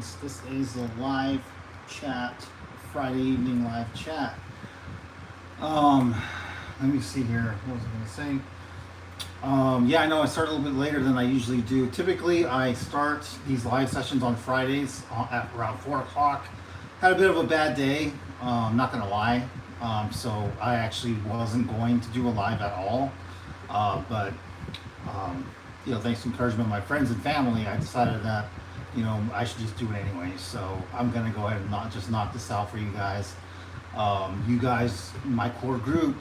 friends. This is a live chat, Friday evening live chat. Um, Let me see here. What was I going to say? Yeah, I know I started a little bit later than I usually do. Typically, I start these live sessions on Fridays at around 4 o'clock. Had a bit of a bad day, not going to lie. So I actually wasn't going to do a live at all. But um, thanks to encouragement of my friends and family, I decided that, I should just do it anyway. So I'm gonna go ahead and not just knock this out for you guys. You guys, my core group,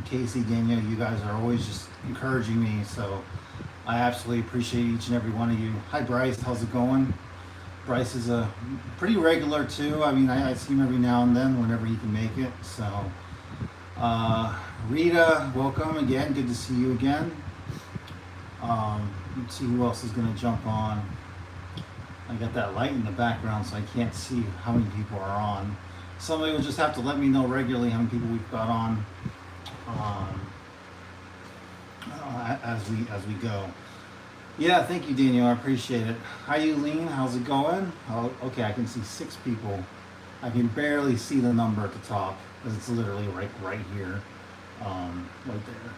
Casey, Daniel, you guys are always just encouraging me. So I absolutely appreciate each and every one of you. Hi, Bryce. How's it going? Bryce is a pretty regular too. I mean, I see him every now and then whenever he can make it. So, Rita, welcome again. Good to see you again. Let's see who else is going to jump on. I got that light in the background, so I can't see how many people are on. Somebody will just have to let me know regularly how many people we've got on as we go. Yeah, thank you, Daniel. I appreciate it. Hi, Eileen. How's it going? Oh, okay, I can see 6 people. I can barely see the number at the top because it's literally right here, right there.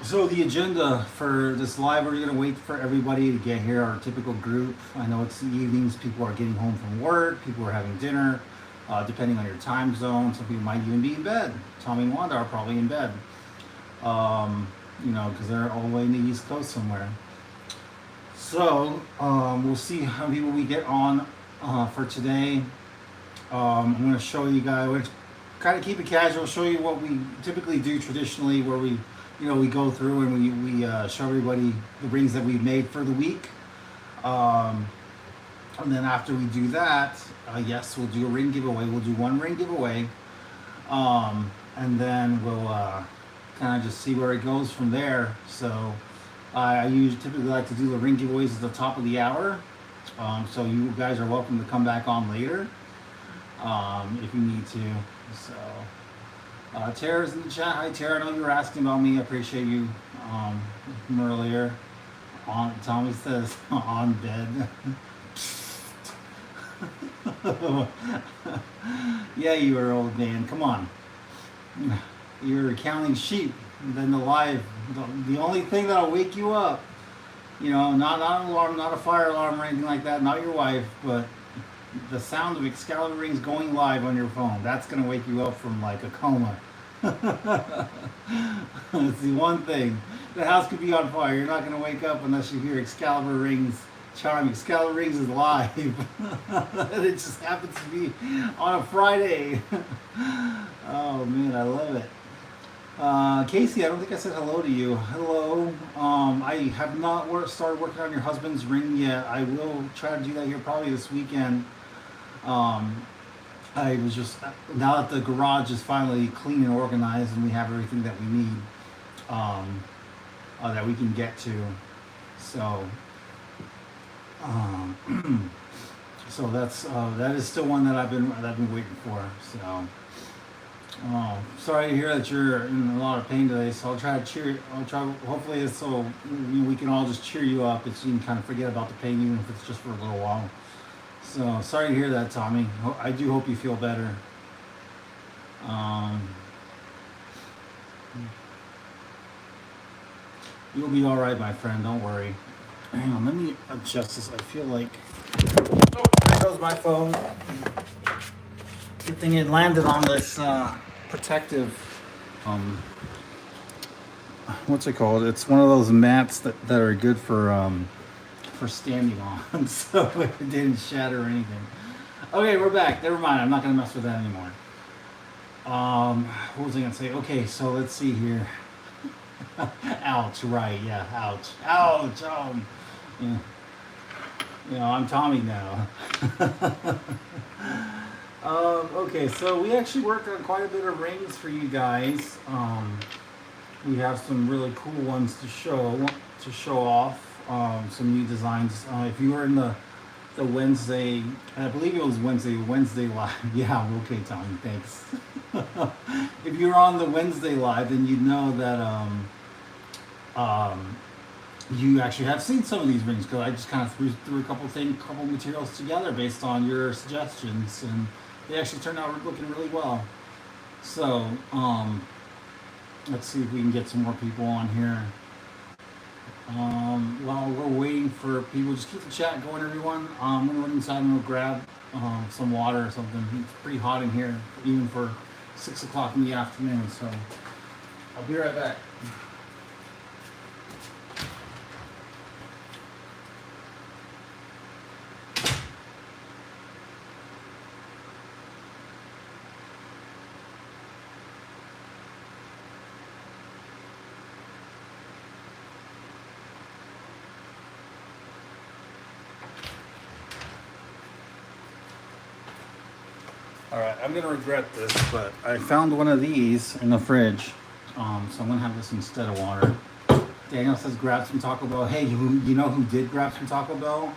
So the agenda for this live, we're going to wait for everybody to get here, our typical group. I know it's the evenings, people are getting home from work, people are having dinner, depending on your time zone. Some people might even be in bed. Tommy and Wanda are probably in bed, because they're all the way in the East Coast somewhere. So we'll see how many people we get on for today. I'm going to show you guys, we'll kind of keep it casual, show you what we typically do traditionally, where we go through and we show everybody the rings that we've made for the week. And then after we do that, yes, we'll do a ring giveaway. We'll do one ring giveaway. And then we'll kind of just see where it goes from there. So I usually typically like to do the ring giveaways at the top of the hour. So you guys are welcome to come back on later if you need to. So Tara's in the chat. Hi, Tara. I know you were asking about me. I appreciate you from earlier. Tommy says on bed. Yeah, you are, old man. Come on. You're counting sheep. Then the live. The only thing that'll wake you up, not an alarm, not a fire alarm or anything like that. Not your wife, but the sound of Excalibur rings going live on your phone. That's going to wake you up from like a coma. It's the one thing. The house could be on fire. You're not going to wake up unless you hear Excalibur rings chime. Excalibur rings is live. It just happens to be on a Friday. Oh man, I love it. Casey, I don't think I said hello to you. Hello. I have not started working on your husband's ring yet. I will try to do that here probably this weekend. I was just, now that the garage is finally clean and organized and we have everything that we need, that we can get to. So, so that is still one that I've been waiting for. So, sorry to hear that you're in a lot of pain today. So I'll try to hopefully it's so we can all just cheer you up. It's, you can kind of forget about the pain, even if it's just for a little while. So sorry to hear that, Tommy. I do hope you feel better. You'll be all right, my friend. Don't worry. Hang on, let me adjust this. I feel like, oh, there goes my phone. Good thing it landed on this protective. What's it called? It's one of those mats that are good for standing on, so it didn't shatter or anything. Okay, we're back. Never mind. I'm not gonna mess with that anymore. What was I gonna say? Okay, so let's see here. Ouch. Right. Yeah. Ouch. Ouch. Yeah. I'm Tommy now. Okay, so we actually worked on quite a bit of rings for you guys. We have some really cool ones to show off. Some new designs. If you were in the Wednesday, I believe it was Wednesday live. Yeah, okay, Tommy, thanks. If you're on the Wednesday live, then you know that you actually have seen some of these rings, because I just kind of threw a couple materials together based on your suggestions, and they actually turned out looking really well. So let's see if we can get some more people on here. While we're waiting for people, just keep the chat going, everyone. I'm gonna run inside and go grab some water or something. It's pretty hot in here, even for 6 o'clock in the afternoon. So I'll be right back. Alright, I'm gonna regret this, but I found one of these in the fridge. So I'm gonna have this instead of water. Daniel says grab some Taco Bell. Hey, you know who did grab some Taco Bell?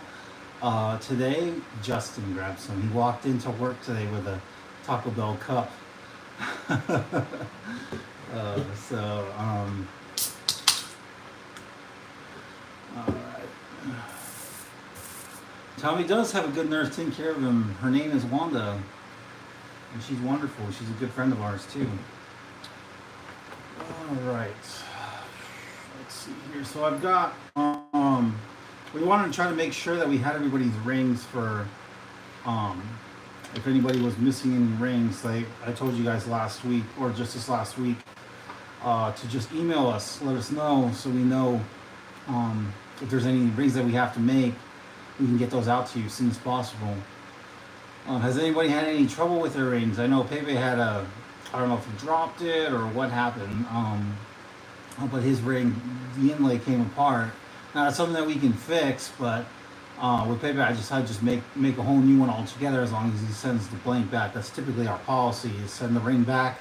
Today, Justin grabbed some. He walked into work today with a Taco Bell cup. Alright. Tommy does have a good nurse taking care of him. Her name is Wanda. And she's wonderful. She's a good friend of ours too. All right. Let's see here. So I've got. We wanted to try to make sure that we had everybody's rings for. If anybody was missing any rings, like I told you guys last week, or just this last week, to just email us, let us know, so we know if there's any rings that we have to make, we can get those out to you as soon as possible. Has anybody had any trouble with their rings? I know Pepe had I don't know if he dropped it or what happened, but his ring, the inlay came apart. Now that's something that we can fix, but with Pepe, I just make a whole new one altogether as long as he sends the blank back. That's typically our policy, is send the ring back.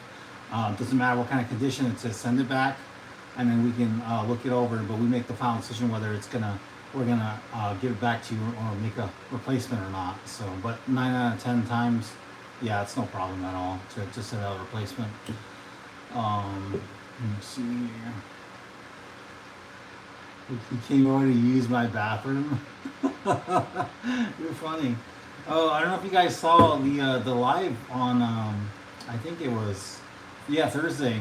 Doesn't matter what kind of condition it says, send it back, and then we can look it over, but we make the final decision whether we're gonna give it back to you or make a replacement or not. So, but 9 out of 10 times, yeah, it's no problem at all to send out a replacement. Let me see here. He came over to use my bathroom. You're funny. Oh, I don't know if you guys saw the live on I think it was Thursday.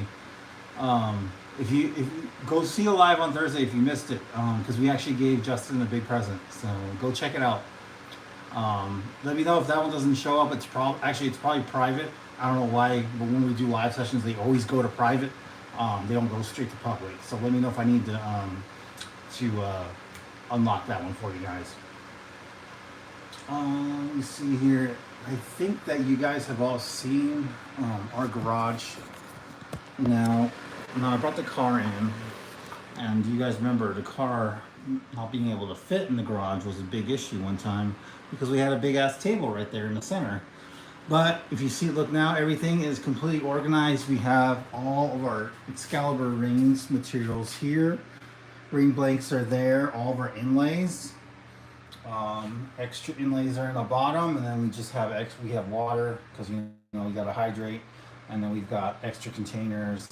If you go see a live on Thursday if you missed it, because we actually gave Justin a big present, so go check it out. Let me know if that one doesn't show up. It's probably private. I don't know why, but when we do live sessions, they always go to private. They don't go straight to public. So let me know if I need to unlock that one for you guys. Let me see here. I think that you guys have all seen our garage now. I brought the car in, and you guys remember the car not being able to fit in the garage was a big issue one time because we had a big ass table right there in the center. But if you see, look now, everything is completely organized. We have all of our Excalibur rings materials here. Ring blanks are there, all of our inlays. Extra inlays are in the bottom, and then we just have we have water because we gotta hydrate, and then we've got extra containers.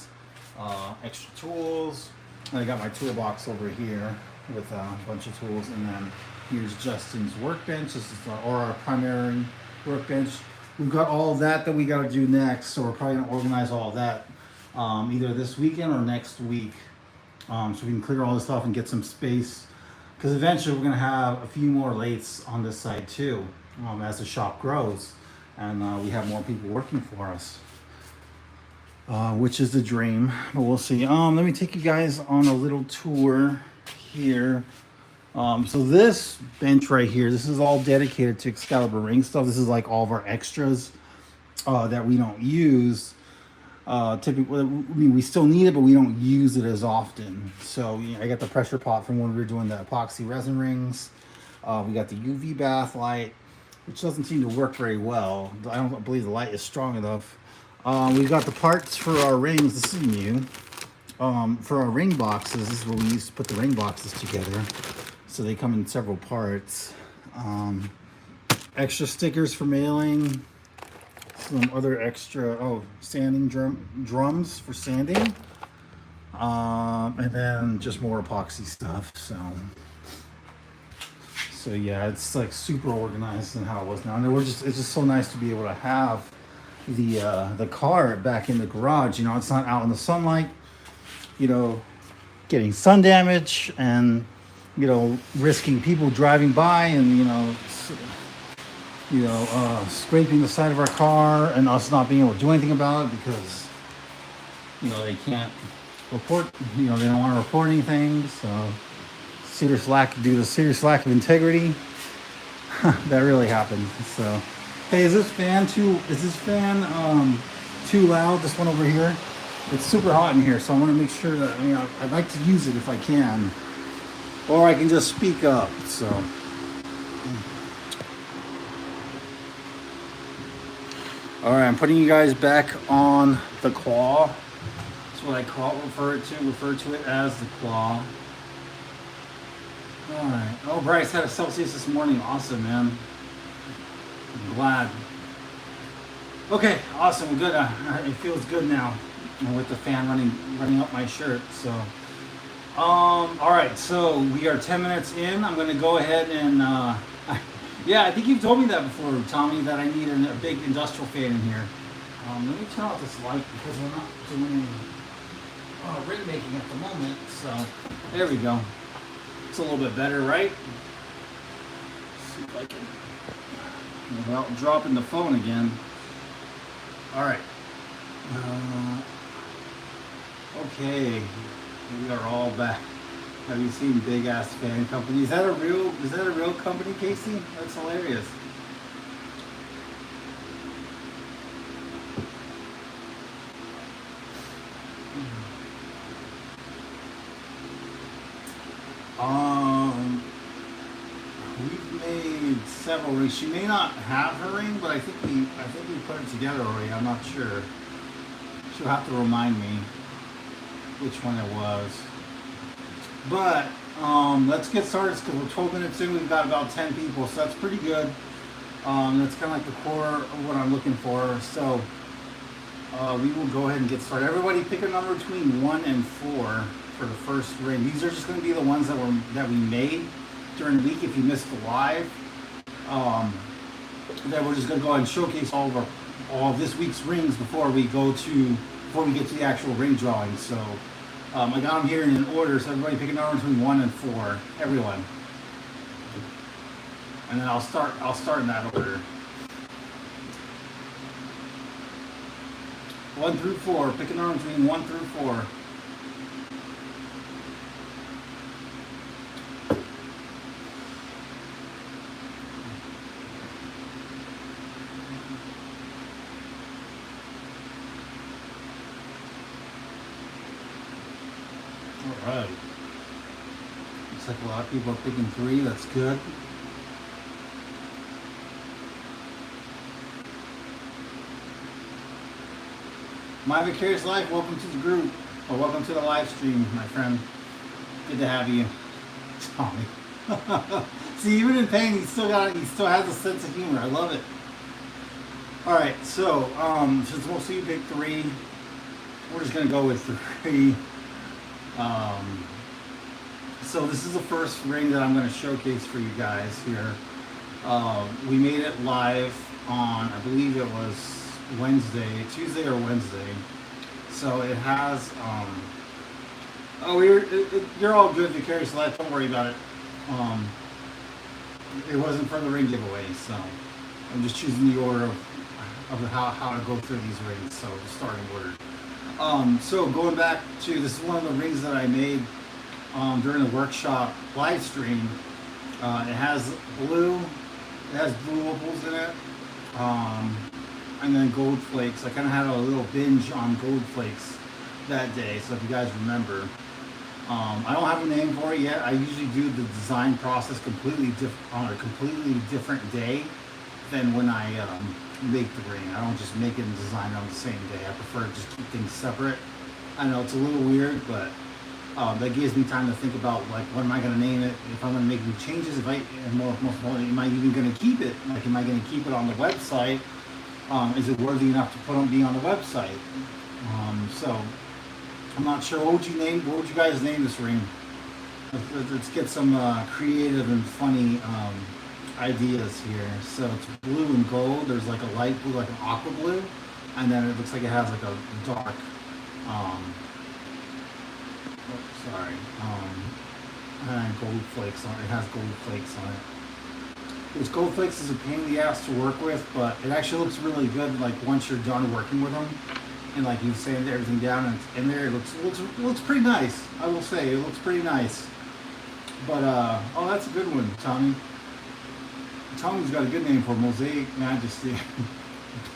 Extra tools. I got my toolbox over here with a bunch of tools, and then here's Justin's workbench. This is our primary workbench. We've got all of that we got to do next, so we're probably going to organize all of that either this weekend or next week, so we can clear all this off and get some space, because eventually we're going to have a few more lathes on this side too, as the shop grows and we have more people working for us. Which is the dream, but we'll see. Let me take you guys on a little tour here. So this bench right here, this is all dedicated to Excalibur ring stuff. This is like all of our extras that we don't use. Typically, we still need it, but we don't use it as often. So I got the pressure pot from when we were doing the epoxy resin rings. We got the UV bath light, which doesn't seem to work very well. I don't believe the light is strong enough. We've got the parts for our rings. This is new. For our ring boxes, this is where we used to put the ring boxes together. So they come in several parts. Extra stickers for mailing. Some other extra, sanding drums for sanding. And then just more epoxy stuff. So yeah, it's like super organized than how it was now. And it's just so nice to be able to have the car back in the garage. You know, it's not out in the sunlight, you know, getting sun damage and, you know, risking people driving by and, scraping the side of our car and us not being able to do anything about it because, you know, they can't report, you know, they don't want to report anything. So due to serious lack of integrity, that really happened. So, hey, is this fan too loud? This one over here? It's super hot in here, so I want to make sure that, I'd like to use it if I can. Or I can just speak up, so. All right, I'm putting you guys back on the claw. That's what I refer to it as the claw. All right. Oh, Bryce had a Celsius this morning. Awesome, man. I'm glad. Okay, awesome. Good. It feels good now with the fan running up my shirt. So, all right. So we are 10 minutes in. I'm gonna go ahead and yeah, I think you've told me that before, Tommy, that I need a big industrial fan in here. Let me turn off this light because we're not doing any ring making at the moment. So there we go. It's a little bit better, right? Let's see if I can, without dropping the phone again. All right. Okay, we are all back. Have you seen Big Ass Fan Company? Is that a real company, Casey? That's hilarious. We've made several rings. She may not have her ring, but I think we put it together already. I'm not sure. She'll have to remind me which one it was. But let's get started because we're 12 minutes in. We've got about 10 people, so that's pretty good. That's kind of like the core of what I'm looking for. So we will go ahead and get started. Everybody pick a number between 1 and 4 for the first ring. These are just going to be the ones that we made during the week. If you missed the live, then we're just going to go ahead and showcase all of this week's rings before we get to the actual ring drawing. So I got them here in an order. So everybody pick a number between 1 and 4. Everyone, and then I'll start in that order. 1 through 4. Pick a number between 1 through 4. All right. Looks like a lot of people are picking 3. That's good. My Vicarious Life, welcome to the group, or welcome to the live stream, my friend. Good to have you, Tommy. See, even in pain, he still has a sense of humor. I love it. All right, so since most of you picked 3, we're just gonna go with 3. So this is the first ring that I'm going to showcase for you guys here. We made it live on, I believe it was Tuesday or Wednesday. So it has, you're all good, Vicarious Life, don't worry about it. It wasn't for the ring giveaway, so I'm just choosing the order of how to go through these rings, so the starting order. So going back to, this is one of the rings that I made during the workshop live stream. It has blue opals in it, and then gold flakes. I kind of had a little binge on gold flakes that day, so if you guys remember. I don't have a name for it yet. I usually do the design process on a completely different day than when I make the ring. I don't just make it and design it on the same day. I prefer to just keep things separate. I know it's a little weird, but that gives me time to think about, like, what am I going to name it? If I'm going to make any changes, and most importantly, am I even going to keep it? Like, am I going to keep it on the website? Is it worthy enough to be on the website? So I'm not sure. What would you guys name this ring? Let's get some creative and funny ideas here. So it's blue and gold. There's like a light blue, like an aqua blue, and then it looks like it has like a dark. Sorry. And gold flakes on it. It has gold flakes on it. Which gold flakes is a pain in the ass to work with, but it actually looks really good. Like once you're done working with them, and like you sand everything down and it's in there, it looks pretty nice. I will say it looks pretty nice. But oh, that's a good one, Tommy. Tommy's got a good name for Mosaic Majesty.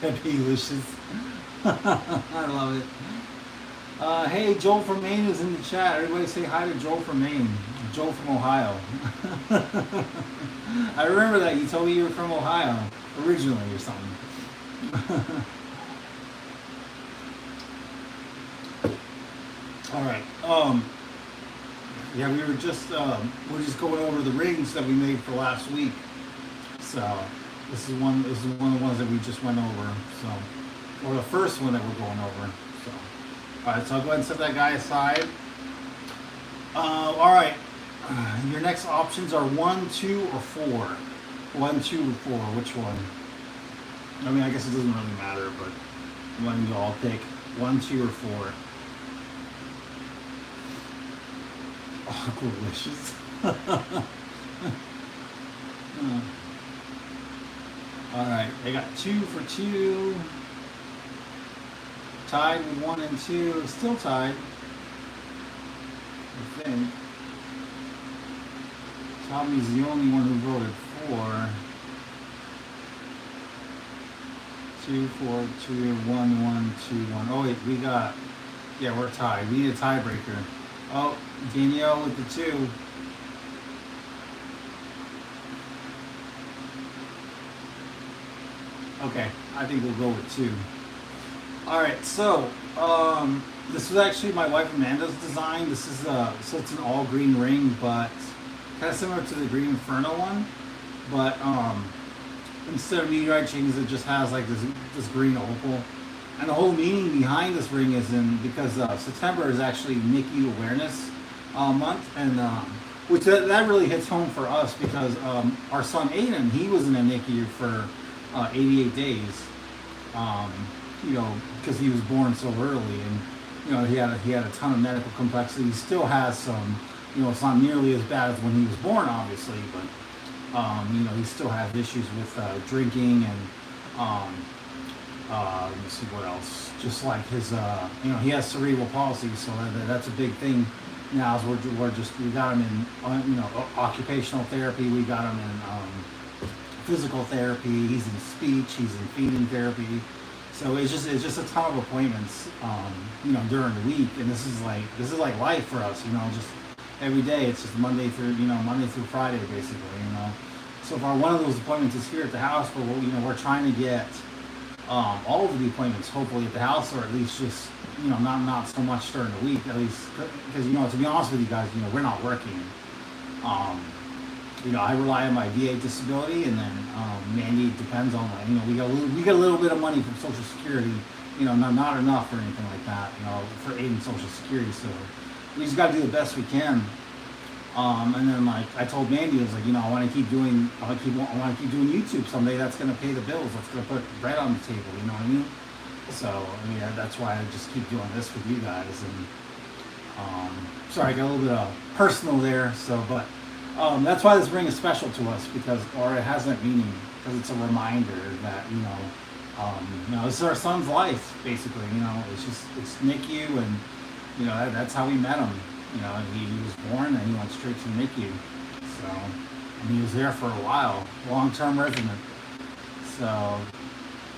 Peppy-licious. I love it. Hey, Joel from Maine is in the chat. Everybody say hi to Joel from Maine. Joel from Ohio. I remember that. You told me you were from Ohio originally or something. All right. Yeah, we're just going over the rings that we made for last week. So this is one of the ones that we just went over. So, or the first one that we're going over. So, all right. So I'll go ahead and set that guy aside. All right. Your next options are 1, 2, or 4. 1, 2, or 4. Which one? I mean, I guess it doesn't really matter, but one you all pick. 1, 2, or 4. Oh, delicious. All right, I got 2 for 2. Tied with 1 and 2. Still tied, I think. Tommy's the only one who voted for. 2, 4, 2, 1, 1, 2, 1. Oh wait, yeah, we're tied. We need a tiebreaker. Oh, Danielle with the 2. Okay, I think we'll go with 2. All right, so this was actually my wife Amanda's design. This is so it's an all green ring, but kind of similar to the Green Inferno one, but instead of meteorite chains, it just has like this green opal. And the whole meaning behind this ring is because September is actually NICU Awareness Month, and which that really hits home for us because our son Aiden, he was in a NICU for 88 days, because he was born so early, and he had a ton of medical complexity. He still has some, it's not nearly as bad as when he was born, obviously, but he still has issues with drinking and. Let me see what else. Just like his, he has cerebral palsy, so that's a big thing. Now, as we got him in, occupational therapy. We got him in physical therapy. He's in speech. He's in feeding therapy. So it's just a ton of appointments, during the week. And this is like life for us, just every day. It's just Monday through Friday, basically, So far, one of those appointments is here at the house, but we're trying to get. All of the appointments hopefully at the house, or at least just not so much during the week, at least because to be honest with you guys, we're not working. I rely on my VA disability, and then Mandy depends on we get a little bit of money from Social Security, not enough or anything like that, for aiding Social Security. So we just got to do the best we can. And then I told Mandy, I was like, I want to keep doing YouTube someday. That's going to pay the bills. That's going to put bread on the table. You know what I mean? So that's why I just keep doing this with you guys. And sorry, I got a little bit of personal there. So, but that's why this ring is special to us or it has that meaning because it's a reminder that this is our son's life basically. It's NICU, and that's how we met him. He was born and he went straight to NICU. So, and he was there for a while, long-term resident. So,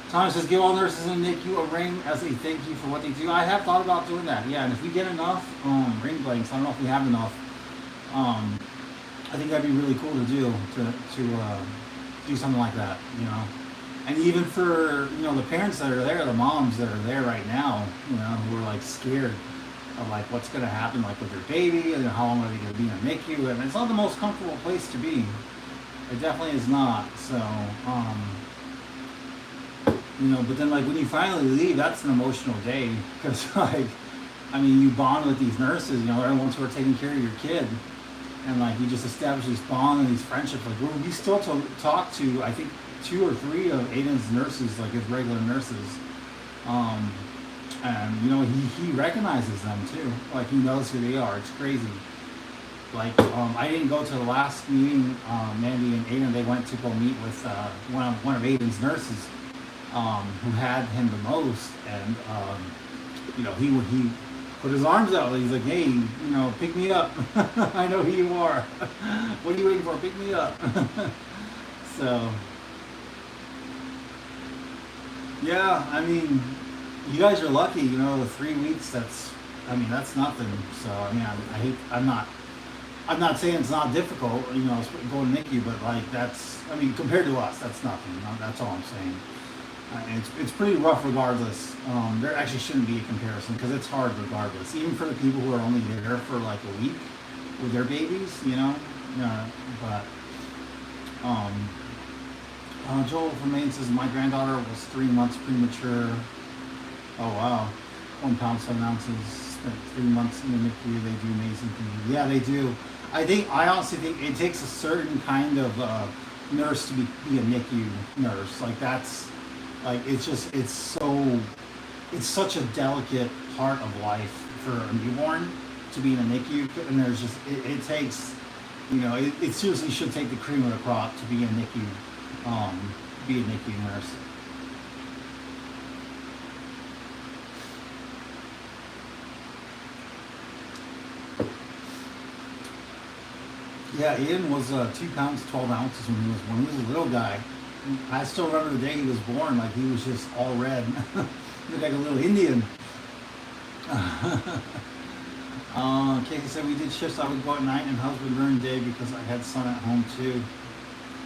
Thomas says, give all nurses in NICU a ring as a thank you for what they do. I have thought about doing that, yeah. And if we get enough ring blanks, I don't know if we have enough. I think that'd be really cool to do do something like that, And even for the parents that are there, the moms that are there right now, who are like scared of like what's going to happen like with their baby, and how long are they going to be in a NICU, and it's not the most comfortable place to be. It definitely is not. So, but then like when you finally leave, that's an emotional day because like I mean, you bond with these nurses. You know, they're the ones who are taking care of your kid, and like you just establish these bond and these friendships. Like we still talk to, I think, 2 or 3 of Aiden's nurses, like his regular nurses. Um, and you know, he recognizes them too. Like he knows who they are. It's crazy. Like I didn't go to the last meeting. Mandy and Aiden, they went to go meet with one of Aiden's nurses, who had him the most, and you know, he put his arms out. He's like, hey, you know, pick me up. I know who you are. What are you waiting for? Pick me up. So yeah, I mean, you guys are lucky. You know, the 3 weeks. I mean, that's nothing. So I mean, I'm not saying it's not difficult, you know, going to NICU, but like I mean, compared to us, that's nothing. You know, that's all I'm saying. It's pretty rough regardless. There actually shouldn't be a comparison because it's hard regardless. Even for the people who are only there for like a week with their babies, you know. But Joel from Maine says my granddaughter was 3 months premature. Oh wow, 1 pound 7 ounces. Spent 3 months in the NICU. They do amazing things. Yeah, they do. I honestly think it takes a certain kind of nurse to be a NICU nurse. Like that's. Like it's such a delicate part of life for a newborn to be in a NICU, and there's just it takes, you know, it seriously should take the cream of the crop to be a NICU, be a NICU nurse. Yeah, Ian was 2 pounds 12 ounces when he was a little guy. I still remember the day he was born. Like he was just all red, looked like a little Indian. Casey said we did shifts. I would go at night and husband during the day because I had son at home too.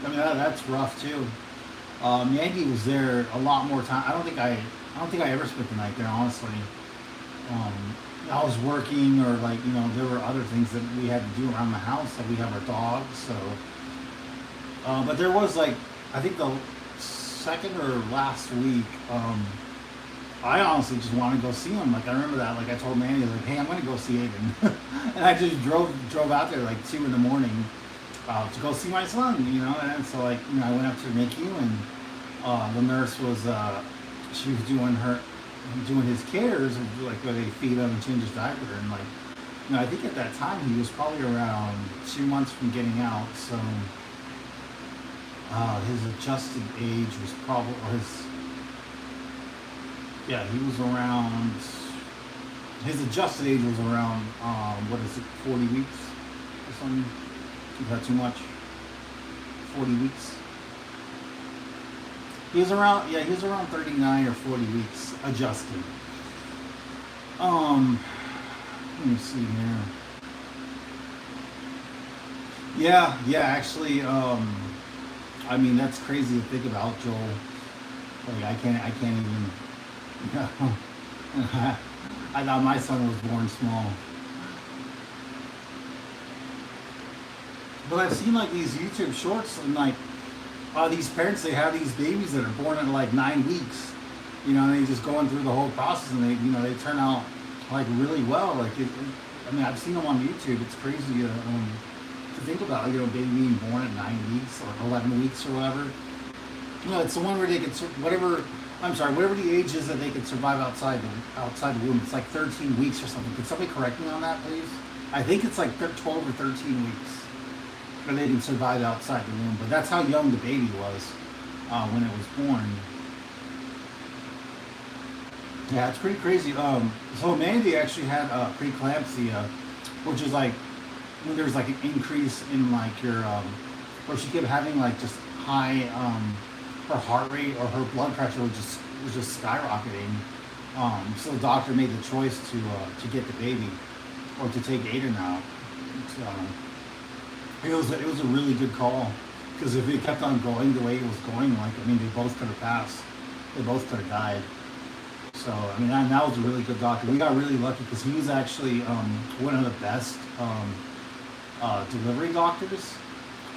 I mean that's rough too. Maggie was there a lot more time. I don't think I ever spent the night there honestly. I was working or like, you know, there were other things that we had to do around the house. Like we have our dogs, so. But there was like, I think the second or last week, I honestly just wanted to go see him. Like I remember that. Like I told Manny, like, hey, I'm going to go see Aiden, and I just drove out there like 2 in the morning to go see my son. You know, and so like, you know, I went up to NICU and the nurse was she was doing his cares, like where they feed him and change his diaper, and like, you know, I think at that time he was probably around 2 months from getting out, so. His adjusted age was probably, he was around, his adjusted age was around, 40 weeks or something? Is that too much? 40 weeks? He was around 39 or 40 weeks adjusted. Let me see here. Yeah, actually, I mean, that's crazy to think about, Joel. Like, I can't even, you know, I thought my son was born small. But I've seen like these YouTube shorts and like, these parents, they have these babies that are born at like 9 weeks, you know, and they just going through the whole process and they turn out like really well. Like, I mean, I've seen them on YouTube. It's crazy to think about, you know, baby being born at 9 weeks or 11 weeks or whatever. You know, it's the one where they could whatever the age is that they could survive outside the womb. It's like 13 weeks or something. Could somebody correct me on that, please? I think it's like 12 or 13 weeks that they can survive outside the womb. But that's how young the baby was when it was born. Yeah, it's pretty crazy. So Mandy actually had preeclampsia, which is like when there's like an increase in like your, or she kept having like just high, her heart rate or her blood pressure was just skyrocketing. So the doctor made the choice to get the baby, or to take Aiden out. It was a really good call, because if it kept on going the way it was going, like, I mean, they both could have passed. They both could have died. So, I mean, that was a really good doctor. We got really lucky because he was actually one of the best delivery doctors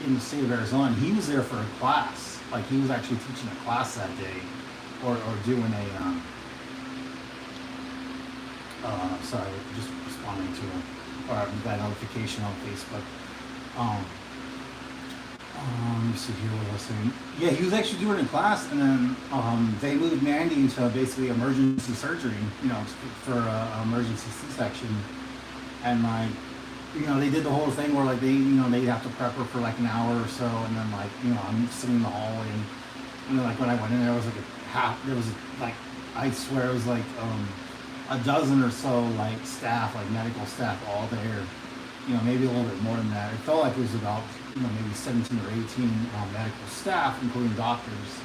in the state of Arizona. And he was there for a class. Like, he was actually teaching a class that day, or doing a Sorry, just responding to that notification on Facebook. Um, let me see here what I was saying. Yeah, he was actually doing it in class, and then they moved Mandy to basically emergency surgery, for emergency C-section, and like, they did the whole thing where like they'd have to prep her for like an hour or so, and then like, I'm sitting in the hallway, and like when I went in there was like there was like, I swear it was like a dozen or so like staff, like medical staff, all there. Maybe a little bit more than that. It felt like it was about maybe 17 or 18 medical staff, including doctors.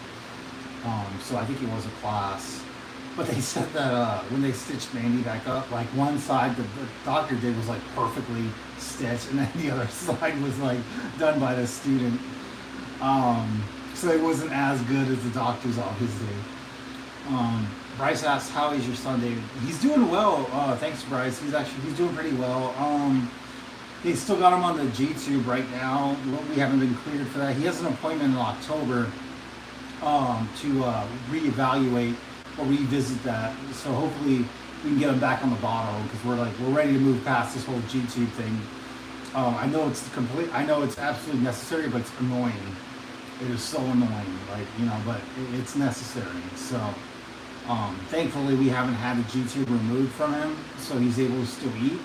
So I think it was a class. But they said that when they stitched Mandy back up, like one side the doctor did was like perfectly stitched, and then the other side was like done by the student. So it wasn't as good as the doctor's, obviously. Bryce asks, "How is your son, David?" He's doing well. Thanks, Bryce. He's doing pretty well. They still got him on the G-tube right now. We haven't been cleared for that. He has an appointment in October to reevaluate or revisit that. So hopefully we can get him back on the bottle, because we're ready to move past this whole G-tube thing. I know it's absolutely necessary, but it's annoying. It is so annoying, but it's necessary. So thankfully we haven't had the G-tube removed from him, so he's able to still eat.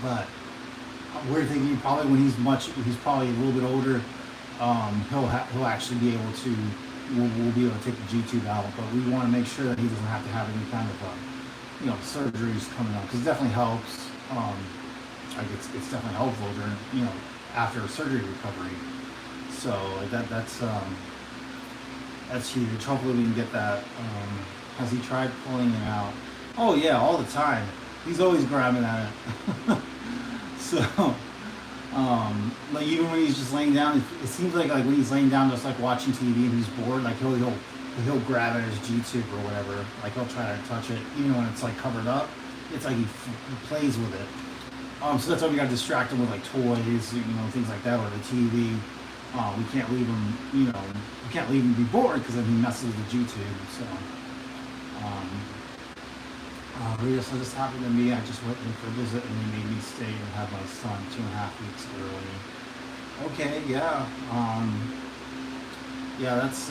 But we're thinking probably when he's probably a little bit older, he'll actually be able to, we'll be able to take the G-tube out. But we want to make sure that he doesn't have to have any kind of surgeries coming up, because it definitely helps. It's definitely helpful during, after surgery recovery. So that's huge. Hopefully we can get that. Has he tried pulling it out? Oh yeah, all the time. He's always grabbing at it. So, like even when he's just laying down, it seems like when he's laying down just like watching TV and he's bored, like he'll grab at his G-tube or whatever. Like he'll try to touch it, even when it's like covered up. It's like he plays with it. So that's why we gotta distract him with like toys, things like that, or the TV. We can't leave him, be bored, because then he messes with the G-tube. So. Rita said, "This happened to me. I just went in for a visit and they made me stay and have my son 2.5 weeks early." Okay, yeah. Yeah, that's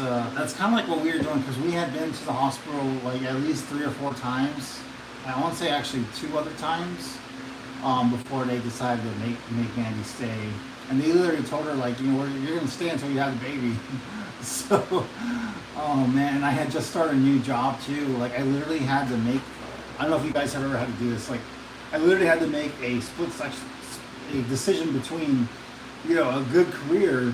kind of like what we were doing, because we had been to the hospital like at least 3 or 4 times. I want to say actually 2 other times before they decided to make Mandy stay. And they literally told her like, you're going to stay until you have the baby. So, oh man, I had just started a new job too. Like I literally had to make, I don't know if you guys have ever had to do this. Like, I literally had to make a a decision between, a good career,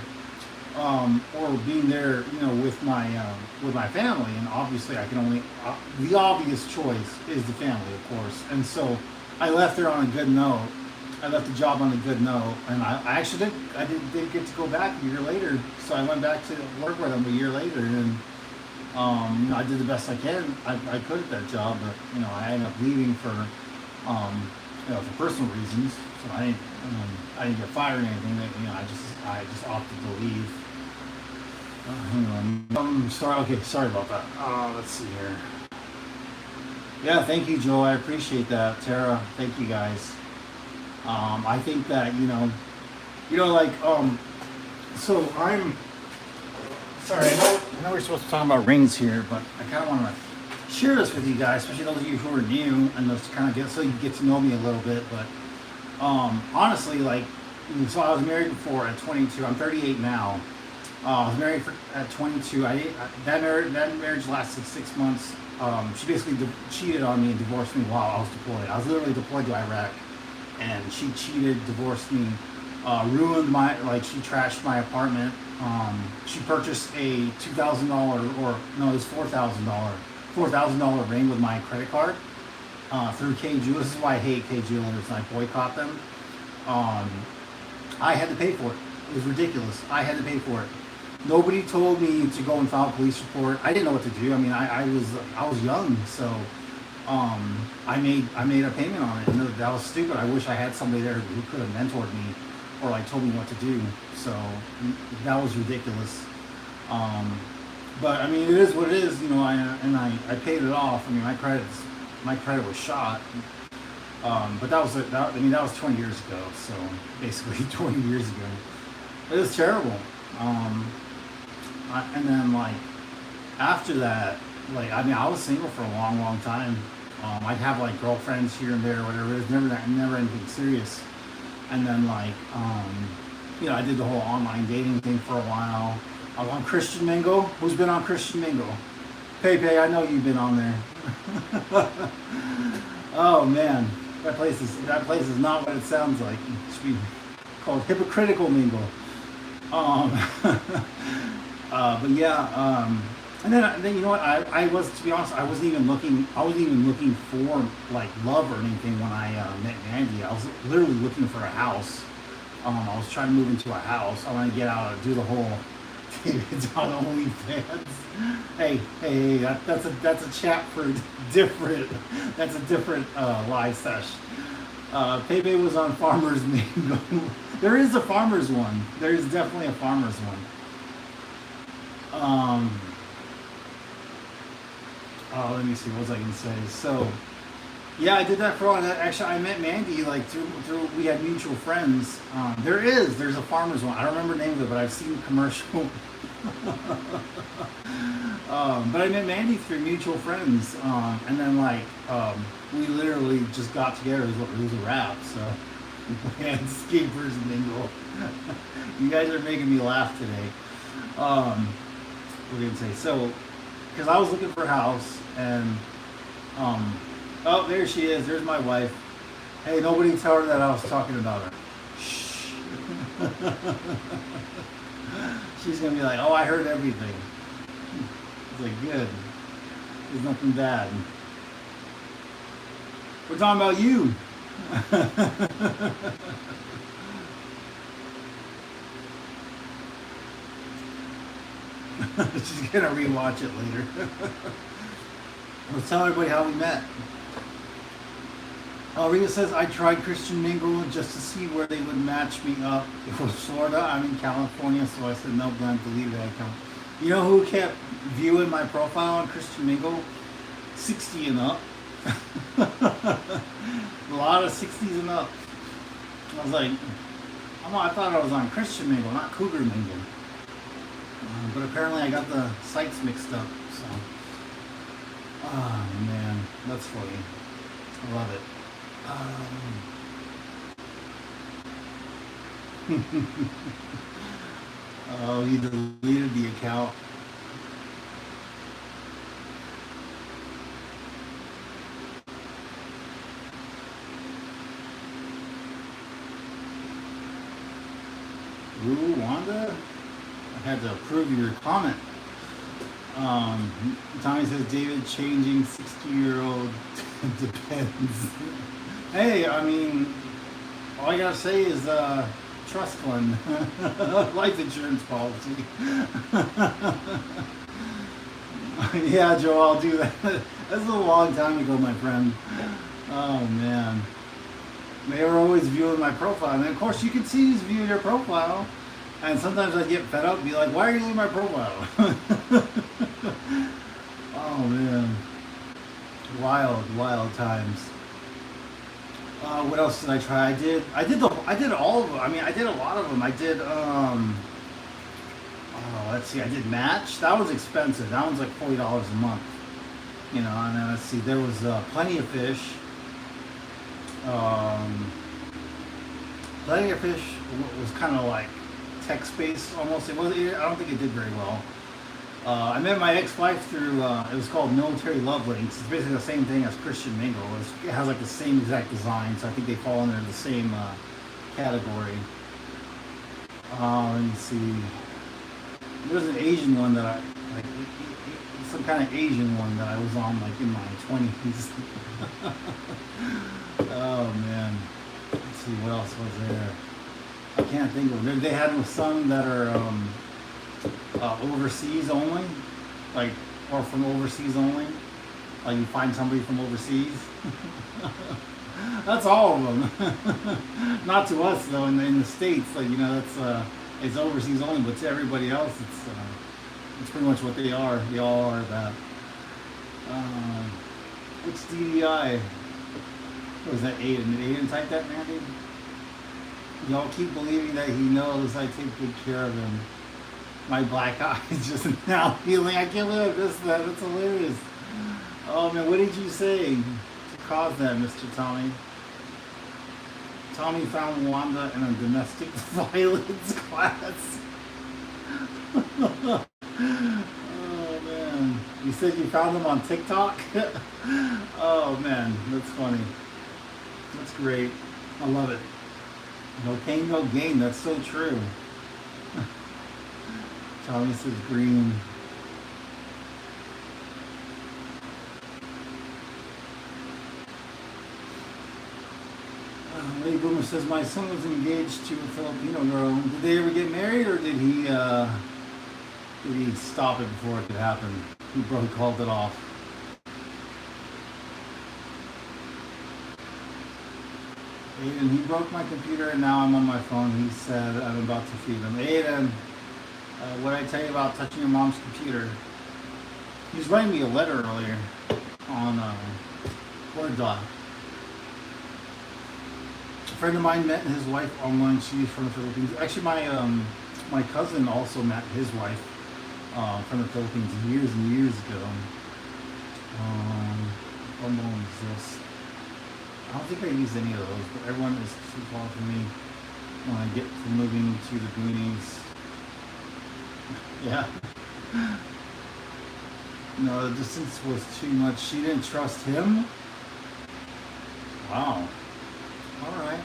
or being there, with my family. And obviously, I can only the obvious choice is the family, of course. And so, I left there on a good note. I left the job on a good note, and I actually did get to go back a year later. So I went back to work with them a year later, and. I did the best I can. I could at that job, but I ended up leaving for for personal reasons. So I didn't get fired or anything. I just opted to leave. Hang on. Sorry. Okay, sorry about that. Let's see here. Yeah, thank you, Joe. I appreciate that, Tara. Thank you, guys. I think that so I'm. Sorry, I know we're supposed to talk about rings here, but I kind of want to share this with you guys, especially those of you who are new, and just kind of so you get to know me a little bit. But honestly, so I was married before at 22. I'm 38 now. I was married at 22. That marriage lasted 6 months. She basically cheated on me and divorced me while I was deployed. I was literally deployed to Iraq, and she cheated, divorced me, ruined she trashed my apartment. She purchased a $2,000 it was $4,000 ring with my credit card through K Jewelers. This is why I hate K Jewelers and I boycott them. I had to pay for it. It was ridiculous. I had to pay for it. Nobody told me to go and file a police report. I didn't know what to do. I mean, I was young, so I made a payment on it, and that was stupid. I wish I had somebody there who could have mentored me or told me what to do. So that was ridiculous. But I mean, it is what it is, and I paid it off. I mean, my credit's my credit was shot. But that was I mean that was 20 years ago. So basically 20 years ago, it was terrible. Um, and then like after that, like I mean I was single for a long, long time. I'd have like girlfriends here and there, or whatever. It was never anything serious. And then like I did the whole online dating thing for a while. I was on Christian Mingle. Who's been on Christian Mingle? Pepe, I know you've been on there. Oh man, that place is not what it sounds like. It should be called Hypocritical Mingle. Um, but yeah, and then you know what? I was, to be honest, I wasn't even looking. I wasn't even looking for like love or anything when I met Mandy. I was literally looking for a house. I was trying to move into a house. I want to get out and do the whole David's on OnlyFans. Hey, that's a chat for different. That's a different live session. Pepe was on Farmers Mingo. There is a Farmers one. There is definitely a Farmers one. Let me see. What was I gonna say? So, yeah, I did that for a while. Actually, I met Mandy like through we had mutual friends. There's a Farmers one. I don't remember the name of it, but I've seen the commercial. But I met Mandy through mutual friends, and then like we literally just got together. It was a wrap. So landscapers mingle. You guys are making me laugh today. What did I say? So, because I was looking for a house, and oh, there she is. There's my wife. Hey, nobody tell her that I was talking about her. Shh. She's gonna be like, oh, I heard everything. It's like, good. There's nothing bad. We're talking about you. She's gonna rewatch it later. Let's tell everybody how we met. Rita says, I tried Christian Mingle just to see where they would match me up. It was Florida. I'm in California, so I said, no, I'm to leave that account. You know who kept viewing my profile on Christian Mingle? 60 and up. A lot of 60s and up. I was like, I thought I was on Christian Mingle, not Cougar Mingle. But apparently I got the sites mixed up, so. Oh man, that's funny. I love it. Oh, he deleted the account. Ooh, Wanda? I had to approve your comment. Tommy says, David changing 60-year-old depends. Hey, I mean, all I gotta say is trust fund, life insurance policy. Yeah, Joe, I'll do that. That's a long time ago, my friend. Oh man, they were always viewing my profile, and of course you can see who's viewing your profile. And sometimes I get fed up and be like, why are you leaving my profile? Oh man, wild times. What else did I try? I did all of them. I mean, I did a lot of them. I did let's see, I did Match. That was expensive. That one's like $40 a month. You know, and then let's see, there was Plenty of Fish. Plenty of Fish was kind of like text-based almost. I don't think it did very well. I met my ex-wife through, it was called Military Love Links. It's basically the same thing as Christian Mingle. It has like the same exact design, so I think they fall under the same category. Let me see. There was an Asian one that some kind of Asian one that I was on like in my 20s. Oh man. Let's see, what else was there? I can't think of it. They had some that are overseas only, like, or from overseas only. Like you find somebody from overseas. That's all of them. Not to us though. In the States, like, you know, that's it's overseas only. But to everybody else, it's pretty much what they are. They all are that. What's DDI? Was that Aiden? Did Aiden type that, Mandy? Y'all keep believing that he knows I take good care of him. My black eye is just now healing. I can't believe I missed that. That's hilarious. Oh man, what did you say to cause that, Mr. Tommy? Tommy found Wanda in a domestic violence class. Oh man. You said you found them on TikTok? Oh man, that's funny. That's great. I love it. No pain, no gain. That's so true. Tommy says green. Lady Boomer says my son was engaged to a Filipino girl. Did they ever get married, or did he stop it before it could happen? He probably called it off. Aiden, he broke my computer and now I'm on my phone. He said I'm about to feed him. Aiden, what did I tell you about touching your mom's computer? He was writing me a letter earlier on Word Doc. A friend of mine met his wife online. She's from the Philippines. Actually, my cousin also met his wife from the Philippines years and years ago. What one is this? I don't think I use any of those, but everyone is too far for me when I get to moving to the Goonies. Yeah. No, the distance was too much. She didn't trust him? Wow. Alright.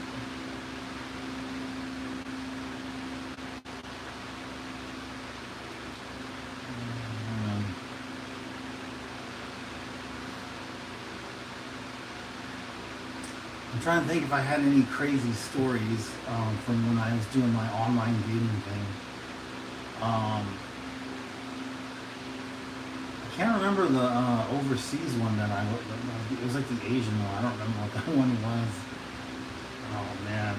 I'm trying to think if I had any crazy stories from when I was doing my online dating thing. I can't remember the overseas one that I looked at. It was like the Asian one. I don't remember what that one was. Oh man,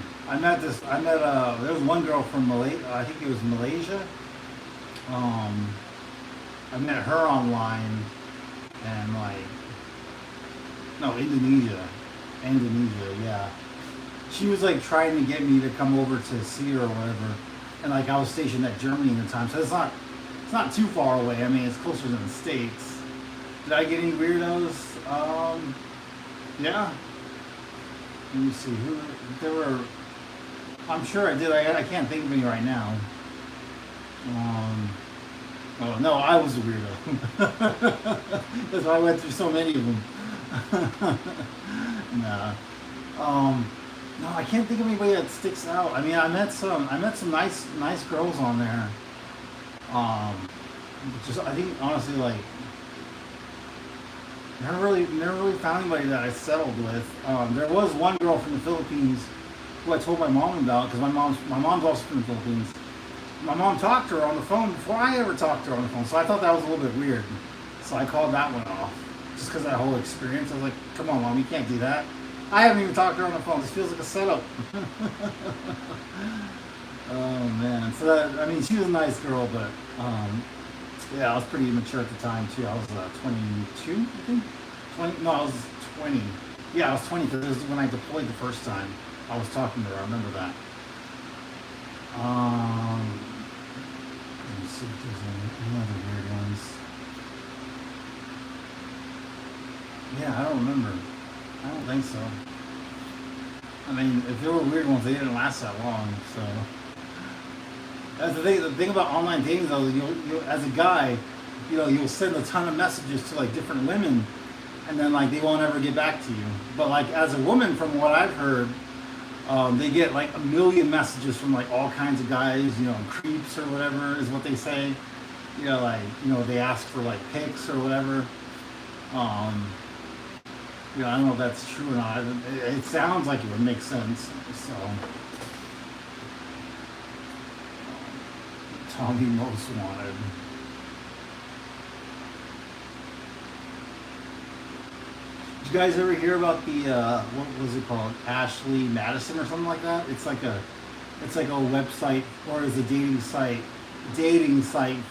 there was one girl from Malaysia. I think it was Malaysia. I met her online, and Indonesia, yeah. She was like trying to get me to come over to see her or whatever, and like I was stationed at Germany at the time, so it's not too far away. I mean, it's closer than the States. Did I get any weirdos? Yeah. Let me see who there were. I'm sure I did. I can't think of any right now. Oh no, I was a weirdo. That's why I went through so many of them. Nah. No, I can't think of anybody that sticks out. I mean, I met some nice girls on there. Just I think honestly, like, never really found anybody that I settled with. There was one girl from the Philippines who I told my mom about, because my mom's also from the Philippines. My mom talked to her on the phone before I ever talked to her on the phone, so I thought that was a little bit weird. So I called that one off. Just because of that whole experience. I was like, come on, Mom, you can't do that. I haven't even talked to her on the phone. This feels like a setup. Oh, man. So, she was a nice girl, but, yeah, I was pretty immature at the time, too. I was 22, I think? I was 20. Yeah, I was 20, because this is when I deployed the first time. I was talking to her. I remember that. Let me see if there's any other weird ones. Yeah, I don't remember. I don't think so. I mean, if there were weird ones, they didn't last that long. So that's the thing. The thing about online dating, though, you as a guy, you'll send a ton of messages to like different women, and then like they won't ever get back to you. But like as a woman, from what I've heard, they get like a million messages from like all kinds of guys, creeps or whatever is what they say. They ask for like pics or whatever. I don't know if that's true or not. It sounds like it would make sense. So, Tommy Most Wanted. Did you guys ever hear about the what was it called, Ashley Madison or something like that? It's like a website, or is a dating site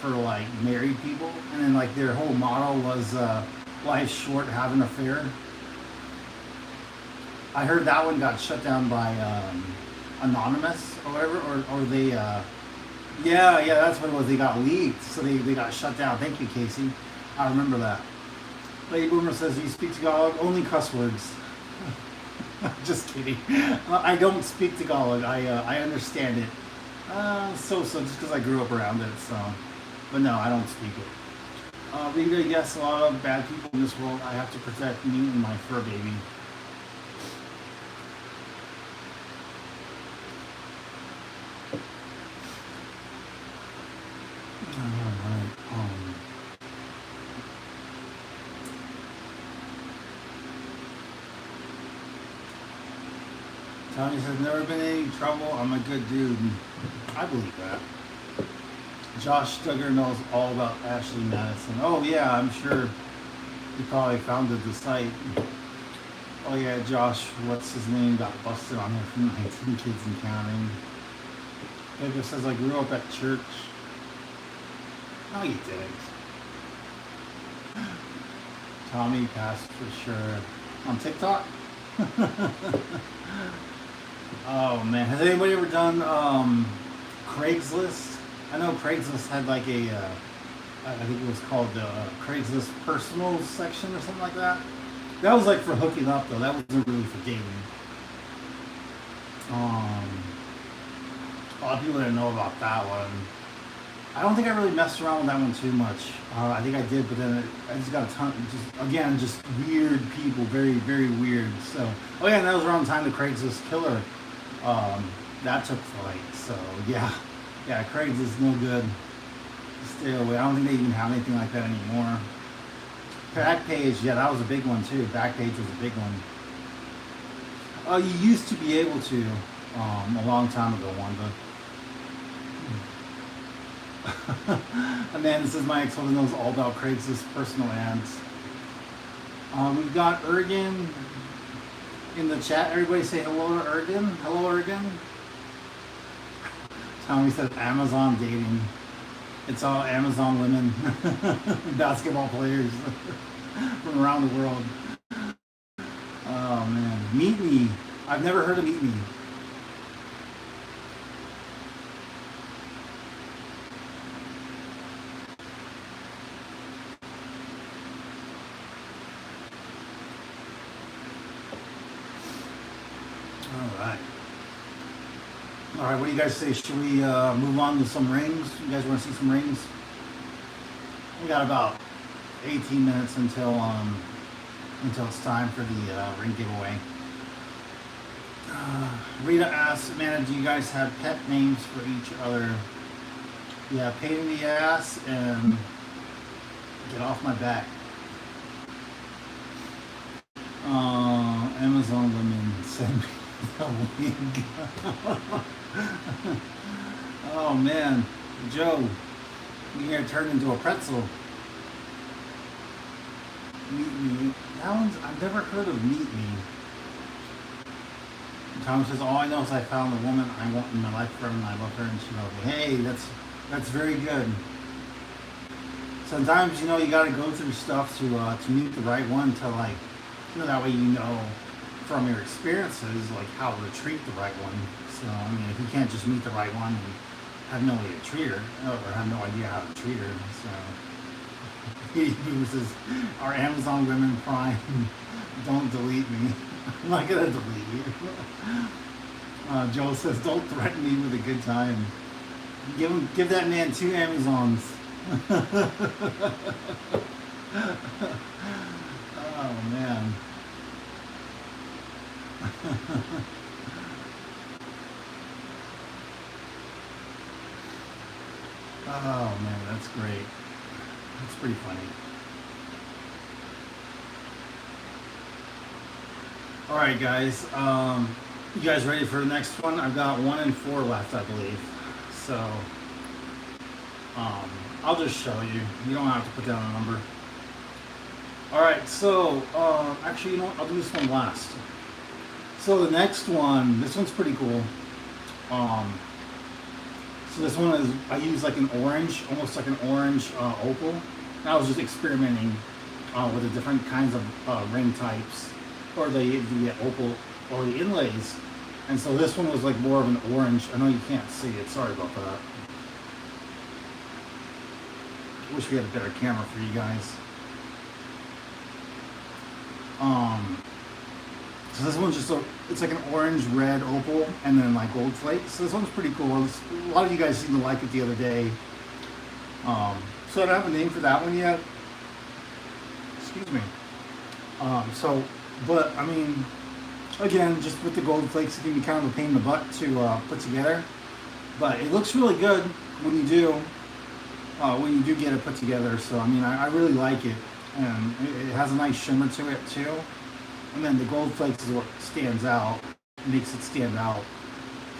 for like married people, and then like their whole motto was Life Short, Have an Affair. I heard that one got shut down by Anonymous or whatever, or they, yeah, that's what it was. They got leaked, so they got shut down. Thank you, Casey. I remember that. Lady Boomer says, you speak Tagalog, only cuss words. Just kidding. I don't speak Tagalog. I understand it. Just because I grew up around it. So, but no, I don't speak it. Rita, yes, a lot of bad people in this world. I have to protect me and my fur baby. Alright. Tony says, never been in any trouble. I'm a good dude. I believe that. Josh Duggar knows all about Ashley Madison. Oh yeah, I'm sure he probably founded the site. Oh yeah, Josh, what's his name, got busted on there from 19 Kids and Counting. It says, I grew up at church. No, you didn't. Tommy passed for sure. On TikTok? Oh man, has anybody ever done Craigslist? I know Craigslist had like a, I think it was called the Craigslist Personals section or something like that. That was like for hooking up though. That wasn't really for dating. A lot of people didn't know about that one. I don't think I really messed around with that one too much. I think I did, but then I just got a ton. Just weird people, very, very weird. So, oh yeah, and that was around the time the Craigslist killer that took flight. So yeah, Craigslist no good. Stay away. I don't think they even have anything like that anymore. Backpage, yeah, that was a big one too. Backpage was a big one. You used to be able to a long time ago, Wanda. Amanda says my ex-husband knows all about Craigslist personal ads. We've got Ergen in the chat. Everybody say hello to Ergen. Hello, Ergen. Tommy says Amazon dating. It's all Amazon women, basketball players from around the world. Oh man, Meet Me. I've never heard of Meet Me. All right, what do you guys say? Should we move on to some rings? You guys want to see some rings? We got about 18 minutes until it's time for the ring giveaway. Rita asks, man, do you guys have pet names for each other? Yeah, pain in the ass and get off my back. Amazon women send me the wig. Oh man, Joe, you're gonna turn into a pretzel. Meet Me. That one's, I've never heard of Meet Me. Thomas says, all I know is I found the woman I want in my life forever and I love her and she loves me. Hey, that's very good. Sometimes, you know, you gotta go through stuff to meet the right one to like, you know, that way you know from your experiences like how to treat the right one. So I mean, if you can't just meet the right one and have no way to treat her or have no idea how to treat her, so he says, our Amazon women Prime, don't delete me. I'm not gonna delete you. Joel says, don't threaten me with a good time. Give that man 2 Amazons. Oh man. Oh man, that's great. That's pretty funny. All right, guys. You guys ready for the next one? I've got 1 and 4 left, I believe. So, I'll just show you. You don't have to put down a number. All right. So, actually, you know what? I'll do this one last. So the next one, this one's pretty cool. So this one is, I use like an orange, almost like an orange opal. And I was just experimenting with the different kinds of ring types, or the opal or the inlays. And so this one was like more of an orange. I know you can't see it. Sorry about that. Wish we had a better camera for you guys. So this one's just it's like an orange red opal and then like gold flakes. So this one's pretty cool. A lot of you guys seemed to like it the other day. So I don't have a name for that one yet. Excuse me. But I mean, again, just with the gold flakes, it can be kind of a pain in the butt to put together. But it looks really good when you do get it put together. So I mean, I really like it, and it has a nice shimmer to it too. And then the gold flakes is what stands out, makes it stand out.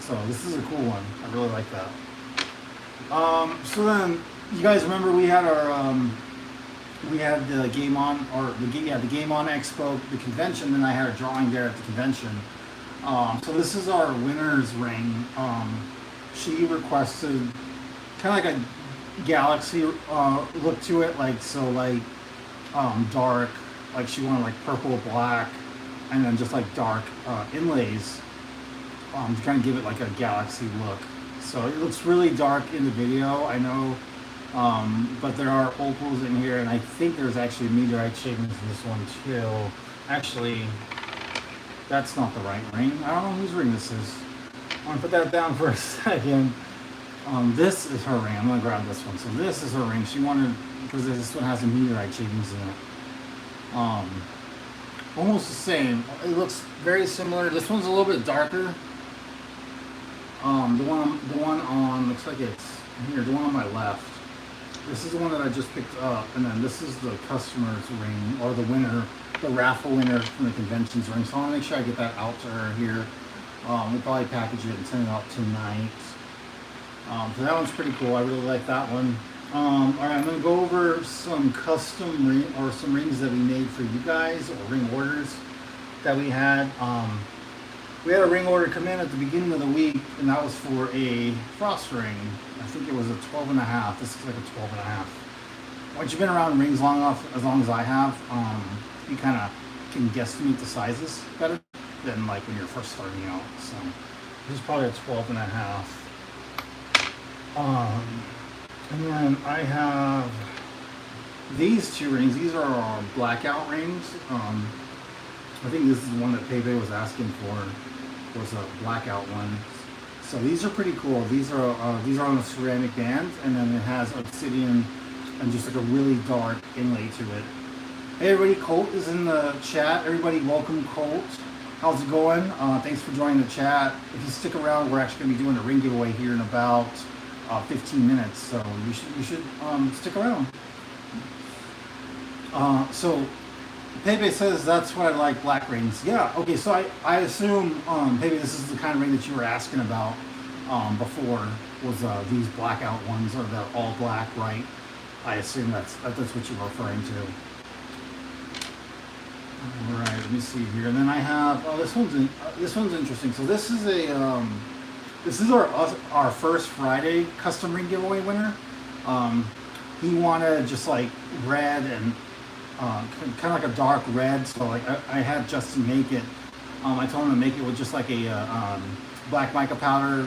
So this is a cool one. I really like that. So then, you guys remember we had the Game On, or the Game On Expo, the convention, and I had a drawing there at the convention. So this is our winner's ring. She requested kind of like a galaxy look to it, like dark, like she wanted like purple, black, and then just like dark inlays to kind of give it like a galaxy look. So it looks really dark in the video, I know, but there are opals in here, and I think there's actually meteorite shavings in this one too. Actually, that's not the right ring. I don't know whose ring this is. I'm gonna put that down for a second. This is her ring. I'm gonna grab this one. So this is her ring. She wanted, because this one has a meteorite shavings in it. Almost the same. It looks very similar. This one's a little bit darker. The one on looks like it's here. The one on my left. This is the one that I just picked up, and then this is the customer's ring, or the winner, the raffle winner from the convention's ring. So I want to make sure I get that out to her here. We'll probably package it and send it out tonight. So that one's pretty cool. I really like that one. All right, I'm going to go over some custom some rings that we made for you guys, or ring orders that we had. We had a ring order come in at the beginning of the week, and that was for a frost ring. I think it was a 12 and a half. This is like a 12 and a half. Once you've been around rings long enough, as long as I have, you kind of can guesstimate the sizes better than like when you're first starting out. So this is probably a 12 and a half. And then I have these two rings. These are our blackout rings. I think this is the one that Pepe was asking for, was a blackout one. So these are pretty cool. These are on a ceramic band, and then it has obsidian and just like a really dark inlay to it. Hey everybody, Colt is in the chat. Everybody, welcome Colt. How's it going? Thanks for joining the chat. If you stick around, we're actually going to be doing a ring giveaway here in about 15 minutes, so you should stick around. So Pepe says that's what I like, black rings. Yeah, okay, so I assume, Pepe, this is the kind of ring that you were asking about before, was these blackout ones, or the all black, right? I assume that's what you're referring to. All right, let me see here. And then I have, this one's interesting. So this is this is our first Friday custom ring giveaway winner. He wanted just like red and kind of like a dark red. So like I had Justin make it. I told him to make it with just like a black mica powder,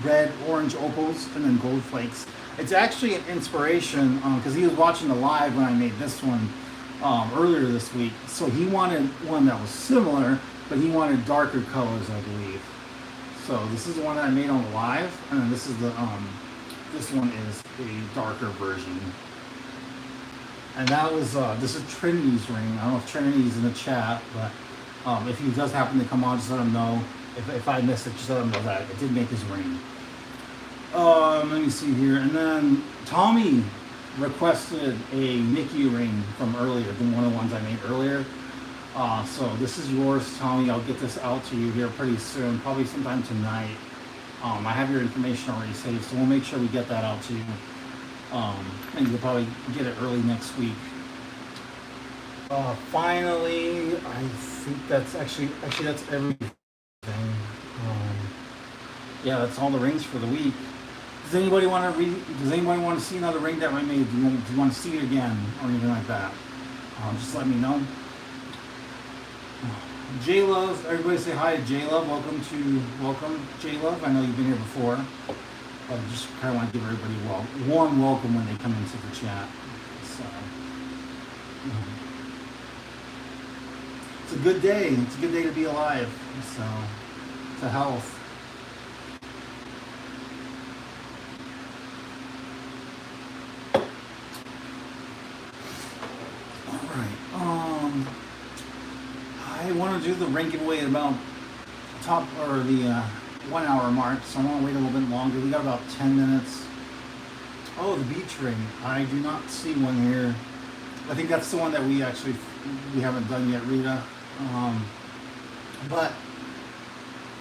red, orange opals, and then gold flakes. It's actually an inspiration because he was watching the live when I made this one earlier this week. So he wanted one that was similar, but he wanted darker colors, I believe. So this is the one that I made on the live, and then this is this one is a darker version. And that was this is Trinity's ring. I don't know if Trinity's in the chat, but if he does happen to come on, just let him know. If I missed it, just let him know that it did make his ring. Let me see here, and then Tommy requested a Mickey ring from earlier, than one of the ones I made earlier. So this is yours, Tommy. I'll get this out to you here pretty soon, probably sometime tonight. I have your information already saved, so we'll make sure we get that out to you. And you'll probably get it early next week. Finally, I think that's actually that's everything. Yeah, that's all the rings for the week. Does anybody want to see another ring that I made? Do you want to see it again or anything like that? just let me know. J Love, everybody say hi to J Love. Welcome J Love. I know you've been here before, but I just kind of want to give everybody a warm welcome when they come into the chat. So it's a good day. It's a good day to be alive. So it's a health. All right. I want to do the ring giveaway at about the 1 hour mark, so I want to wait a little bit longer. We got about 10 minutes. Oh, the beach ring. I do not see one here. I think that's the one that we haven't done yet, Rita. But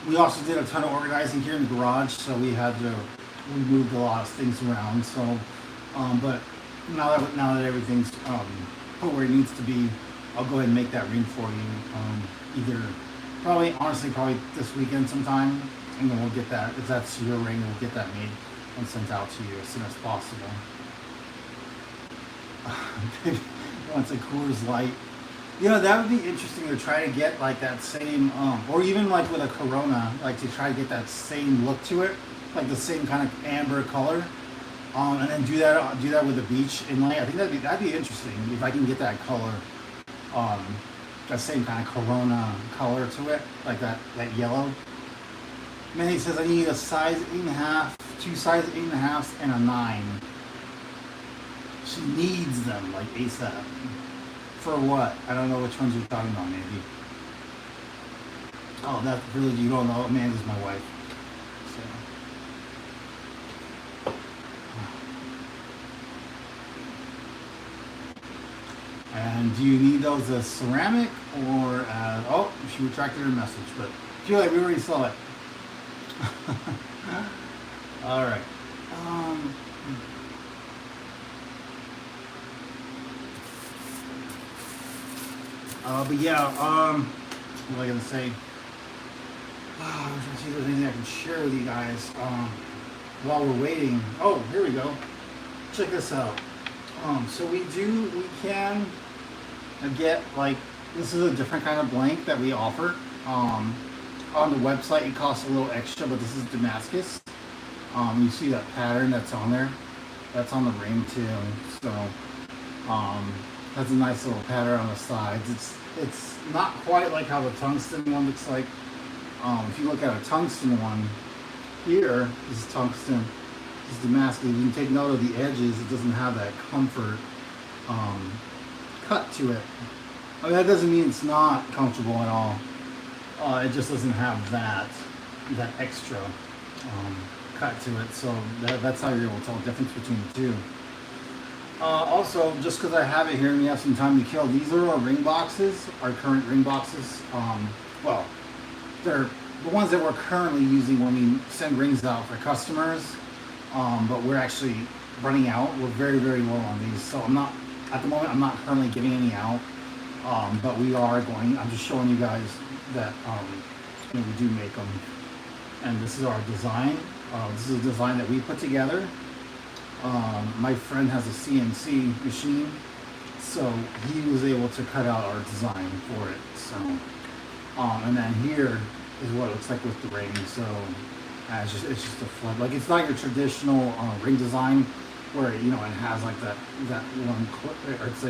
we also did a ton of organizing here in the garage, so we moved a lot of things around. So, but now that everything's put where it needs to be, I'll go ahead and make that ring for you. Probably this weekend sometime, and then we'll get that. If that's your ring, we'll get that made and sent out to you as soon as possible. Wants a Coors Light. That would be interesting to try to get like that same, or even like with a Corona, like to try to get that same look to it, like the same kind of amber color, and then do that with the beach inlay. I think that'd be interesting if I can get that color. That same kind of Corona color to it, like that yellow. Manny says I need a size 8.5, 2 size 8.5s, and a 9. She needs them like ASAP. For what? I don't know which ones you're talking about, maybe. Oh, that's really, you don't know. Amanda's my wife. So. And do you need those as ceramic or as, oh, she retracted her message, but I feel like we already saw it. All right. But yeah, what was I gonna say? I'm trying to see if there's anything I can share with you guys while we're waiting. Oh, here we go. Check this out. So we can get like, this is a different kind of blank that we offer. On the website it costs a little extra, but this is Damascus. You see that pattern that's on there? That's on the ring too. So that's a nice little pattern on the sides. It's not quite like how the tungsten one looks like. If you look at a tungsten one, here is tungsten. This is Damascus. You can take note of the edges. It doesn't have that comfort cut to it. I mean, that doesn't mean it's not comfortable at all. It just doesn't have that extra cut to it. So that's how you're able to tell the difference between the two. Also, just because I have it here and we have some time to kill, these are our ring boxes, our current ring boxes. Well, they're the ones that we're currently using when we send rings out for customers. But we're actually running out. We're very, very low on these. So at the moment, I'm not currently giving any out. But we are going, I'm just showing you guys that we do make them. And this is our design. This is a design that we put together. My friend has a CNC machine, so he was able to cut out our design for it. So, and then here is what it looks like with the ring. So, it's just a flip. Like, it's not your traditional ring design where it has like that one clip, or it's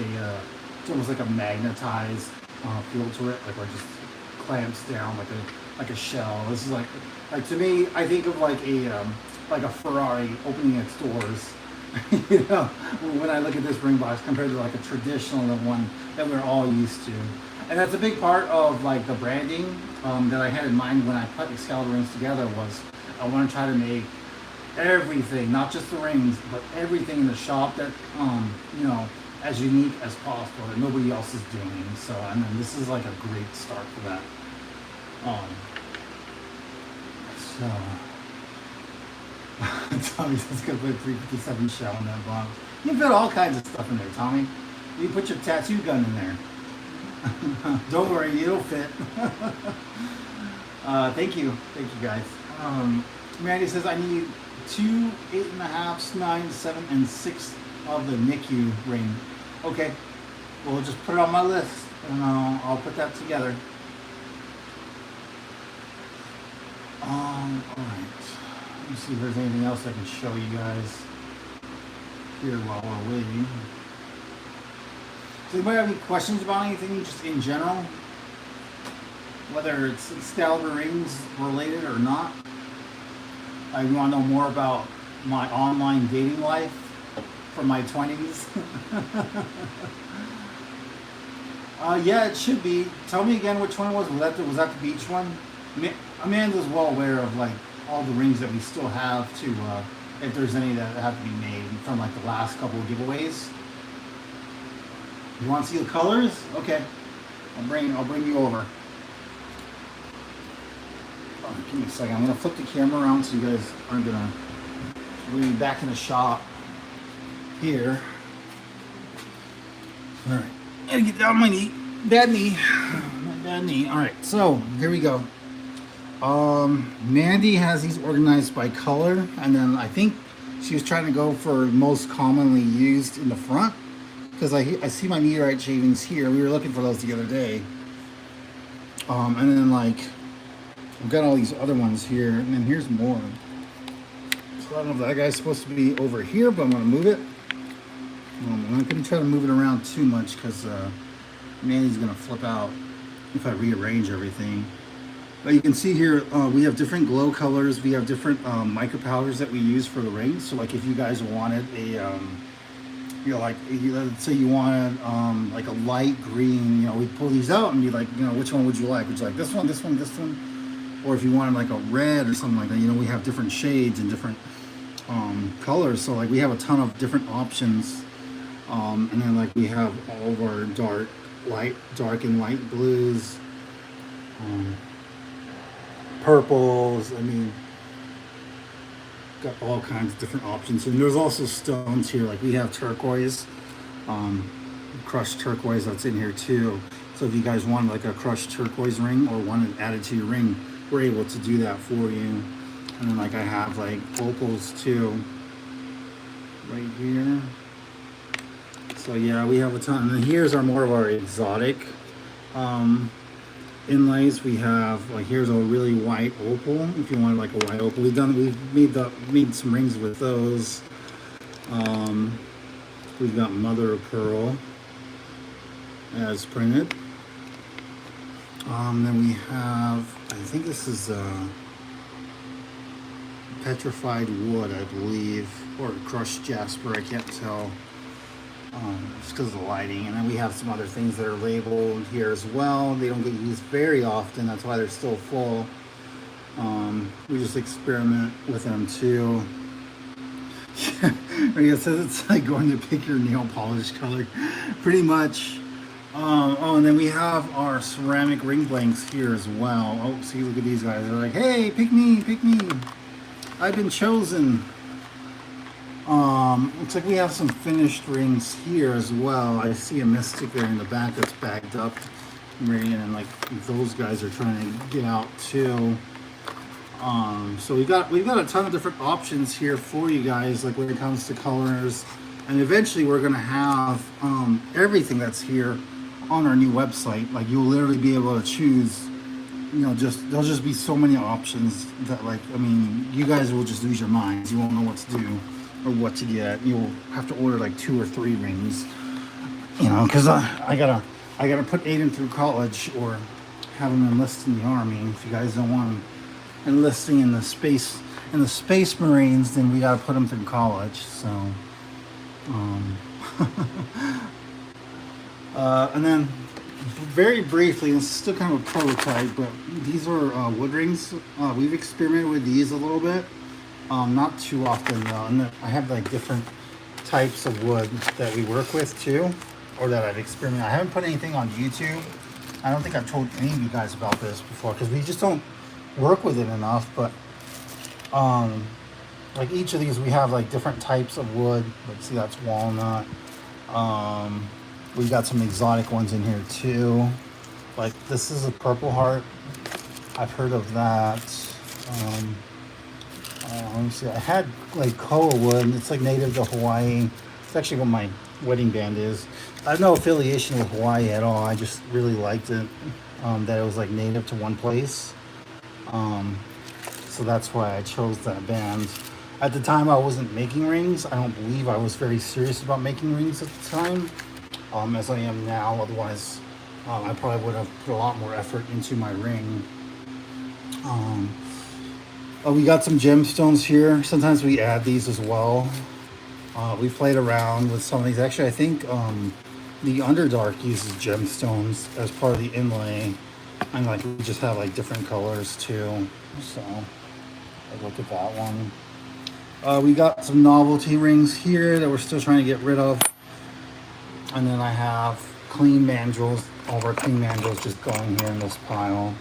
almost like a magnetized feel to it, like where it just clamps down like a shell. This is like to me, I think of like a Ferrari opening its doors. When I look at this ring box compared to like a traditional one that we're all used to. And that's a big part of like the branding that I had in mind when I put Excalibur rings together, was I want to try to make everything, not just the rings, but everything in the shop that as unique as possible, that nobody else is doing. So, and then this is like a great start for that. Tommy's just gonna put a 357 shell in that box. You can put all kinds of stuff in there, Tommy. You can put your tattoo gun in there. Don't worry, it'll fit. Thank you guys. Mandy says I need 2 8.5s, 9, 7, and 6 of the NICU ring. Okay. we'll just put it on my list, and I'll put that together. All right. Let me see if there's anything else I can show you guys here while we're waiting. Does anybody have any questions about anything, just in general? Whether it's Excalibur rings related or not? You want to know more about my online dating life from my 20s? Yeah, it should be. Tell me again which one it was. Was that the beach one? Amanda's well aware of like all the rings that we still have to, if there's any that have to be made from like the last couple of giveaways. You want to see the colors? Okay, I'll bring you over. Oh, give me a second. I'm gonna flip the camera around so you guys aren't gonna. We'll be back in the shop here. All right, gotta get down on my knee. Bad knee. Bad knee. All right, so here we go. Mandy has these organized by color, and then I think she was trying to go for most commonly used in the front, because I see my meteorite shavings here. We were looking for those the other day. And then like we've got all these other ones here, and then here's more. So I don't know if that guy's supposed to be over here, but I'm gonna move it. I'm not gonna try to move it around too much because Mandy's gonna flip out if I rearrange everything. But you can see here, we have different glow colors. We have different micro powders that we use for the rings. So like if you guys wanted a, let's say you wanted like a light green, we pull these out and be like, which one would you like? Would you like this one, this one, this one? Or if you wanted like a red or something like that, we have different shades and different colors. So like we have a ton of different options. And then like we have all of our dark and light blues. Purples, got all kinds of different options. And there's also stones here, like we have turquoise, crushed turquoise that's in here too. So if you guys want like a crushed turquoise ring or want it added to your ring, we're able to do that for you. And then like I have like opals too, right here. So yeah, we have a ton. And then here's more of our exotic inlays. We have like, here's a really white opal if you want like a white opal. We've made some rings with those. We've got mother of pearl as printed. Then we have, I think this is petrified wood, I believe, or crushed jasper, I can't tell. Just because of the lighting. And then we have some other things that are labeled here as well. They don't get used very often, that's why they're still full. We just experiment with them too. It says it's like going to pick your nail polish color, pretty much. And then we have our ceramic ring blanks here as well. Oh, see, look at these guys. They're like, hey, pick me, I've been chosen. Looks like we have some finished rings here as well. I see a mystic there in the back that's bagged up, and like those guys are trying to get out too. So we've got a ton of different options here for you guys, like when it comes to colors, and eventually we're gonna have everything that's here on our new website. Like you'll literally be able to choose. There'll just be so many options that you guys will just lose your minds. You won't know what to do or what to get. You'll have to order like 2 or 3 rings, because I gotta put Aiden through college or have him enlist in the army. If you guys don't want him enlisting in the space Marines, then we gotta put him through college. So and then very briefly, this is still kind of a prototype, but these are wood rings. We've experimented with these a little bit. Not too often though, and I have like different types of wood that we work with too, or that I've experimented. I haven't put anything on YouTube. I don't think I've told any of you guys about this before because we just don't work with it enough. But like each of these, we have like different types of wood. Let's see, that's walnut. We've got some exotic ones in here too. Like this is a purple heart. I've heard of that. Let me see. I had like koa wood. It's like native to Hawaii. It's actually what my wedding band is. I have no affiliation with Hawaii at all. I just really liked it, that it was like native to one place. Um, so that's why I chose that band. At the time, I wasn't making rings. I don't believe I was very serious about making rings at the time, as I am now. Otherwise, I probably would have put a lot more effort into my ring. Um, oh, we got some gemstones here. Sometimes we add these as well. We played around with some of these. Actually, I think the Underdark uses gemstones as part of the inlay, and like we just have like different colors too. So, look at that one. We got some novelty rings here that we're still trying to get rid of, and then I have clean mandrels. All of our clean mandrels just going here in this pile.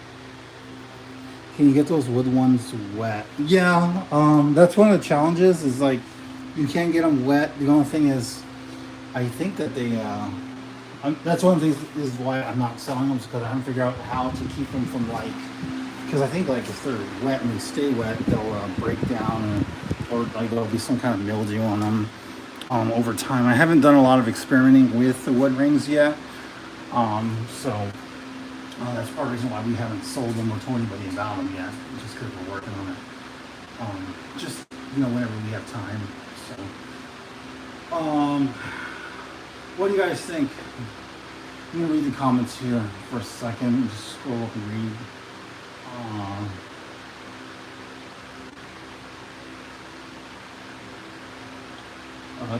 Can you get those wood ones wet? Yeah, that's one of the challenges. Is like you can't get them wet. The only thing is, I think that they. That's one of the things is why I'm not selling them, because I haven't figured out how to keep them from like. Because I think like if they're wet and they stay wet, they'll break down, or like there'll be some kind of mildew on them over time. I haven't done a lot of experimenting with the wood rings yet, so that's part of the reason why we haven't sold them or told anybody about them yet, just because we're working on it. Just whenever we have time. So, what do you guys think? I'm gonna read the comments here for a second. Just scroll up and read.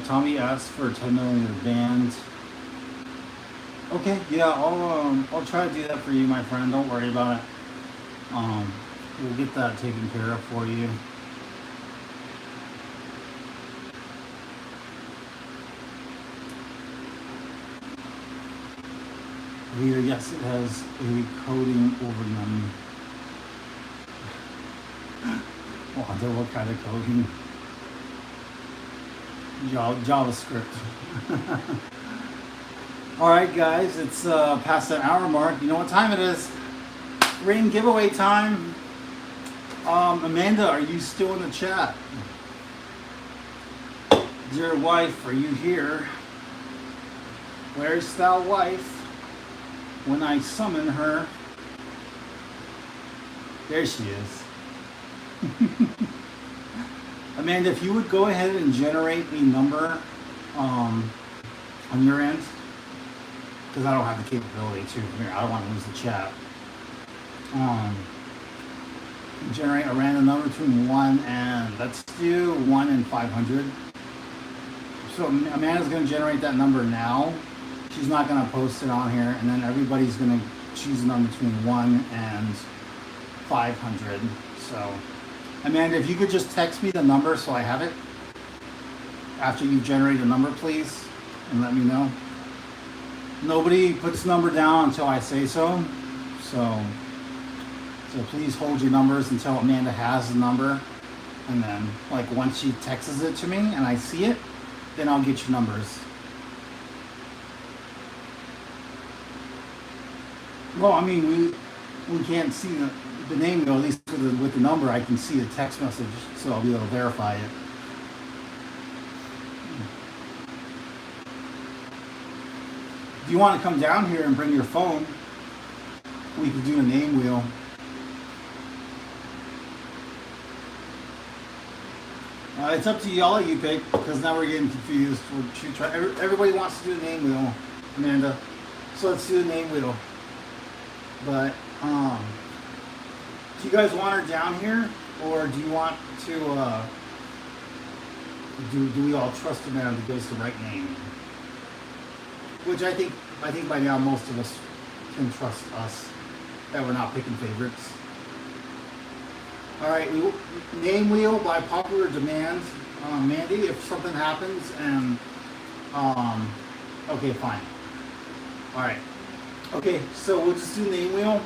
Tommy asked for a 10mm band. Okay, yeah, I'll try to do that for you, my friend. Don't worry about it. We'll get that taken care of for you. Here, yes, it has a coating over them. Wonder what kind of coating? JavaScript. All right, guys, it's past that hour mark. You know what time it is? Ring giveaway time. Amanda, are you still in the chat? Dear wife, are you here? Where's thou wife? When I summon her, there she is. Amanda, if you would go ahead and generate a number on your end, because I don't have the capability to. Here, I don't want to lose the chat. Generate a random number between 1 and, let's do 1 and 500. So Amanda's going to generate that number now. She's not going to post it on here, and then everybody's going to choose a number between 1 and 500. So, Amanda, if you could just text me the number so I have it after you generate a number, please, and let me know. Nobody puts number down until I say so. So please hold your numbers until Amanda has the number, and then like once she texts it to me and I see it, then I'll get your numbers. Well, I mean, we can't see the name, though. At least with the number, I can see the text message, so I'll be able to verify it. If you want to come down here and bring your phone, we can do a name wheel. It's up to y'all. You pick, because now we're getting confused. Everybody wants to do a name wheel, Amanda. So let's do a name wheel. But do you guys want her down here, or do you want to? Do we all trust Amanda to give us the right name? Which I think by now most of us can trust us that we're not picking favorites. All right, name wheel by popular demand. Mandy, if something happens and okay, fine. All right. Okay, so we'll just do name wheel.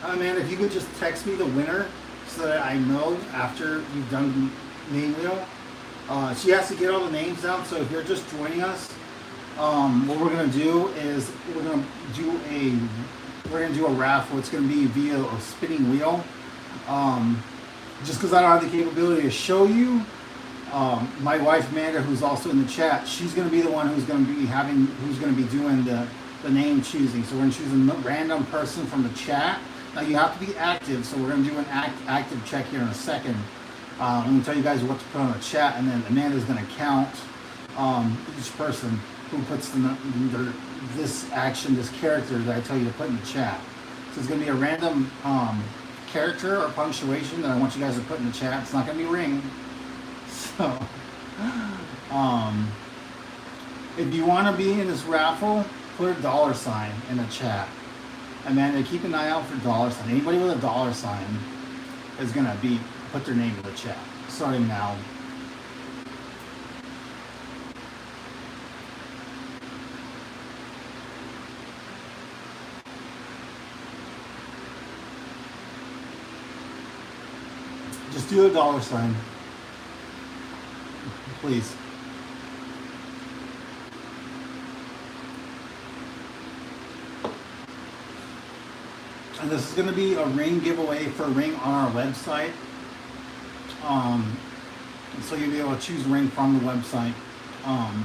Amanda, if you could just text me the winner so that I know after you've done name wheel. She has to get all the names down, so if you're just joining us, what we're gonna do is we're gonna do a raffle. It's gonna be via a spinning wheel. Just because I don't have the capability to show you, My wife Amanda, who's also in the chat, she's going to be the one who's going to be doing the name choosing. So we're going to choose a random person from the chat. Now you have to be active, so we're going to do an active check here in a second. I'm going to tell you guys what to put on the chat, and then Amanda's going to count each person who puts this action, this character that I tell you to put in the chat. So it's going to be a random character or punctuation that I want you guys to put in the chat. It's not going to be ring. So, if you want to be in this raffle, put a $sign in the chat. Amanda, keep an eye out for $sign. Anybody with a $sign is going to put their name in the chat, starting now. Just do a $sign. Please. And this is going to be a ring giveaway for a ring on our website. So you'll be able to choose a ring from the website. And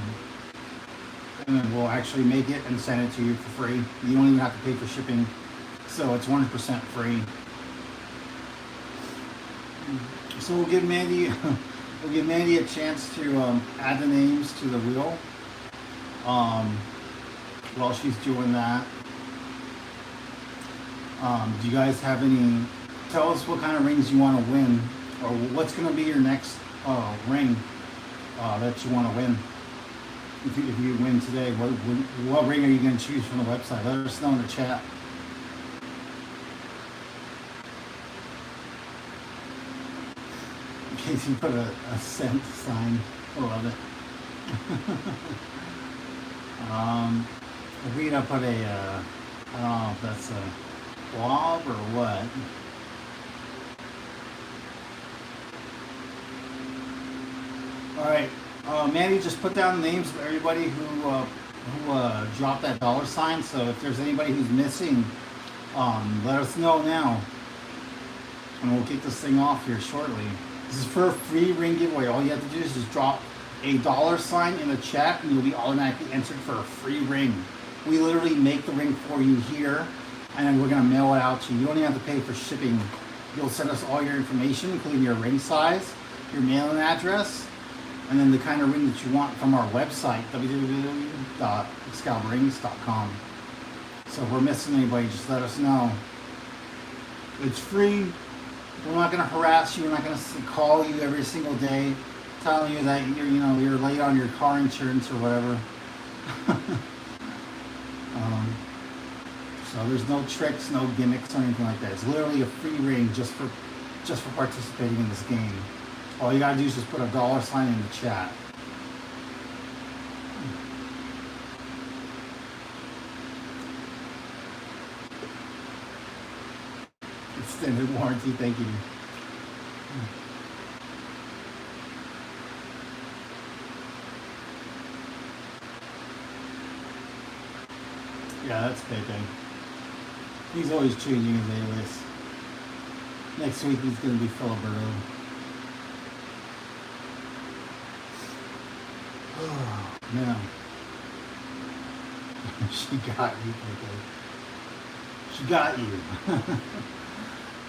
then we'll actually make it and send it to you for free. You don't even have to pay for shipping. So it's 100% free. So we'll give Mandy a chance to add the names to the wheel while she's doing that. Do you guys have any? Tell us what kind of rings you want to win, or what's going to be your next ring that you want to win. If you win today, what ring are you going to choose from the website? Let us know in the chat. In case you put a cent sign. I love it. If we're gonna put a, I don't know if that's a blob or what. All right, Mandy, just put down the names of everybody who dropped that $sign. So if there's anybody who's missing, let us know now, and we'll kick this thing off here shortly. This is for a free ring giveaway. All you have to do is just drop a $sign in the chat and you'll be automatically entered for a free ring. We literally make the ring for you here, and then we're going to mail it out to you. You don't even have to pay for shipping. You'll send us all your information, including your ring size, your mailing address, and then the kind of ring that you want from our website, www.excaliburrings.com. So if we're missing anybody, just let us know. It's free. We're not going to harass you. We're not going to call you every single day telling you that you're late on your car insurance or whatever. So there's no tricks, no gimmicks or anything like that. It's literally a free ring just for participating in this game. All you gotta do is just put a $sign in the chat. Extended warranty, thank you. Yeah, that's Pepe. He's always changing his alias. Next week he's going to be Filiberto. Oh, man. She got you, Pepe. She got you.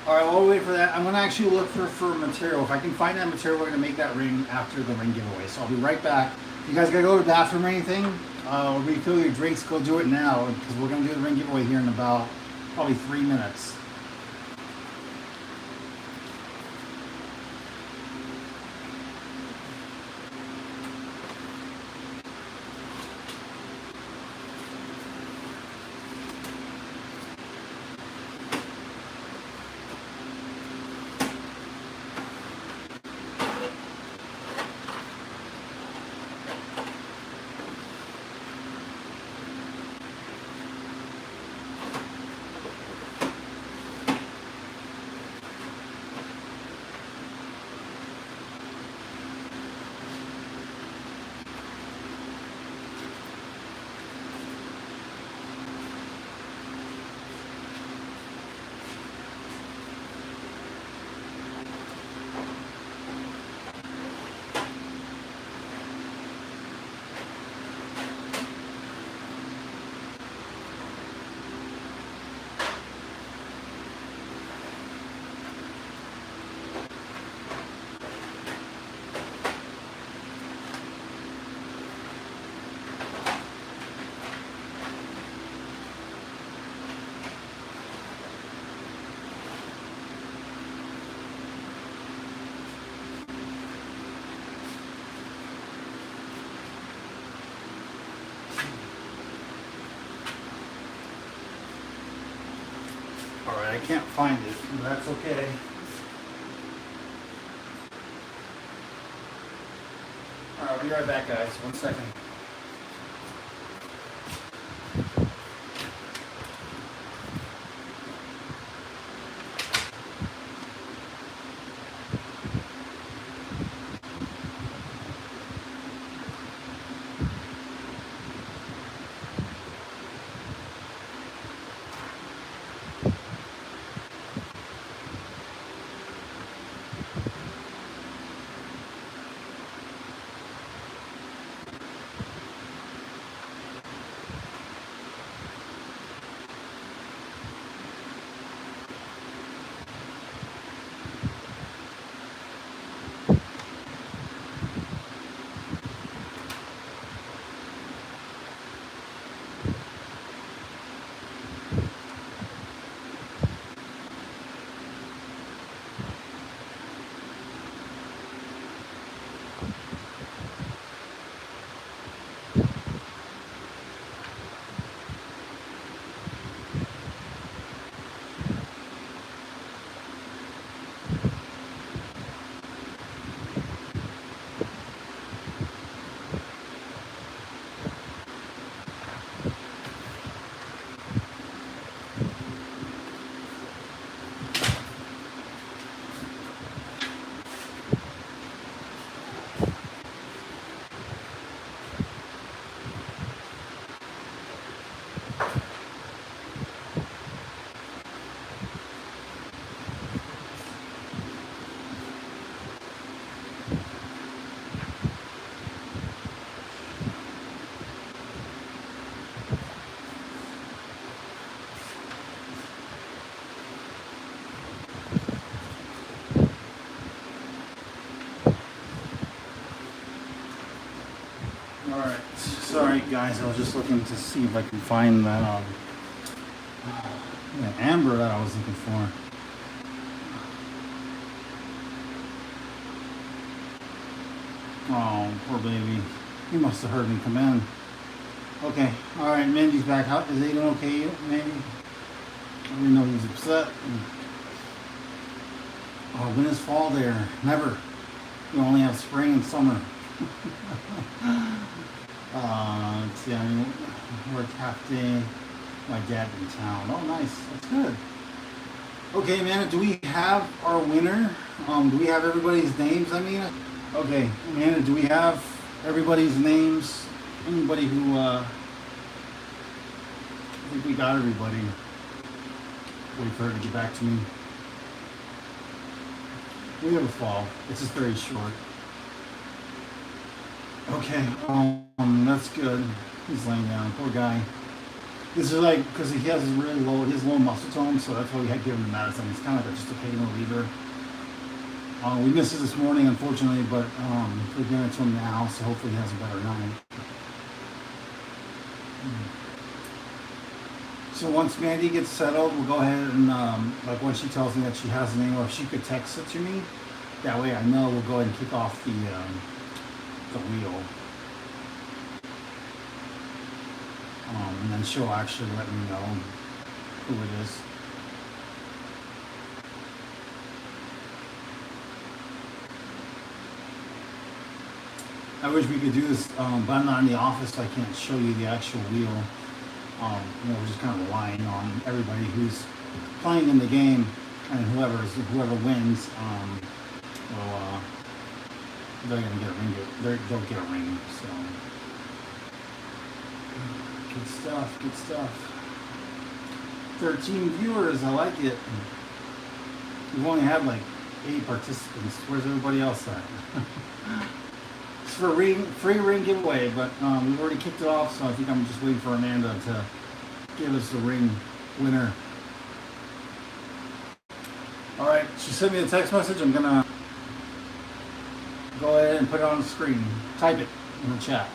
Alright, while we wait for that, I'm going to actually look for material. If I can find that material, we're going to make that ring after the ring giveaway. So I'll be right back. If you guys got to go to the bathroom or anything, refill your drinks, go do it now, because we're going to do the ring giveaway here in about probably 3 minutes. Alright, I can't find it, but that's okay. Alright, I'll be right back, guys. 1 second. Alright, sorry guys, I was just looking to see if I can find that amber that I was looking for. Oh, poor baby. He must have heard me come in. Okay, alright, Mandy's back. How is he doing okay, Mandy? I didn't know he was upset. Oh, when is fall there? Never. You only have spring and summer. Let's see, I mean, worked half day. My dad in town. Oh, nice. That's good. Okay, Amanda, do we have our winner? Do we have everybody's names? I mean, okay, Amanda, do we have everybody's names? Anybody who, I think we got everybody. Wait for her to get back to me. We have a fall. It's just very short. Okay, that's good. He's laying down. Poor guy. This is like, because he has really low muscle tone, so that's why we had given him medicine. It's kind of like just a pain reliever. We missed it this morning, unfortunately, but we're giving it to him now, so hopefully he has a better night. So once Mandy gets settled, we'll go ahead and, like when she tells me that she has a name, or if she could text it to me, that way I know, we'll go ahead and kick off the wheel. And then she'll actually let me know who it is. I wish we could do this, but I'm not in the office, so I can't show you the actual wheel. We're just kind of relying on everybody who's playing in the game, and whoever wins, they're gonna get a ring. They'll get a ring. So good stuff. Good stuff. 13 viewers. I like it. We've only had like 8 participants. Where's everybody else at? It's for a free ring giveaway, but we've already kicked it off, so I think I'm just waiting for Amanda to give us the ring winner. All right, she sent me a text message. I'm gonna go ahead and put it on the screen. Type it in the chat.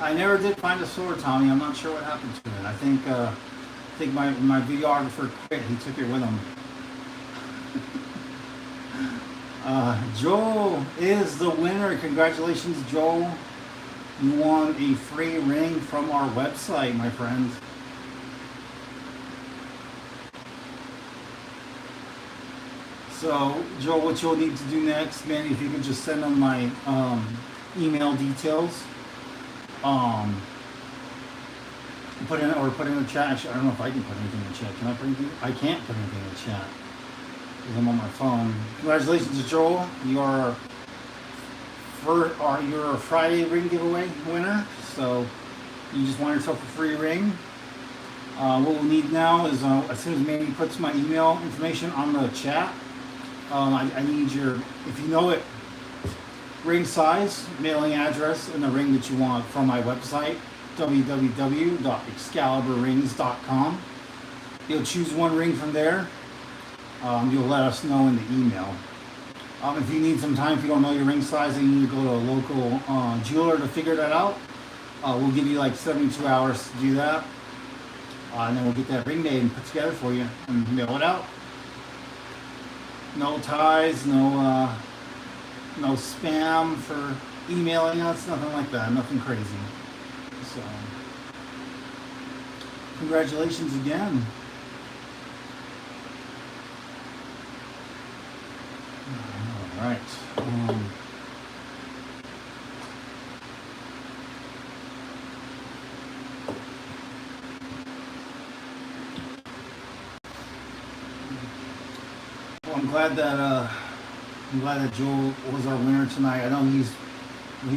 I never did find a sword, Tommy. I'm not sure what happened to it. I think my videographer quit. He took it with him. Joel is the winner. Congratulations, Joel. You won a free ring from our website, my friend. So, Joel, what you'll need to do next, man, if you could just send them my email details. Um, put in the chat. Actually, I don't know if I can put anything in the chat. Can I put anything? I can't put anything in the chat because I'm on my phone. Congratulations, Joel. You're a Friday ring giveaway winner. So you just won yourself a free ring. What we'll need now is as soon as Mandy puts my email information on the chat, I need your, if you know it, ring size, mailing address, and the ring that you want from my website, www.excaliburrings.com. You'll choose one ring from there. You'll let us know in the email. If you need some time, if you don't know your ring size and you need to go to a local jeweler to figure that out, we'll give you like 72 hours to do that. And then we'll get that ring made and put together for you and mail it out. No ties, no spam for emailing us, nothing like that, nothing crazy. So, congratulations again. All right. Well, I'm glad that Joel was our winner tonight. I know he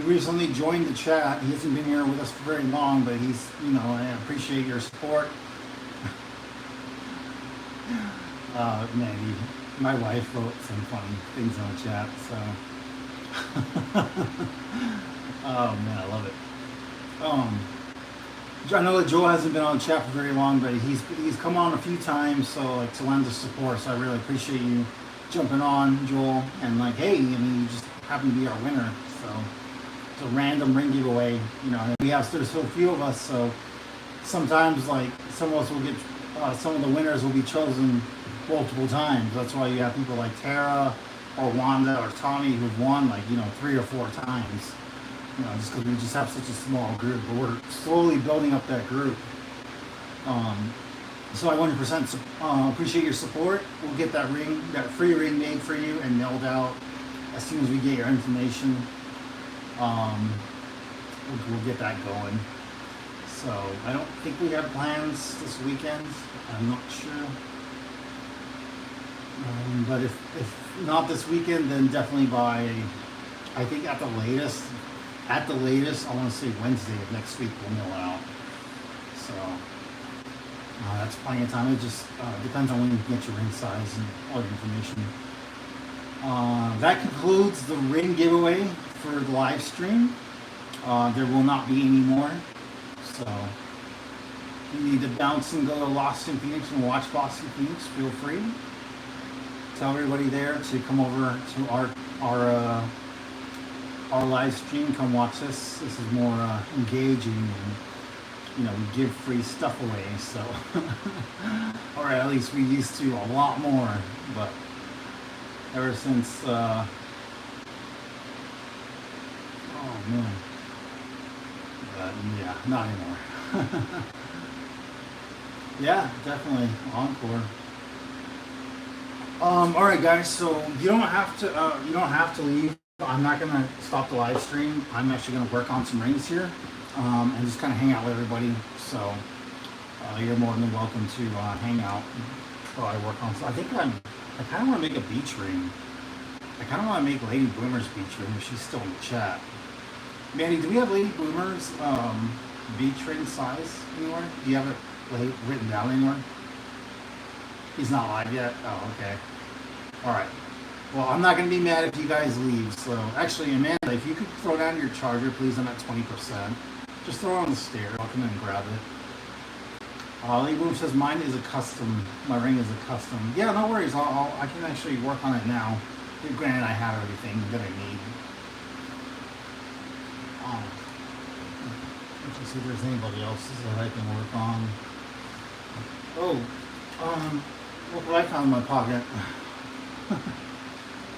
recently joined the chat. He hasn't been here with us for very long, but he's, I appreciate your support. Man, my wife wrote some funny things on the chat, so. Oh man, I love it. I know that Joel hasn't been on the chat for very long, but he's come on a few times, so like to lend us support. So I really appreciate you jumping on, Joel, and like, hey, you just happen to be our winner, so it's a random ring giveaway. There's so few of us, so sometimes like some of us will get, some of the winners will be chosen multiple times. That's why you have people like Tara or Wanda or Tommy who've won like 3 or 4 times. Just because we just have such a small group, but we're slowly building up that group. So I 100% appreciate your support. We'll get that free ring made for you and mailed out as soon as we get your information. We'll get that going. So I don't think we have plans this weekend. I'm not sure. But if not this weekend, then definitely by, I think at the latest, I want to say Wednesday of next week we'll mail it out. So that's plenty of time. It just depends on when you can get your ring size and all your information. That concludes the ring giveaway for the live stream. There will not be any more. So if you need to bounce and go to Lost in Phoenix and watch Lost in Phoenix, feel free. Tell everybody there to come over to our live stream. Come watch this. This is more engaging, and we give free stuff away. So, or at least we used to a lot more. But ever since, oh man, yeah, not anymore. Yeah, definitely encore. All right, guys. So you don't have to leave. I'm not gonna stop the live stream. I'm actually gonna work on some rings here, and just kind of hang out with everybody. So you're more than welcome to hang out while I work on. So I kind of want to make a beach ring. I kind of want to make Lady Boomer's beach ring if she's still in the chat. Manny, do we have Lady Boomer's beach ring size anywhere? Do you have it written down anywhere? He's not live yet? Oh, okay. Alright. Well, I'm not going to be mad if you guys leave. So, actually, Amanda, if you could throw down your charger, please. I'm at 20%. Just throw it on the stair. I'll come in and grab it. Lady Boom says, mine is a custom. My ring is a custom. Yeah, no worries. I can actually work on it now. Granted, I have everything that I need. Let's see if there's anybody else that I can work on. Oh, look what I found in my pocket.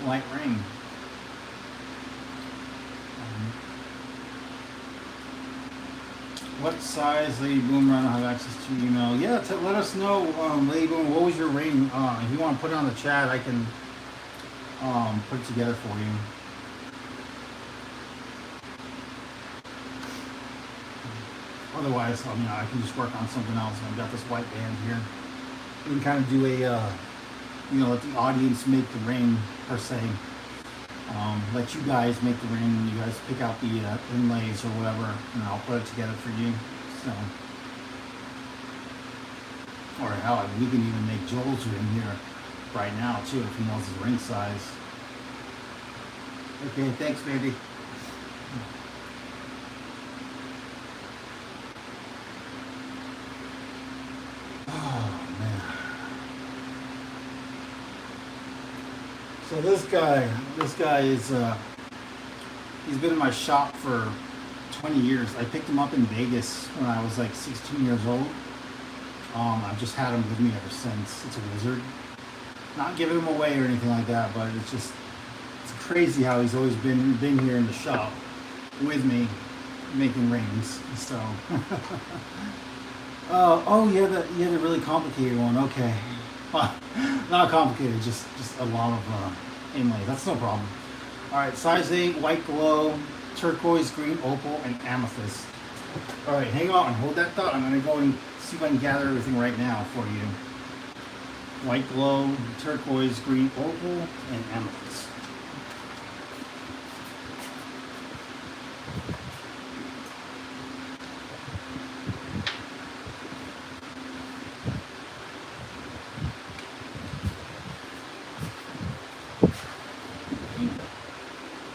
light rain. What size Lady Boomer? I don't have access to your email. Yeah, let us know, Lady Boomer. What was your ring? If you want to put it on the chat, I can put it together for you. Otherwise, I can just work on something else. I've got this white band here. We can kind of do a, let the audience make the ring per se. Let you guys make the ring. You guys pick out the inlays or whatever, and I'll put it together for you. So, or hell, we can even make Joel's ring here right now too if he knows his ring size. Okay, thanks, baby. Oh man. So this guy is he's been in my shop for 20 years. I picked him up in Vegas when I was like 16 years old. I've just had him with me ever since. It's a wizard. Not giving him away or anything like that, but it's crazy how he's always been here in the shop with me making rings. So oh, you had the really complicated one. Okay. Not complicated, just a lot of inlay. That's no problem. All right, size 8, white glow, turquoise, green, opal, and amethyst. All right, hang on, hold that thought. I'm going to go and see if I can gather everything right now for you. White glow, turquoise, green, opal, and amethyst.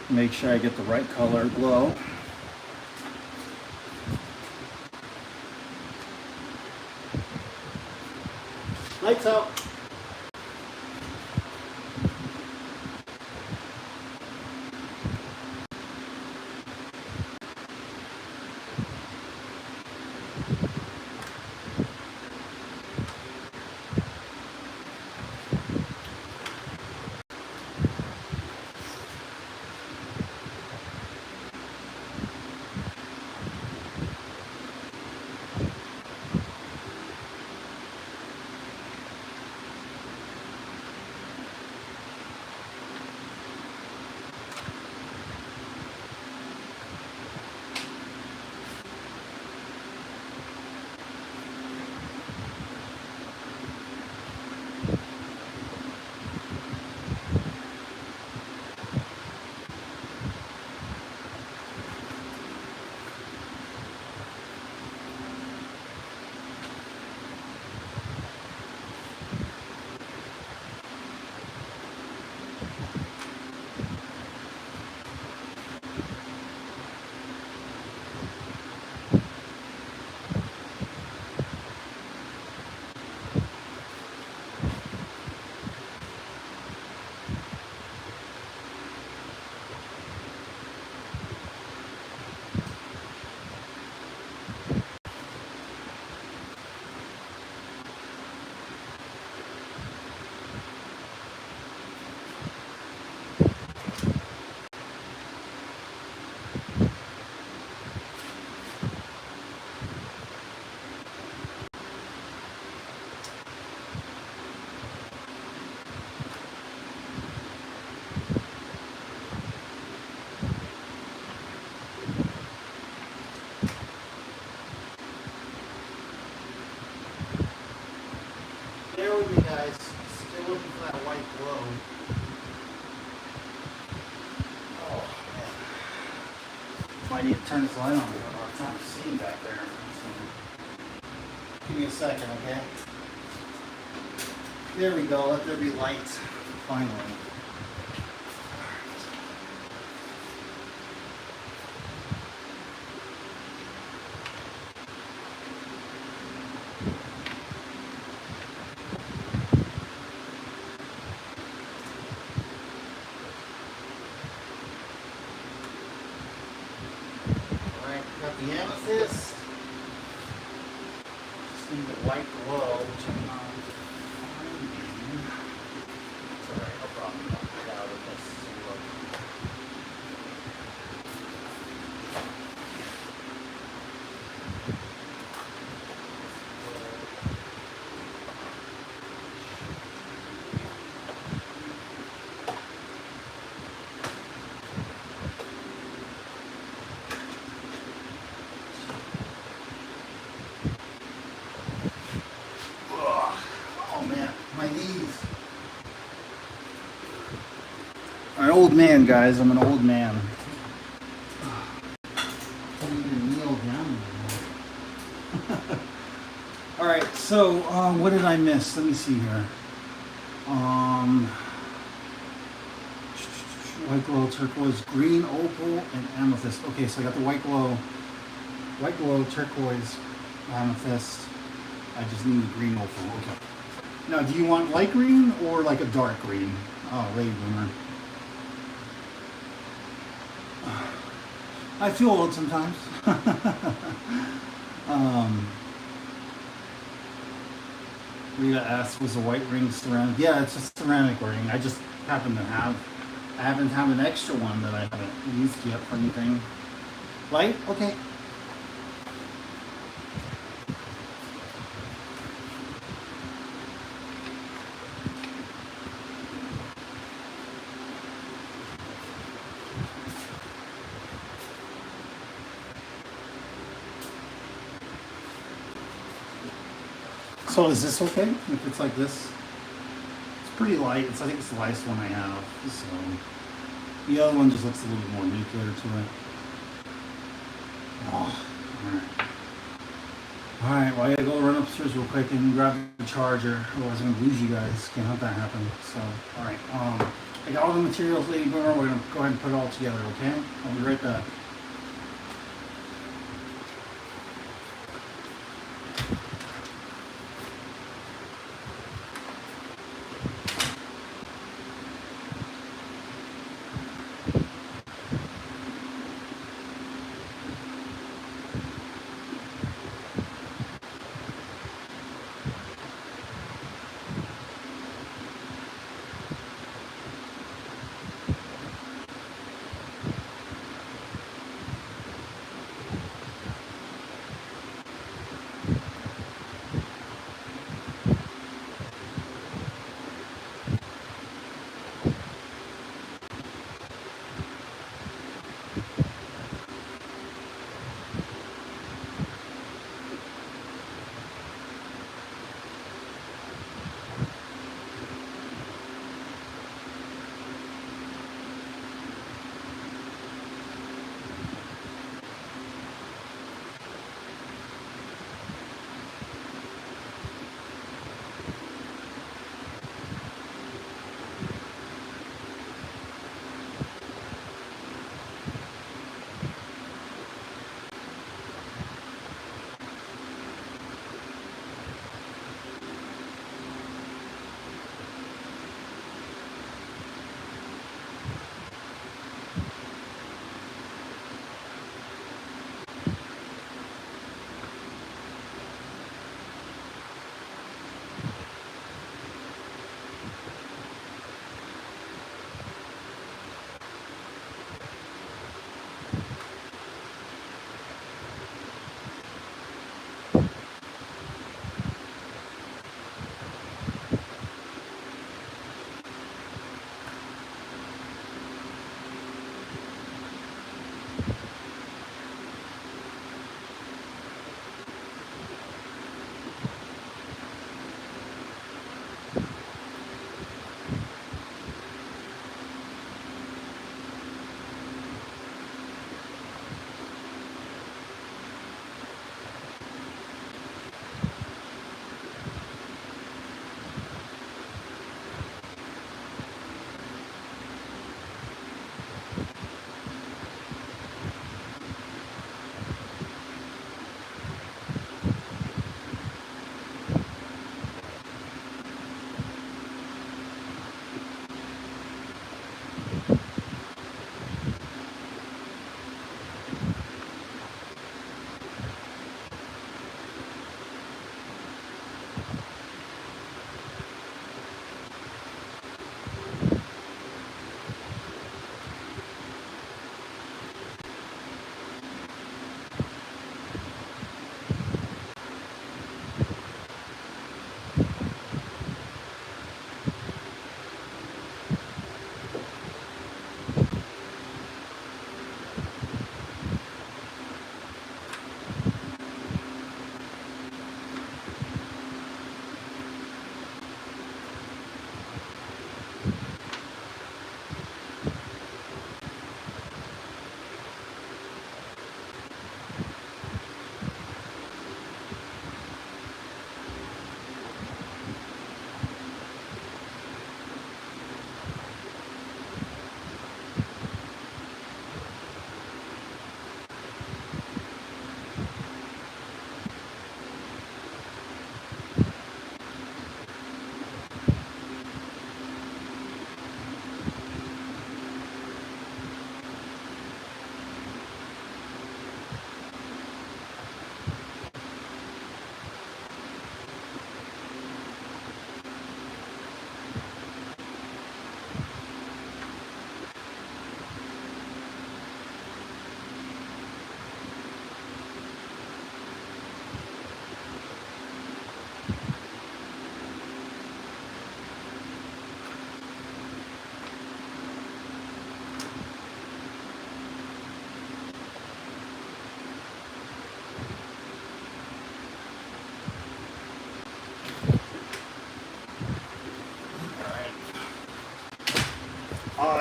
Make sure I get the right color glow. Lights out. Bear with me, guys. Still looking for that white glow. Oh, man. Might need to turn this light on. I have a hard time seeing back there. So, give me a second, okay? There we go. Let there be light. Finally. The amethyst. Just need the white glow, which I'm not finding. It's alright, no problem. I'll get out of this. old man, guys. I'm an old man. I'm gonna kneel down. All right. So, what did I miss? Let me see here. White glow, turquoise, green, opal, and amethyst. Okay, so I got the white glow, turquoise, amethyst. I just need the green opal. Okay. Now, do you want light green or like a dark green? Oh, lady boomer. I feel old sometimes. Rita asked, was the white ring ceramic? Yeah, it's a ceramic ring. I just happen to have. I happen to have an extra one that I haven't used yet for anything. Light? Okay. So is this okay if it's like this? It's pretty light. I think it's the lightest one I have. So the other one just looks a little bit more nuclear to it. Oh, all right. Well, I gotta go run upstairs real quick and grab the charger. Otherwise, I'm gonna lose you guys. Can't let that happen. So, all right. I got all the materials, Lady Boomer. We're gonna go ahead and put it all together. Okay? I'll be right back.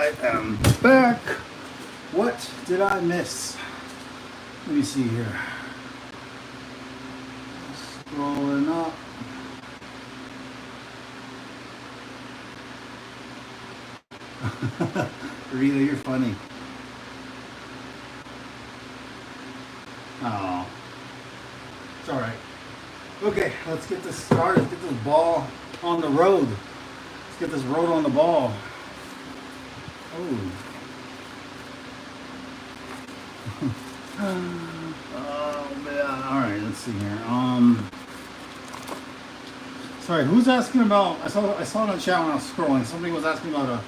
I am back. What did I miss? Let me see here. Scrolling up. Rita, you're funny. Oh, it's all right. Okay, let's get this started. Let's get this ball on the road. Let's get this road on the ball. Oh. Oh man. All right, let's see here. Sorry, who's asking about? I saw in the chat when I was scrolling. Somebody was asking about a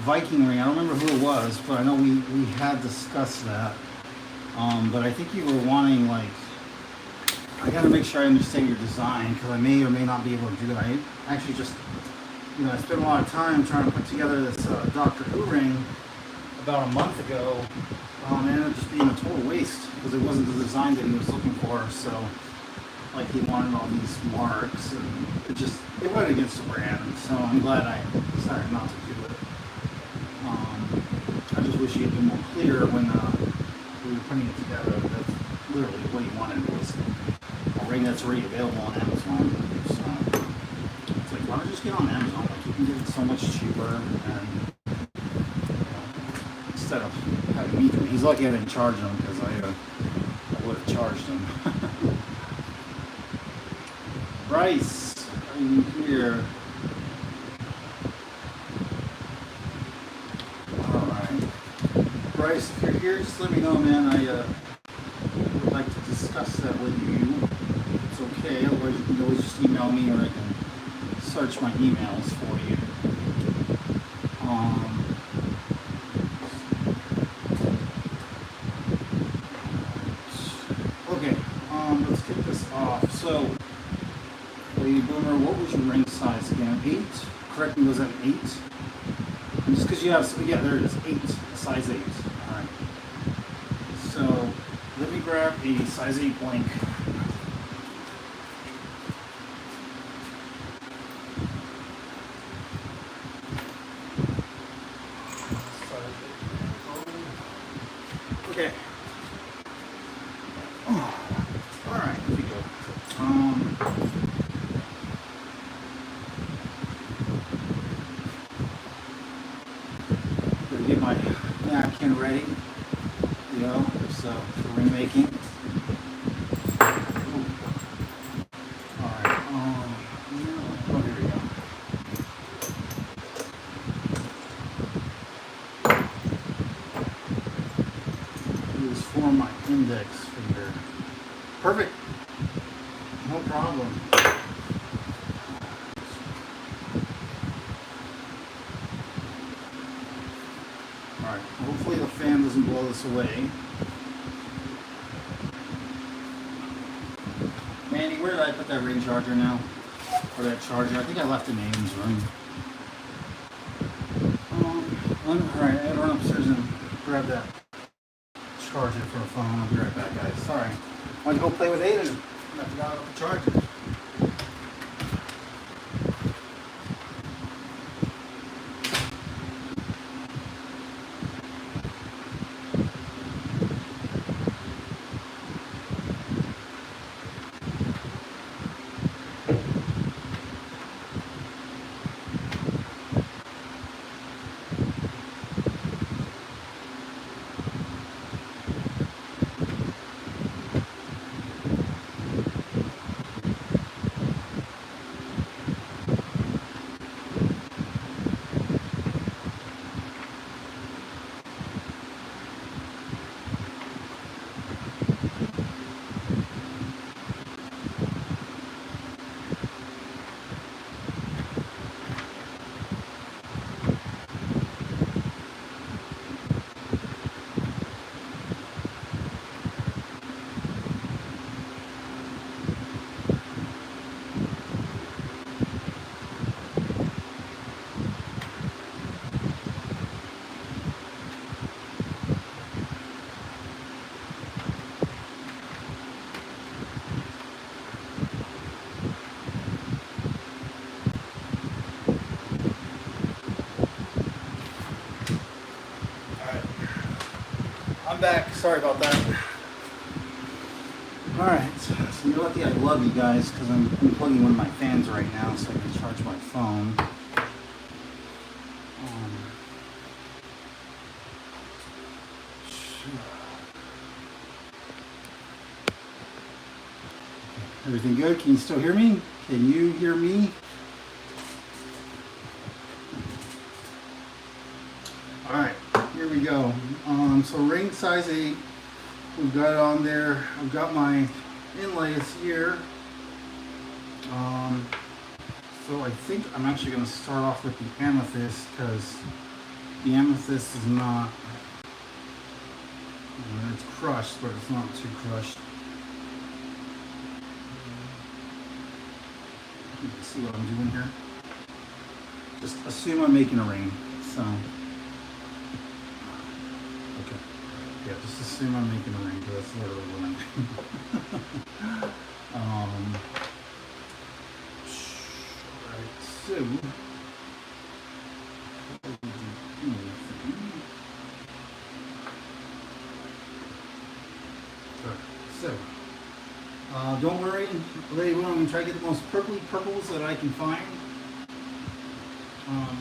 Viking ring. I don't remember who it was, but I know we had discussed that. But I think you were wanting, like, I gotta make sure I understand your design because I may or may not be able to do that. I actually just, I spent a lot of time trying to put together this Doctor Who ring about a month ago. And it ended up just being a total waste because it wasn't the design that he was looking for. So, like, he wanted all these marks, and it went against the brand. So I'm glad I decided not to do it. I just wish he had been more clear when we were putting it together. That's literally what he wanted was a ring that's already available on Amazon. So it's like, why don't you just get on Amazon? Like, you can get it so much cheaper, and instead of having me do it. He's lucky I didn't charge him because I would have charged him. Bryce, are you here? Bryce, if you're here, just let me know, man. I would like to discuss that with you. It's okay. Otherwise, you can always just email me, or I can search my emails for you. Okay. Let's kick this off. So, Lady Boomer, what was your ring size again? 8? Correct me. Was that 8? And just because you have, yeah, there it is. 8. Size 8. Alright. So let me grab a size 8 blank. Okay. Alright, here we go. Get my napkin ready, so for ring making. Alright, here we go. Use for my index finger. Perfect. No problem. Alright, hopefully the fan doesn't blow this away. Mandy, where did I put that ring charger now? Or that charger? I think I left it in Aiden's room. Alright, I run upstairs and grab that charger for a phone. I'll be right back, guys. Sorry. I went to go play with Aiden. I forgot about the charger. back. Sorry about that. Alright, so you're lucky I love you guys because I'm unplugging one of my fans right now so I can charge my phone. Everything good? Can you still hear me? Can you hear me? Alright, here we go. So ring size 8. We've got it on there. I've got my inlays here. So I think I'm actually going to start off with the amethyst because the amethyst is not, it's crushed, but it's not too crushed. You can see what I'm doing here. Just assume I'm making a ring. So, okay. Yeah, just assume I'm making a ring because that's literally what I'm doing. Alright, so don't worry, lady, I'm going to try to get the most purpley purples that I can find.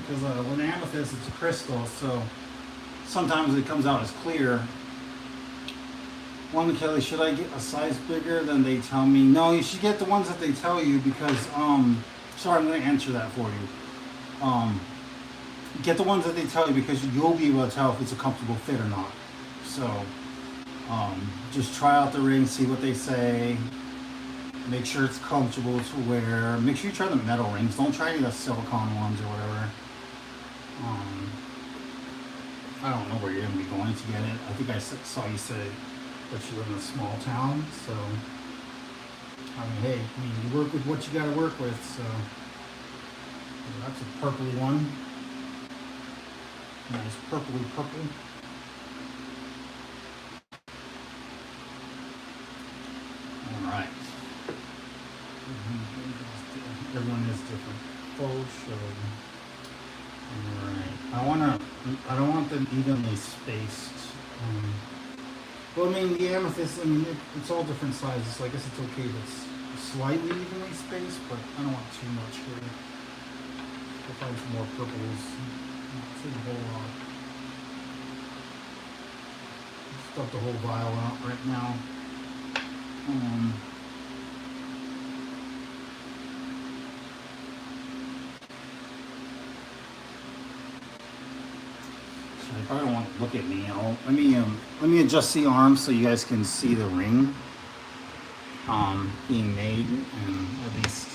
Because with amethyst, it's a crystal, so sometimes it comes out as clear. One, Kelly, should I get a size bigger than they tell me? No, you should get the ones that they tell you because, sorry, I'm going to answer that for you. Get the ones that they tell you because you'll be able to tell if it's a comfortable fit or not. So, just try out the ring, see what they say. Make sure it's comfortable to wear. Make sure you try the metal rings. Don't try any of the silicone ones or whatever. I don't know where you're going to be going to get it. I think I saw you say that you live in a small town. So, I mean, hey, you work with what you got to work with. So, that's a purpley one. Nice purpley purple. Alright. Everyone is different. Full show. Alright. I don't want them evenly spaced. Well, I mean, the amethyst, I mean, it's all different sizes, so I guess it's okay if it's slightly evenly spaced, but I don't want too much here. I'll find some more purples. Not a whole lot. Stuff the whole vial out right now. So I probably don't want to look at me. Let me adjust the arm so you guys can see the ring being made, and at least.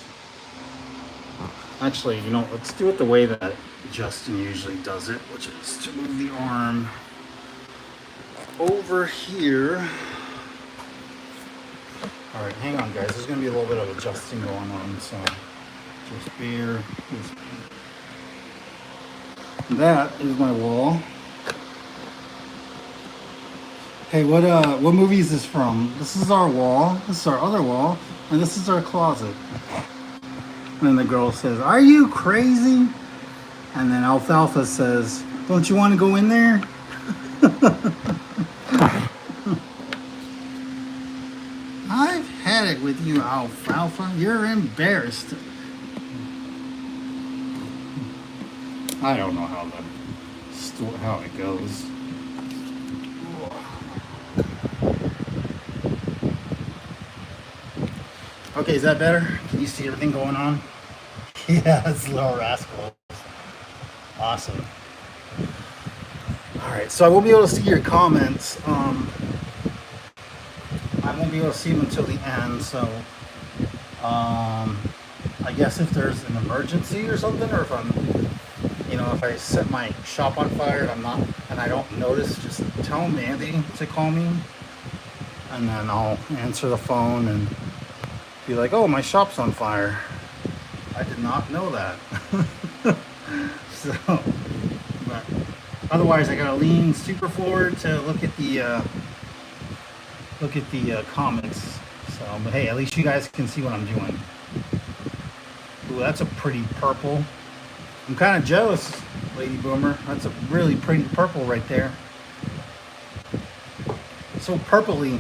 Actually, let's do it the way that Justin usually does it, which is to move the arm over here. Alright, hang on guys, there's going to be a little bit of adjusting going on, so just bear. That is my wall. Hey, what movie is this from? This is our wall, this is our other wall, and this is our closet. And then the girl says, "Are you crazy?" And then Alfalfa says, "Don't you want to go in there?" I've had it with you, Alfalfa. You're embarrassed. I don't know how it goes. Okay, is that better? Can you see everything going on? Yeah, it's Little Rascal. Awesome. Alright, so I won't be able to see your comments. I won't be able to see them until the end, so I guess if there's an emergency or something, or if I'm, if I set my shop on fire and I don't notice, just tell Mandy to call me, and then I'll answer the phone and be like, "Oh, my shop's on fire. I did not know that." So, but otherwise, I gotta lean super forward to look at the comments. So, but hey, at least you guys can see what I'm doing. Ooh, that's a pretty purple. I'm kind of jealous, Lady Boomer. That's a really pretty purple right there. so purpley.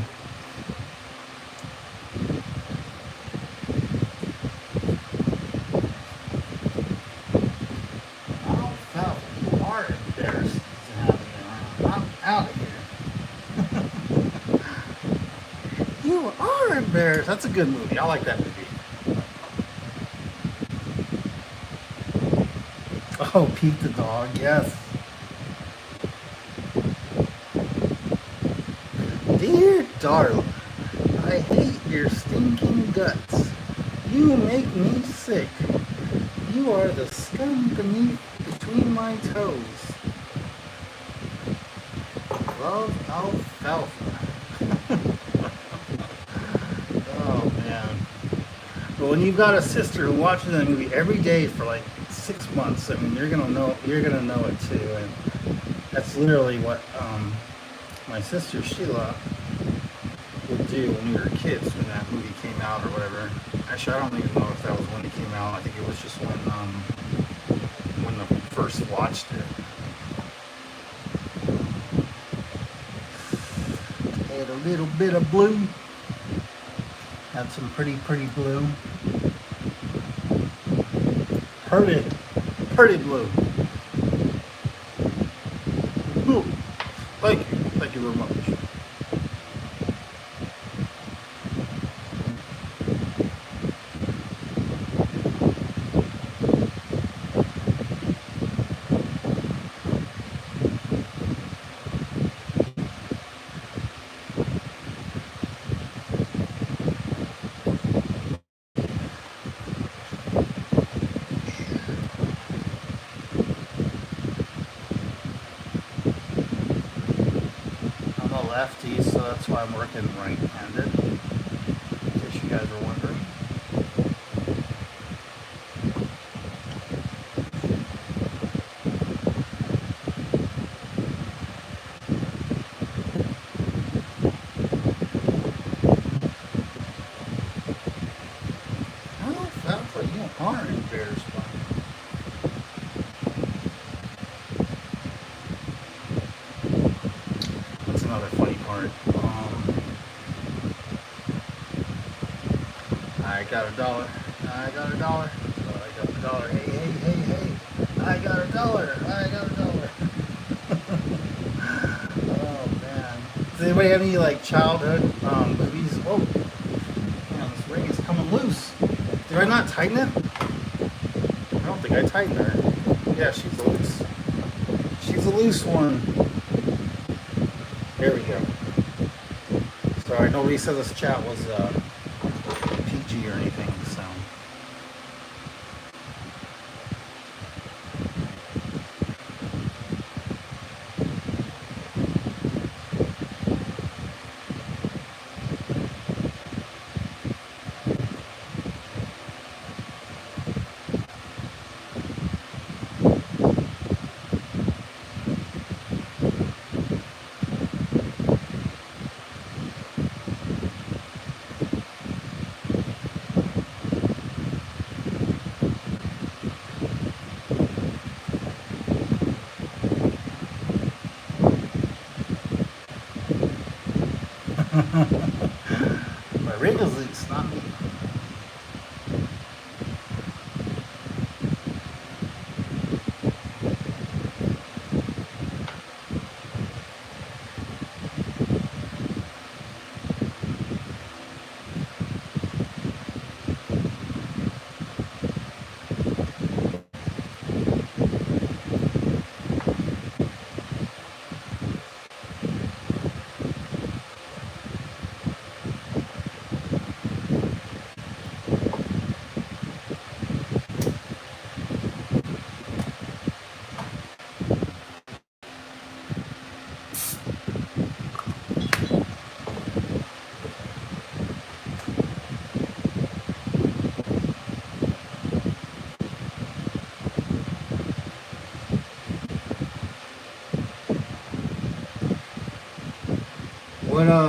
Oh, Phelps, you are embarrassed to have me around. I'm out of here. You are embarrassed. That's a good movie. I like that movie. Oh, Pete the dog. Yes. Dear darling, I hate your stinking guts. You make me sick. You are the scum beneath between my toes. Love alfalfa. Oh man. But when you've got a sister who watches that movie every day for like 6 months, I mean you're gonna know it too. And that's literally what my sister Sheila would do when we were kids when that movie came out or whatever. Actually, I don't even know if that was when it came out. I think it was just when I first watched it. Had a little bit of blue. Had some pretty blue. Pretty blue. Ooh. Thank you very much. I'm a lefty, so that's why I'm working right-handed. In case you guys are wondering. Oh, sounds like you are embarrassed by me. That's another funny part. I got $1. I got $1. I got $1. Hey. I got $1. I got $1. Oh man. Does anybody have any like childhood movies? Oh, man, this ring is coming loose. Did I not tighten it? I don't think I tightened her. Yeah, she's loose. She's a loose one. There we go. Sorry, nobody said this chat was PG or anything, so. My rig is loose, not me.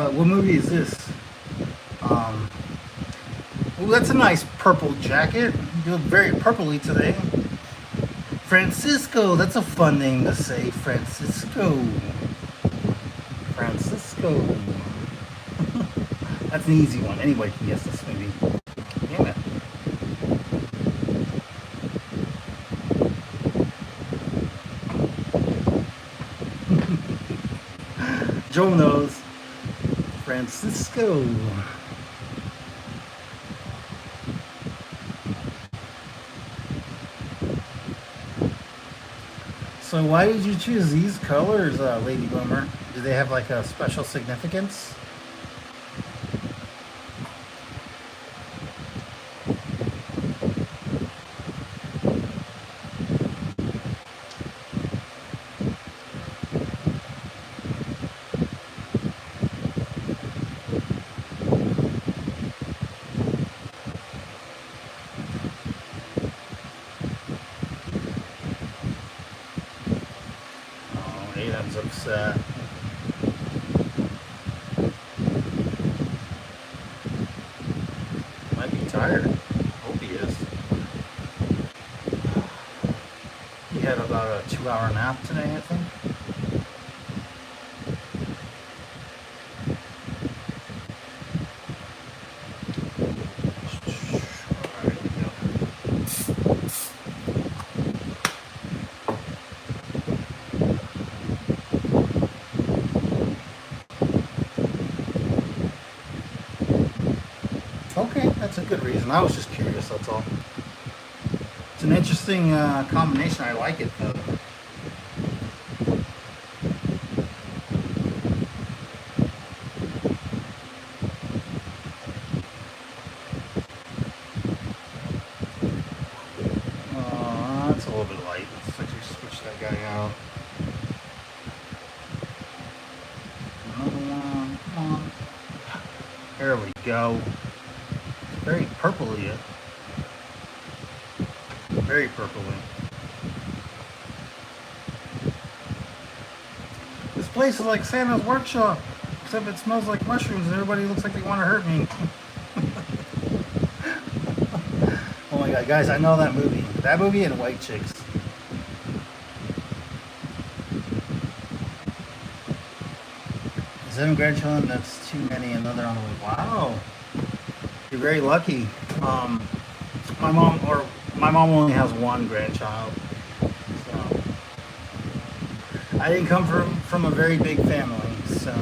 What movie is this? Oh, that's a nice purple jacket. You look very purpley today. Francisco, that's a fun name to say, Francisco. Francisco. That's an easy one. Anybody can guess this movie. Damn it. Joe knows. Francisco. So why did you choose these colors, Lady Boomer? Do they have like a special significance? Oh, Aiden's upset. Might be tired. Hope he is. He had about a 2-hour nap today, I think. Okay, that's a good reason. I was just curious, that's all. It's an interesting combination. I like it, though. That's a little bit light. Let's actually switch that guy out. Another one. Come on. There we go. Very purpley. Very purpley. This place is like Santa's workshop, except it smells like mushrooms and everybody looks like they want to hurt me. Oh my god, guys, I know that movie. That movie and White Chicks. Seven grandchildren, that's too many. Another on the way. Wow. You're very lucky. My mom only has one grandchild. So I didn't come from a very big family, so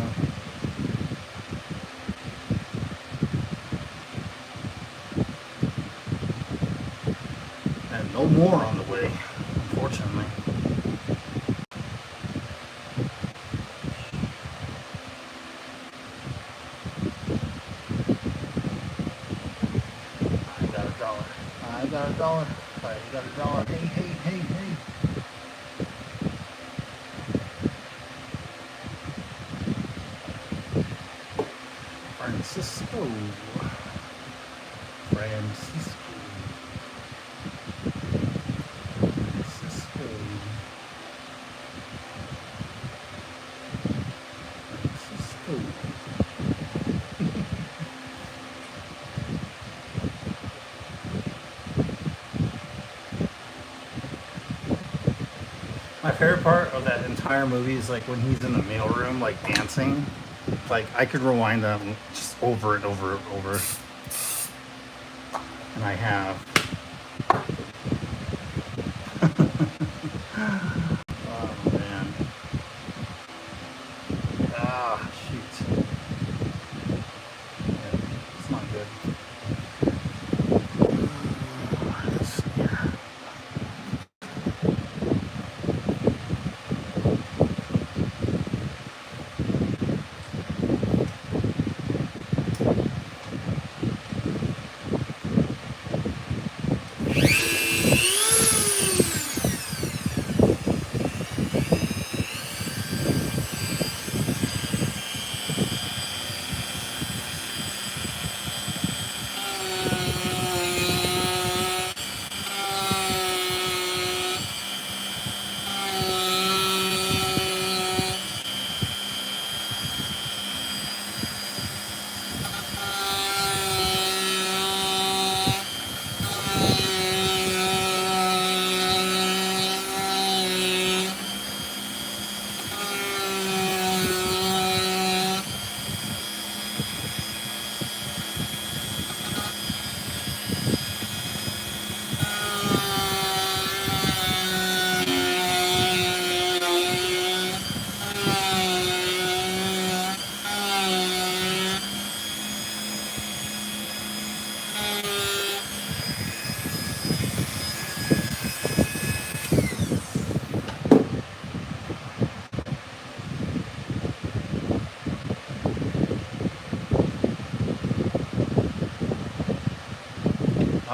and no more on the way, unfortunately. I got a dollar. Alright, you got a dollar. Hey. Francisco. Francisco. My favorite part of that entire movie is like when he's in the mailroom, like dancing. Like I could rewind that just over and over and over. And I have. Oh man. Ah, shoot. Yeah, it's not good.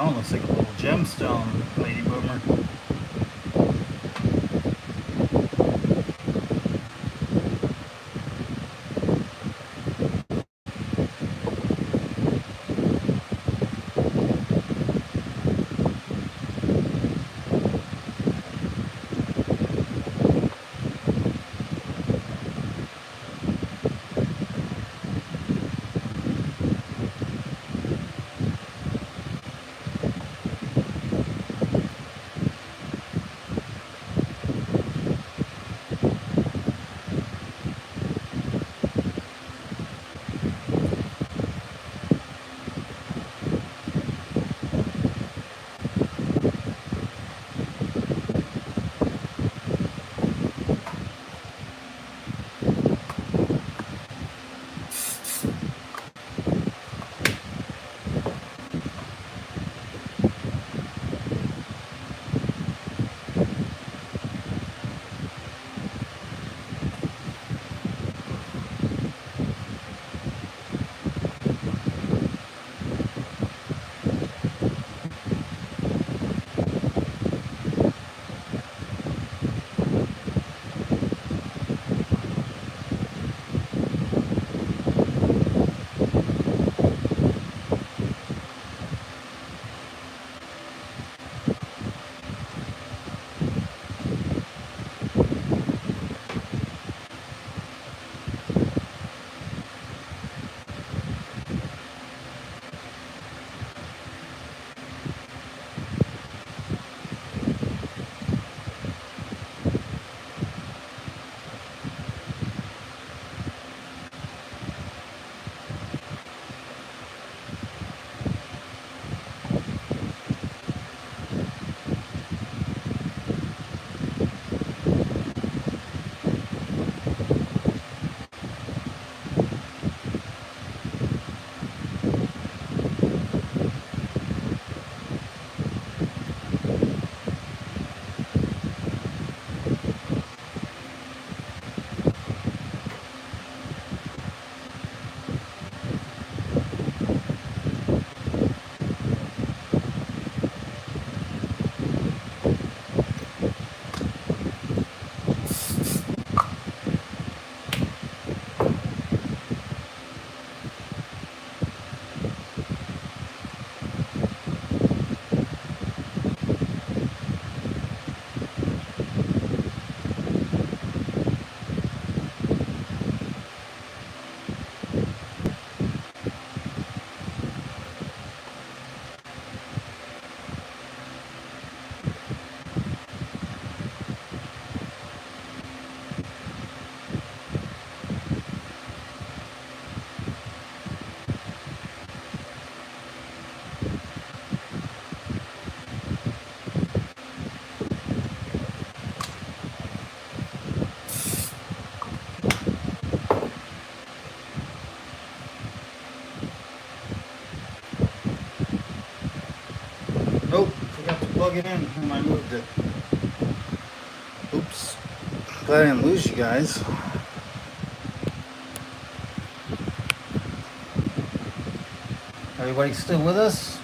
Oh, looks like a little gemstone, Lady Boomer. Nope, forgot to plug it in when I moved it. Oops. Glad I didn't lose you guys. Everybody still with us?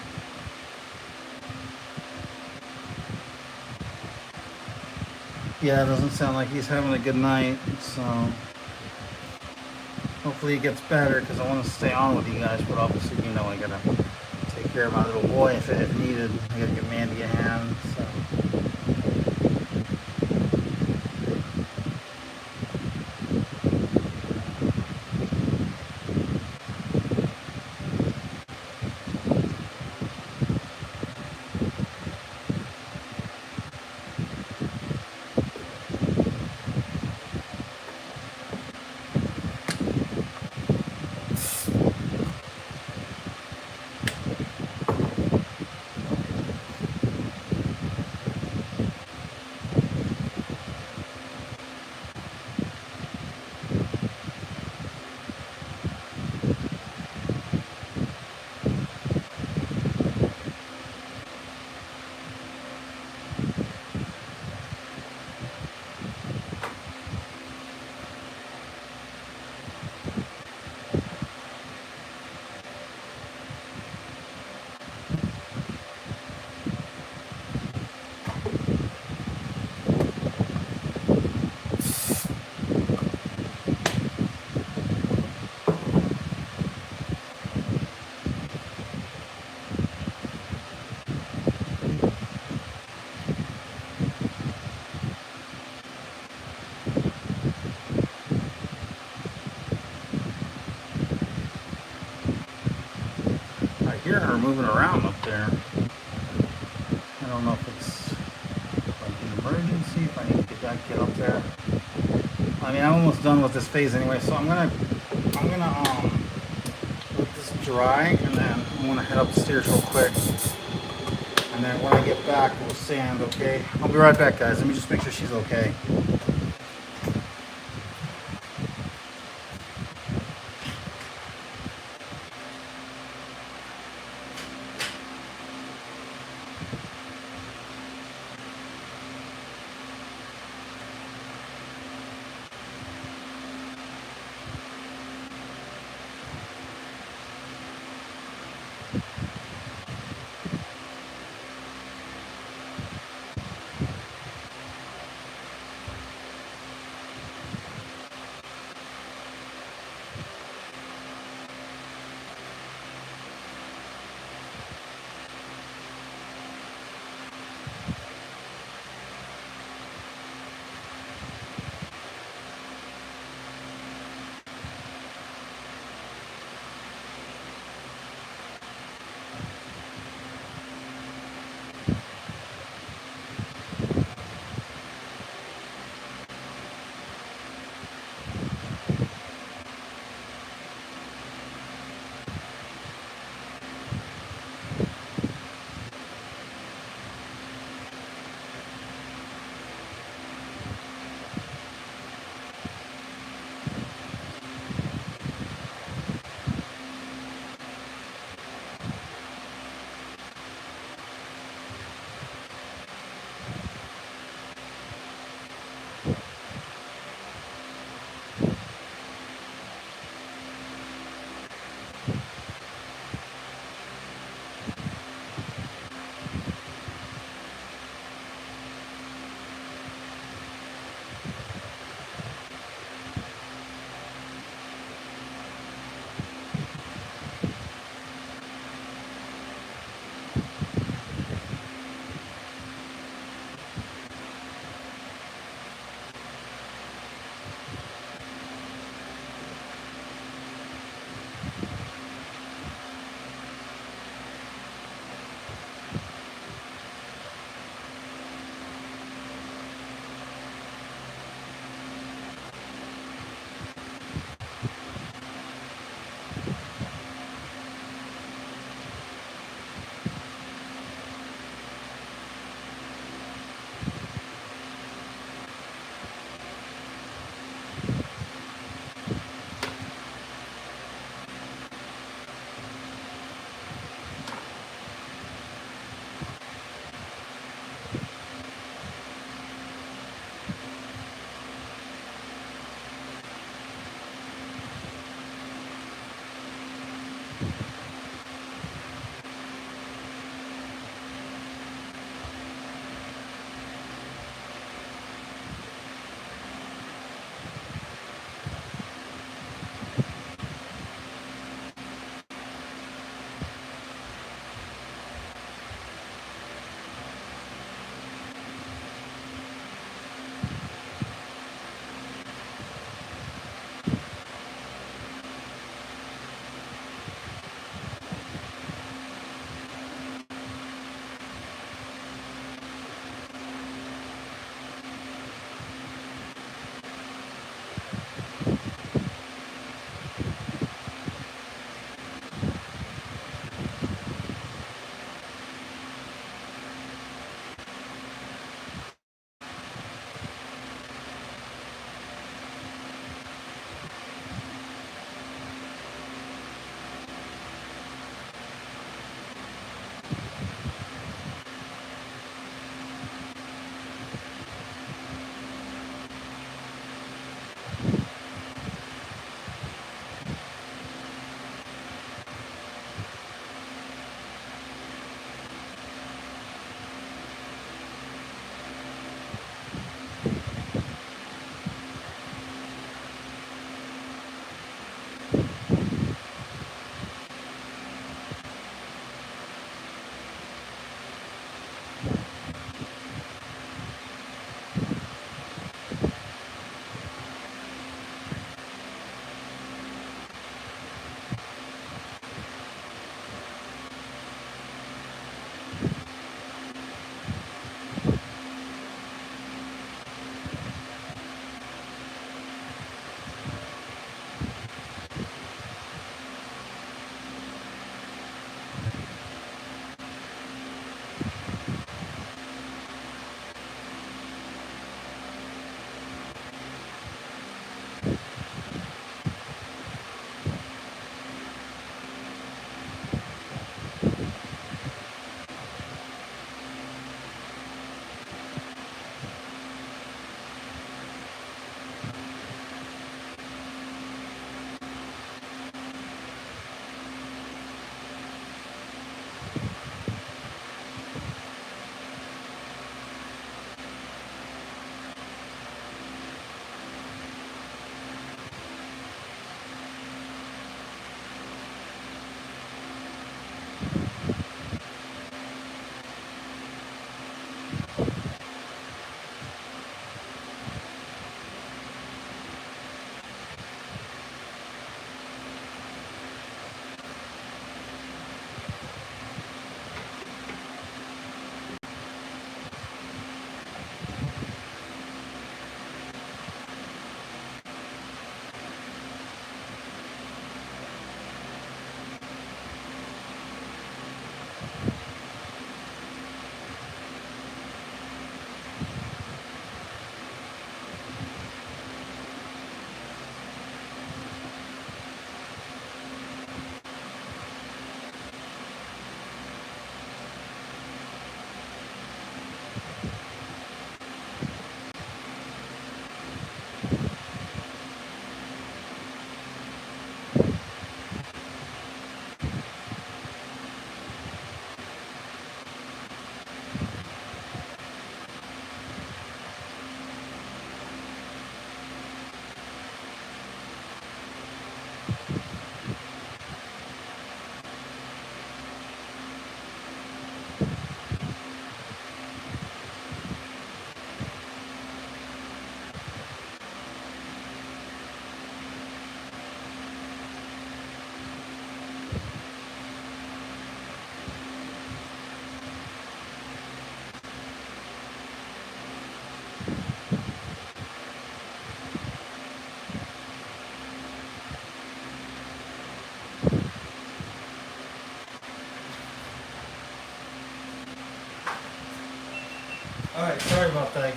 Yeah, it doesn't sound like he's having a good night, so hopefully it gets better because I want to stay on with you guys, but obviously, you know, I gotta take care of my little boy if needed. I gotta give Mandy a hand, so. moving around up there. I don't know if it's like an emergency, if I need to get up there. I mean, I'm almost done with this phase anyway, so I'm gonna let this dry, and then I'm gonna head up the stairs real quick. And then when I get back, we'll sand, okay? I'll be right back, guys. Let me just make sure she's okay.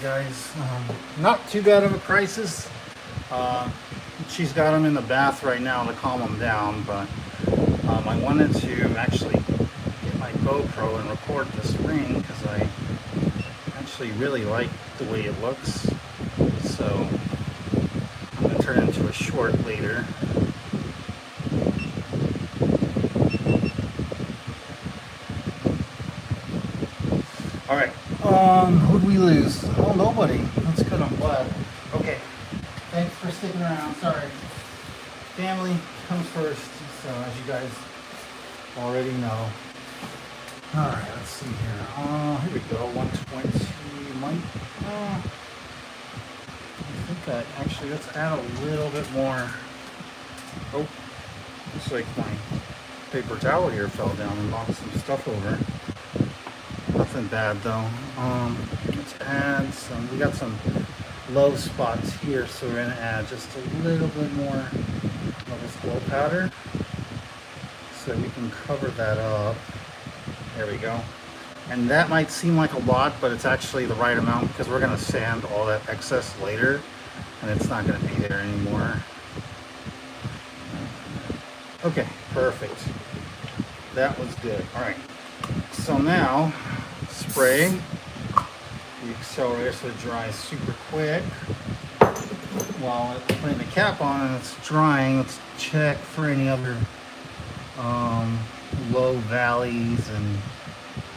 guys. Not too bad of a crisis. She's got them in the bath right now to calm them down, but I wanted to actually get my GoPro and record this ring because I actually really like the way it looks. So I'm going to turn it into a short later. Alright, who'd we lose? Oh, nobody. That's good, I'm glad. Okay, thanks for sticking around. Sorry. Family comes first, so as you guys already know. Alright, let's see here. Here we go, 120 might. I think that actually, let's add a little bit more. Oh, looks like my paper towel here fell down and knocked some stuff over. Nothing bad though. Let's add some, we got some low spots here, so we're gonna add just a little bit more of this glow powder so we can cover that up. There we go. And that might seem like a lot, but it's actually the right amount because we're gonna sand all that excess later and it's not gonna be there anymore. Okay, perfect. That was good. All right, so now spray the accelerator so it dries super quick. While it's putting the cap on and it's drying, let's check for any other low valleys and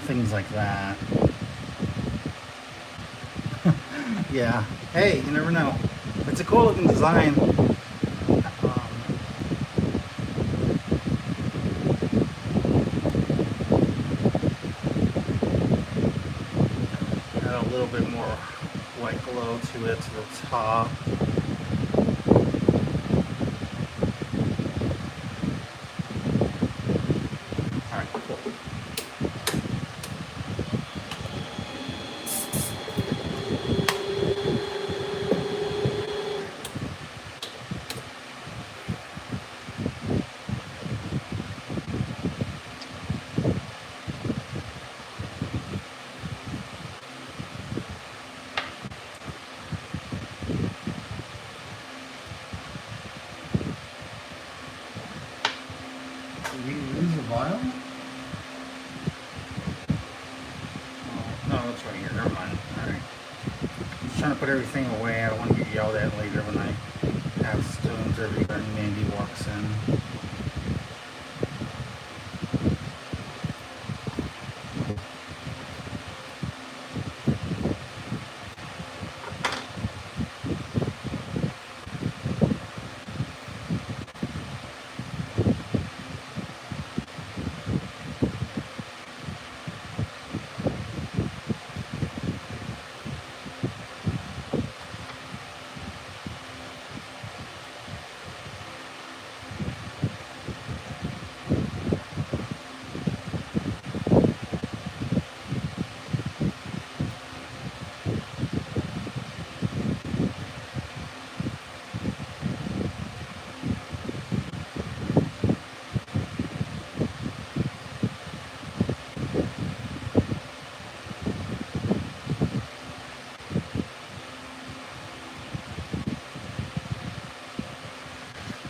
things like that. Yeah, hey, you never know. It's a cool looking design. Add a little bit more white glow to it, to the top. Alright, cool. Did we lose a vial? Oh, no, it's right here. Never mind. Alright. I'm just trying to put everything away. I don't want to get yelled at later when I have stones everywhere and Mandy walks in.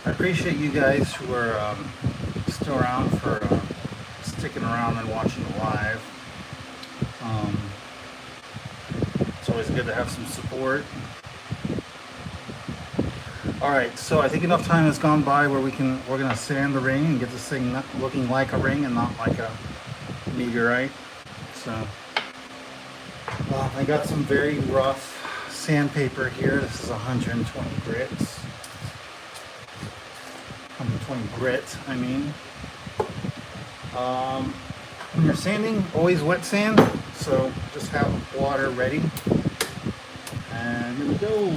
I appreciate you guys who are still around for sticking around and watching the live. It's always good to have some support. Alright, so I think enough time has gone by where we're gonna sand the ring and get this thing looking like a ring and not like a meteorite. So I got some very rough sandpaper here. This is 120 grits. 120 grit, I mean. When you're sanding, always wet sand, so just have water ready. And here we go.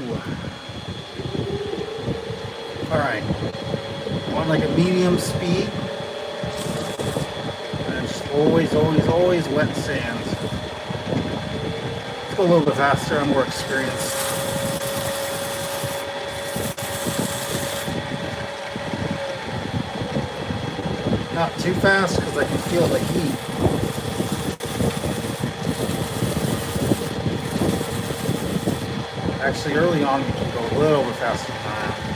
Alright, want like a medium speed. And just always wet sand. Let's go a little bit faster, I'm more experienced. Not too fast because I can feel the heat. Actually, early on, we can go a little bit faster than that.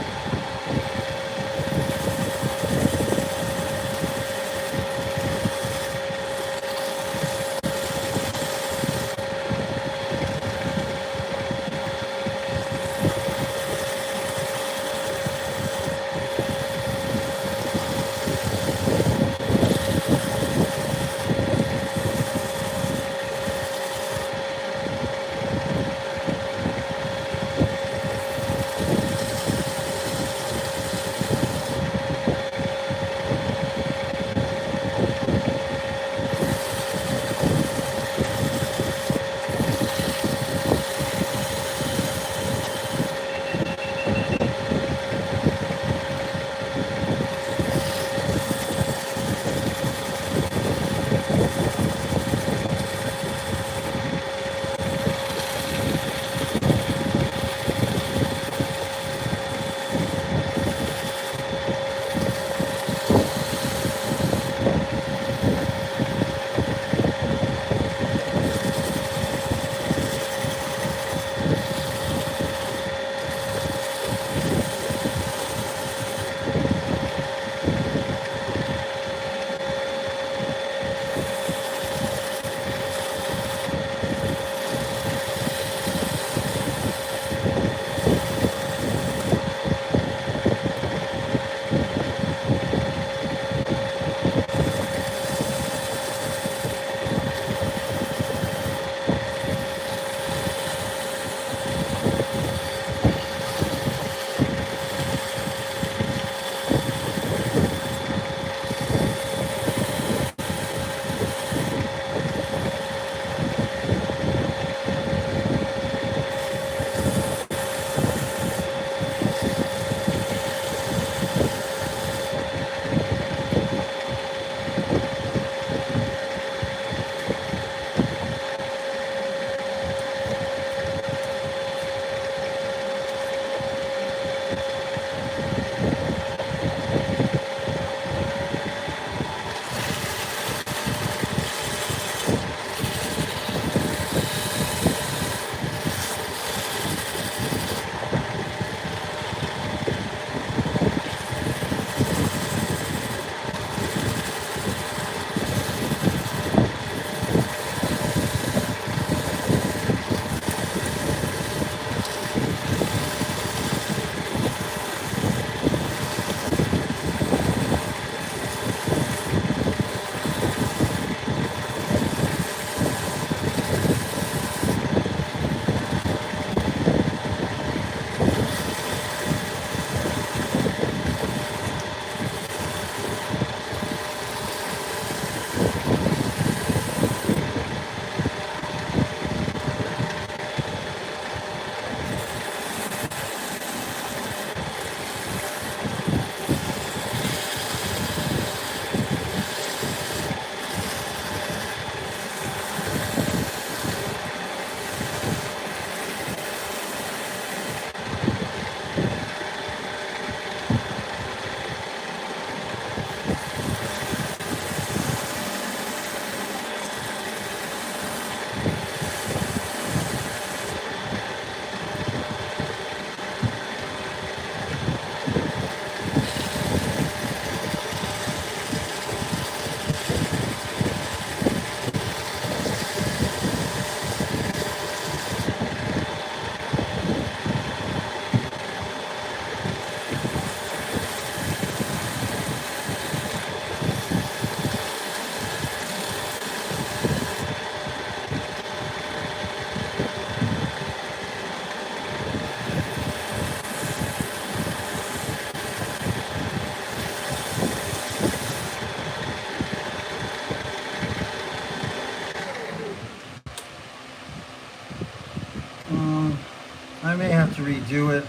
I may have to redo it.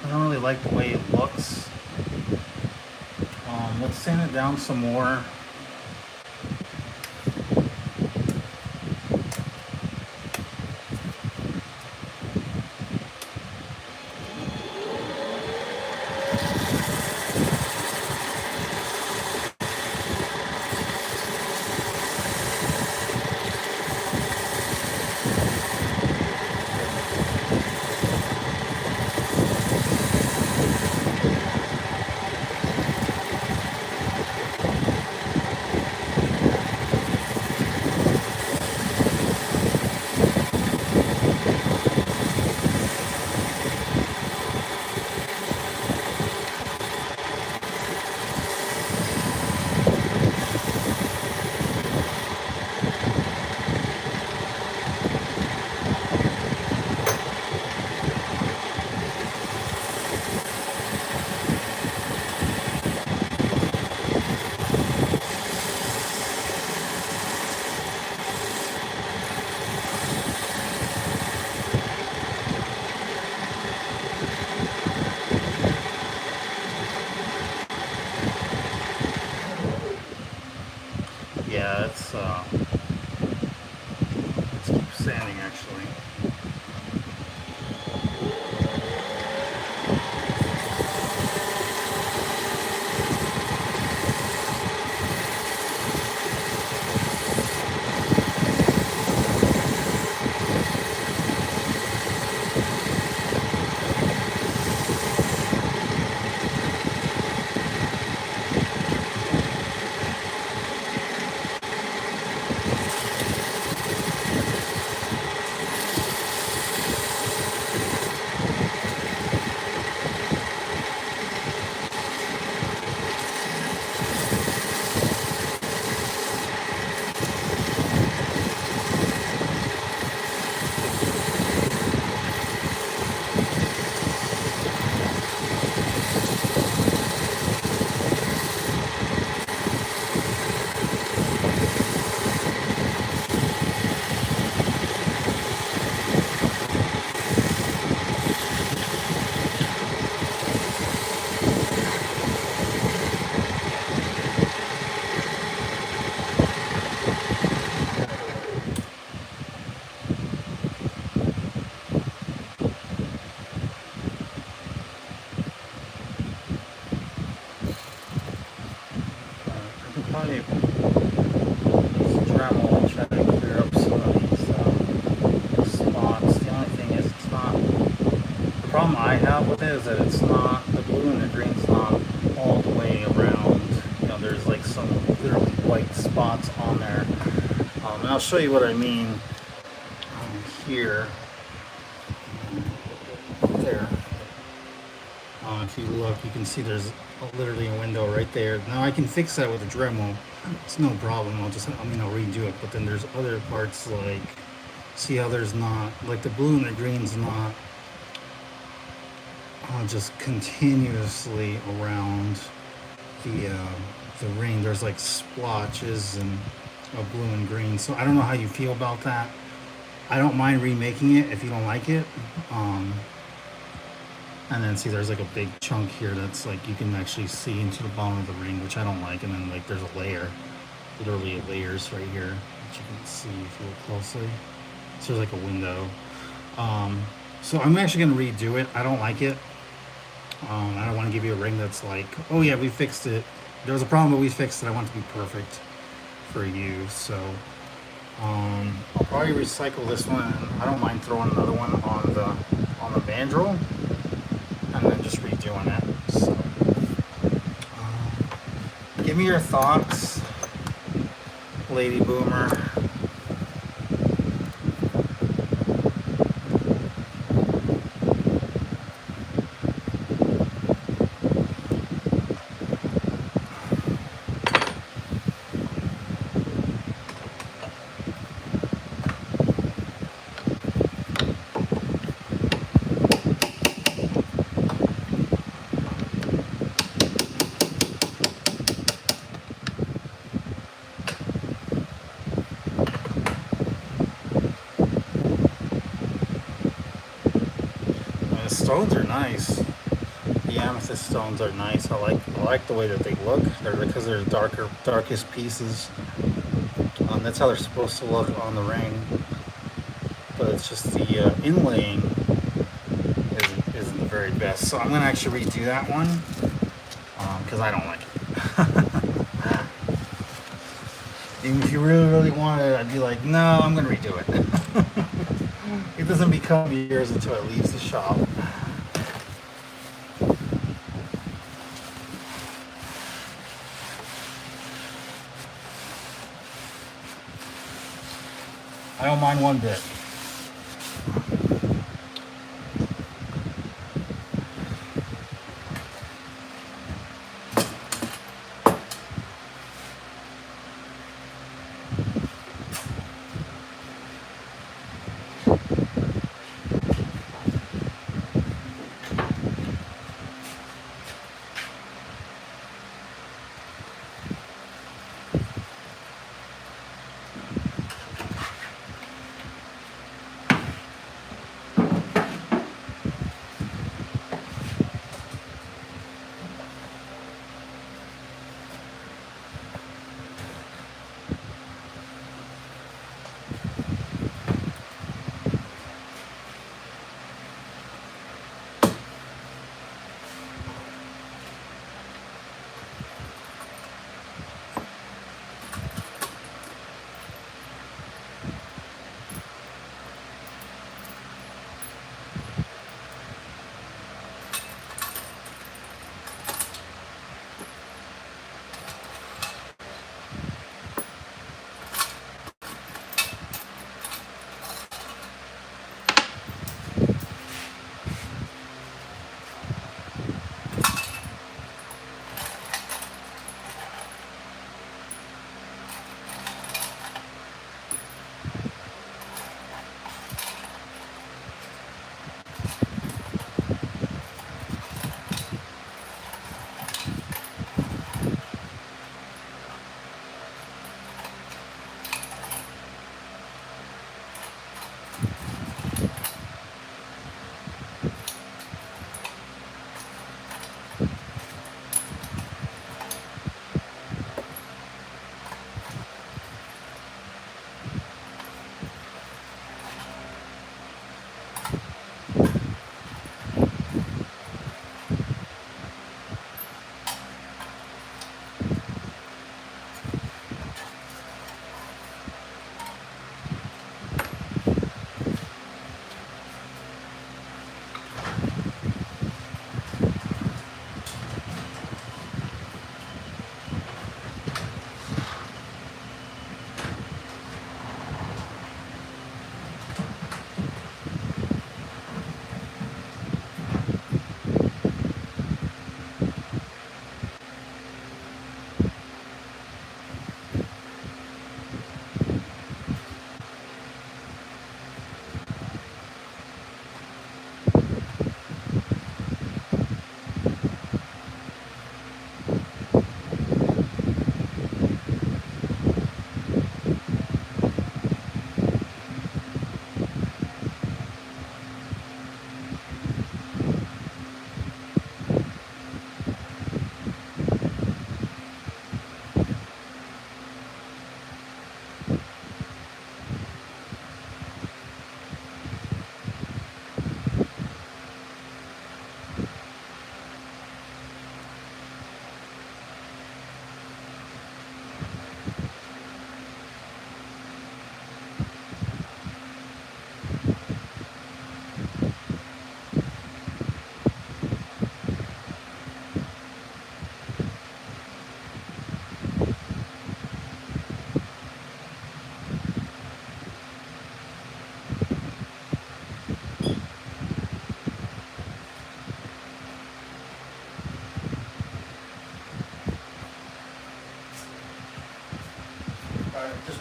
I don't really like the way it looks. Let's sand it down some more. let's keep sanding actually. Probably Dremel try to clear up some of these spots. The only thing is it's not, the problem I have with it is that it's not, the blue and the green's not all the way around. You know, there's like some literally white spots on there. And I'll show you what I mean here. There. If you look, you can see there's literally a window right there. Now I can fix that with a Dremel. It's no problem. I'll redo it. But then there's other parts like, see how there's not, like the blue and the green's not just continuously around the ring. There's like splotches and of blue and green. So I don't know how you feel about that. I don't mind remaking it if you don't like it. And then see there's like a big chunk here that's like you can actually see into the bottom of the ring, which I don't like. And then like there's a layer, literally layers right here that you can see if you look closely. So there's like a window. So I'm actually gonna redo it. I don't like it. I don't want to give you a ring that's like, oh yeah, we fixed it. There was a problem, but we fixed it. I want it to be perfect for you. So I'll probably recycle this one. I don't mind throwing another one on the mandrel and then just redoing it. So give me your thoughts, Lady Boomer. Stones are nice. The amethyst stones are nice. I like the way that they look. They're because they're darkest pieces. That's how they're supposed to look on the ring. But it's just the inlaying isn't the very best. So I'm gonna actually redo that one because I don't like it. Even if you really want it, I'd be like, no, I'm gonna redo it. It doesn't become yours until it leaves the shop. I don't mind one bit.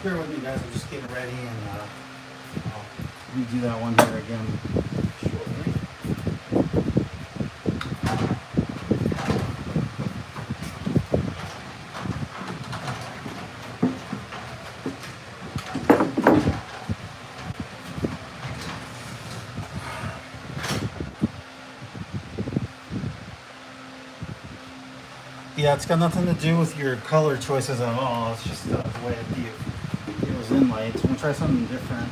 bear with me, guys. I'm just getting ready, and I'll redo that one here again shortly. Yeah, it's got nothing to do with your color choices at all. It's just the way it was in lights. We're gonna try something different.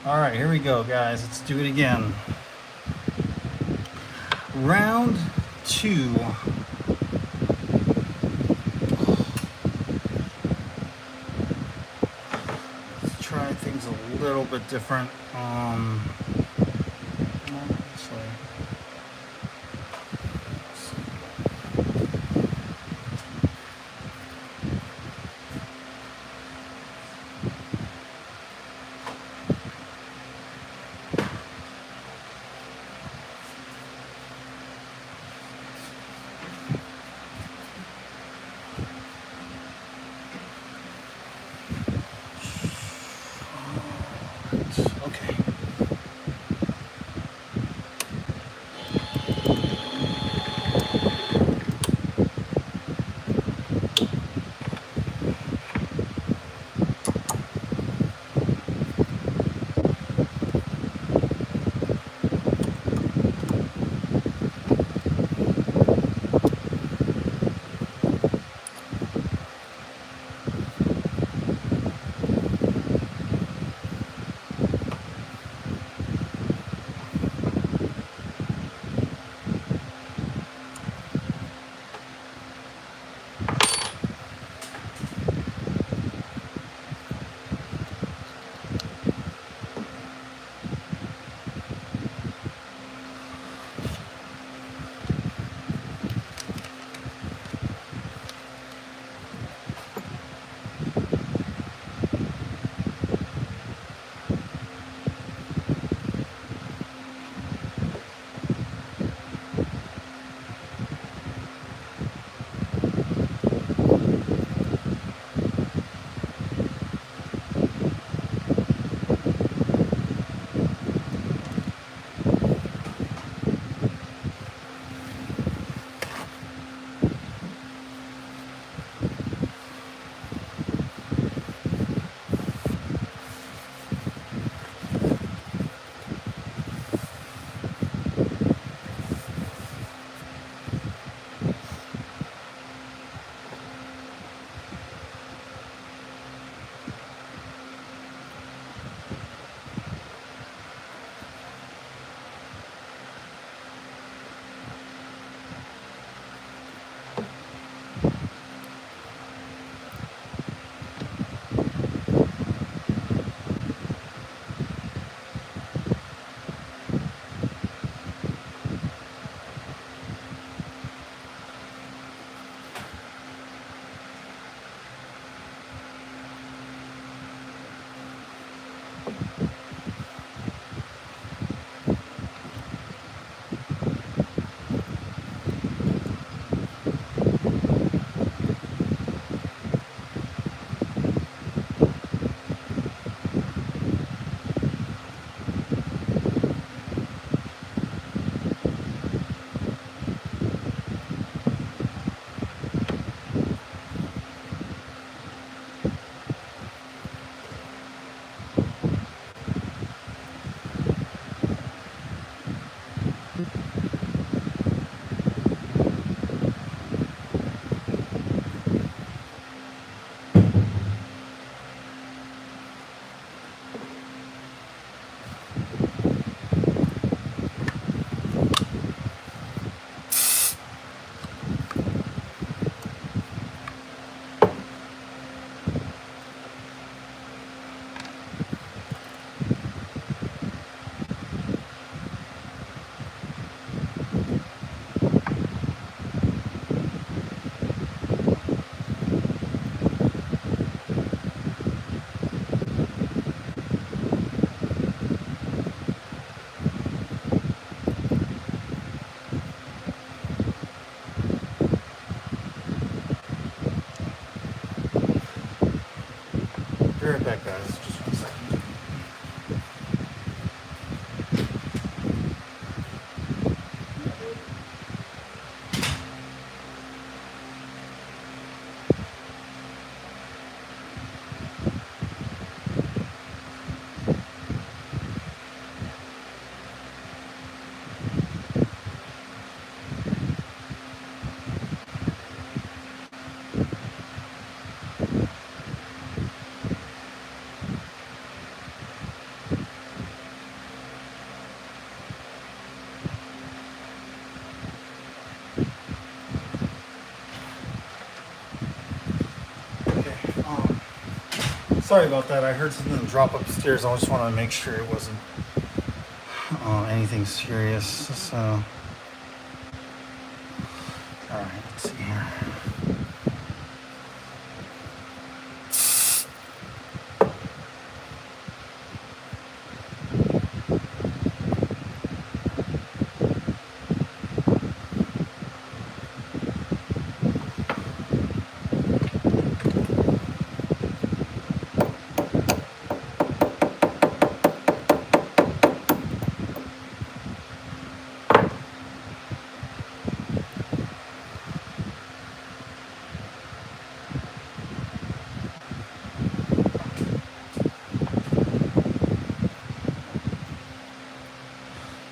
All right, here we go, guys. Let's do it again. Round 2. Let's try things a little bit different. This way. Okay. Be right back, guys. Just 1 second. Sorry about that. I heard something drop upstairs. I just wanted to make sure it wasn't anything serious. So, all right, let's see here.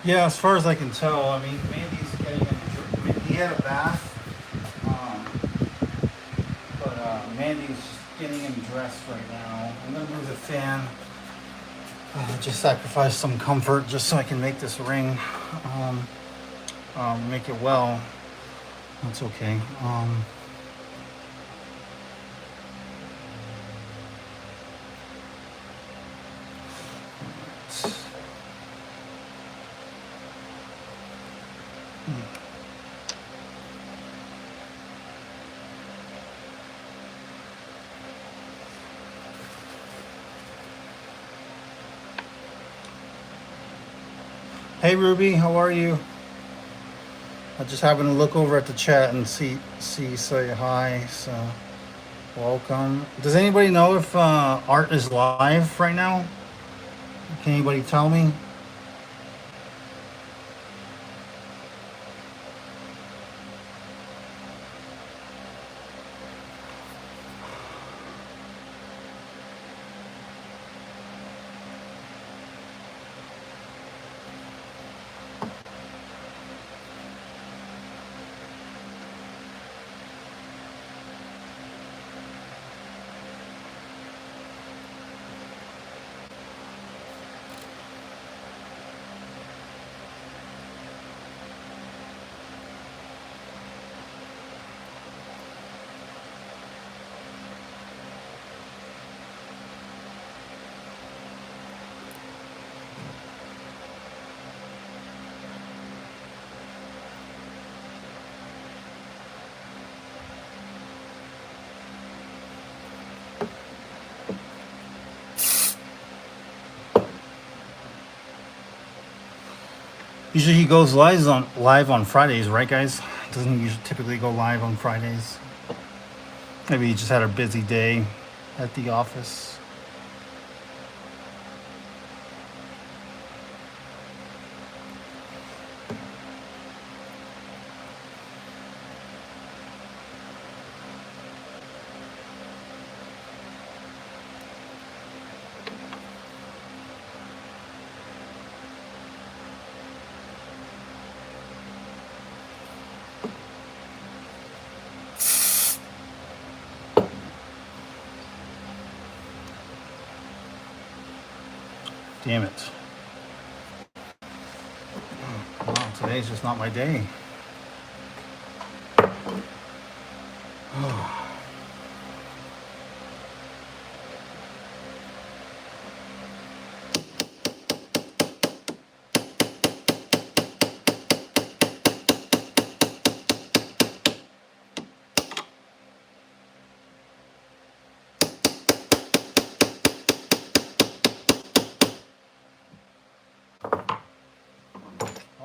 Yeah, as far as I can tell, I mean, Mandy's getting he had a bath, but Mandy's getting him dressed right now. I'm gonna move the fan. Just sacrifice some comfort just so I can make this ring, make it well. That's okay. Hey Ruby, how are you? I just happened to look over at the chat and say hi. So welcome. Does anybody know if Art is live right now? Can anybody tell me? Usually he goes live on Fridays, right, guys? Doesn't he usually typically go live on Fridays? Maybe he just had a busy day at the office. Damn it. Wow, today's just not my day.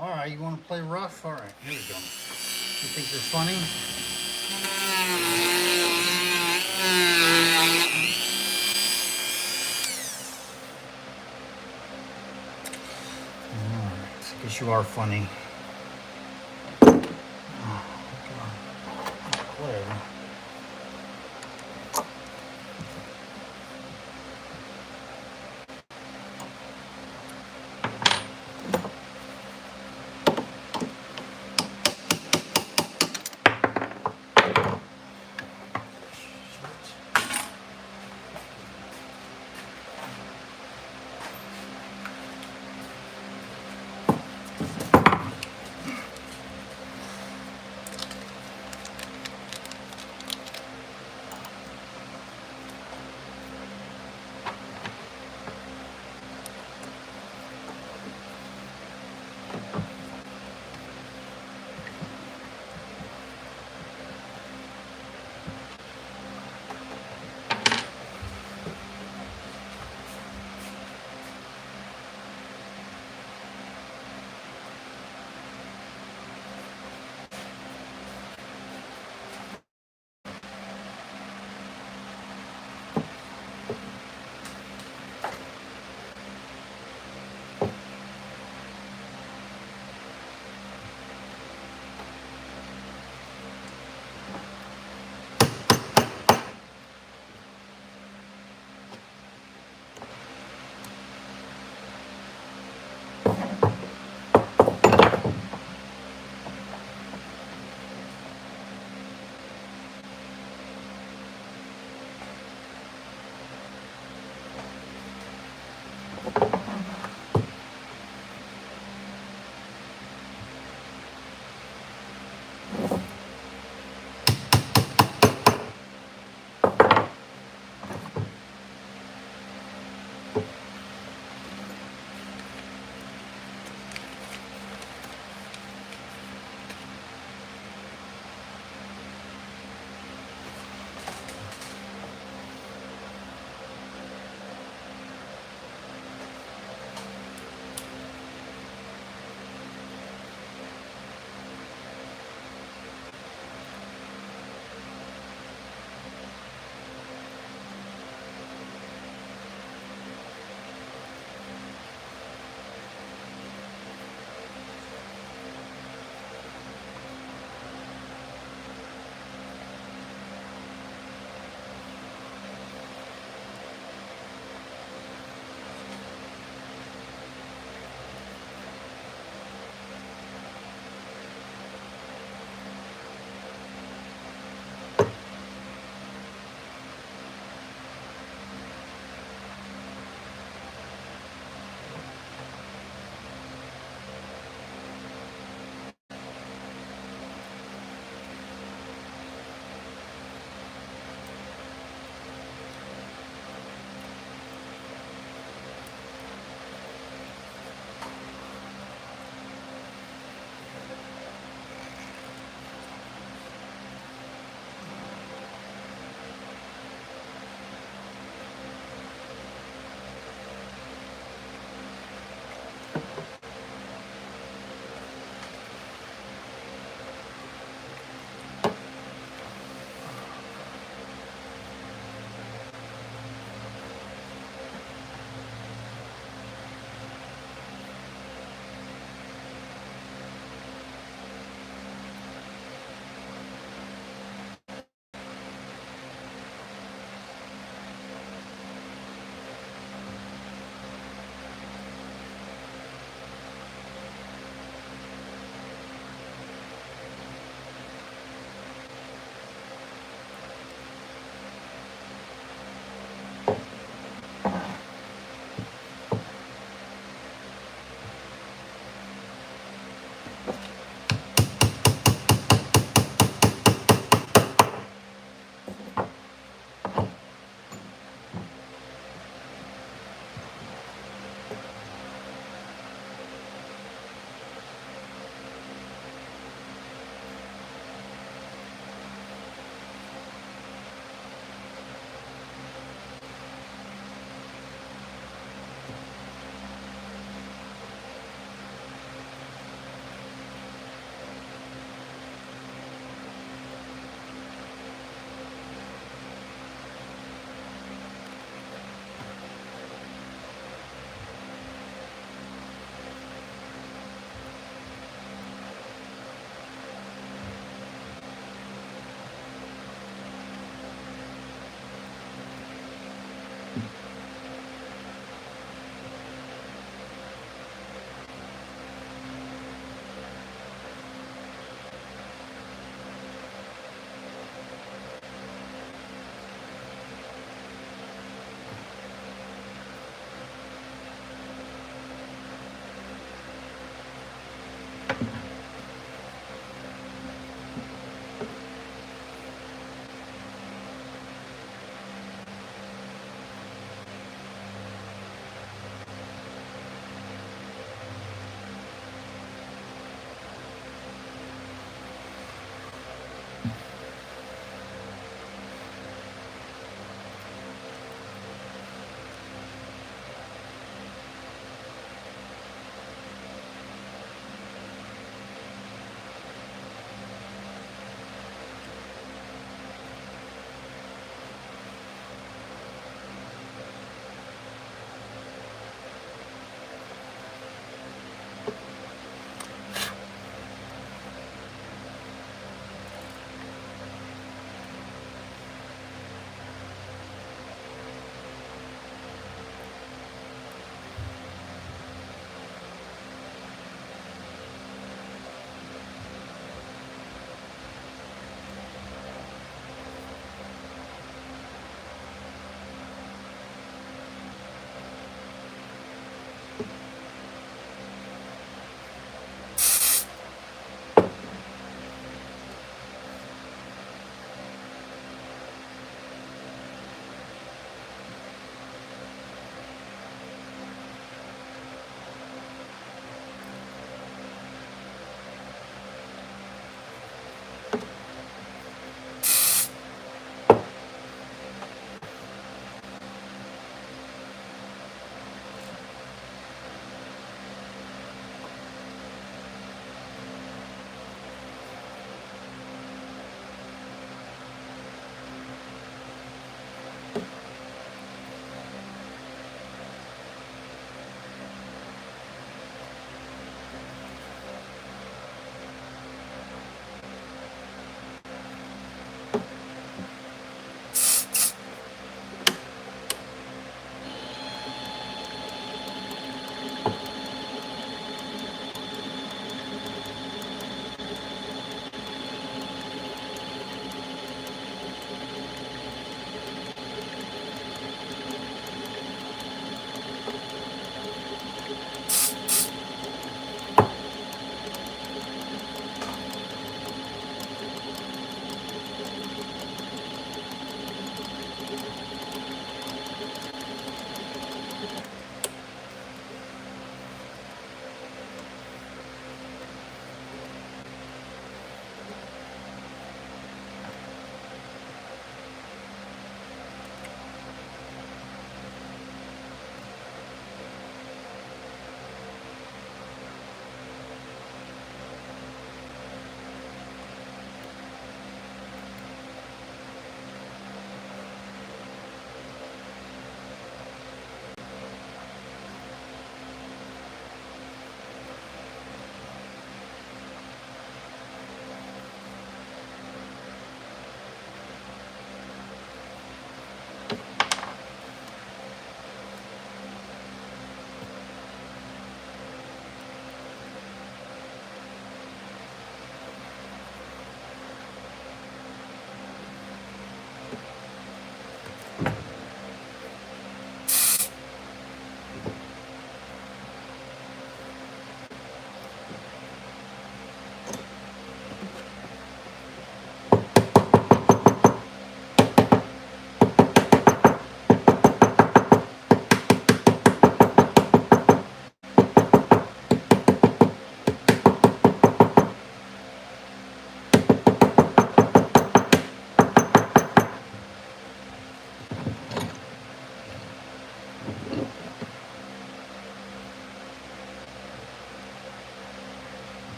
All right, you want to play rough? All right, here we go. You think you're funny? All right, I guess you are funny. Oh, God. Play.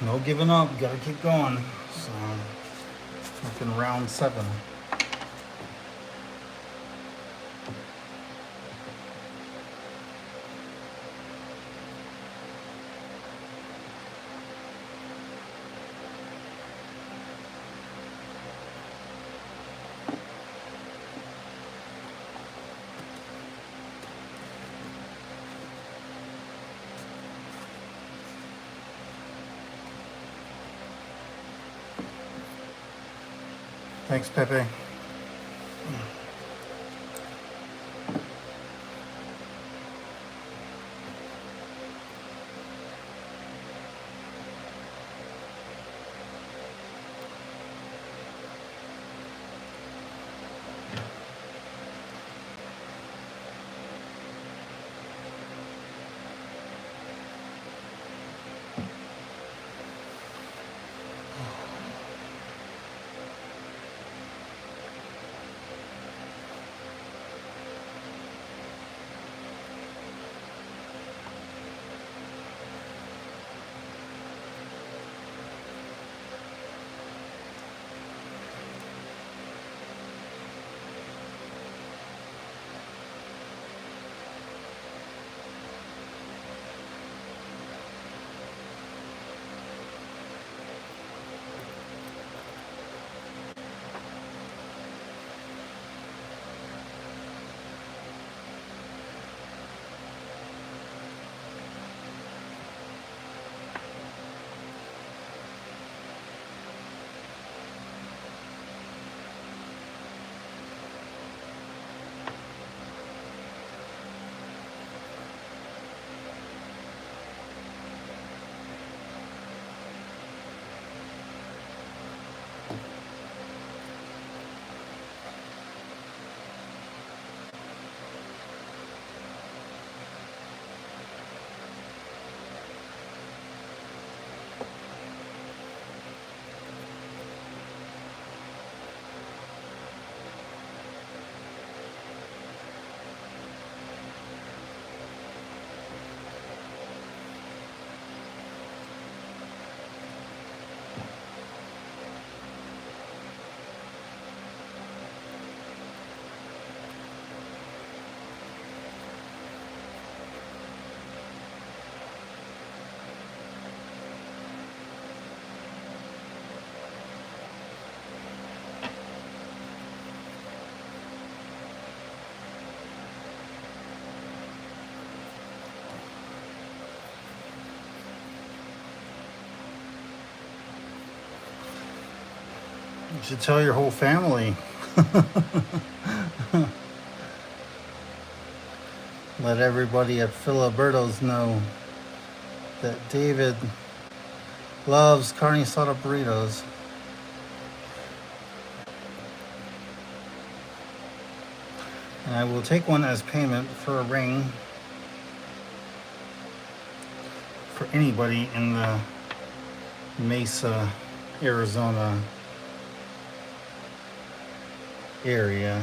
No giving up. Gotta keep going. So, looking round 7. Thanks, Pepe. You should tell your whole family. Let everybody at Filiberto's know that David loves carne asada burritos. And I will take one as payment for a ring for anybody in the Mesa, Arizona area.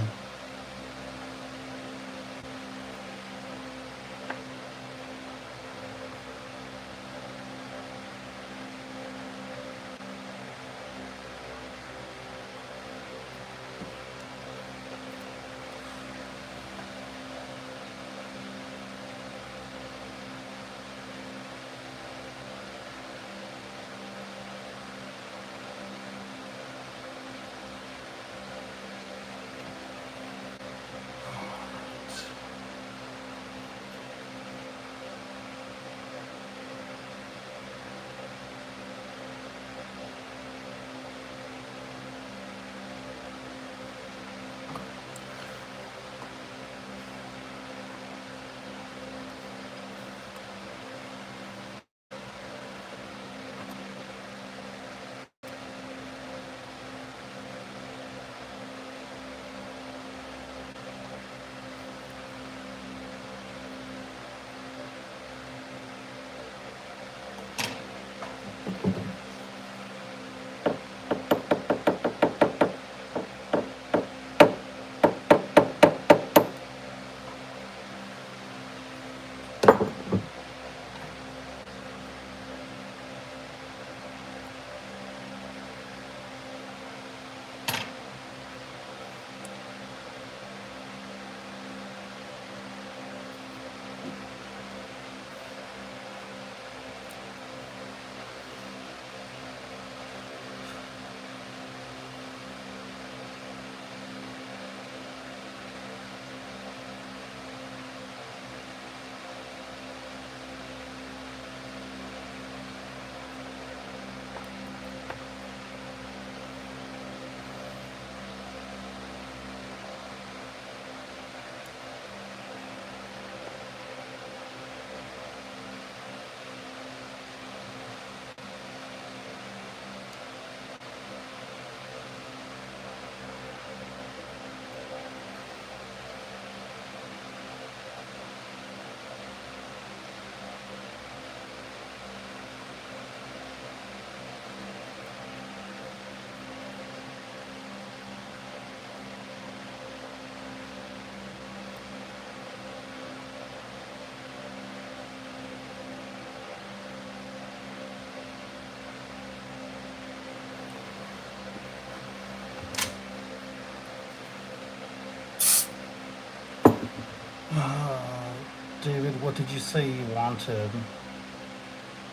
David, what did you say you wanted?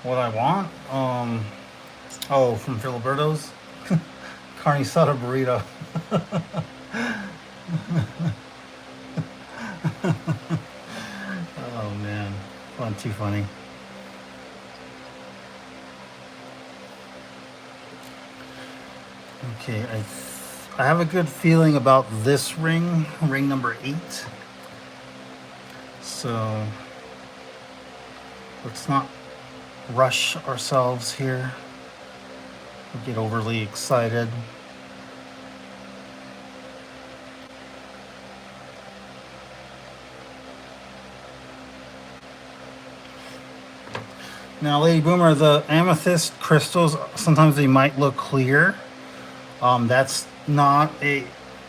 What I want? Oh, from Filiberto's? Carne asada burrito. Oh man, too funny. Okay, I have a good feeling about this ring, ring number 8. So let's not rush ourselves here. Get overly excited. Now, Lady Boomer, the amethyst crystals sometimes they might look clear. That's not a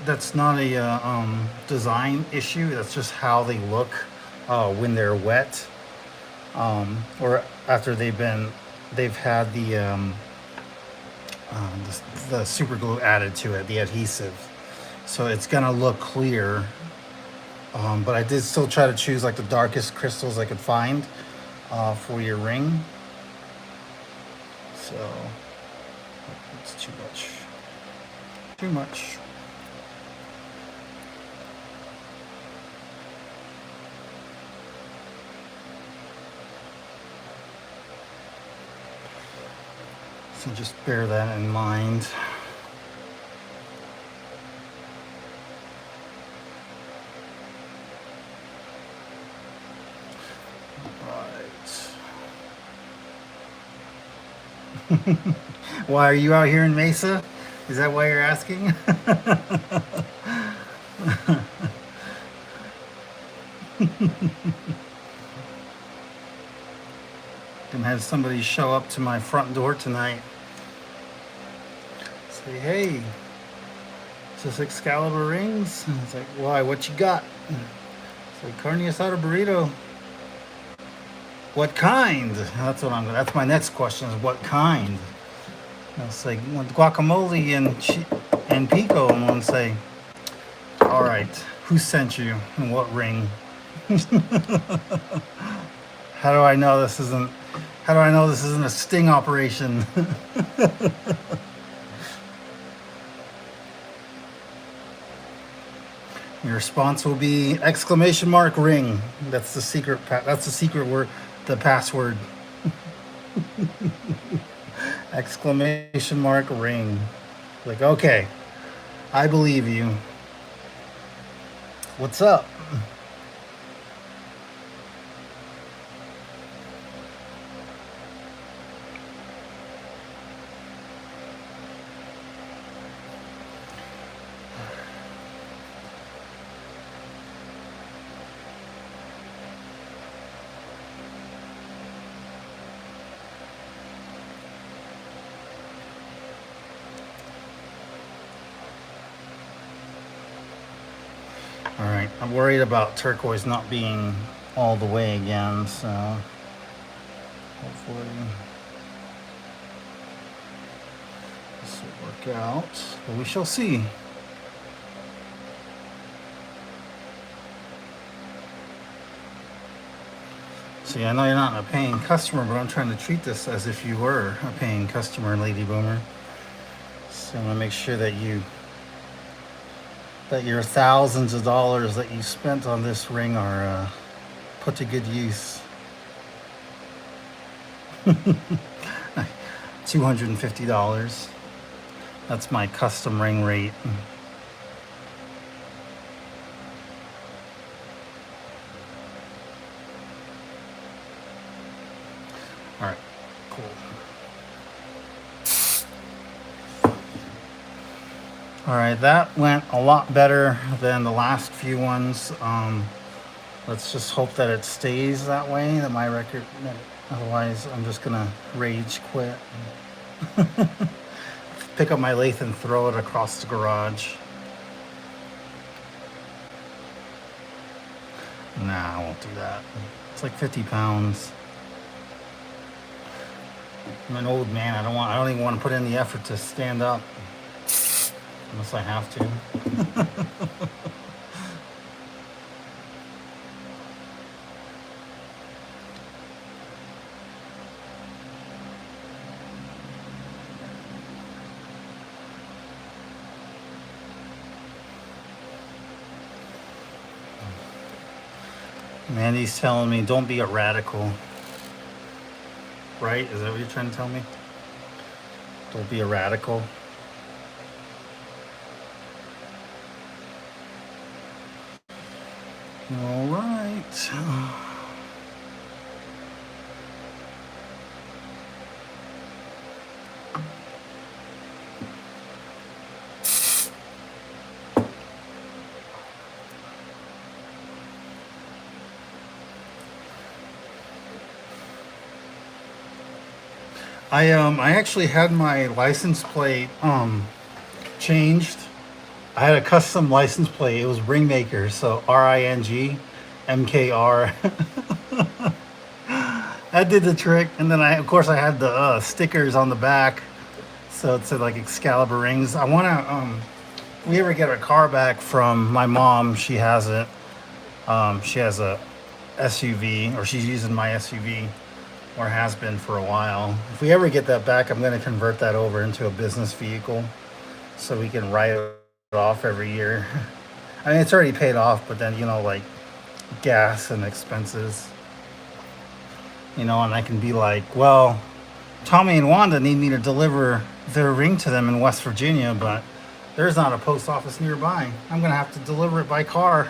design issue. That's just how they look when they're wet, or after they've had the super glue added to it, the adhesive. So it's gonna look clear. But I did still try to choose like the darkest crystals I could find for your ring. So it's too much. Too much. So just bear that in mind. Why are you out here in Mesa? Is that why you're asking? Gonna have somebody show up to my front door tonight. Say, hey, is this Excalibur rings? And it's like, why? What you got? It's like carne asada burrito. What kind? That's my next question. Is what kind? It's like guacamole and pico. I'm gonna say, all right, who sent you and what ring? How do I know this isn't? How do I know this isn't a sting operation? Your response will be exclamation mark ring. That's the secret. That's the secret word. The password. Exclamation mark ring. Like, okay, I believe you. What's up? All right, I'm worried about turquoise not being all the way again, so hopefully this will work out, but we shall see. See, I know you're not a paying customer, but I'm trying to treat this as if you were a paying customer, Lady Boomer. So I'm gonna make sure that your thousands of dollars that you spent on this ring are put to good use. $250. That's my custom ring rate. All right, cool. All right, that went a lot better than the last few ones. Let's just hope that it stays that way, that my record, otherwise I'm just gonna rage quit. Pick up my lathe and throw it across the garage. Nah, I won't do that. It's like 50 pounds. I'm an old man. I don't even want to put in the effort to stand up. Unless I have to. Mandy's telling me don't be a radical. Right? Is that what you're trying to tell me? Don't be a radical. All right. I actually had my license plate changed. I had a custom license plate. It was Ringmaker, so RINGMKR. That did the trick. And then of course, I had the stickers on the back, so it said like Excalibur rings. I want to if we ever get our car back from my mom, she has it. She has a SUV, or she's using my SUV, or has been for a while. If we ever get that back, I'm going to convert that over into a business vehicle so we can write it off every year. I mean, it's already paid off, but then, like gas and expenses, and I can be like, well, Tommy and Wanda need me to deliver their ring to them in West Virginia, but there's not a post office nearby. I'm going to have to deliver it by car.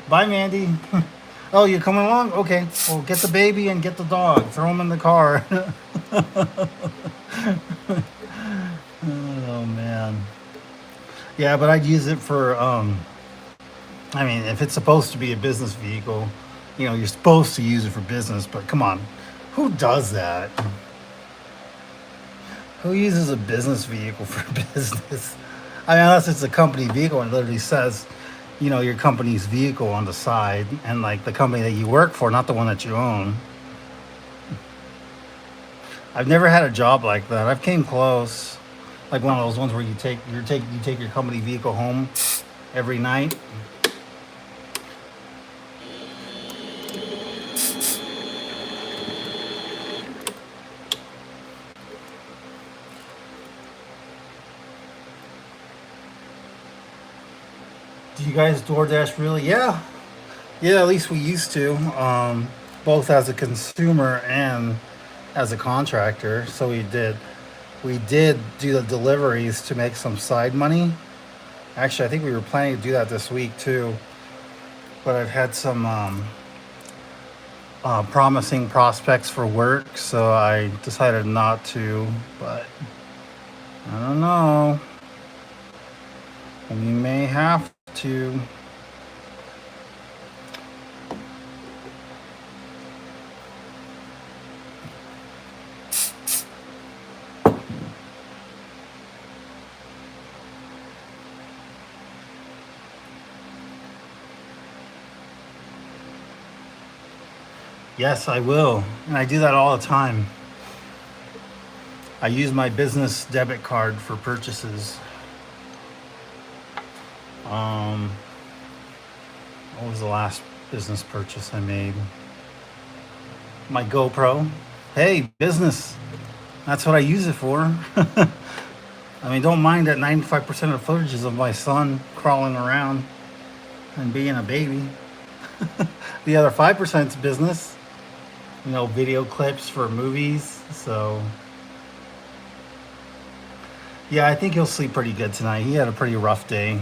Bye, Mandy. Oh, you're coming along? Okay. Well, get the baby and get the dog. Throw them in the car. Oh, man. Yeah, but I'd use it for, I mean, if it's supposed to be a business vehicle, you're supposed to use it for business, but come on. Who does that? Who uses a business vehicle for business? I mean, unless it's a company vehicle and it literally says, your company's vehicle on the side, and like the company that you work for, not the one that you own. I've never had a job like that. I've came close, like one of those ones where you take your company vehicle home every night. Do you guys DoorDash really? Yeah. Yeah, at least we used to, both as a consumer and as a contractor. So we did do the deliveries to make some side money. Actually, I think we were planning to do that this week too, but I've had some promising prospects for work, so I decided not to. But I don't know. We may have to. Yes, I will. And I do that all the time. I use my business debit card for purchases. What was the last business purchase I made? My GoPro. Hey, business. That's what I use it for. I mean, don't mind that 95% of footage is of my son crawling around and being a baby. The other 5% is business. Video clips for movies. So, yeah, I think he'll sleep pretty good tonight. He had a pretty rough day.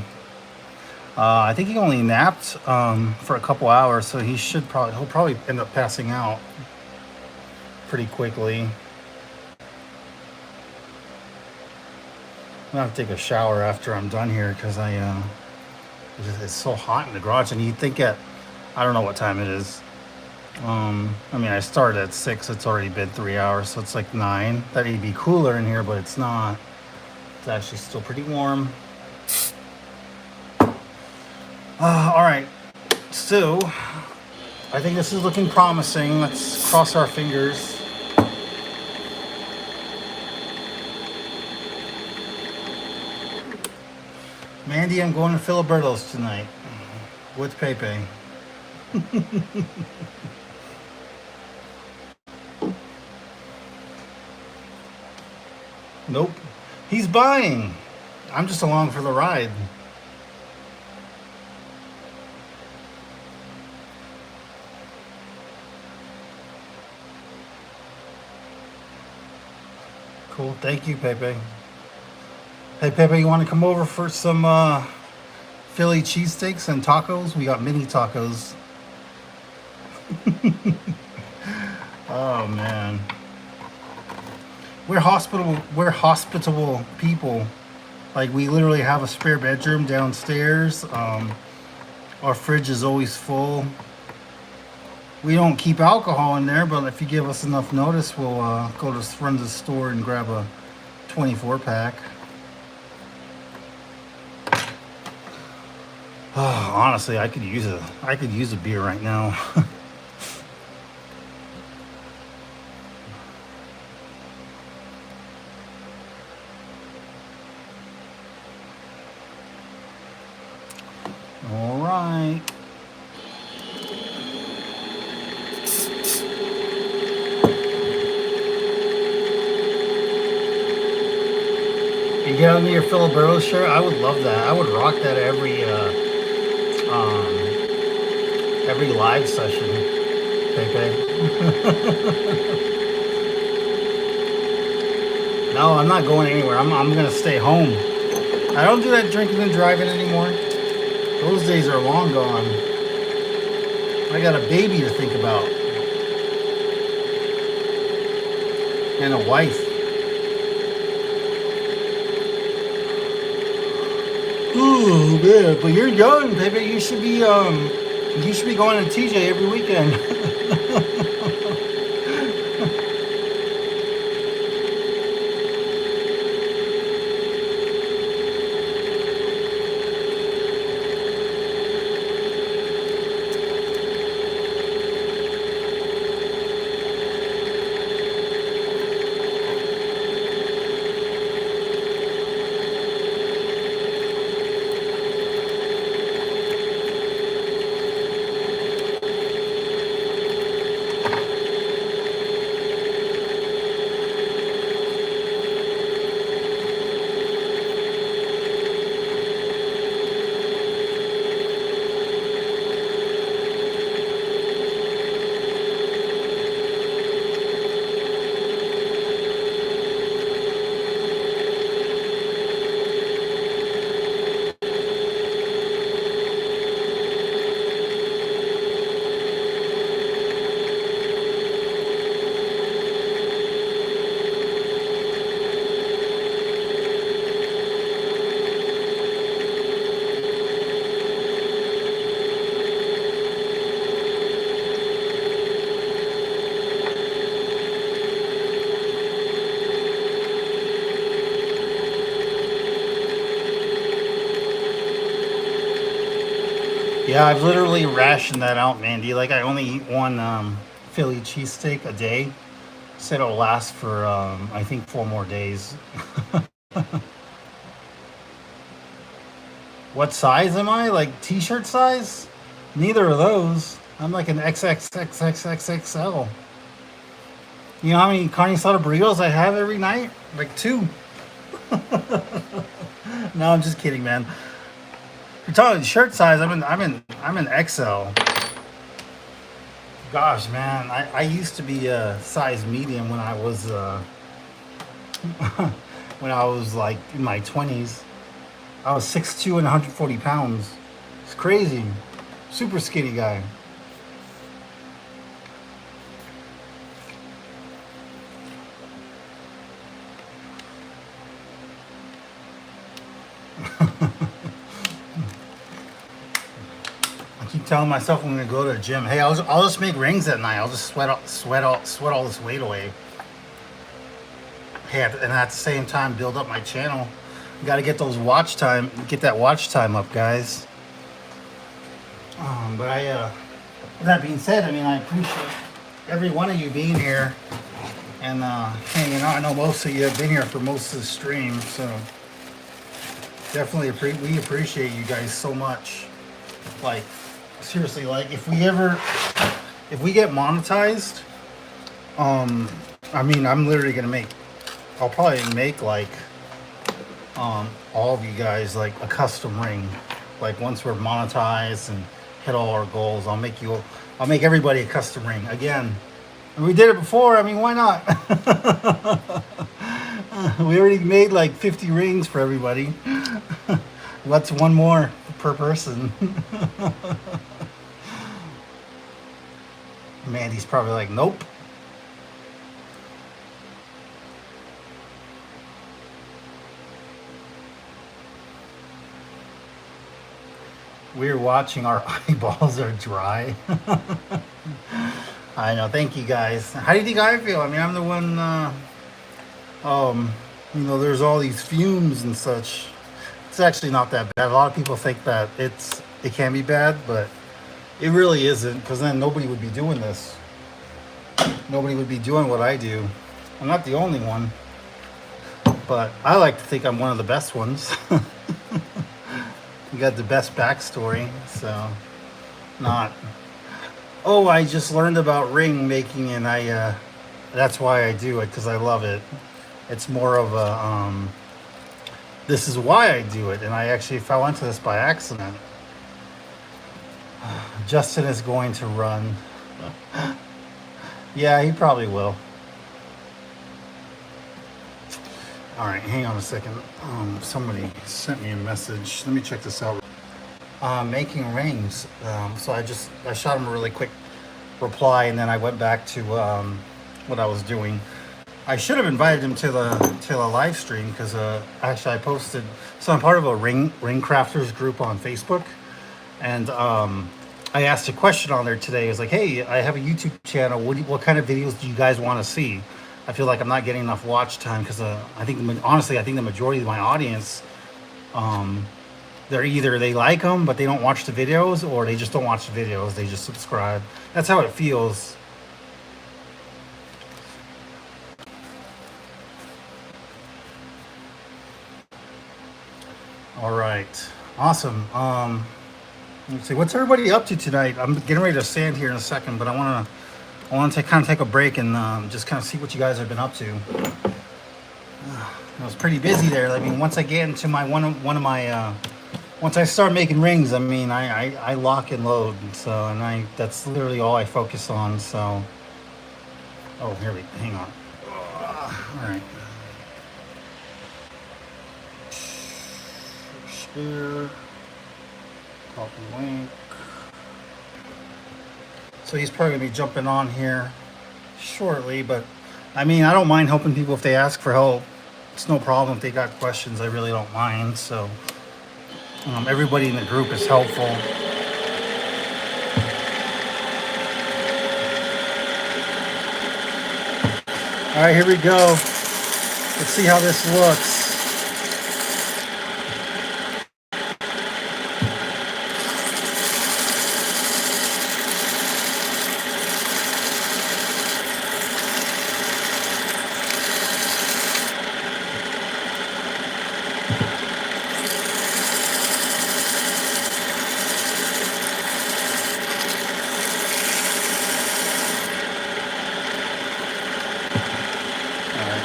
I think he only napped for a couple hours, so he'll probably end up passing out pretty quickly. I'm gonna have to take a shower after I'm done here because it's so hot in the garage, and you think I don't know what time it is. I mean, I started at 6. It's already been 3 hours, so it's like 9. That'd be cooler in here, but it's not. It's actually still pretty warm. All right, so I think this is looking promising. Let's cross our fingers. Mandy, I'm going to Filiberto's tonight with Pepe. Nope. He's buying. I'm just along for the ride. cool. Thank you, Pepe. Hey, Pepe, you want to come over for some Philly cheesesteaks and tacos? We got mini tacos. Oh man, we're hospitable people. Like we literally have a spare bedroom downstairs. Our fridge is always full. We don't keep alcohol in there, but if you give us enough notice, we'll go to run to the store and grab a 24 pack. Oh, honestly, I could use a beer right now. All right. You get me your Filibero shirt? I would love that. I would rock that every live session. Pepe. No, I'm not going anywhere. I'm gonna stay home. I don't do that drinking and driving anymore. Those days are long gone. I got a baby to think about. And a wife. Ooh, man, but you're young, baby. You should be going to TJ every weekend. Yeah, I've literally rationed that out, Mandy. Like I only eat one Philly cheesesteak a day. Said it'll last for I think 4 more days. What size am I? Like t-shirt size? Neither of those. I'm like an XXXXXXL. You know how many carne asada burritos I have every night? Like 2. No, I'm just kidding, man. You're talking shirt size. I'm in XL. Gosh, man, I used to be a size medium when I was when I was like in my 20s. I was 6'2" and 140 pounds. It's crazy. Super skinny guy. I keep telling myself I'm gonna go to the gym. Hey, I'll just make rings at night. I'll just sweat all this weight away. Hey, and at the same time build up my channel. Got to get that watch time up, guys. But with that being said, I mean, I appreciate every one of you being here and hanging out. I know most of you have been here for most of the stream, so definitely we appreciate you guys so much. Like, seriously, like if we get monetized, I mean, I'll probably make like all of you guys like a custom ring. Like once we're monetized and hit all our goals, I'll make everybody a custom ring again. And we did it before. I mean, why not? We already made like 50 rings for everybody. What's one more per person? Mandy's probably like, nope. We're watching our eyeballs are dry. I know. Thank you guys. How do you think I feel? I mean, I'm the one. Um, there's all these fumes and such. It's actually not that bad. A lot of people think that it can be bad, but it really isn't. Because then nobody would be doing this. Nobody would be doing what I do. I'm not the only one, but I like to think I'm one of the best ones. You got the best backstory, so not. Oh, I just learned about ring making, and that's why I do it because I love it. It's more of a this is why I do it, and I actually fell into this by accident. Justin is going to run. Yeah, he probably will. All right, hang on a second. Somebody sent me a message. Let me check this out. Making rings. So I shot him a really quick reply, and then I went back to what I was doing. I should have invited him to the live stream because actually I posted. So I'm part of a ring crafters group on Facebook, and I asked a question on there today. It was like, hey, I have a YouTube channel. What kind of videos do you guys want to see? I feel like I'm not getting enough watch time because honestly, I think the majority of my audience, they're either they like them but they don't watch the videos, or they just don't watch the videos. They just subscribe. That's how it feels. All right, awesome. Let's see, what's everybody up to tonight? I'm getting ready to stand here in a second, but I want to kind of take a break and just kind of see what you guys have been up to. I was pretty busy there. I mean, once I get into my one of my once I start making rings, I mean, I lock and load. And that's literally all I focus on. So, oh, hang on. All right. Share. Copy link. So he's probably gonna be jumping on here shortly, but I mean, I don't mind helping people if they ask for help. It's no problem if they got questions. I really don't mind. So everybody in the group is helpful. All right, here we go. Let's see how this looks.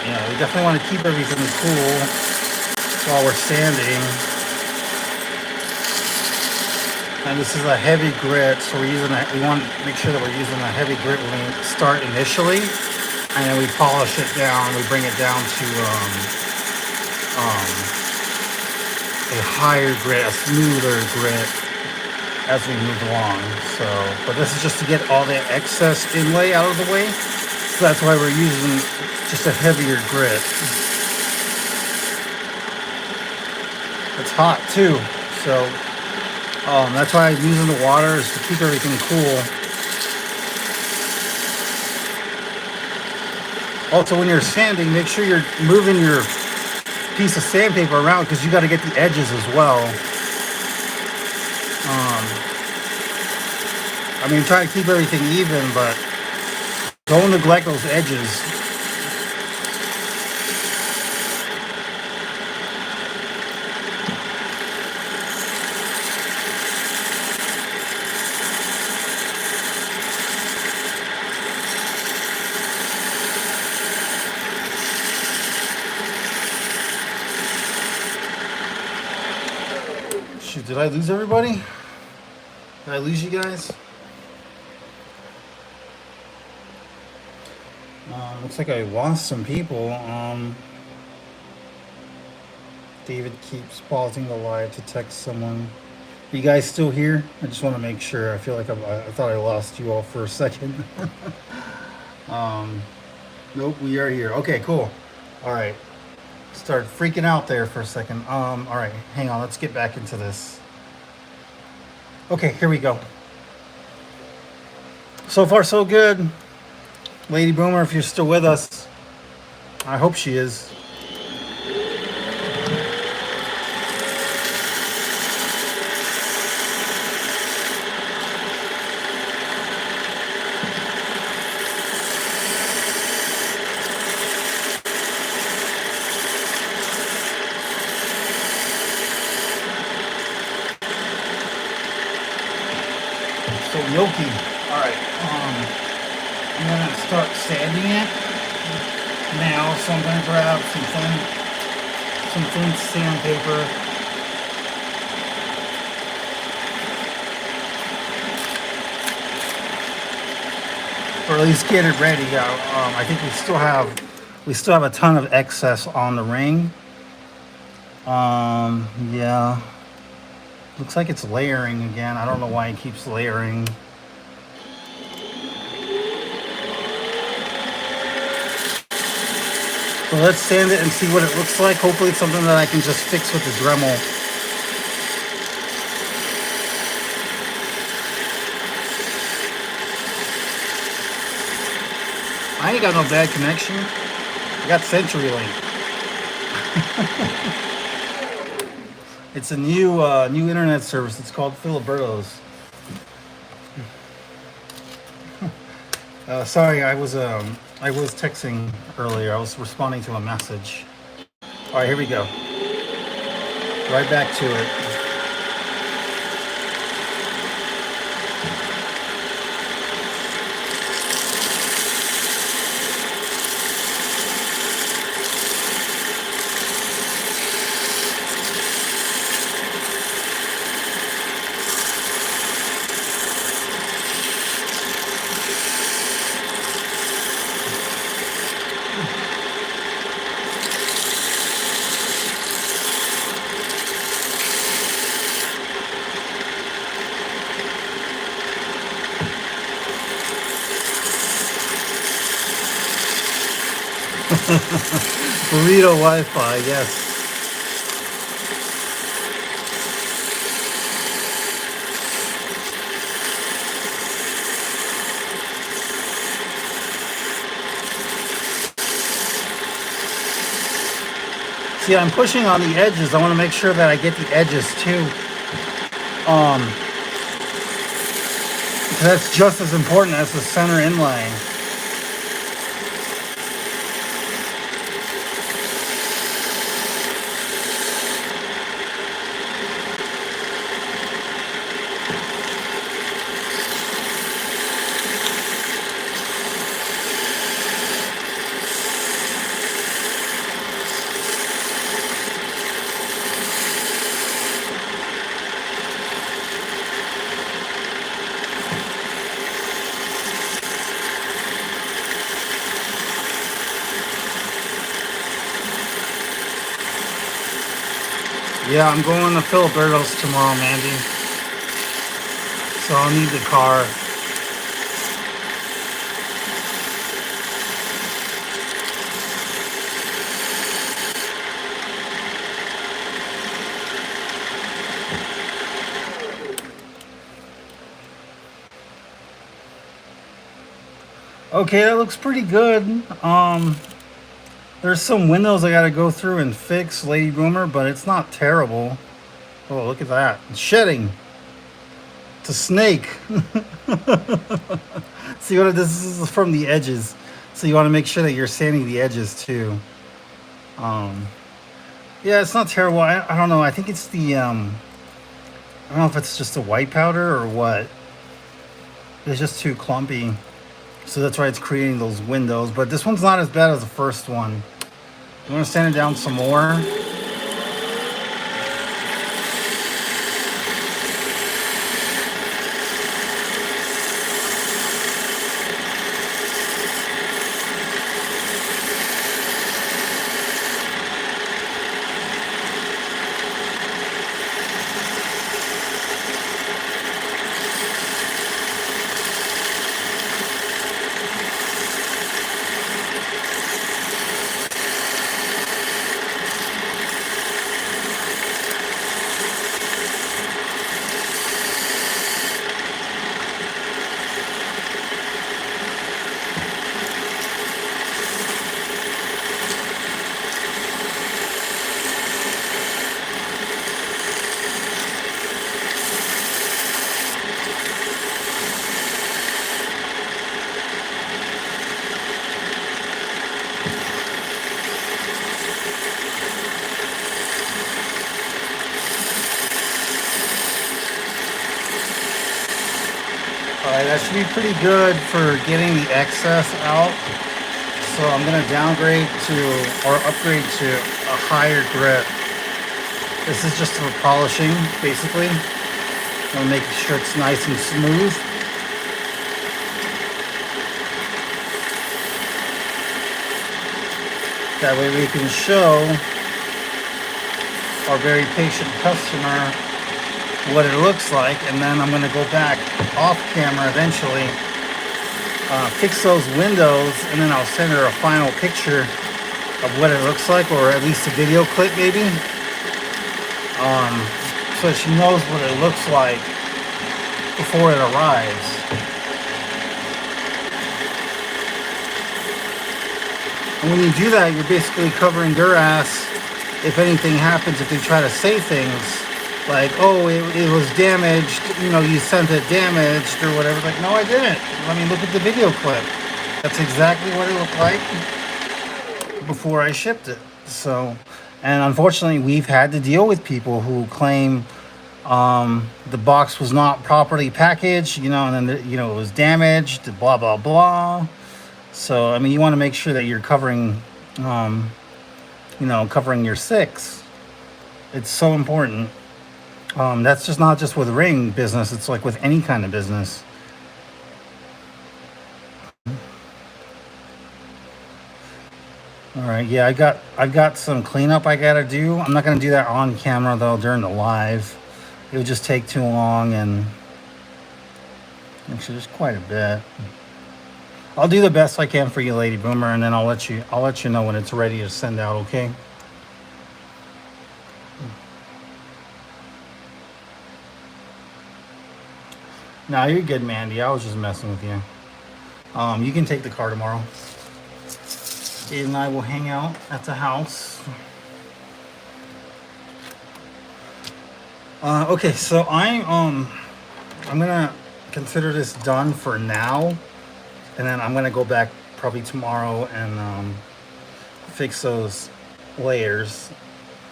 Yeah, we definitely want to keep everything cool while we're standing. And this is a heavy grit, so we want to make sure that we're using a heavy grit when we start initially, and then we polish it down. We bring it down to a higher grit, a smoother grit as we move along. So, but this is just to get all the excess inlay out of the way. So that's why we're using just a heavier grit. It's hot too, so that's why I'm using the water, is to keep everything cool. Also, when you're sanding, make sure you're moving your piece of sandpaper around because you got to get the edges as well. I mean, try to keep everything even, but don't neglect those edges. Shoot, did I lose everybody? Did I lose you guys? Looks like I lost some people. David keeps pausing the live to text someone. Are you guys still here? I just want to make sure. I feel like I thought I lost you all for a second. um, nope, we are here. Okay, cool. All right. Started freaking out there for a second. All right, hang on. Let's get back into this. Okay, here we go. So far, so good. Lady Boomer, if you're still with us, I hope she is. So milky. All right. I'm gonna start sanding it now. So I'm gonna grab some thin sandpaper. Or at least get it ready. I think we still have a ton of excess on the ring. Yeah. Looks like it's layering again. I don't know why it keeps layering. So let's sand it and see what it looks like. Hopefully it's something that I can just fix with the Dremel. I ain't got no bad connection. I got CenturyLink. It's a new internet service. It's called Filiberto's. Sorry, I was texting earlier. I was responding to a message. All right, here we go. Right back to it. Burrito Wi-Fi, yes. See, I'm pushing on the edges. I want to make sure that I get the edges too. Because that's just as important as the center inlay. Yeah, I'm going to Filiberto's tomorrow, Mandy. So I'll need the car. Okay, that looks pretty good. There's some windows I gotta go through and fix, Lady Boomer, but it's not terrible. Oh, look at that. It's shedding. It's a snake. See what this is from the edges. So you want to make sure that you're sanding the edges too. Yeah, it's not terrible. I don't know. I think it's the I don't know if it's just the white powder or what. It's just too clumpy. So that's why it's creating those windows. But this one's not as bad as the first one. I'm going to sand it down some more. Alright, that should be pretty good for getting the excess out. So I'm going to downgrade to, or upgrade to a higher grip. This is just for polishing, basically. I'm going to make sure it's nice and smooth. That way we can show our very patient customer what it looks like, and then I'm going to go back off camera eventually, fix those windows, and then I'll send her a final picture of what it looks like, or at least a video clip maybe, so she knows what it looks like before it arrives. And when you do that, you're basically covering their ass if anything happens, if they try to say things like, oh, it was damaged, you know, you sent it damaged or whatever. Like, no, I didn't. Let me look at the video clip. That's exactly what it looked like before I shipped it. So, and unfortunately, we've had to deal with people who claim the box was not properly packaged, you know, and then, you know, it was damaged, blah, blah, blah. So, I mean, you want to make sure that you're covering, you know, covering your six. It's so important. That's just not just with ring business. It's like with any kind of business. All right, yeah, I've got some cleanup I gotta do. I'm not gonna do that on camera though during the live. It would just take too long, and actually there's quite a bit. I'll do the best I can for you, Lady Boomer, and then I'll let you know when it's ready to send out, okay? No, you're good, Mandy. I was just messing with you. You can take the car tomorrow. Dave and I will hang out at the house. Okay, so I'm gonna consider this done for now. And then I'm gonna go back probably tomorrow and fix those layers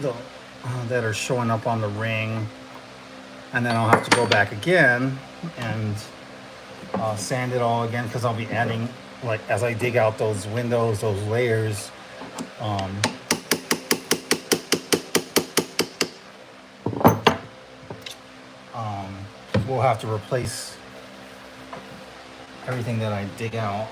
that are showing up on the ring. And then I'll have to go back again and sand it all again, because I'll be adding, like, as I dig out those windows, those layers. We'll have to replace everything that I dig out.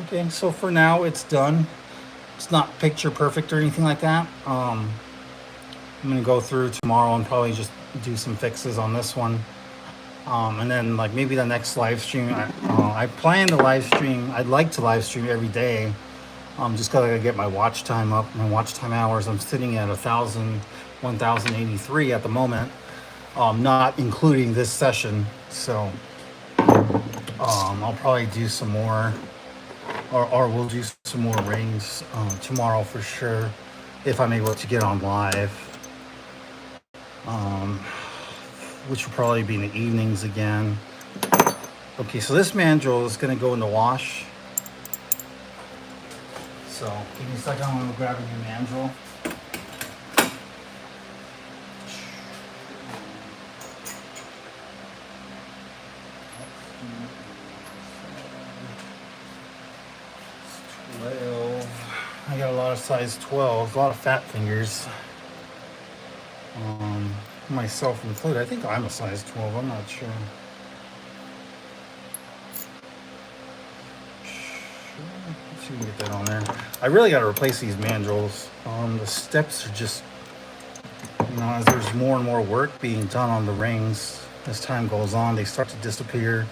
Okay, so for now it's done. It's not picture perfect or anything like that. I'm gonna go through tomorrow and probably just do some fixes on this one. And then, like, maybe the next live stream, I plan to live stream. I'd like to live stream every day. Just gotta get my watch time up, my watch time hours. I'm sitting at 1,083 at the moment, not including this session. So I'll probably do some more, or we'll do some more rings tomorrow for sure, if I'm able to get on live. Which will probably be in the evenings again. Okay, so this mandrel is going to go in the wash. So give me a second, I'm going to grab a new mandrel. I got a lot of size 12, a lot of fat fingers. Myself included. I think I'm a size 12, I'm not sure. Let's see if we can get that on there. I really got to replace these mandrels. The steps are just, you know, as there's more and more work being done on the rings, as time goes on, they start to disappear.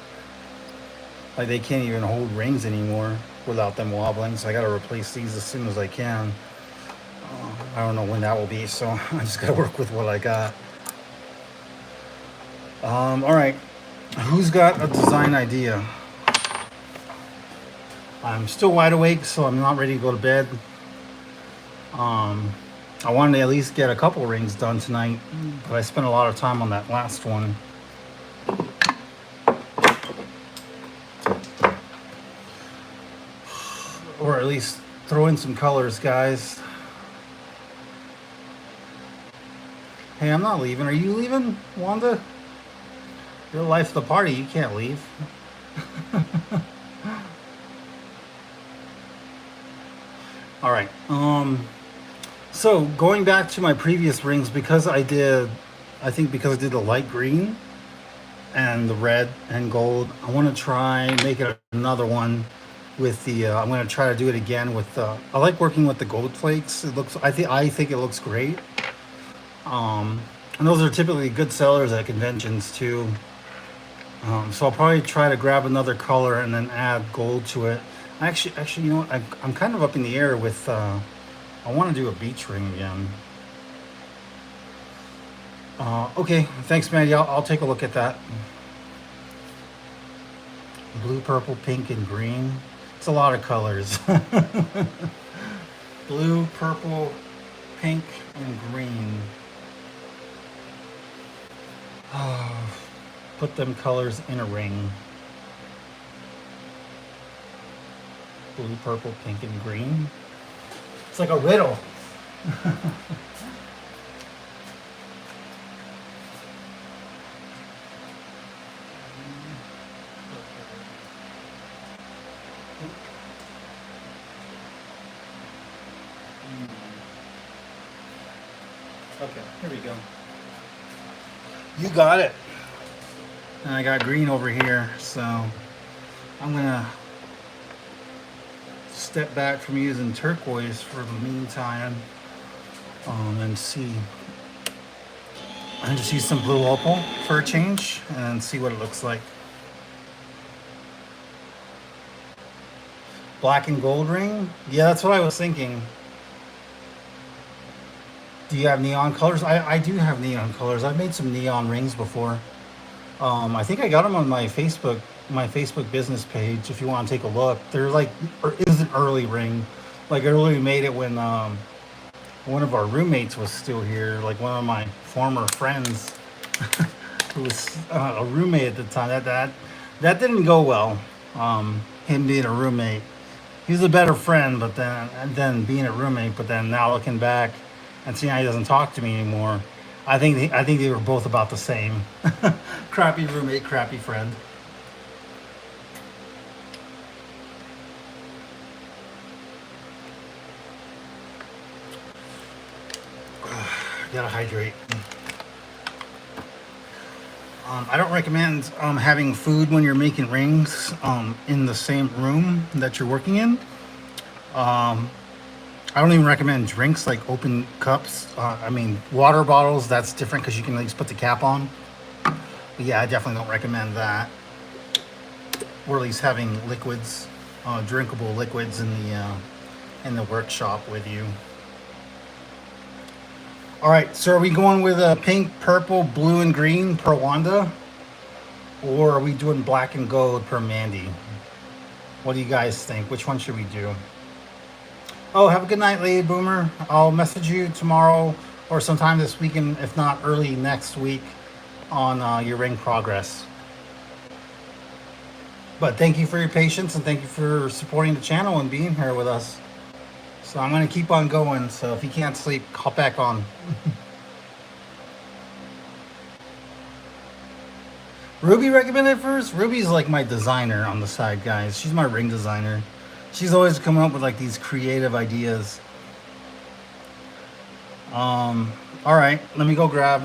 Like, they can't even hold rings anymore without them wobbling, so I got to replace these as soon as I can. I don't know when that will be, so I just got to work with what I got. All right, who's got a design idea? I'm still wide awake, so I'm not ready to go to bed. I wanted to at least get a couple rings done tonight, but I spent a lot of time on that last one. least throw in some colors, guys. Hey, I'm not leaving. Are you leaving, Wanda? Your life's the party. You can't leave. All right. So going back to my previous rings, I think because I did the light green and the red and gold, I want to try make it another one with the. I'm going to try to do it again with. I like working with the gold flakes. It looks. I think it looks great. And those are typically good sellers at conventions too. So I'll probably try to grab another color and then add gold to it. Actually, you know what? I'm kind of up in the air with. I want to do a beach ring again. Okay, thanks, Maddie. I'll take a look at that. Blue, purple, pink, and green. It's a lot of colors. Blue, purple, pink, and green. Put them colors in a ring. Blue, purple, pink, and green. It's like a riddle. Okay, here we go. You got it. And I got green over here, so I'm gonna step back from using turquoise for the meantime, and see. I just use some blue opal for a change and see what it looks like. Black and gold ring? Yeah, that's what I was thinking. Do you have neon colors? I do have neon colors. I've made some neon rings before. I think I got them on my Facebook business page. If you want to take a look, they're like, it was an early ring. Like I really made it when one of our roommates was still here. Like one of my former friends, who was a roommate at the time. That didn't go well. Him being a roommate. He was a better friend, but then being a roommate. But then now looking back, and seeing how he doesn't talk to me anymore, I think they were both about the same. Crappy roommate, crappy friend. Gotta hydrate. I don't recommend having food when you're making rings in the same room that you're working in. I don't even recommend drinks like open cups. I mean, water bottles, that's different because you can at least put the cap on. But yeah, I definitely don't recommend that. Or at least having liquids, drinkable liquids in the workshop with you. All right, so are we going with pink, purple, blue, and green per Wanda? Or are we doing black and gold per Mandy? What do you guys think? Which one should we do? Oh, have a good night, Lady Boomer. I'll message you tomorrow or sometime this weekend, if not early next week, on your ring progress. But thank you for your patience and thank you for supporting the channel and being here with us. So I'm going to keep on going. So if you can't sleep, hop back on. Ruby recommended first. Ruby's like my designer on the side, guys. She's my ring designer. She's always coming up with like these creative ideas. All right, let me go grab.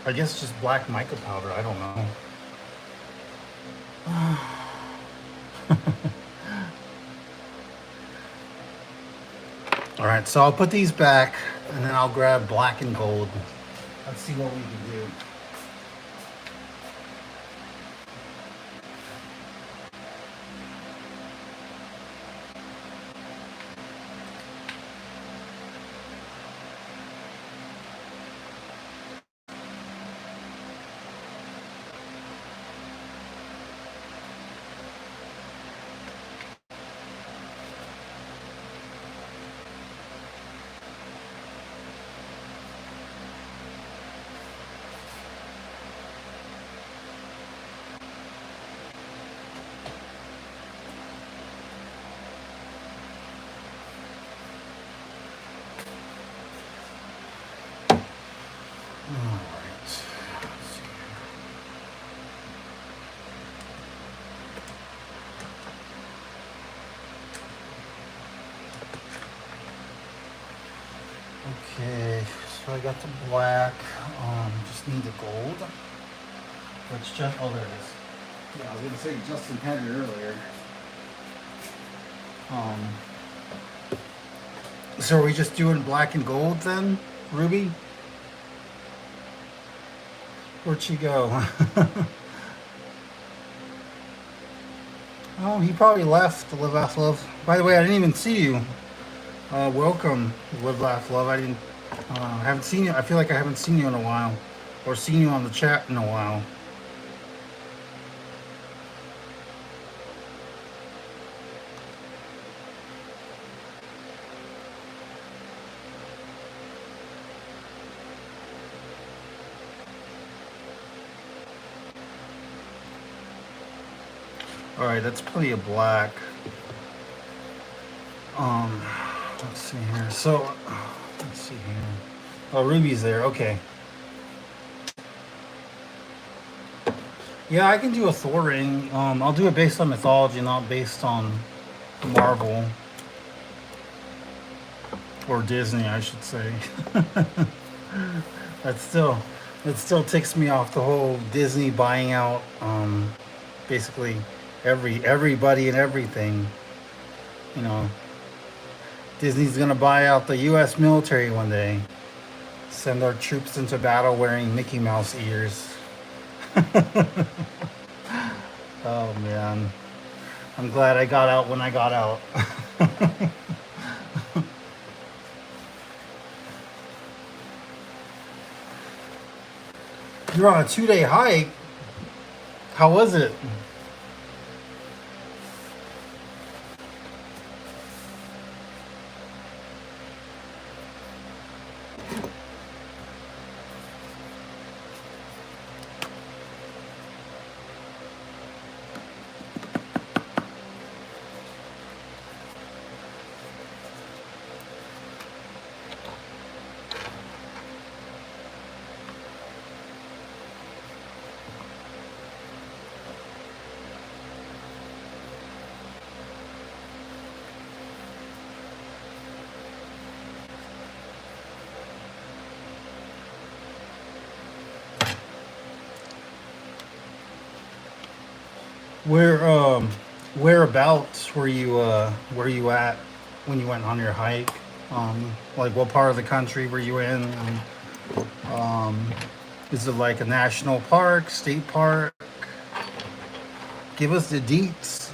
I guess just black mica powder. I don't know. All right, so I'll put these back and then I'll grab black and gold. Let's see what we can do. Okay, so I got the black. Just need the gold. Which just oh there it is. Yeah, I was gonna say Justin had it earlier. Um, so are we just doing black and gold then, Ruby? Where'd she go? Oh, he probably left to live, laugh, love. By the way, I didn't even see you. Welcome, live, laugh, love. I didn't, haven't seen you. I feel like I haven't seen you in a while, or seen you on the chat in a while. All right, that's plenty of black. Um, let's see here. So, let's see here. Oh, Ruby's there. Okay. Yeah, I can do a Thor ring. I'll do it based on mythology, not based on Marvel or Disney, I should say. that still, that still ticks me off. The whole Disney buying out, basically everybody and everything. You know, Disney's gonna buy out the U.S. military one day. Send our troops into battle wearing Mickey Mouse ears. Oh man, I'm glad I got out when I got out. You're on a 2-day hike. How was it? Where whereabouts were you at when you went on your hike? Like what part of the country were you in? Um, is it like a national park, state park? Give us the deets.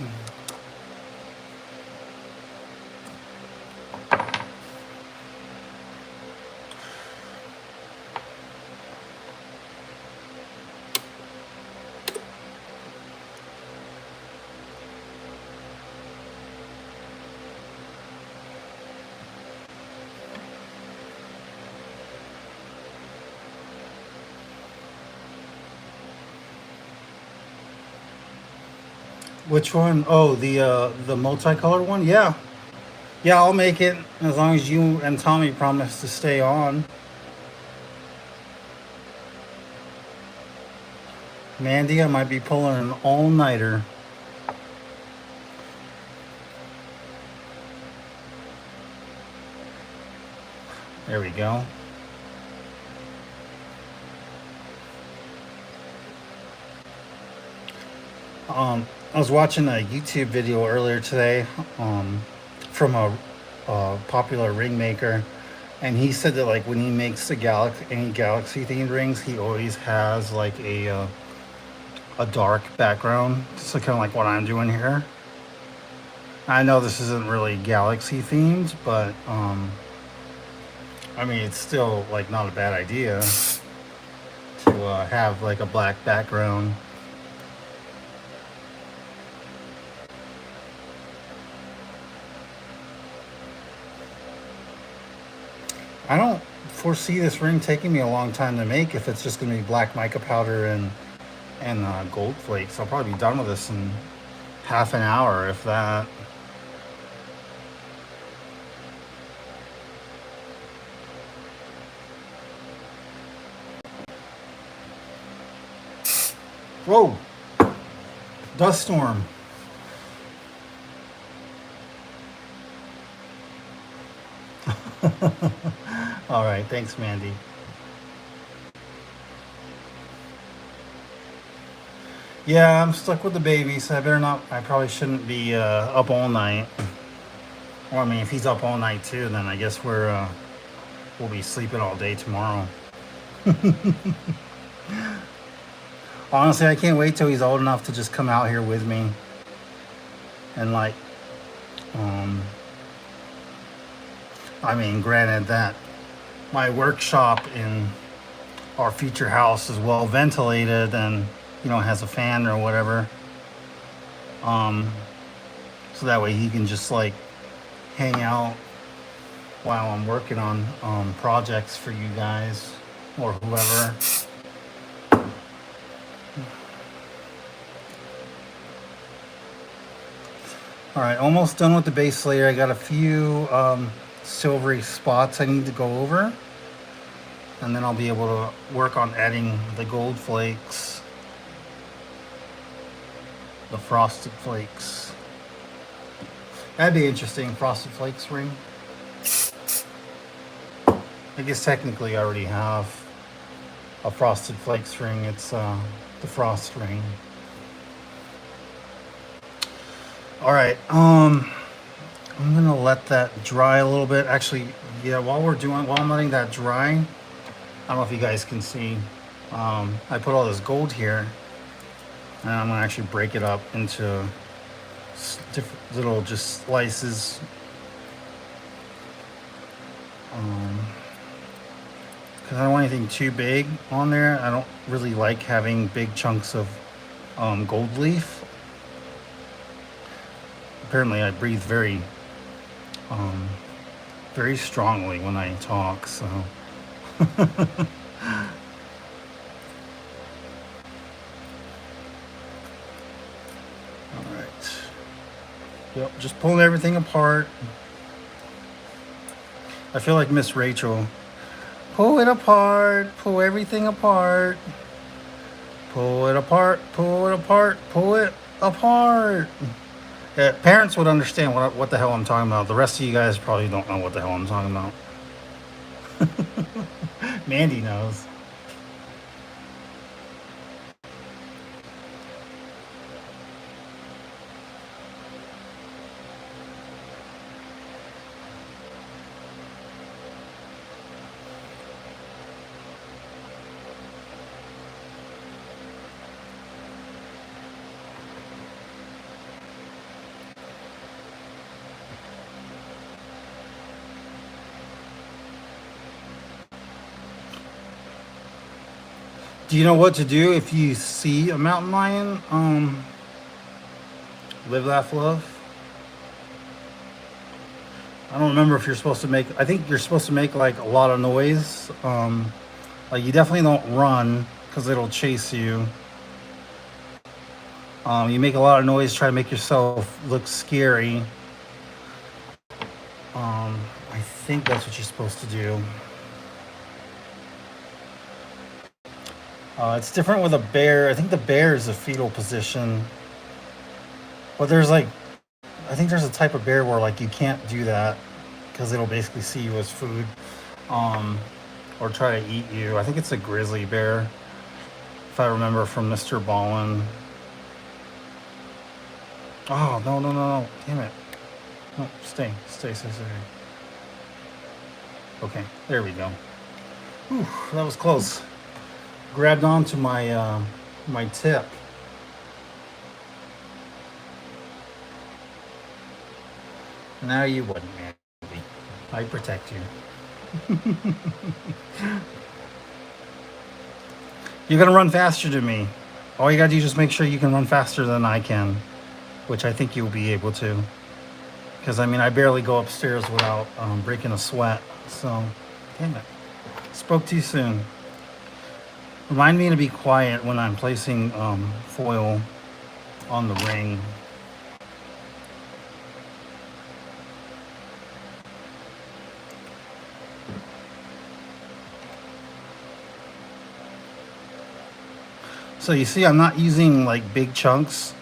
Which one? Oh, the multicolored one. Yeah, yeah, I'll make it as long as you and Tommy promise to stay on. Mandy, I might be pulling an all-nighter. There we go. I was watching a YouTube video earlier today, from a popular ring maker, and he said that like when he makes any galaxy themed rings, he always has like a dark background, so kind of like what I'm doing here. I know this isn't really galaxy themed, but I mean it's still like not a bad idea to have like a black background. I don't foresee this ring taking me a long time to make if it's just going to be black mica powder and gold flakes. I'll probably be done with this in half an hour, if that. Whoa! Dust storm. All right, thanks, Mandy. Yeah, I'm stuck with the baby, so I better not. I probably shouldn't be up all night. Well, I mean, if he's up all night too, then I guess we'll be sleeping all day tomorrow. Honestly, I can't wait till he's old enough to just come out here with me and like, um, I mean, granted that my workshop in our future house is well ventilated and has a fan or whatever, um, so that way he can just like hang out while I'm working on projects for you guys or whoever. All right, almost done with the base layer. I got a few silvery spots I need to go over, and then I'll be able to work on adding the gold flakes, the frosted flakes. That'd be interesting, frosted flakes ring. I guess technically I already have a frosted flakes ring. It's the frost ring. All right, I'm gonna let that dry a little bit. Actually, yeah, while I'm letting that dry, I don't know if you guys can see, I put all this gold here, and I'm gonna actually break it up into different little just slices. Because I don't want anything too big on there. I don't really like having big chunks of gold leaf. Apparently I breathe very strongly when I talk, so. All right. Yep, just pulling everything apart. I feel like Miss Rachel. Pull it apart, pull everything apart. Pull it apart, pull it apart, pull it apart. Yeah, parents would understand what the hell I'm talking about. The rest of you guys probably don't know what the hell I'm talking about. Mandy knows. Do you know what to do if you see a mountain lion? Live, laugh, love. I don't remember if you're supposed to make. I think you're supposed to make like a lot of noise. Like you definitely don't run because it'll chase you. You make a lot of noise, try to make yourself look scary. I think that's what you're supposed to do. It's different with a bear. I think the bear is a fetal position. But I think there's a type of bear where like you can't do that because it'll basically see you as food, um, or try to eat you. I think it's a grizzly bear, if I remember from Mr. Ballin. Oh no no no no! Damn it! No, stay. Okay, there we go. Whew, that was close. Grabbed onto my tip. Now you wouldn't, Mandy. I protect you. You're gonna run faster than me. All you gotta do is just make sure you can run faster than I can, which I think you'll be able to. Because I mean, I barely go upstairs without breaking a sweat. So, damn it. Spoke too soon. Remind me to be quiet when I'm placing foil on the ring. So you see, I'm not using like big chunks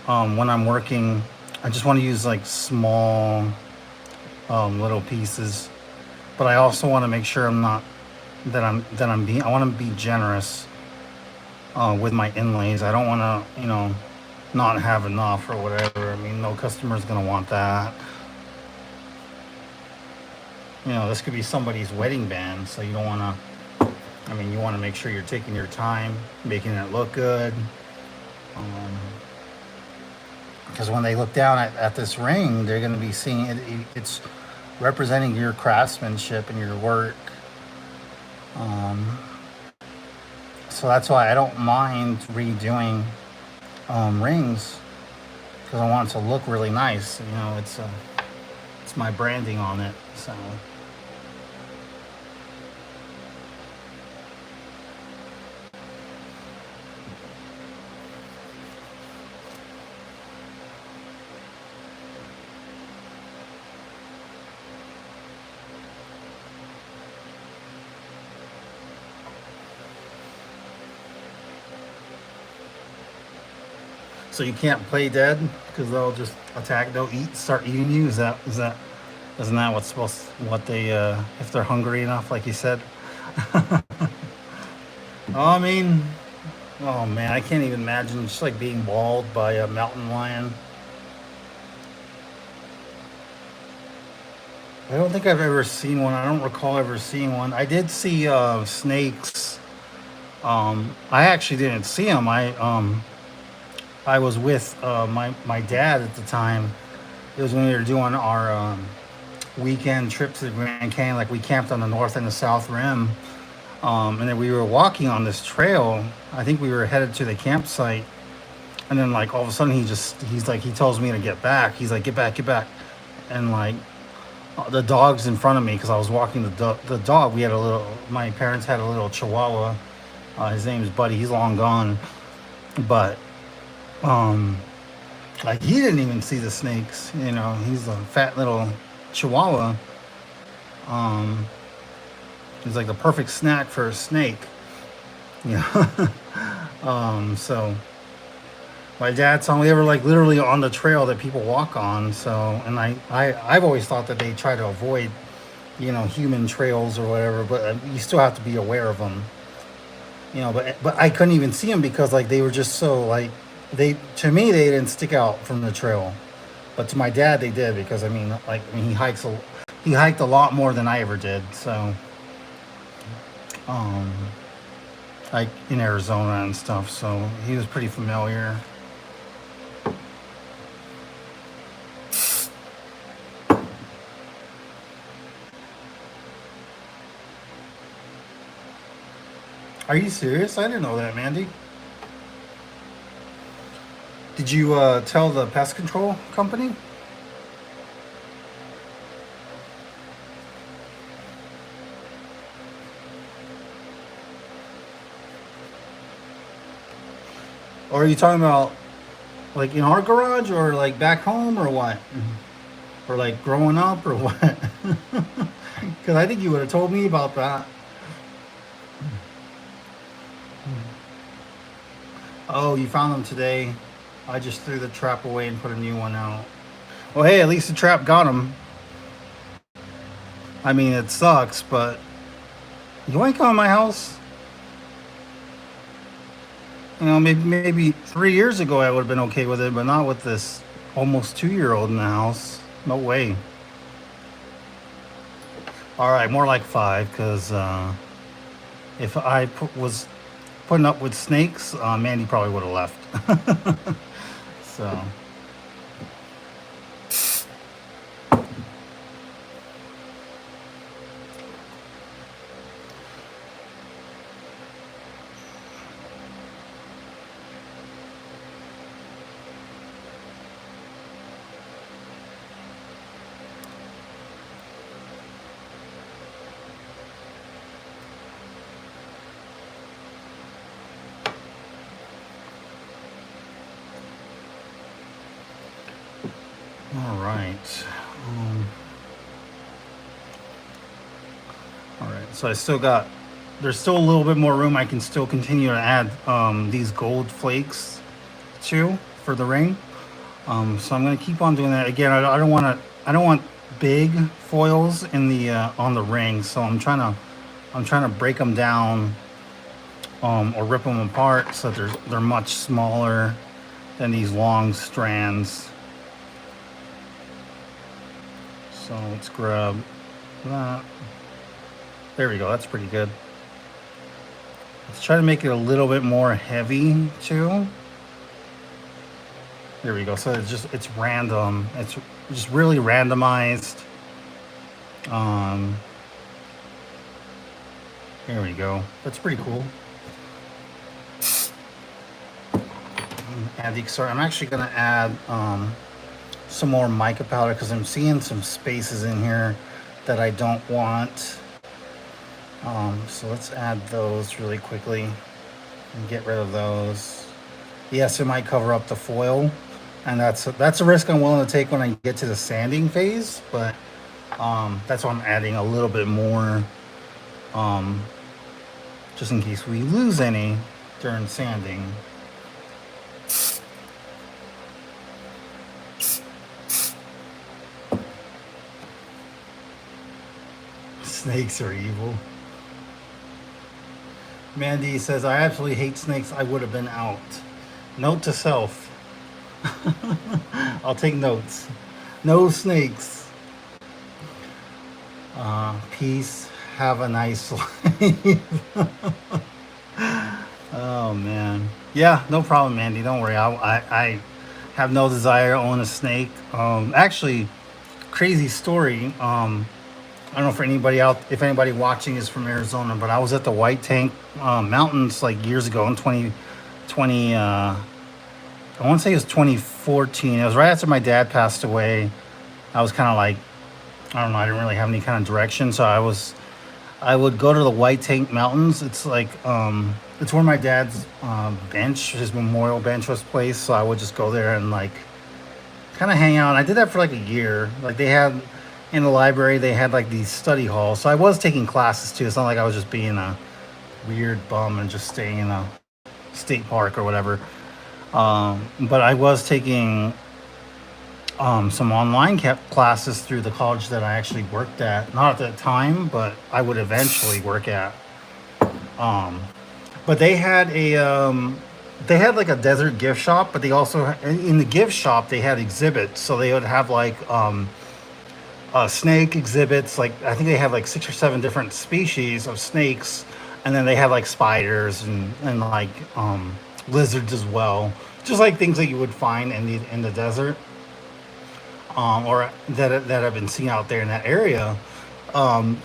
when I'm working. I just want to use like small little pieces. but I also want to make sure I'm not that I'm being. I want to be generous with my inlays. I don't want to, not have enough or whatever. I mean, no customer's gonna want that. This could be somebody's wedding band, so you don't want to. I mean, you want to make sure you're taking your time, making it look good. Because when they look down at this ring, they're going to be seeing it's representing your craftsmanship and your work. Um, so that's why I don't mind redoing rings, because I want it to look really nice. It's my branding on it. So you can't play dead because they'll just attack. They'll start eating you. Isn't that what's supposed? What they if they're hungry enough, like you said. I mean, oh man, I can't even imagine just like being mauled by a mountain lion. I don't think I've ever seen one. I don't recall ever seeing one. I did see snakes. I actually didn't see them. I was with my dad at the time. It was when we were doing our weekend trip to the Grand Canyon. Like we camped on the north and the south rim, and then we were walking on this trail. I think we were headed to the campsite, and then like all of a sudden he's like he tells me to get back. He's like, get back, and like the dog's in front of me because I was walking the dog. My parents had a little Chihuahua. His name's Buddy. He's long gone, but um, like he didn't even see the snakes. He's a fat little Chihuahua. Um, he's like the perfect snack for a snake. Yeah. So my dad saw me. They were like literally on the trail that people walk on. So, and I've always thought that they try to avoid, human trails or whatever, but you still have to be aware of them. But I couldn't even see them because like they were just so like to me they didn't stick out from the trail, but to my dad they did because he hiked a lot more than I ever did. So, um, like in Arizona and stuff. So he was pretty familiar. Are you serious? I didn't know that, Mandy. Did you tell the pest control company? Or are you talking about like in our garage or like back home or what? Or like growing up or what? Because I think you would have told me about that. Oh, you found them today. I just threw the trap away and put a new one out. Well, hey, at least the trap got them. I mean, it sucks, but you ain't come to my house. Maybe 3 years ago I would have been okay with it, but not with this almost 2-year-old in the house. No way. All right, more like 5, because if was putting up with snakes, Mandy probably would have left. So, all right. Um, all right. So there's still a little bit more room. I can still continue to add these gold flakes too for the ring. So I'm gonna keep on doing that. Again, I don't want big foils in the on the ring, so I'm trying to break them down, or rip them apart so that they're much smaller than these long strands. So let's grab that. There we go. That's pretty good. Let's try to make it a little bit more heavy too. There we go. So it's random. It's just really randomized. Um, Here we go. That's pretty cool. Add the Excalibur. I'm actually gonna add some more mica powder because I'm seeing some spaces in here that I don't want. So let's add those really quickly and get rid of those. Yes, it might cover up the foil, and that's a risk I'm willing to take when I get to the sanding phase. But that's why I'm adding a little bit more, just in case we lose any during sanding. Snakes are evil. Mandy says, I absolutely hate snakes. I would have been out. Note to self. I'll take notes. No snakes. Peace. Have a nice life. Oh, man. Yeah, no problem, Mandy. Don't worry. I have no desire to own a snake. Actually, crazy story. I don't know if anybody watching is from Arizona, but I was at the White Tank Mountains like years ago in 2020. I want to say it was 2014. It was right after my dad passed away. I was kind of like, I don't know, I didn't really have any kind of direction, so I would go to the White Tank Mountains. It's like it's where my dad's bench, his memorial bench was placed. So I would just go there and like kind of hang out. And I did that for like a year. Like they had in the library, they had like these study halls. So I was taking classes too. It's not like I was just being a weird bum and just staying in a state park or whatever. But I was taking some online classes through the college that I actually worked at. Not at that time, but I would eventually work at. Um, but they had like a desert gift shop, but they also in the gift shop they had exhibits. So they would have like snake exhibits. Like I think they had like 6 or 7 different species of snakes, and then they had like spiders and like lizards as well. Just like things that you would find in the desert, or that have been seen out there in that area.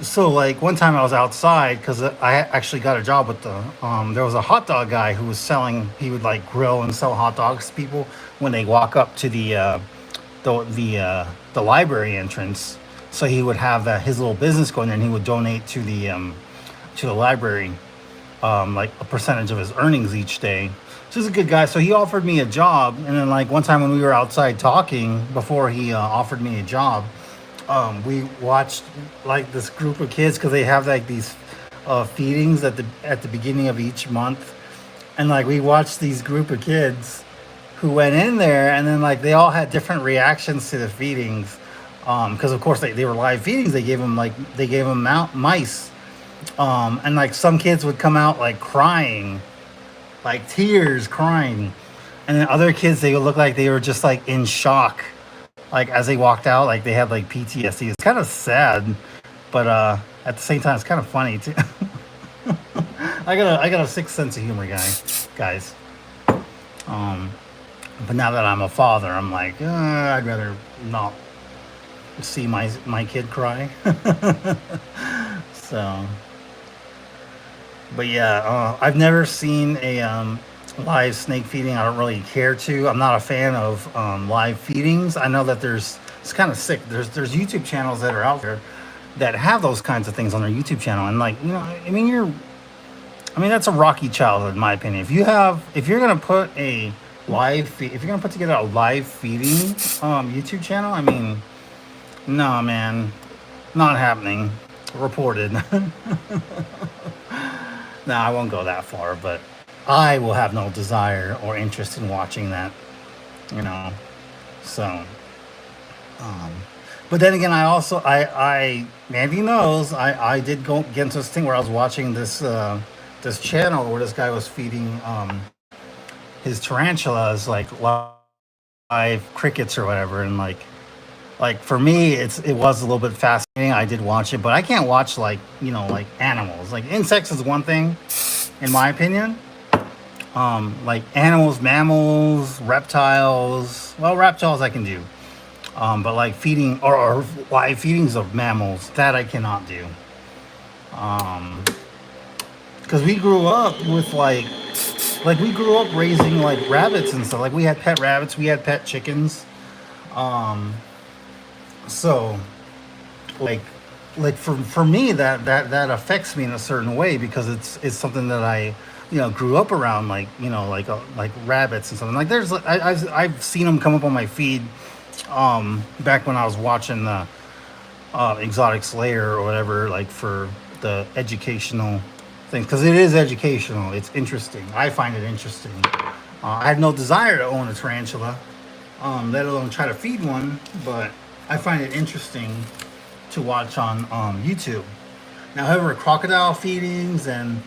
So like one time I was outside because I actually got a job with there was a hot dog guy who was selling. He would like grill and sell hot dogs to people when they walk up to the library entrance. So he would have his little business going there, and he would donate to the library, like a percentage of his earnings each day. So he's a good guy. So he offered me a job, and then like one time when we were outside talking before he offered me a job, we watched like this group of kids because they have like these feedings at the beginning of each month, and like we watched these group of kids who went in there, and then like they all had different reactions to the feedings, because of course they were live feedings. They gave them mice, and like some kids would come out like crying, like tears, crying, and then other kids they would look like they were just like in shock, like as they walked out, like they had like PTSD. It's kind of sad, but at the same time it's kind of funny too. I got a sixth sense of humor, guys. Um, but now that I'm a father, I'm like, I'd rather not see my kid cry. So, but yeah, I've never seen a live snake feeding. I don't really care to. I'm not a fan of live feedings. I know that it's kind of sick. There's YouTube channels that are out there that have those kinds of things on their YouTube channel, and like I mean that's a rocky childhood in my opinion. If you're gonna put if you're gonna put together a live feeding YouTube channel, I mean, no man, not happening. Reported. No, I won't go that far, but I will have no desire or interest in watching that, you know. So, um, But then again, I Mandy knows I did go get into this thing where I was watching this channel where this guy was feeding his tarantulas live crickets or whatever, and like for me it was a little bit fascinating. I did watch it, but I can't watch like animals. Like insects is one thing, in my opinion. Like animals, mammals, reptiles. Well, reptiles I can do. But like feeding or live feedings of mammals, that I cannot do. Um, because we grew up with like we grew up raising like rabbits and stuff. Like we had pet rabbits, we had pet chickens. Um, so like for me that affects me in a certain way because it's something that I grew up around like rabbits and something like there's I've seen them come up on my feed back when I was watching the exotic slayer or whatever like for the educational things because it is educational. It's interesting. I find it interesting. I have no desire to own a tarantula, let alone try to feed one, but I find it interesting to watch on YouTube. Now, however, crocodile feedings and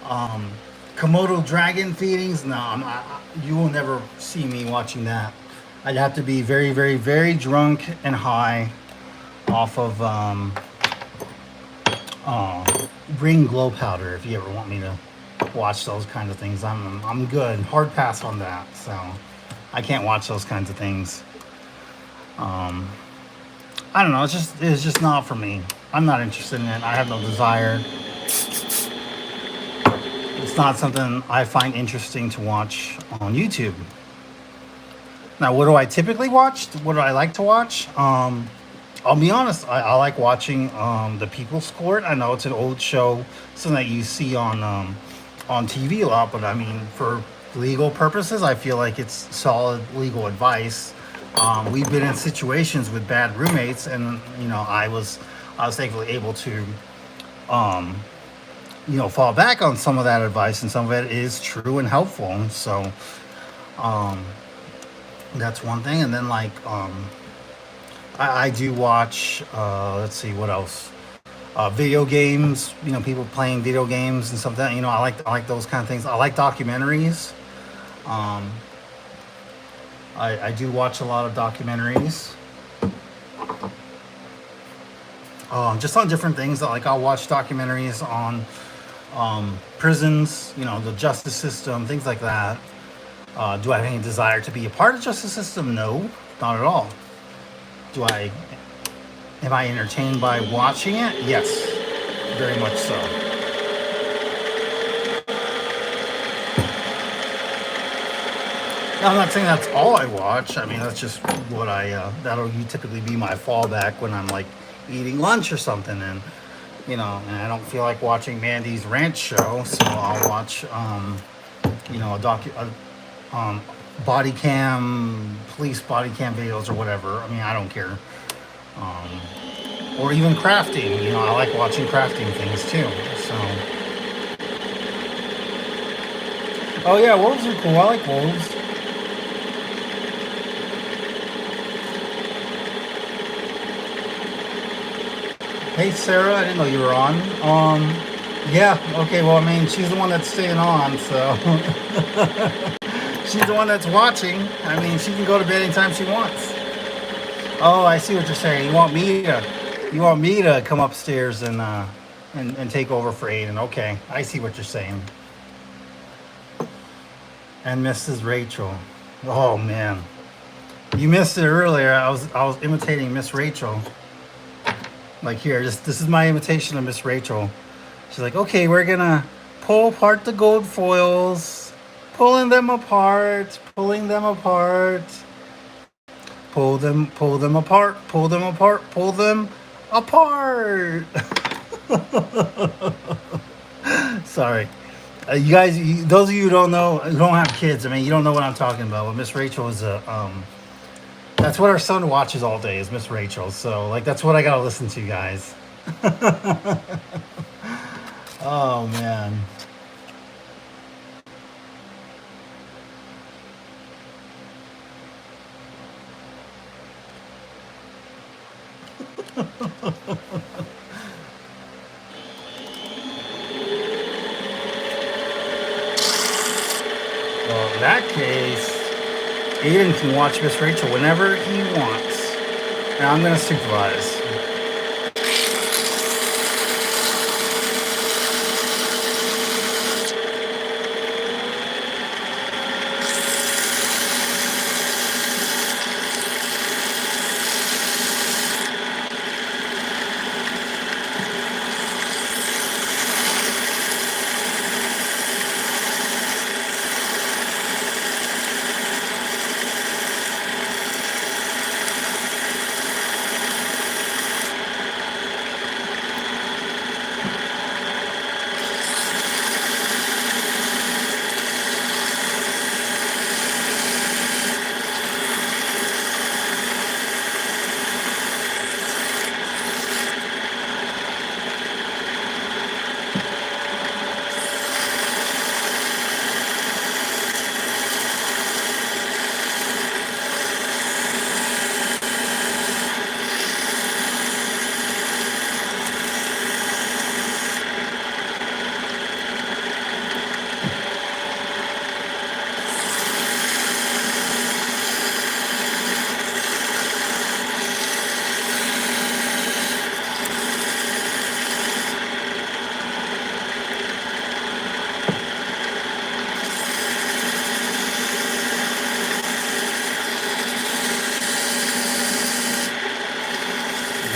um, Komodo dragon feedings, no, you will never see me watching that. I'd have to be very, very, very drunk and high off of green glow powder if you ever want me to watch those kind of things. I'm good. Hard pass on that. So I can't watch those kinds of things. Um, I don't know. It's just not for me. I'm not interested in it. I have no desire. It's not something I find interesting to watch on YouTube. Now, what do I typically watch? What do I like to watch? I'll be honest. I like watching the People's Court. I know it's an old show, something that you see on TV a lot. But I mean, for legal purposes, I feel like it's solid legal advice. We've been in situations with bad roommates, and I was thankfully able to um, fall back on some of that advice, and some of it is true and helpful. So um, that's one thing. And then I do watch. Let's see what else. Video games. People playing video games and stuff. That I like those kind of things. I like documentaries. Um, I do watch a lot of documentaries. Just on different things. Like I'll watch documentaries on prisons. The justice system, things like that. Do I have any desire to be a part of the justice system? No, not at all. Do I? Am I entertained by watching it? Yes, very much so. Now, I'm not saying that's all I watch. I mean, that's just what that'll typically be my fallback when I'm like eating lunch or something, and I don't feel like watching Mandy's Ranch show, so I'll watch, a um, body cam, police body cam videos or whatever. I mean, I don't care. Um, or even crafting. I like watching crafting things too. So, oh yeah, wolves are cool. I like wolves. Hey Sarah, I didn't know you were on. Yeah, okay. Well, I mean, she's the one that's staying on, so she's the one that's watching. I mean, she can go to bed anytime she wants. Oh, I see what you're saying. You want me to come upstairs and take over for Aiden. Okay, I see what you're saying. And Mrs. Rachel. Oh man, you missed it earlier. I was imitating Miss Rachel. Like here, this is my imitation of Miss Rachel. She's like, okay, we're gonna pull apart the gold foils, pulling them apart, pull them apart, pull them apart, pull them apart. Sorry. You guys, those of you who don't know, who don't have kids, I mean, you don't know what I'm talking about. But Miss Rachel is that's what our son watches all day is Miss Rachel. So, like, that's what I gotta listen to, guys. Oh man. that case, Aiden can watch Miss Rachel whenever he wants. And I'm going to supervise.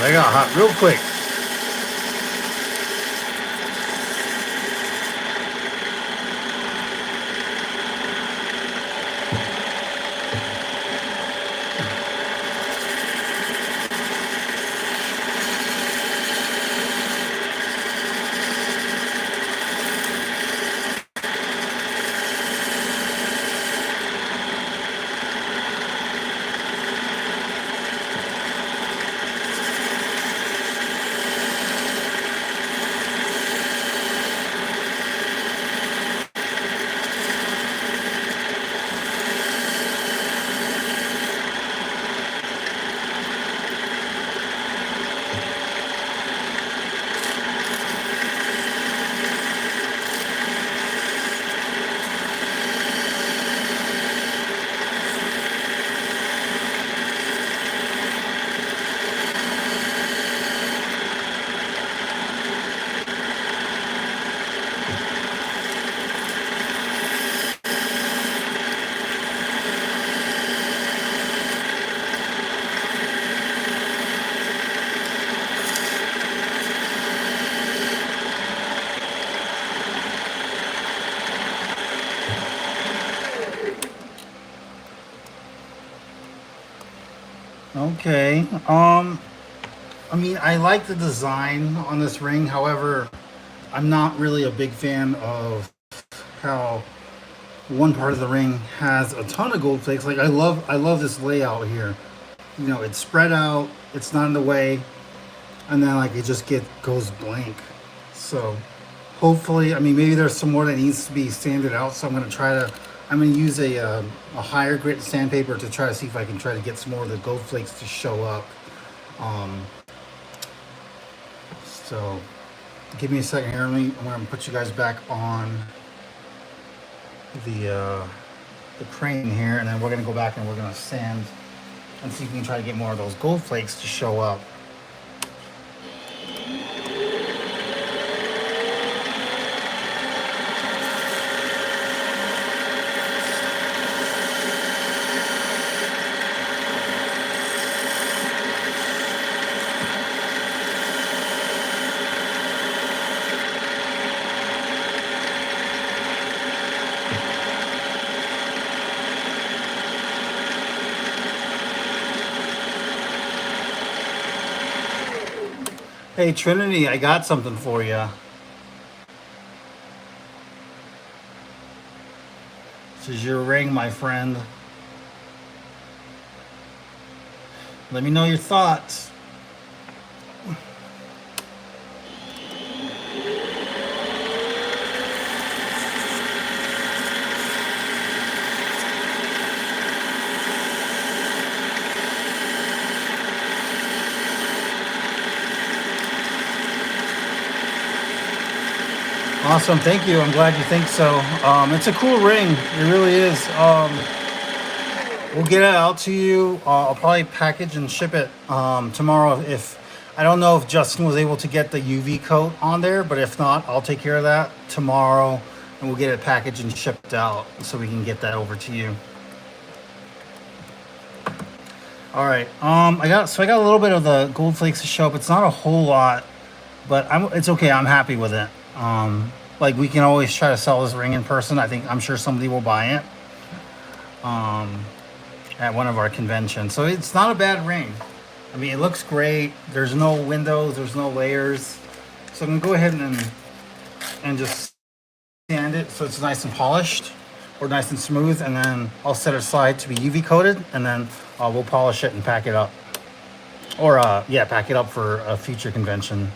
I got hot real quick. Okay. I mean, I like the design on this ring. However, I'm not really a big fan of how one part of the ring has a ton of gold flakes. Like I love this layout here. You know, it's spread out. It's not in the way, and then like it just goes blank. So hopefully, I mean, maybe there's some more that needs to be sanded out. So I'm gonna use a higher grit sandpaper to try to see if I can try to get some more of the gold flakes to show up. Um, so give me a second here. I'm gonna put you guys back on the crane here, and then we're gonna go back and we're gonna sand and see if we can try to get more of those gold flakes to show up. Hey Trinity, I got something for you. This is your ring, my friend. Let me know your thoughts. Awesome. Thank you. I'm glad you think so. It's a cool ring. It really is. We'll get it out to you. I'll probably package and ship it tomorrow. If I don't know if Justin was able to get the UV coat on there, but if not, I'll take care of that tomorrow, and we'll get it packaged and shipped out so we can get that over to you. All right. I got a little bit of the gold flakes to show up. It's not a whole lot, but it's okay. I'm happy with it. Like we can always try to sell this ring in person. I'm sure somebody will buy it at one of our conventions. So it's not a bad ring. I mean, it looks great. There's no windows. There's no layers. So I'm gonna go ahead and just sand it so it's nice and polished or nice and smooth, and then I'll set it aside to be UV coated, and then we'll polish it and pack it up. Or yeah, pack it up for a future convention.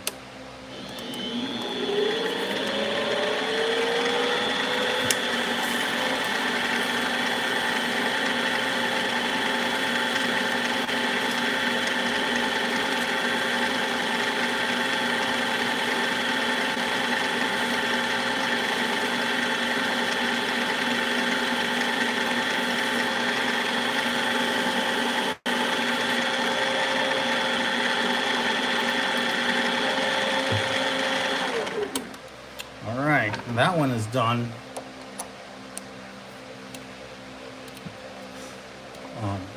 All right, that one is done.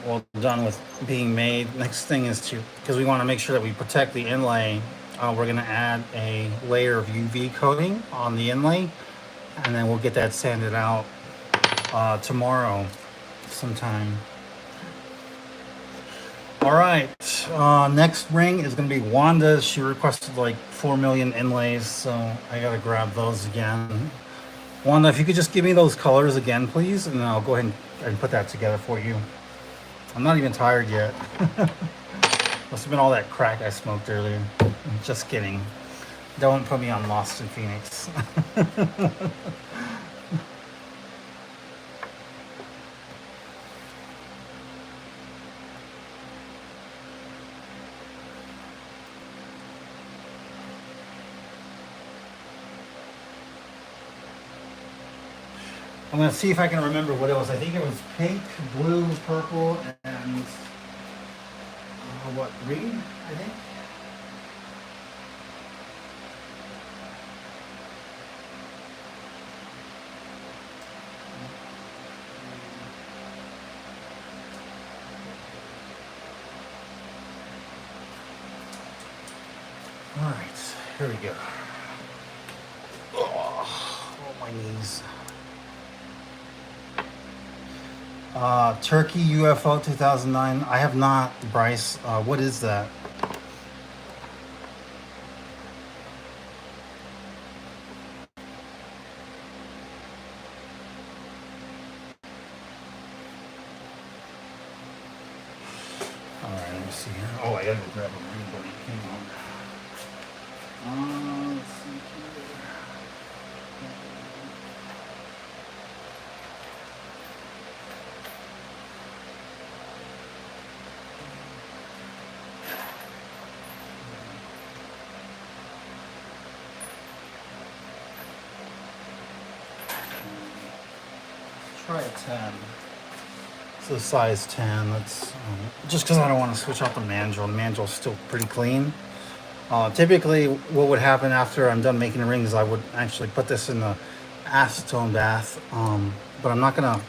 Well done with being made. Next thing is because we want to make sure that we protect the inlay, we're going to add a layer of UV coating on the inlay, and then we'll get that sanded out tomorrow sometime. All right, next ring is going to be Wanda's. She requested like 4 million inlays, so I got to grab those again. Wanda, if you could just give me those colors again, please, and then I'll go ahead and put that together for you. I'm not even tired yet. Must have been all that crack I smoked earlier. Just kidding. Don't put me on Lost in Phoenix. I'm gonna see if I can remember what it was. I think it was pink, blue, purple, and what, green, I think? All right, here we go. Oh, my knees. Turkey UFO 2009. I have not, Bryce. What is that? All right, let me see here. Oh, I gotta go grab a ring, buddy. Hang on. Let's see here. Try a 10. So size 10. That's just because I don't want to switch out the mandrel. The mandrel's still pretty clean. Typically, what would happen after I'm done making the rings, I would actually put this in the acetone bath. But I'm not gonna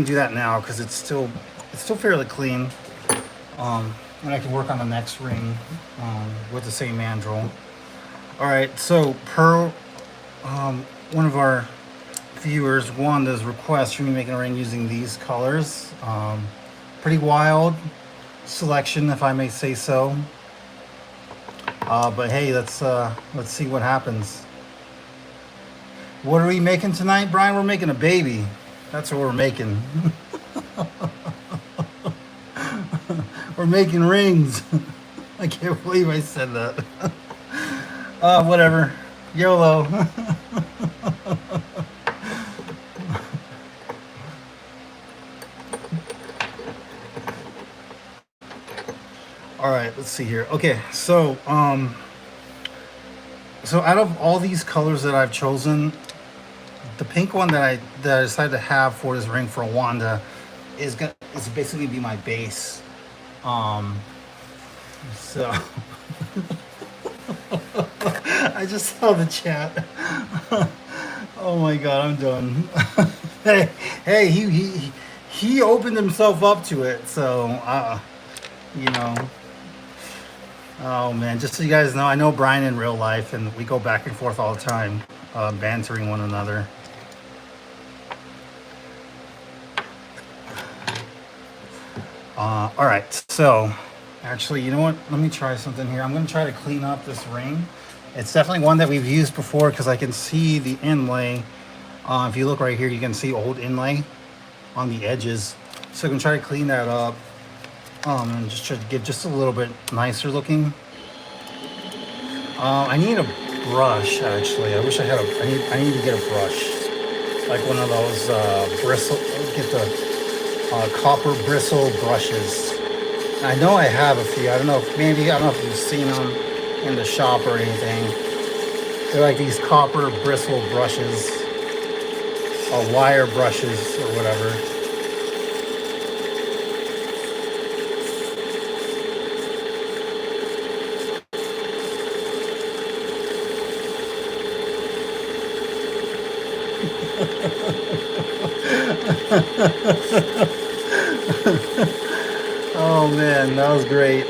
do that now because it's still fairly clean. And I can work on the next ring with the same mandrel. All right. So per one of our viewers, Wanda's request for me making a ring using these colors. Pretty wild selection, if I may say so. But hey, let's see what happens. What are we making tonight, Brian? We're making a baby. That's what we're making. We're making rings. I can't believe I said that. Whatever. YOLO. All right, let's see here. Okay, so So out of all these colors that I've chosen, the pink one that I decided to have for this ring for Wanda is basically be my base. Um, so I just saw the chat. Oh my god, I'm done. hey, hey, he opened himself up to it, so you know. Oh man, just so you guys know, I know Brian in real life, and we go back and forth all the time, bantering one another. All right, so actually, you know what? Let me try something here. I'm going to try to clean up this ring. It's definitely one that we've used before because I can see the inlay. If you look right here, you can see old inlay on the edges. So I'm going to try to clean that up and just try to get just a little bit nicer looking. I need a brush, actually. I wish I had I need to get a brush. Like one of those bristle, get the copper bristle brushes. I know I have a few. I don't know if maybe, I don't know if you've seen them in the shop or anything. They're like these copper bristle brushes, or wire brushes or whatever. Oh man, that was great.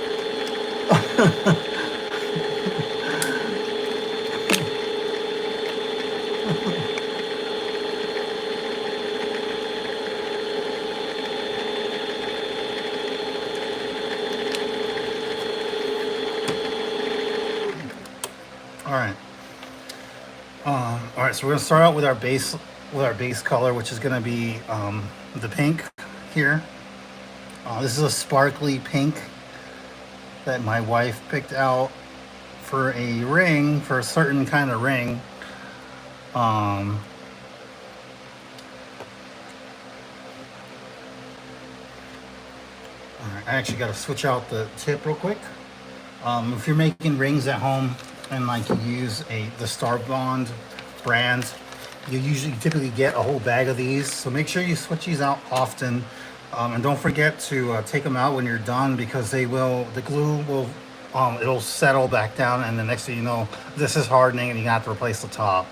All right. All right, so we're gonna start out with our base color, which is gonna be the pink here. This is a sparkly pink that my wife picked out for a ring, for a certain kind of ring. Um, all right, I actually got to switch out the tip real quick. If you're making rings at home and like you use the Star Bond brand, you typically get a whole bag of these. So make sure you switch these out often, and don't forget to take them out when you're done because the glue will, it'll settle back down, and the next thing you know, this is hardening, and you have to replace the top.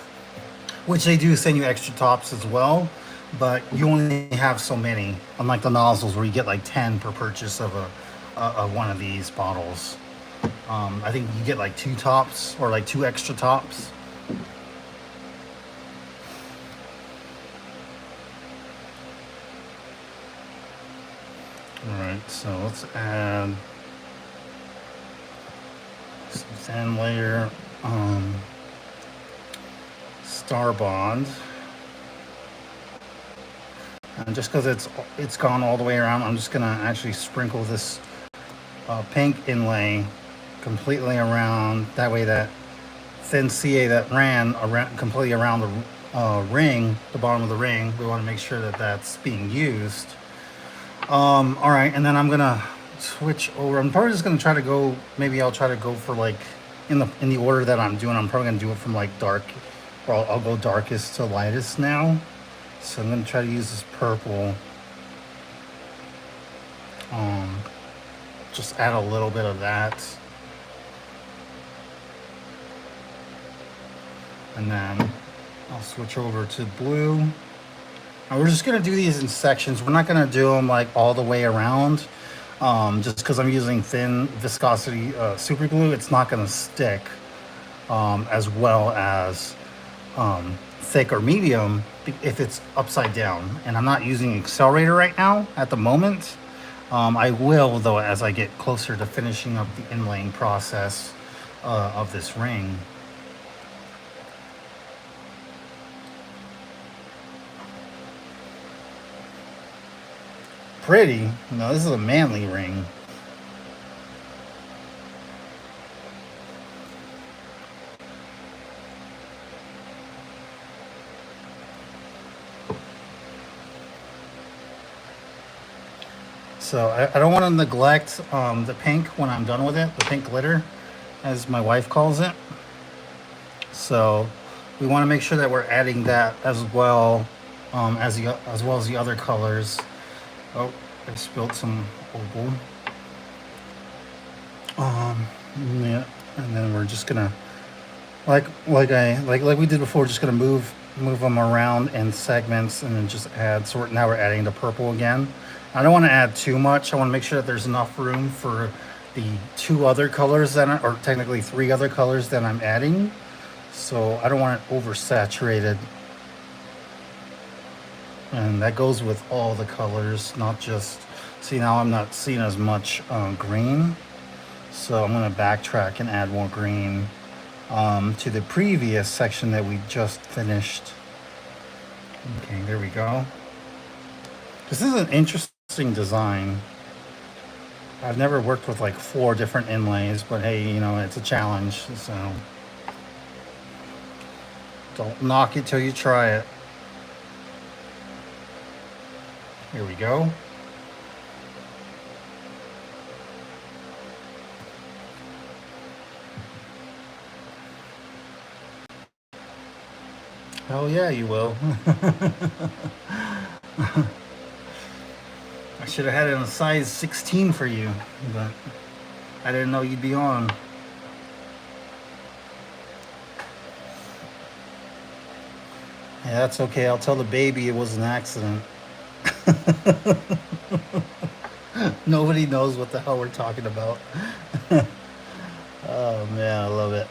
Which they do send you extra tops as well, but you only have so many. Unlike the nozzles where you get like 10 per purchase of one of these bottles. I think you get like 2 tops or like 2 extra tops. All right, so let's add some thin layer Star Bond. And just because it's gone all the way around, I'm just gonna actually sprinkle this pink inlay completely around. That way, that thin CA that ran around, completely around the ring, the bottom of the ring, we want to make sure that that's being used. All right, and then I'm gonna switch over. I'm probably just gonna try to go. Maybe I'll try to go for like in the order that I'm doing. I'm probably gonna do it from like dark, or I'll go darkest to lightest now. So I'm gonna try to use this purple. Just add a little bit of that. And then I'll switch over to blue. Now we're just gonna do these in sections. We're not gonna do them like all the way around. Just because I'm using thin viscosity super glue, it's not gonna stick as well as thick or medium if it's upside down. And I'm not using accelerator right now at the moment. I will though as I get closer to finishing up the inlaying process of this ring. Pretty. No, this is a manly ring. So I don't want to neglect the pink when I'm done with it, the pink glitter, as my wife calls it. So we want to make sure that we're adding that as well, as well as the other colors. Oh, I spilled some opal. Um, yeah, and then we're just gonna like we did before, just gonna move them around in segments and then just add. So now we're adding the purple again. I don't want to add too much. I want to make sure that there's enough room for the two other colors or technically three other colors that I'm adding. So I don't want it oversaturated. And that goes with all the colors, not just, see now I'm not seeing as much green. So I'm going to backtrack and add more green to the previous section that we just finished. Okay, there we go. This is an interesting design. I've never worked with like 4 different inlays, but hey, you know, it's a challenge, so don't knock it till you try it. Here we go. Hell yeah, you will. I should have had it in a size 16 for you, but I didn't know you'd be on. Yeah, that's okay. I'll tell the baby it was an accident. Nobody knows what the hell we're talking about. Oh man, I love it.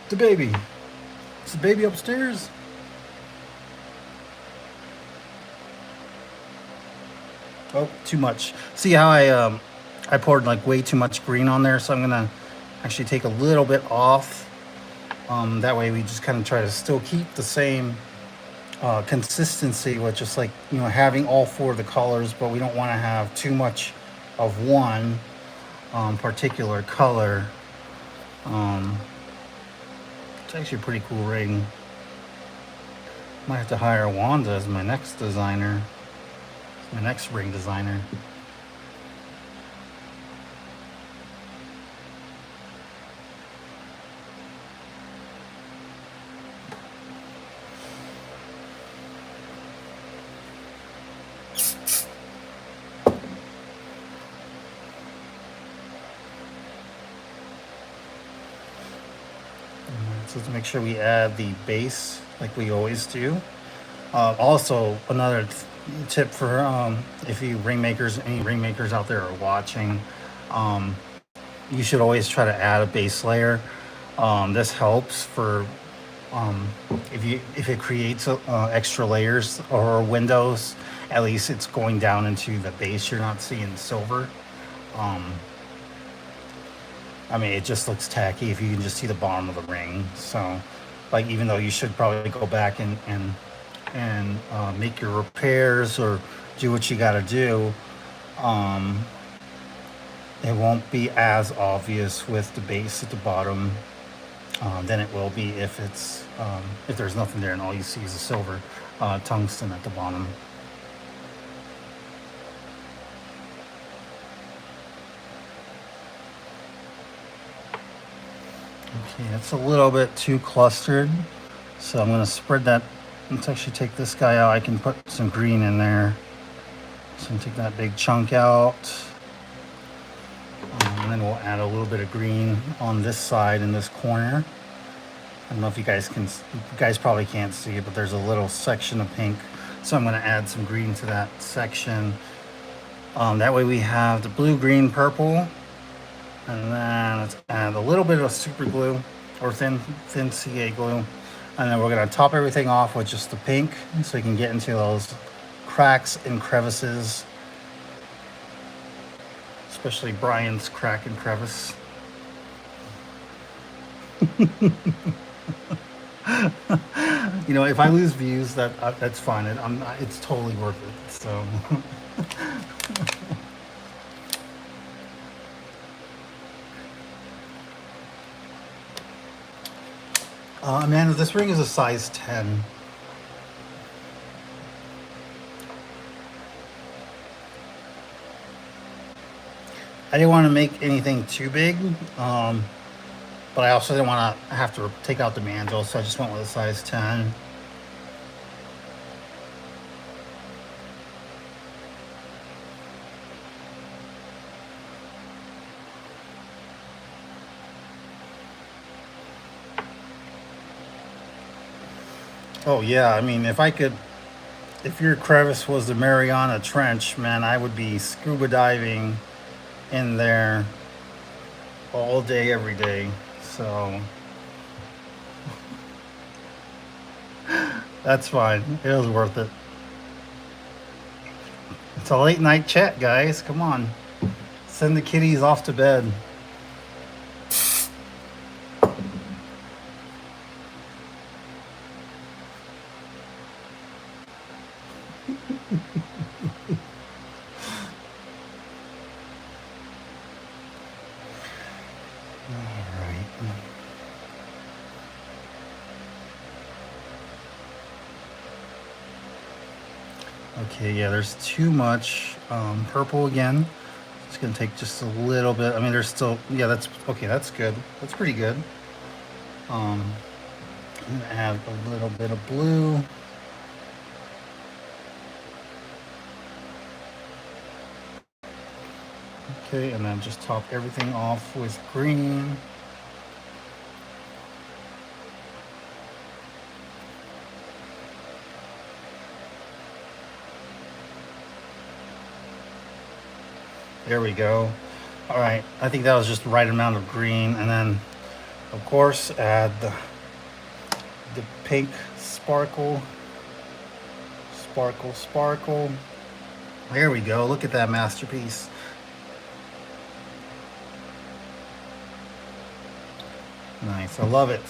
The baby. Is the baby upstairs? Oh, too much. See how I poured like way too much green on there, so I'm gonna actually take a little bit off. That way we just kind of try to still keep the same consistency with just like, you know, having all 4 of the colors, but we don't want to have too much of one particular color. It's actually a pretty cool ring. Might have to hire Wanda as my next designer, my next ring designer. So to make sure we add the base like we always do. Also, another tip for if you any ring makers out there are watching, you should always try to add a base layer. This helps for if it creates extra layers or windows, at least it's going down into the base. You're not seeing silver. I mean, it just looks tacky if you can just see the bottom of the ring. So, like, even though you should probably go back and make your repairs or do what you got to do, it won't be as obvious with the base at the bottom than it will be if it's if there's nothing there and all you see is a silver tungsten at the bottom. Okay, it's a little bit too clustered, so I'm going to spread that. Let's actually take this guy out. I can put some green in there. So I'm going to take that big chunk out. And then we'll add a little bit of green on this side in this corner. I don't know if you guys probably can't see it, but there's a little section of pink. So I'm going to add some green to that section. That way we have the blue, green, purple. And then let's add a little bit of super glue or thin CA glue. And then we're going to top everything off with just the pink so you can get into those cracks and crevices. Especially Brian's crack and crevice. You know, if I lose views, that's fine. It's totally worth it. So. Amanda, this ring is a size 10. I didn't want to make anything too big. But I also didn't want to have to take out the mandrel, so I just went with a size 10. Oh yeah, I mean, if your crevice was the Mariana Trench, man, I would be scuba diving in there all day, every day. So that's fine. It was worth it. It's a late night chat, guys. Come on. Send the kitties off to bed. All right. Okay, yeah, there's too much purple again. It's gonna take just a little bit. I mean, there's still, yeah, that's okay. That's good. That's pretty good. I'm gonna add a little bit of blue. Okay, and then just top everything off with green. There we go. All right, I think that was just the right amount of green, and then of course add the pink sparkle. Sparkle, sparkle. There we go. Look at that masterpiece. Nice. I love it.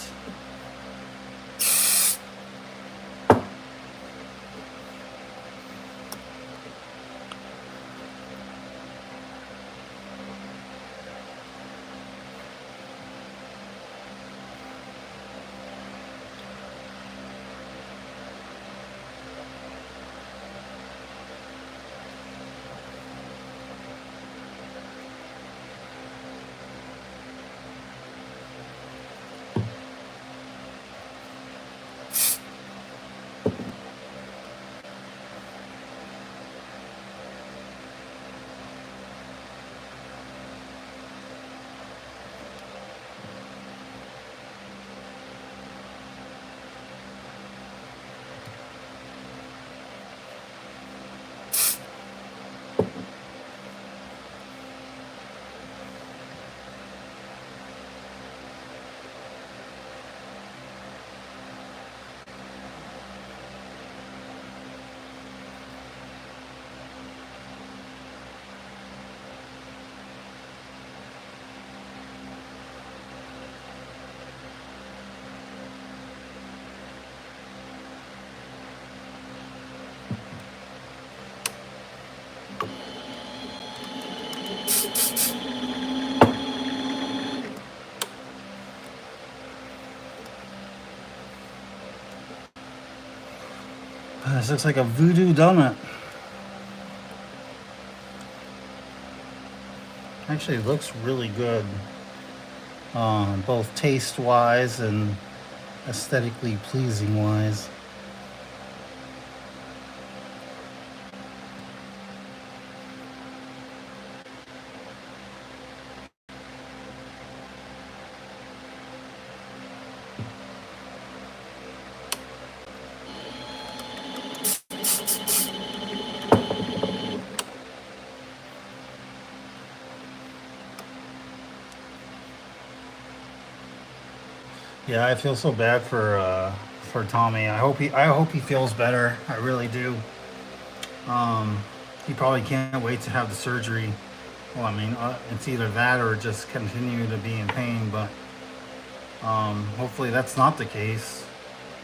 This looks like a voodoo donut. Actually, it looks really good, both taste-wise and aesthetically pleasing-wise. Yeah, I feel so bad for Tommy. I hope he feels better. I really do. Um, he probably can't wait to have the surgery. Well, I mean, it's either that or just continue to be in pain. But hopefully that's not the case,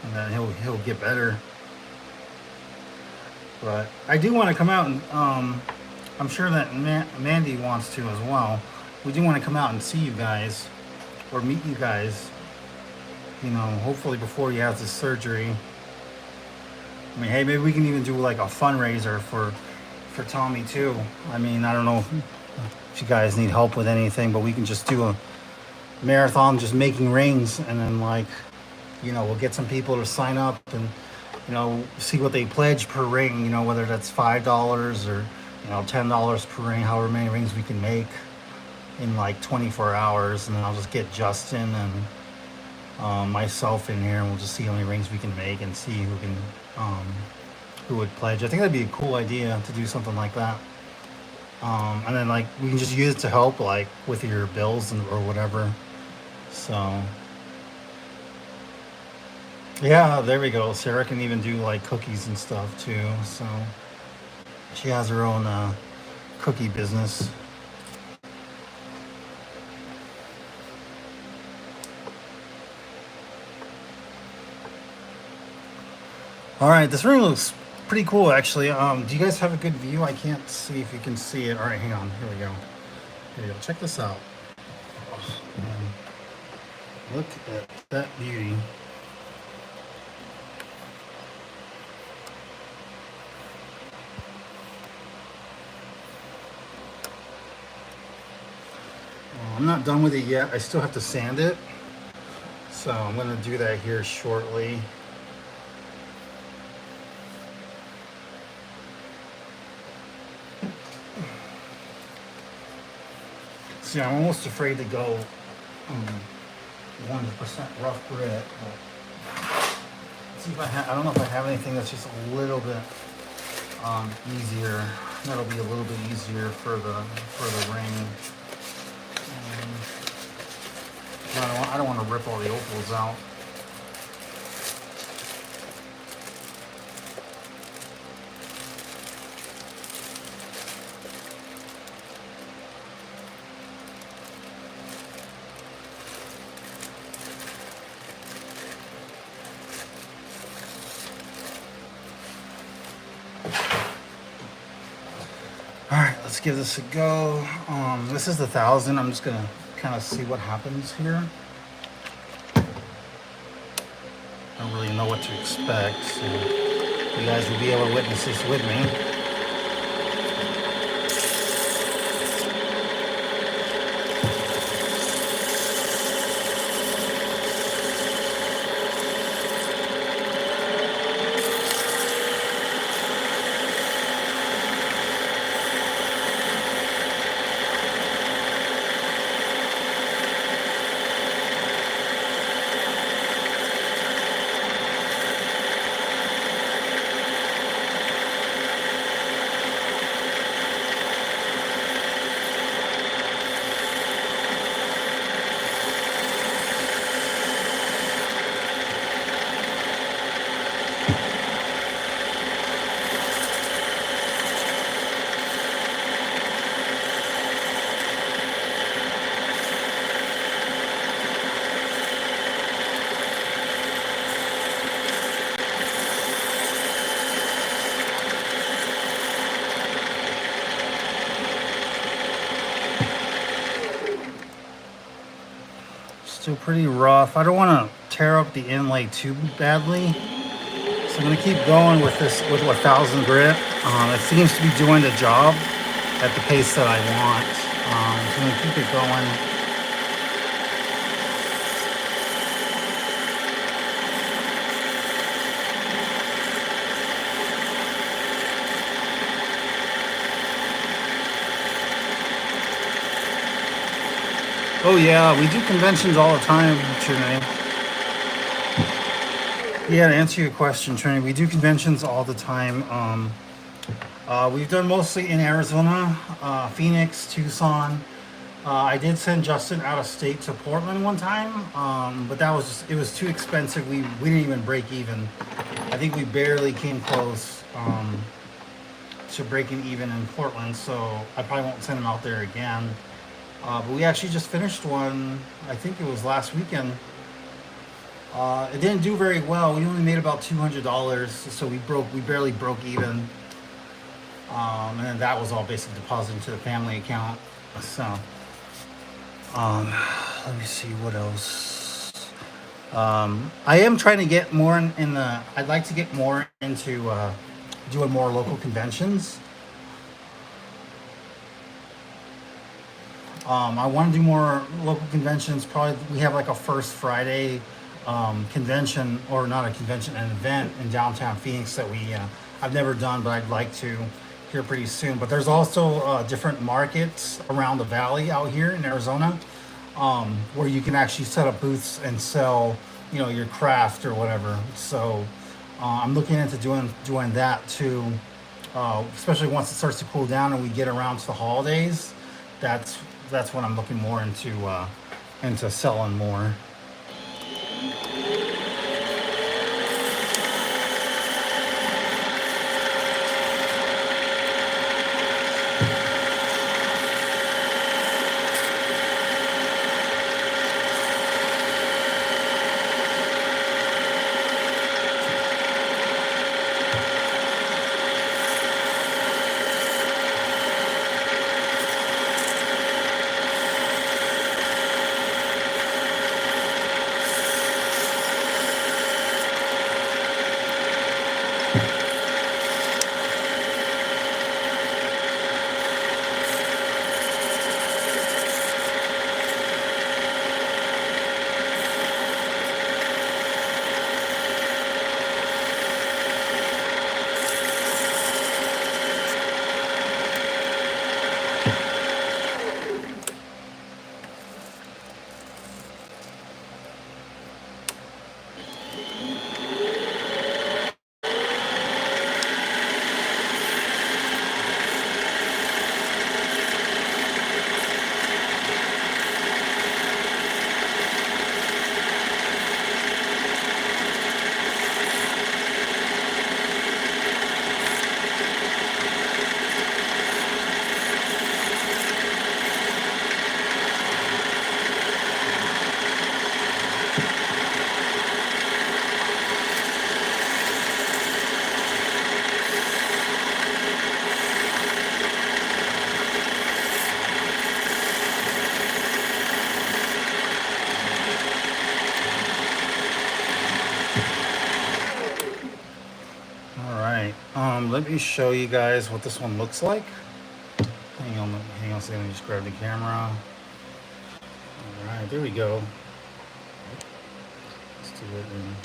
and that he'll get better. But I do want to come out and I'm sure that Mandy wants to as well. We do want to come out and see you guys or meet you guys. You know, hopefully before he has his surgery. I mean, hey, maybe we can even do like a fundraiser for Tommy too. I mean, I don't know if you guys need help with anything, but we can just do marathon just making rings, and then like, we'll get some people to sign up and see what they pledge per ring. Whether that's $5 or $10 per ring, however many rings we can make in like 24 hours, and then I'll just get Justin and myself in here, and we'll just see how many rings we can make and see who would pledge. I think that'd be a cool idea to do something like that. And then like we can just use it to help like with your bills or whatever. So yeah, there we go. Sarah can even do like cookies and stuff too. So she has her own cookie business. All right, this room looks pretty cool actually. Do you guys have a good view? I can't see if you can see it. All right, hang on. Here we go. Here we go. Check this out. Look at that beauty. Well, I'm not done with it yet. I still have to sand it. So I'm going to do that here shortly. See, I'm almost afraid to go 100% rough grit. Let's see if I don't know if I have anything that's just a little bit easier. That'll be a little bit easier for the ring. I don't want to rip all the opals out. All right, let's give this a go. This is the 1,000. I'm just gonna kind of see what happens here. I don't really know what to expect, so you guys will be able to witness this with me. Still pretty rough. I don't want to tear up the inlay too badly, so I'm going to keep going with this with 1,000 grit. It seems to be doing the job at the pace that I want. So I'm going to keep it going. Oh yeah, we do conventions all the time, Trinity. Yeah, to answer your question, Trinity, we do conventions all the time. We've done mostly in Arizona, Phoenix, Tucson. I did send Justin out of state to Portland one time, but it was too expensive. We didn't even break even. I think we barely came close to breaking even in Portland, so I probably won't send him out there again. But we actually just finished one, I think it was last weekend. It didn't do very well. We only made about $200, so we barely broke even. And then that was all basically deposited into the family account. So, let me see what else. I am trying to get more I'd like to get more into doing more local conventions. I want to do more local conventions. Probably we have like a first Friday convention, or not a convention, an event in downtown Phoenix that we I've never done, but I'd like to here pretty soon. But there's also different markets around the valley out here in Arizona, where you can actually set up booths and sell, your craft or whatever. So I'm looking into doing that too, especially once it starts to cool down and we get around to the holidays. That's that's when I'm looking more into selling more. All right. Let me show you guys what this one looks like. Hang on a second. Let me just grab the camera. All right, there we go. Let's do it in.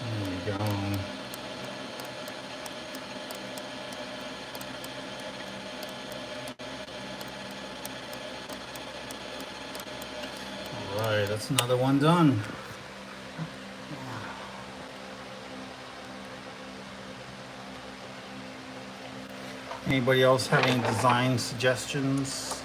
There we go. All right, that's another one done. Anybody else have any design suggestions?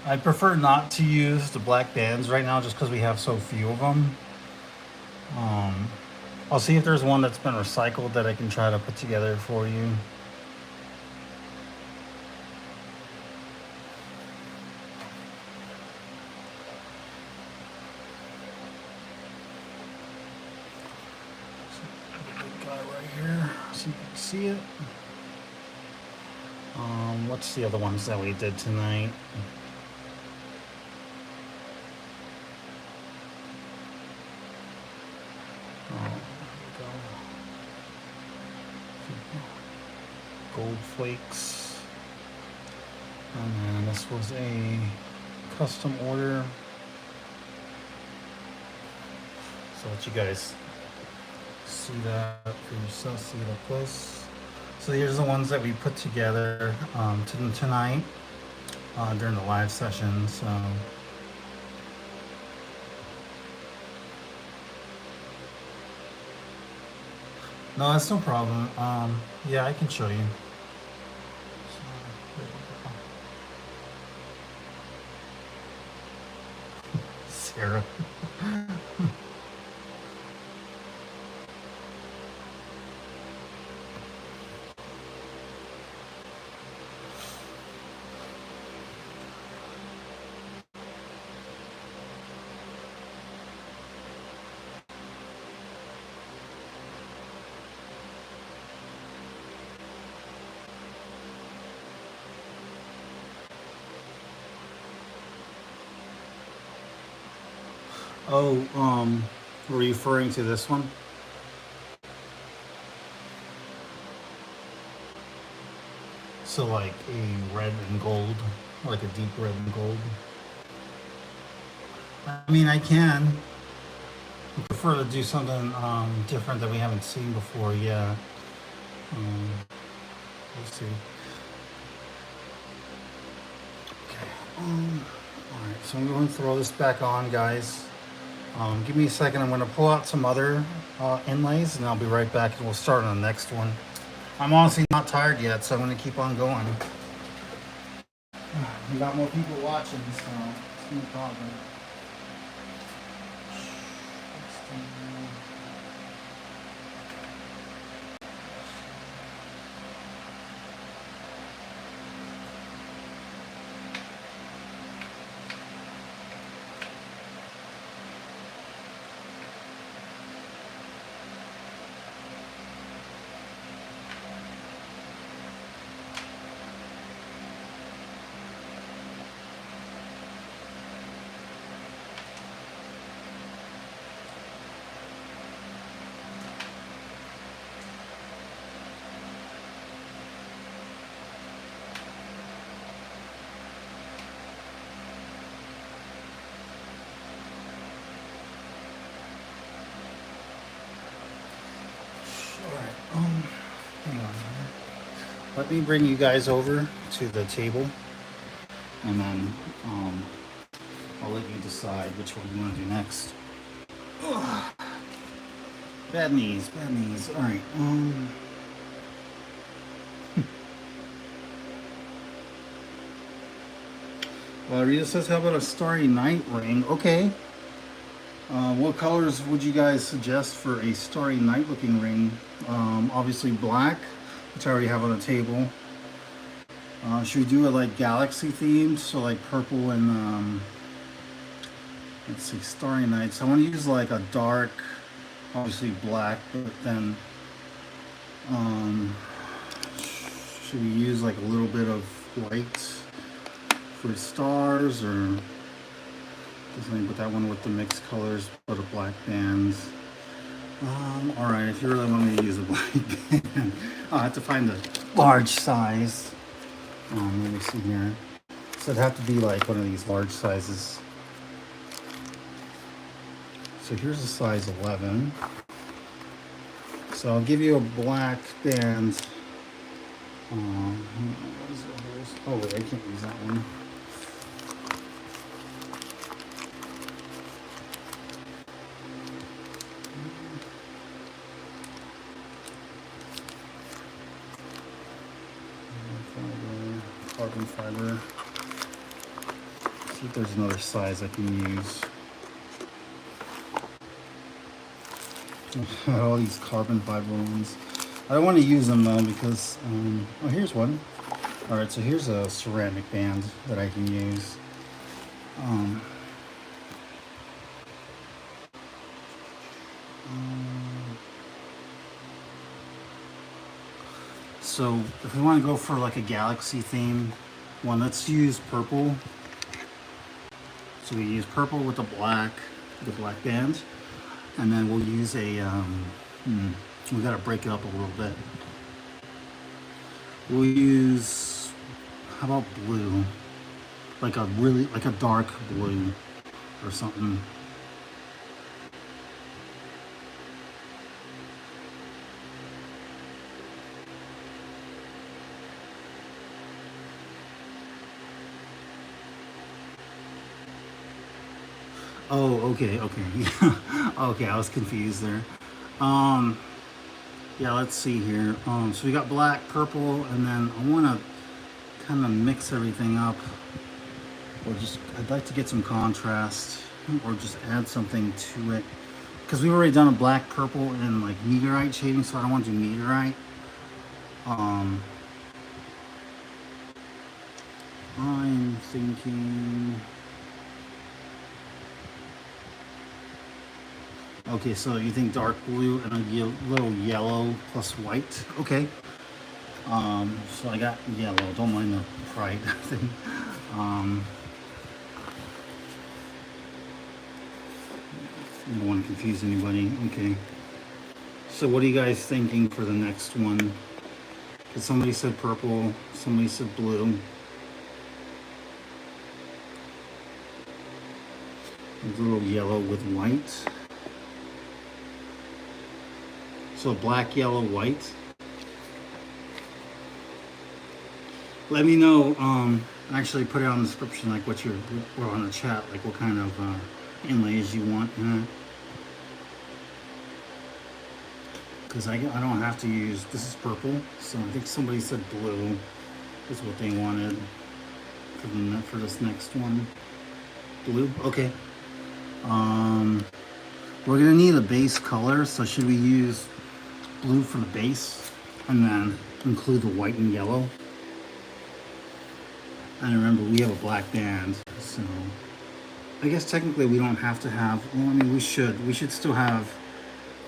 I prefer not to use the black bands right now just because we have so few of them. Um, I'll see if there's one that's been recycled that I can try to put together for you. Big guy right here, so you can see it. What's the other ones that we did tonight? Gold flakes, and then this was a custom order. So let you guys see that for yourself, see it up close. So here's the ones that we put together tonight during the live session. So no, that's no problem. Yeah, I can show you. So, there we go. Sarah. Oh, were you referring to this one? So like a red and gold, like a deep red and gold. I mean, I can. I prefer to do something different that we haven't seen before. Yeah. Um, let's see. Okay. All right. So I'm going to throw this back on, guys. Give me a second. I'm going to pull out some other inlays, and I'll be right back, and we'll start on the next one. I'm honestly not tired yet, so I'm going to keep on going. We got more people watching, so it's no problem. Hang on. Let me bring you guys over to the table, and then I'll let you decide which one you want to do next. Ugh. Bad knees, bad knees. All right. Rita says, "How about a Starry Night ring?" Okay. What colors would you guys suggest for a Starry Night looking ring? Obviously black, which I already have on the table. Should we do it like galaxy themed? So like purple and let's see, Starry Night. So I want to use like a dark, obviously black, but then should we use like a little bit of white for stars, or just let me put that one with the mixed colors, put a black band. All right, if you really want me to use a black band, I'll have to find a large size. Let me see here. So it'd have to be like one of these large sizes. So here's a size 11. So I'll give you a black band. Oh wait, I can't use that one. Carbon fiber. See if there's another size I can use. All these carbon fiber ones. I don't want to use them though because, oh, here's one. All right, so here's a ceramic band that I can use. So if we want to go for like a galaxy theme one, let's use purple. So we use purple with the black band, and then we'll use a. We got to break it up a little bit. We'll use, how about blue? Like a dark blue or something. Oh, okay. Okay, I was confused there. Yeah, let's see here. So we got black, purple, and then I want to kind of mix everything up. Or just, I'd like to get some contrast, or just add something to it. Because we've already done a black, purple, and like meteorite shading, so I don't want to do meteorite. I'm thinking. Okay, so you think dark blue and a little yellow plus white? Okay. So I got yellow. Don't mind the pride thing. I don't want to confuse anybody. Okay. So what are you guys thinking for the next one? Because somebody said purple, somebody said blue. A little yellow with white. So black, yellow, white. Let me know. Actually, put it on the description, like what you're, or on the chat, like what kind of inlays you want. Because I don't have to use. This is purple, so I think somebody said blue is what they wanted for this next one. Blue, okay. We're gonna need a base color, so should we use blue for the base and then include the white and yellow? And remember, we have a black band, so I guess technically we don't have to have, well, I mean, we should still have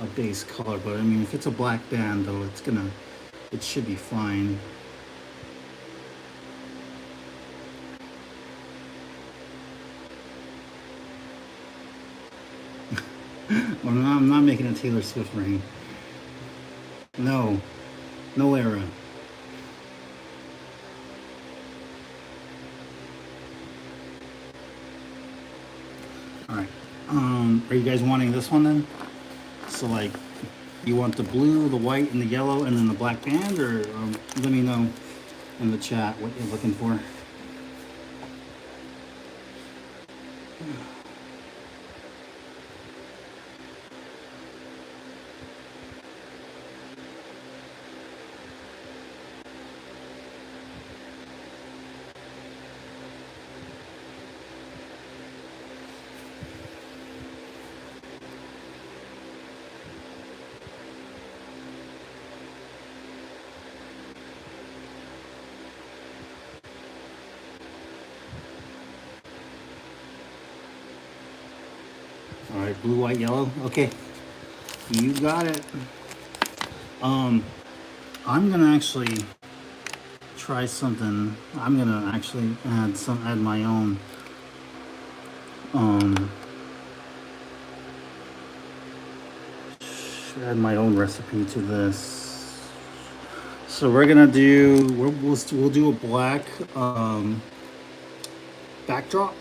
a base color, but I mean, if it's a black band though, it should be fine. Well, no, I'm not making a Taylor Swift ring. No era. All right. Are you guys wanting this one then? So like, you want the blue, the white, and the yellow, and then the black band, or let me know in the chat what you're looking for. All right, blue, white, yellow. Okay, you got it. I'm gonna actually try something. I'm gonna actually add my own. Add my own recipe to this. So we're gonna do. We'll do a black backdrop.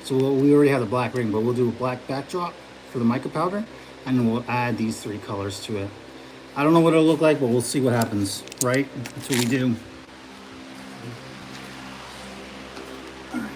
So we already have the black ring, but we'll do a black backdrop for the mica powder, and then we'll add these 3 colors to it. I don't know what it'll look like, but we'll see what happens, right? That's what we do. All right.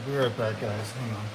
Be right back, guys. Hang on.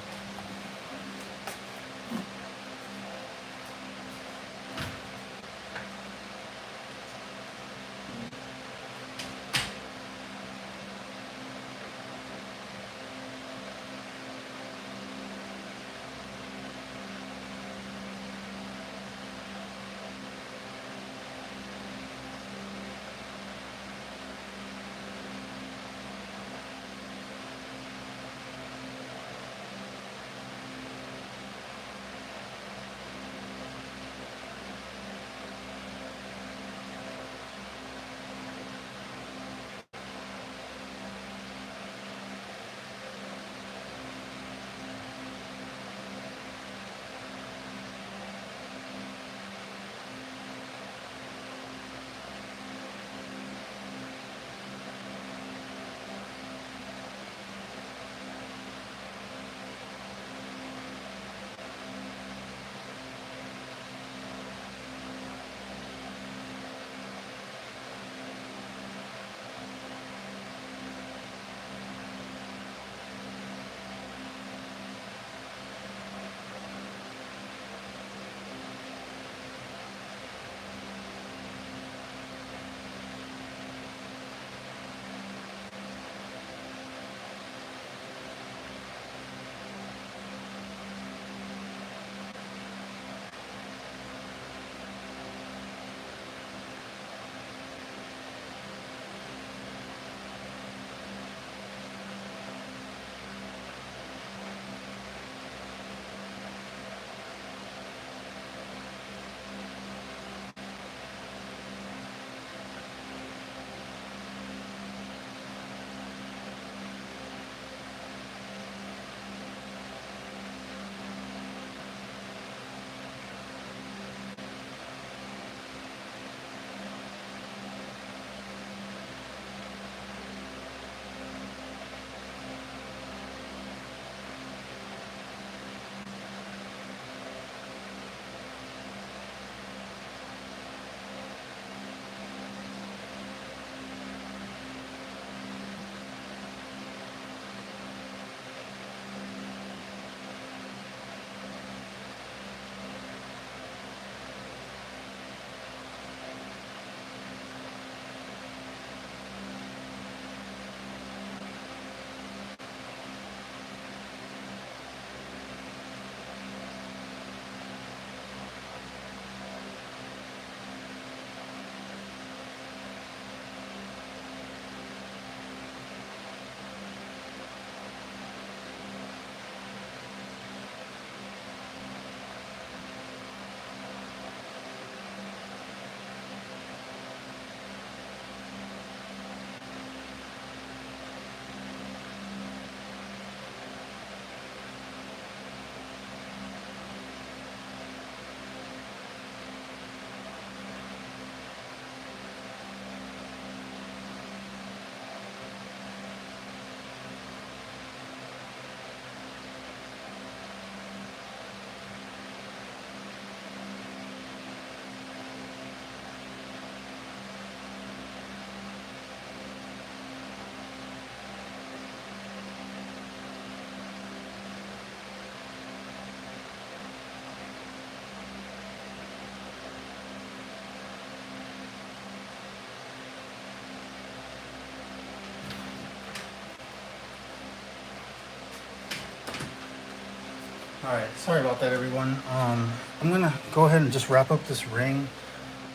All right, sorry about that, everyone. I'm gonna go ahead and just wrap up this ring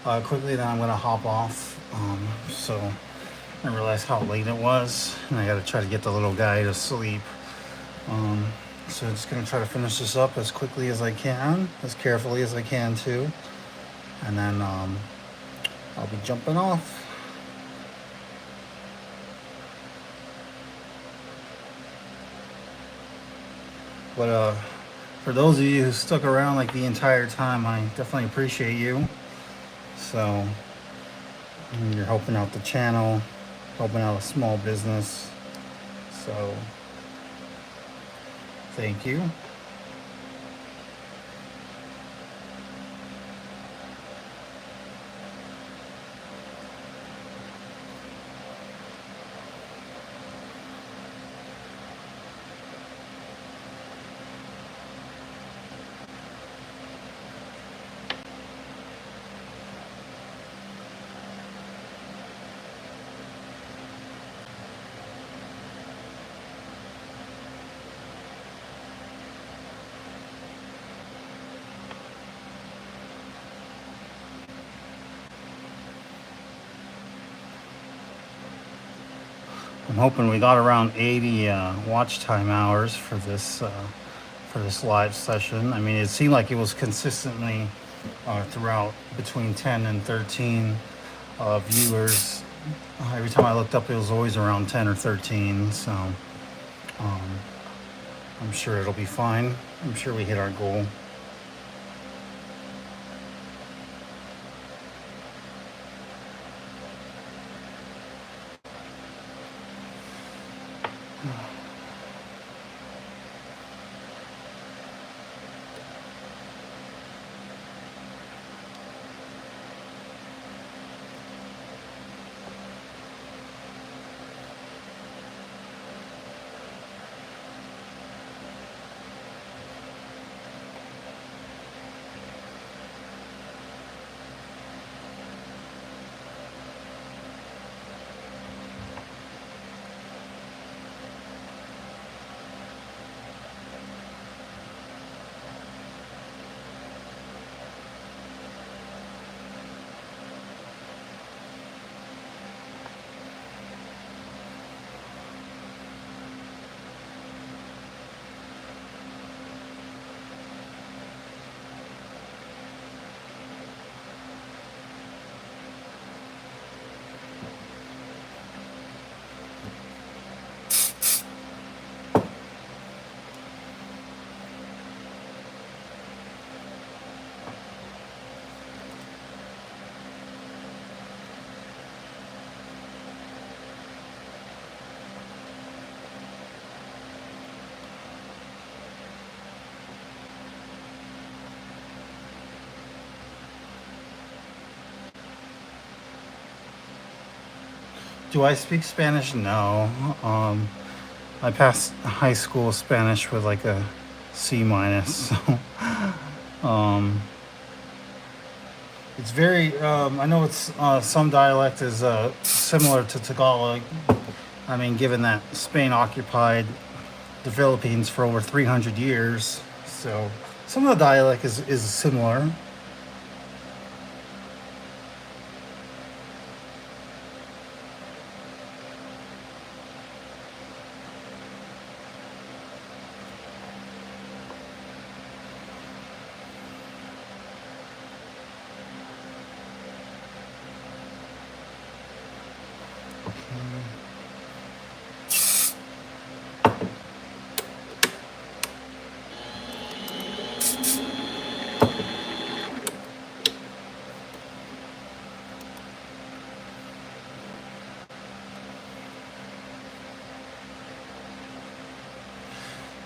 quickly. Then I'm gonna hop off. So I realized how late it was, and I gotta try to get the little guy to sleep. So I'm just gonna try to finish this up as quickly as I can, as carefully as I can too, and then I'll be jumping off. But for those of you who stuck around like the entire time, I definitely appreciate you. So you're helping out the channel, helping out a small business. So thank you. hoping we got around 80 watch time hours for this live session. I mean, it seemed like it was consistently throughout between 10 and 13 viewers. Every time I looked up, it was always around 10 or 13. So um, I'm sure it'll be fine. I'm sure we hit our goal. Do I speak Spanish? No. I passed high school Spanish with like a C minus. So it's very. I know it's some dialect is similar to Tagalog. I mean, given that Spain occupied the Philippines for over 300 years, so some of the dialect is similar.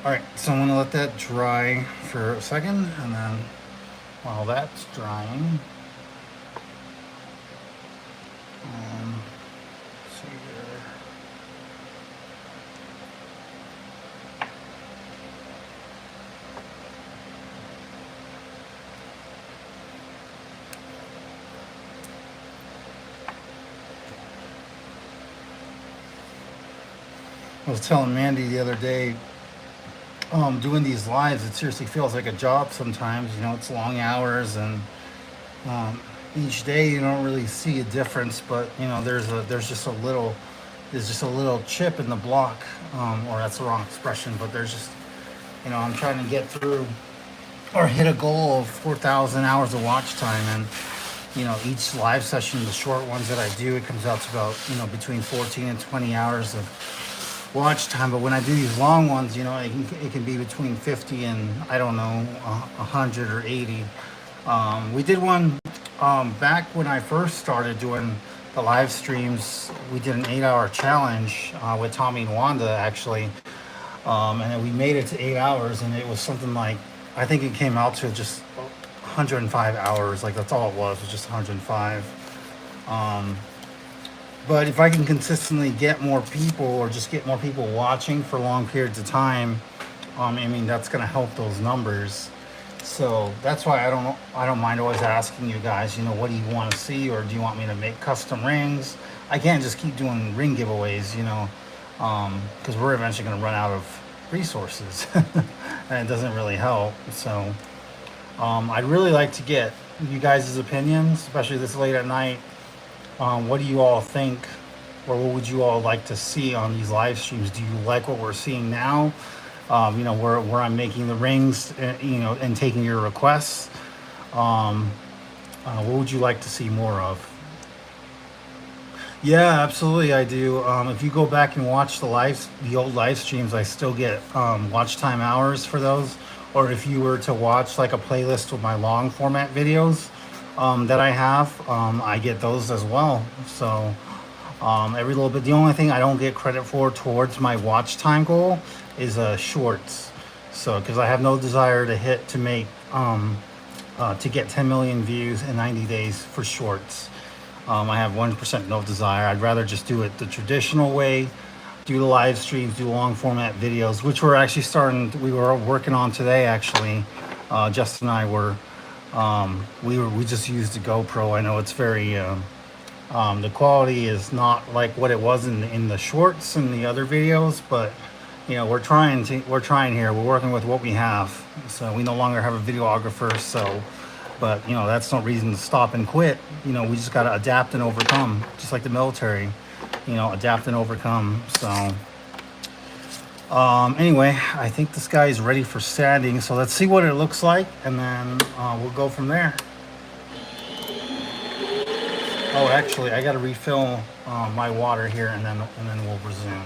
All right, so I'm gonna let that dry for a second, and then while that's drying, let's see here. I was telling Mandy the other day, doing these lives, it seriously feels like a job sometimes. You know, it's long hours, and um, each day you don't really see a difference, but you know, there's just a little chip in the block, or that's the wrong expression, but there's just, you know, I'm trying to get through or hit a goal of 4,000 hours of watch time, and you know, each live session, the short ones that I do, it comes out to about, you know, between 14 and 20 hours of watch time. But when I do these long ones, you know, it can be between 50 and I don't know, 100 or 80. We did one back when I first started doing the live streams. We did an 8-hour challenge with Tommy and Wanda actually, and then we made it to 8 hours, and it was something like, I think it came out to just 105 hours. Like that's all it was just 105. But if I can consistently get more people, or just get more people watching for long periods of time, I mean, that's going to help those numbers. So that's why I don't mind always asking you guys, you know, what do you want to see, or do you want me to make custom rings? I can't just keep doing ring giveaways, you know, because we're eventually going to run out of resources, and it doesn't really help. So I'd really like to get you guys' opinions, especially this late at night. What do you all think or what would you all like to see on these live streams? Do you like what we're seeing now? You know, where I'm making the rings, you know, and taking your requests. Um, what would you like to see more of? Yeah, absolutely, I do. If you go back and watch the old live streams, I still get watch time hours for those. Or if you were to watch like a playlist with my long format videos that I have, I get those as well. So every little bit. The only thing I don't get credit for towards my watch time goal is shorts. So because I have no desire to get 10 million views in 90 days for shorts. I have 1% no desire. I'd rather just do it the traditional way, do the live streams, do long format videos, which we're actually we were working on today actually. Justin and I we just used a GoPro. I know it's very, the quality is not like what it was in the shorts and the other videos, but you know, we're trying here. We're working with what we have. So we no longer have a videographer, so but you know, that's no reason to stop and quit. You know, we just got to adapt and overcome, just like the military. You know, adapt and overcome. So anyway, I think this guy is ready for sanding. So let's see what it looks like, and then we'll go from there. Oh, actually, I got to refill my water here, and then we'll resume.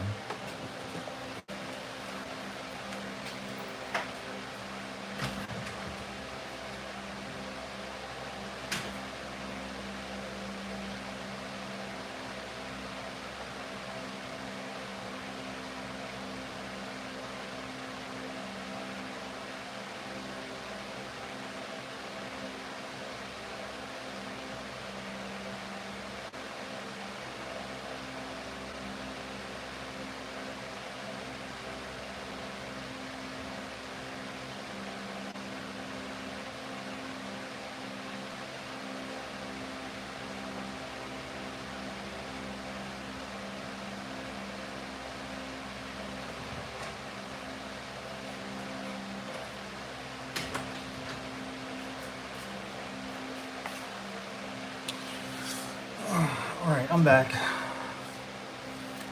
All right, I'm back.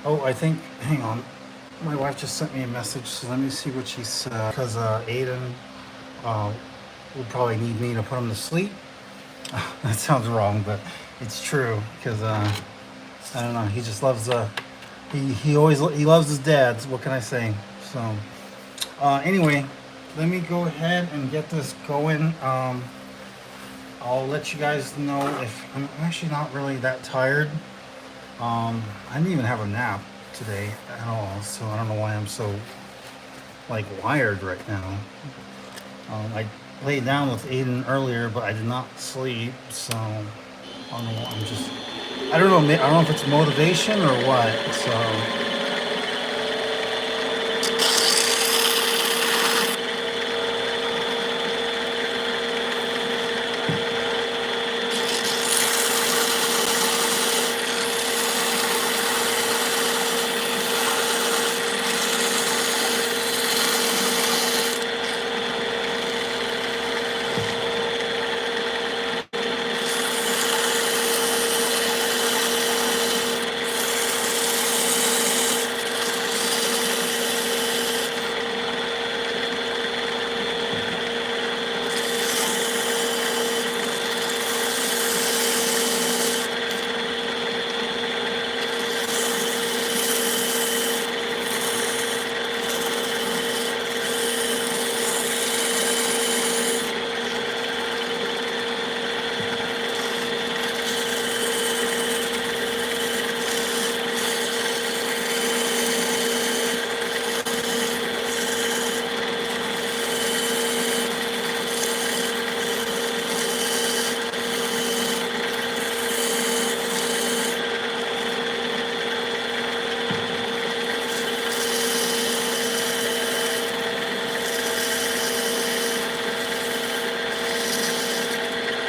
Oh, hang on. My wife just sent me a message, so let me see what she said. Because Aiden will probably need me to put him to sleep. That sounds wrong, but it's true. Because I don't know, he just loves he loves his dads. What can I say? So anyway, let me go ahead and get this going. I'll let you guys know if I'm actually not really that tired. I didn't even have a nap today at all, so I don't know why I'm so like wired right now. I laid down with Aiden earlier, but I did not sleep, so I don't know. I don't know. I don't know if it's motivation or what. So.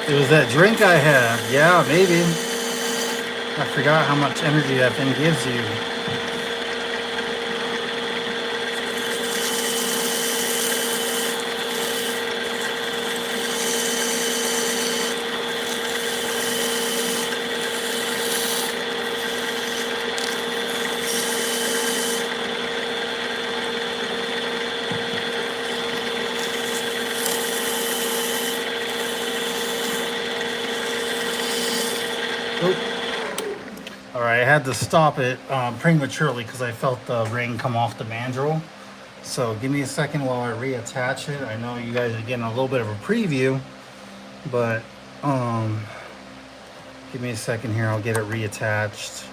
It was that drink I had. Yeah, maybe. I forgot how much energy that thing gives you. Oop. All right, I had to stop it prematurely because I felt the ring come off the mandrel. So give me a second while I reattach it. I know you guys are getting a little bit of a preview, but um, give me a second here. I'll get it reattached.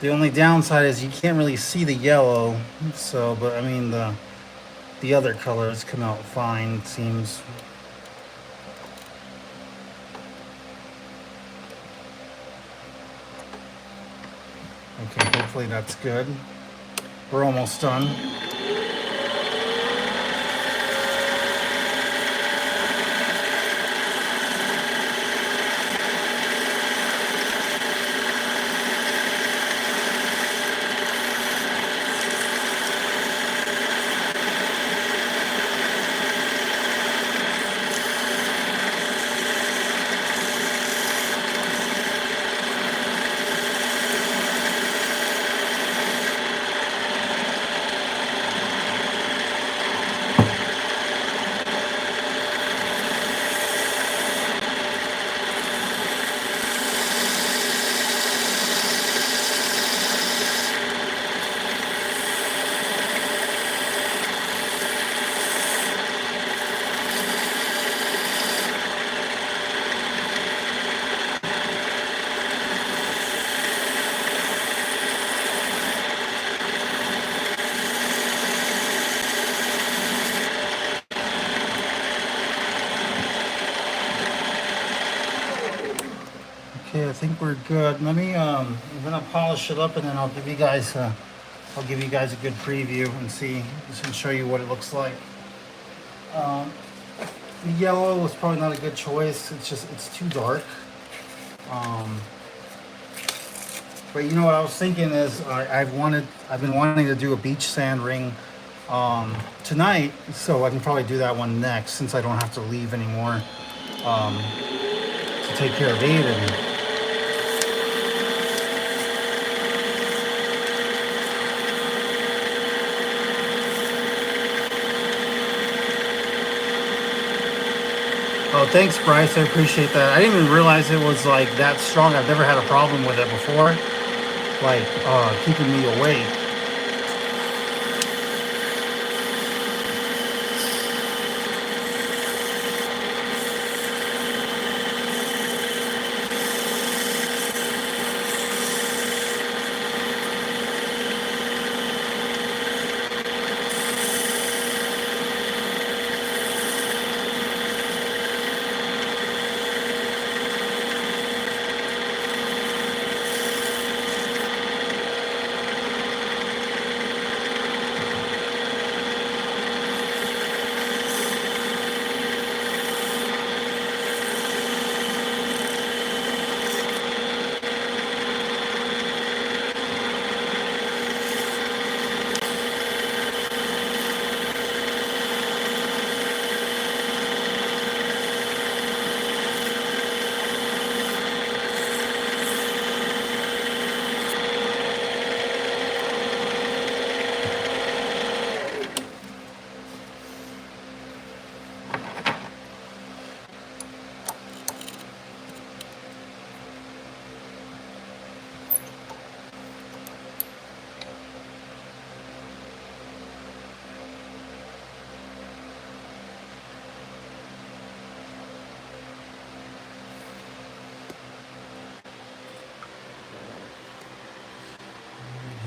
The only downside is you can't really see the yellow. So, but I mean the other colors come out fine. It seems. Okay, hopefully that's good. We're almost done. Okay, I think we're good. Let me I'm gonna polish it up and then I'll give you guys a good preview and show you what it looks like. Um, the yellow was probably not a good choice. It's too dark. Um, but you know what I was thinking is I've been wanting to do a beach sand ring tonight, so I can probably do that one next since I don't have to leave anymore to take care of Aiden. Oh, thanks, Bryce. I appreciate that. I didn't even realize it was like that strong. I've never had a problem with it before, like keeping me awake.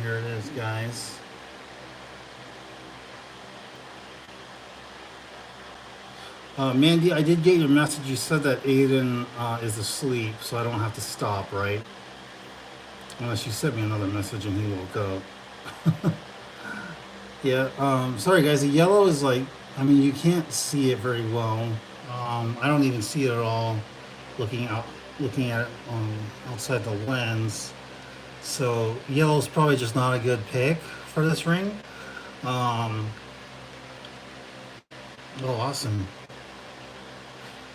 Here it is, guys. Mandy, I did get your message. You said that Aiden is asleep, so I don't have to stop, right? Unless you sent me another message and he woke up. Yeah, sorry guys, the yellow is like, I mean, you can't see it very well. I don't even see it at all looking at it outside the lens. So yellow is probably just not a good pick for this ring. Oh, awesome.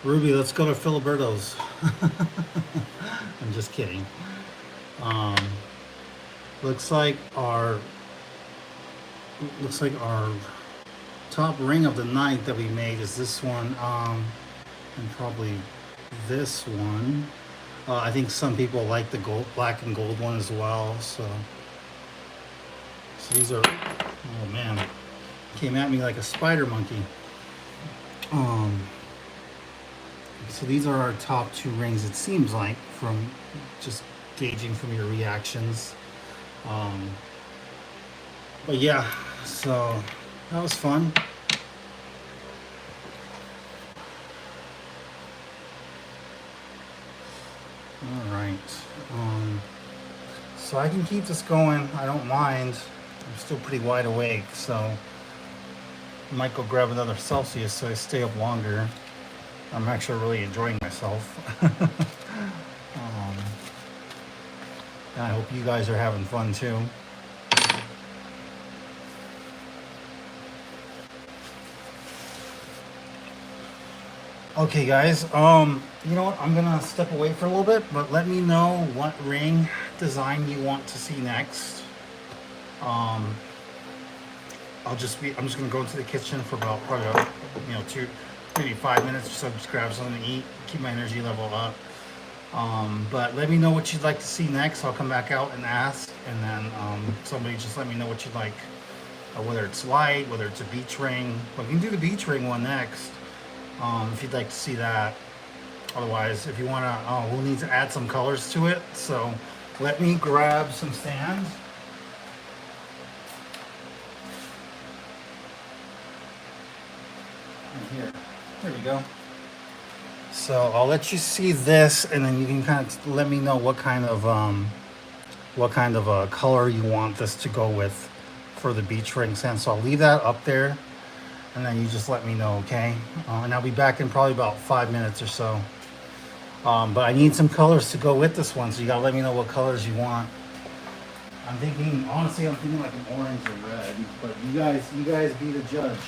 Ruby, let's go to Filiberto's. I'm just kidding. Um, looks like our top ring of the night that we made is this one, and probably this one. I think some people like the gold, black and gold one as well. So these are, oh man, came at me like a spider monkey. So these are our top two rings. It seems like from just gauging from your reactions. But yeah, so that was fun. All right. So I can keep this going. I don't mind. I'm still pretty wide awake, so I might go grab another Celsius so I stay up longer. I'm actually really enjoying myself. And I hope you guys are having fun too. Okay guys, you know what, I'm gonna step away for a little bit, but let me know what ring design you want to see next. I'm just gonna go into the kitchen for about probably about, 5 minutes or so, just grab something to eat, keep my energy level up. But let me know what you'd like to see next. I'll come back out and ask, and then somebody just let me know what you'd like, whether it's light, whether it's a beach ring. But we can do the beach ring one next. If you'd like to see that. Otherwise, if you want to, we'll need to add some colors to it. So let me grab some stands. Here we go. So I'll let you see this, and then you can kind of let me know what kind of color you want this to go with for the beach ring stand. So I'll leave that up there. And then you just let me know, okay? And I'll be back in probably about 5 minutes or so. But I need some colors to go with this one, so you gotta let me know what colors you want. Honestly, I'm thinking like an orange or red, but you guys be the judge.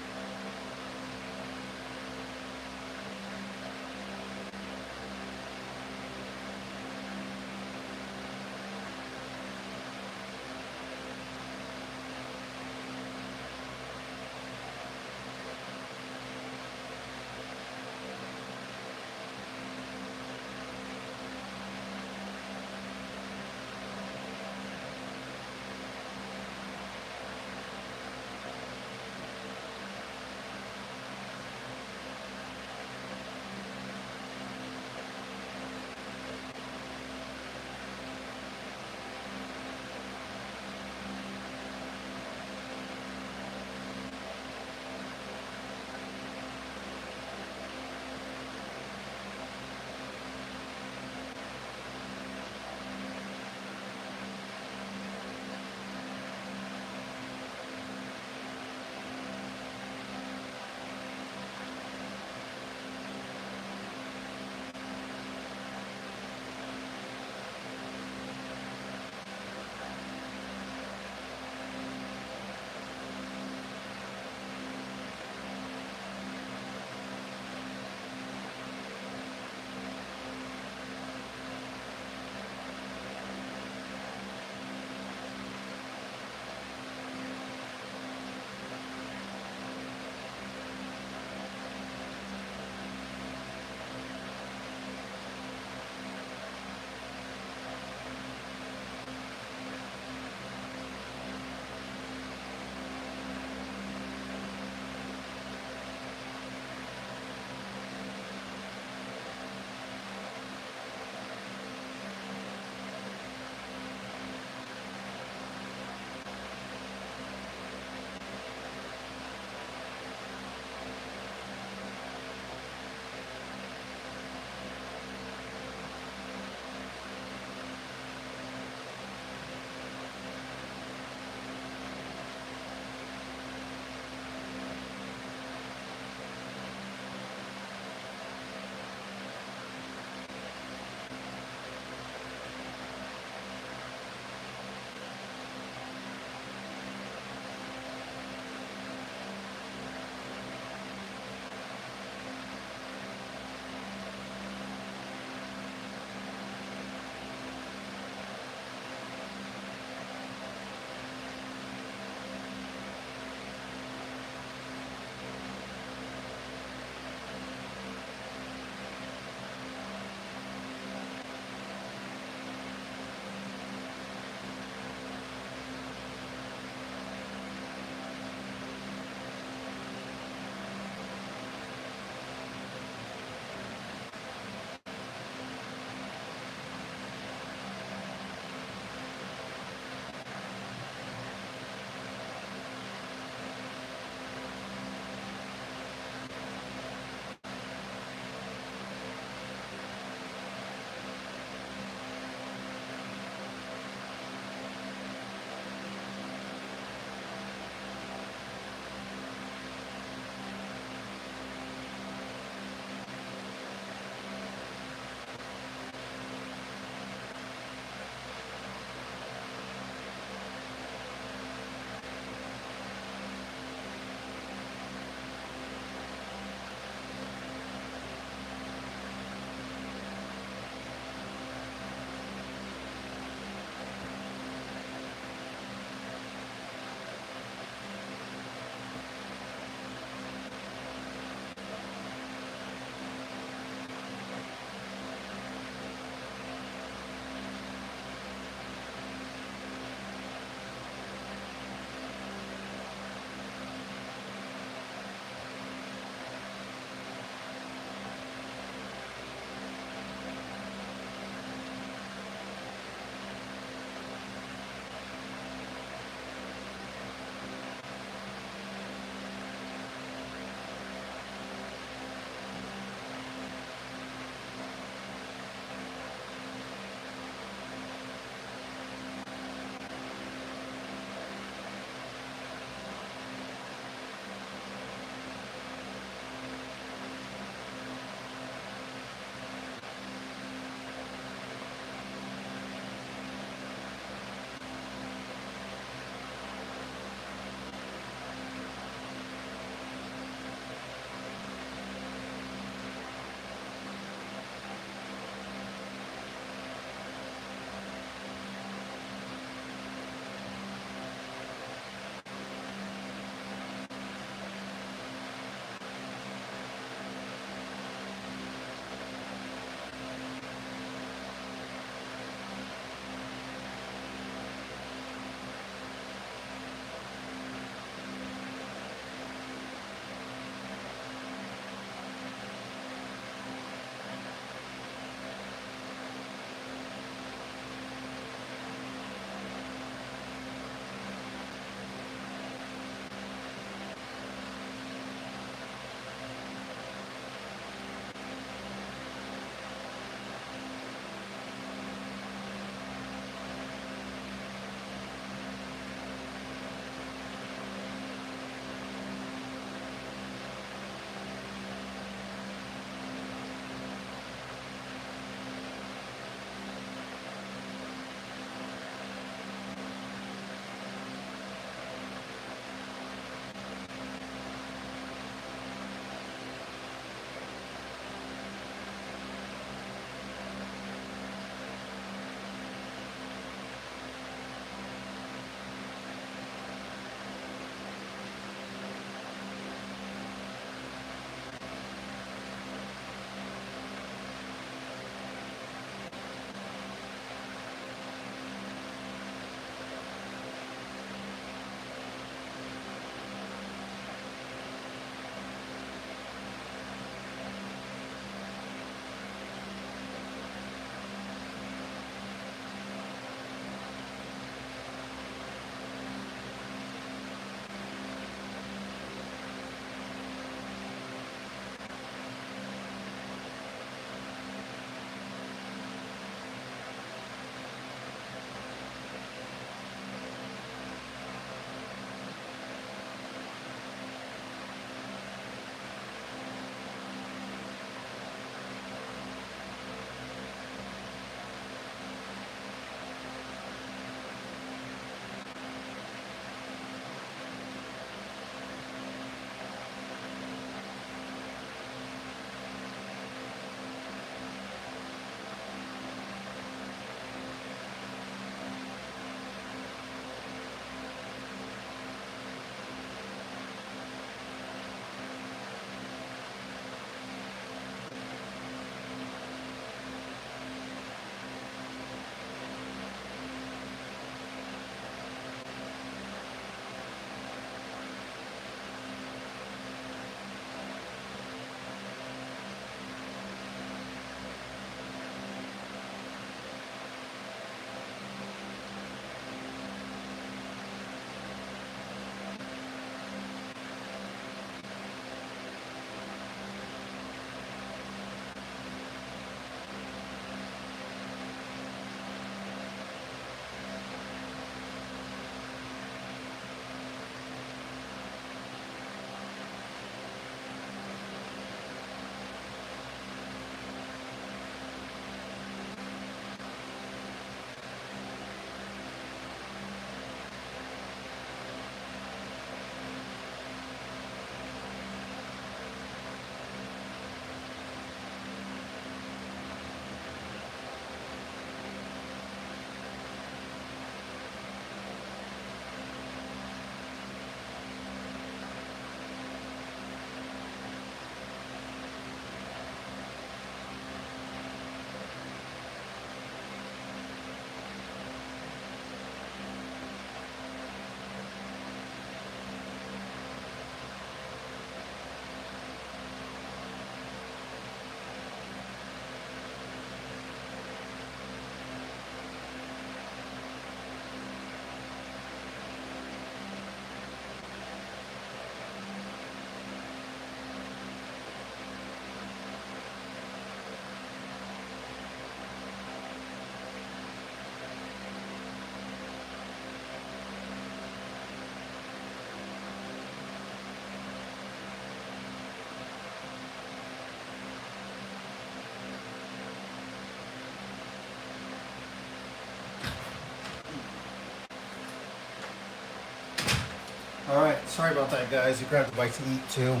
Sorry about that, guys. We grabbed a bite to eat too.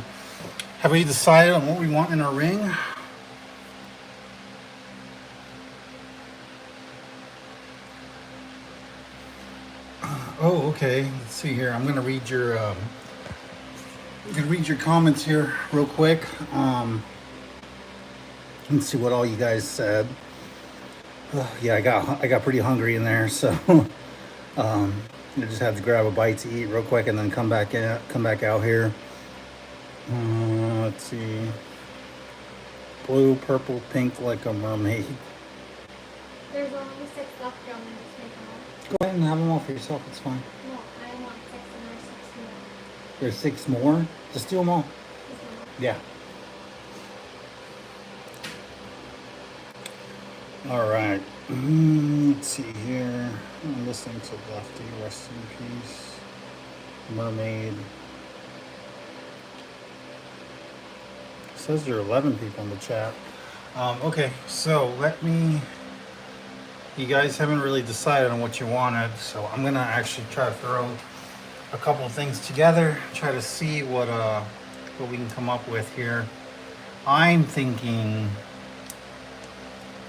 Have we decided on what we want in our ring? Oh, okay. Let's see here. I'm gonna read your comments here real quick. Let's see what all you guys said. Yeah, I got pretty hungry in there, so I just had to grab a bite to eat real quick and then come back out here. Let's see. Blue, purple, pink, like a mermaid. There's only 6 left, John. Just make them all. Go ahead and have them all for yourself. It's fine. No, I want 6 and there's 6 more. There's 6 more. Just do them all. Yeah. All right. Let's see here. I'm listening to Lefty. Rest in peace. Mermaid. It says there are 11 people in the chat. Okay, so you guys haven't really decided on what you wanted, so I'm gonna actually try to throw a couple of things together, try to see what we can come up with here. I'm thinking,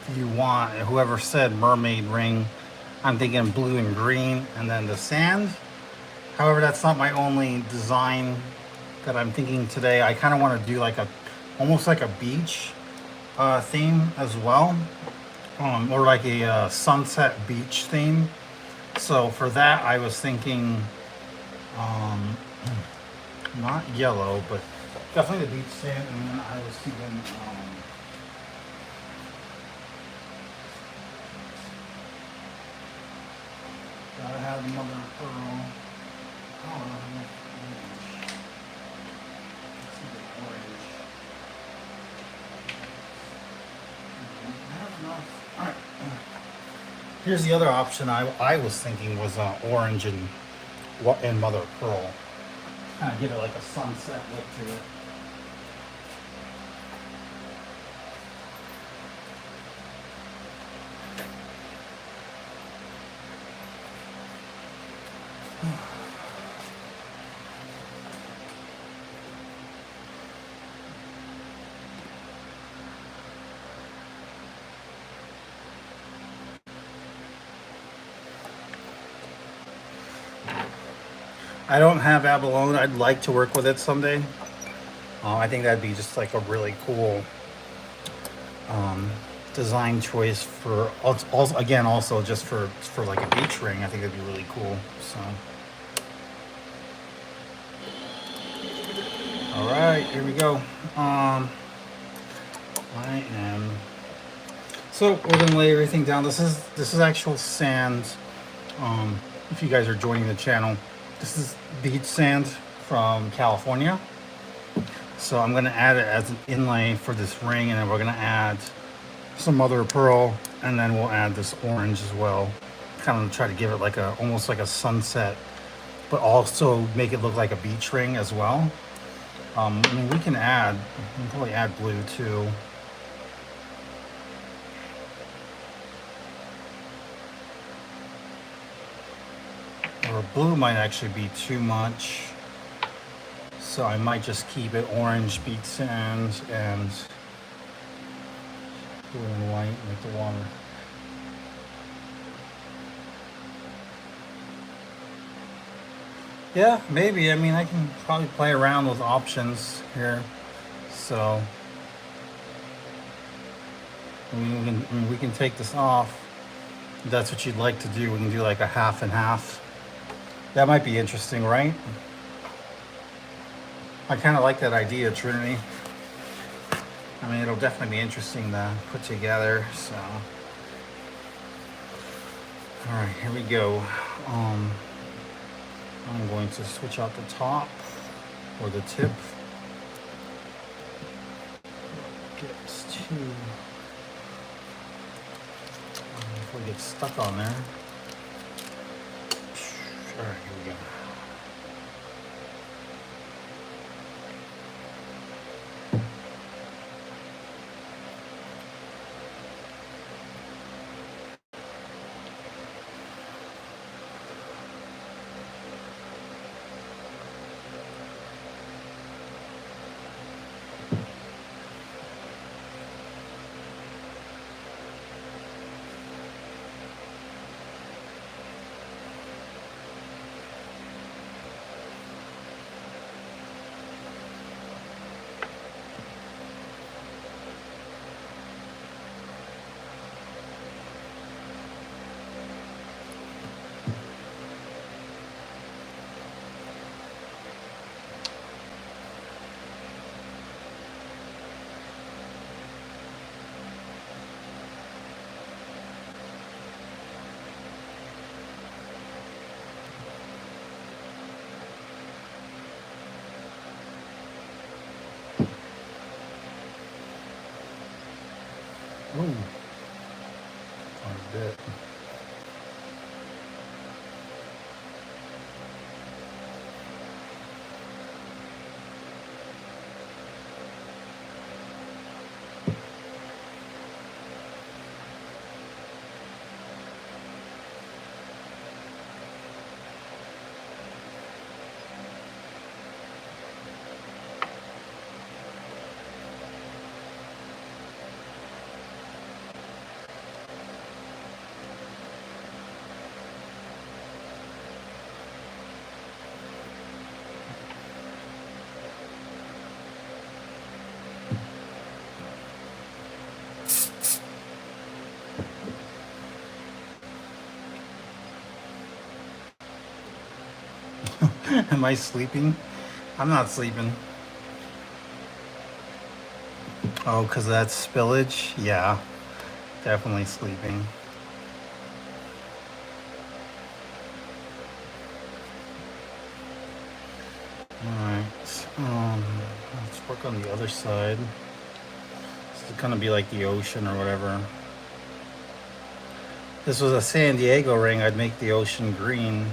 if you want, whoever said mermaid ring, I'm thinking blue and green, and then the sand. However, that's not my only design that I'm thinking today. I kind of want to do like almost like a beach theme as well, or like a sunset beach theme. So for that, I was thinking not yellow, but definitely the beach sand. And then I was thinking gotta have mother of pearl. Oh, no. Let's see the orange. I don't know. All right. Here's the other option I was thinking was orange and mother of pearl. Kind of give it like a sunset look to it. I don't have abalone. I'd like to work with it someday. I think that'd be just like a really cool design choice for also just for like a beach ring. I think that'd be really cool. So, all right, here we go. So we're gonna lay everything down. This is actual sand. If you guys are joining the channel, this is beach sand from California. So I'm gonna add it as an inlay for this ring, and then we're gonna add some mother of pearl, and then we'll add this orange as well. Kind of try to give it like almost like a sunset, but also make it look like a beach ring as well. I mean, we can probably add blue too. Or blue might actually be too much. So I might just keep it orange, beach sand, and blue and white like the water. Yeah, maybe. I mean, I can probably play around with options here. So we can take this off. If that's what you'd like to do. We can do like a half and half. That might be interesting, right? I kind of like that idea, Trinity. I mean, it'll definitely be interesting to put together. So, all right, here we go. I'm going to switch out the top or the tip. Gets to before it gets stuck on there. All right, here we go. Ooh, quite a bit. Am I sleeping? I'm not sleeping. Oh, because that's spillage? Yeah, definitely sleeping. Alright, let's work on the other side. This is gonna be like the ocean or whatever. If this was a San Diego ring, I'd make the ocean green.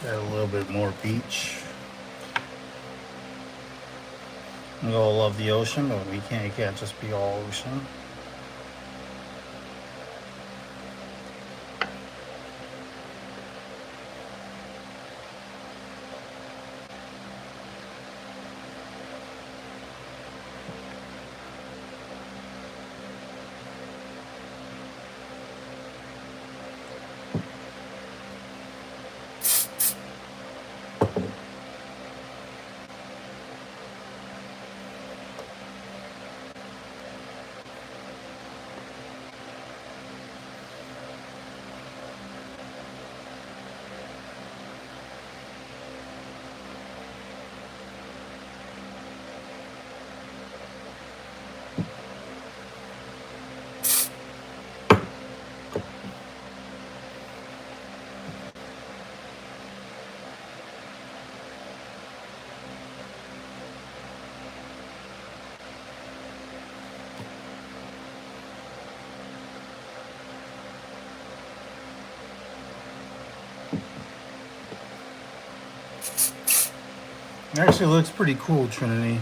Add a little bit more beach. We all love the ocean, but it can't just be all ocean. It actually looks pretty cool, Trinity.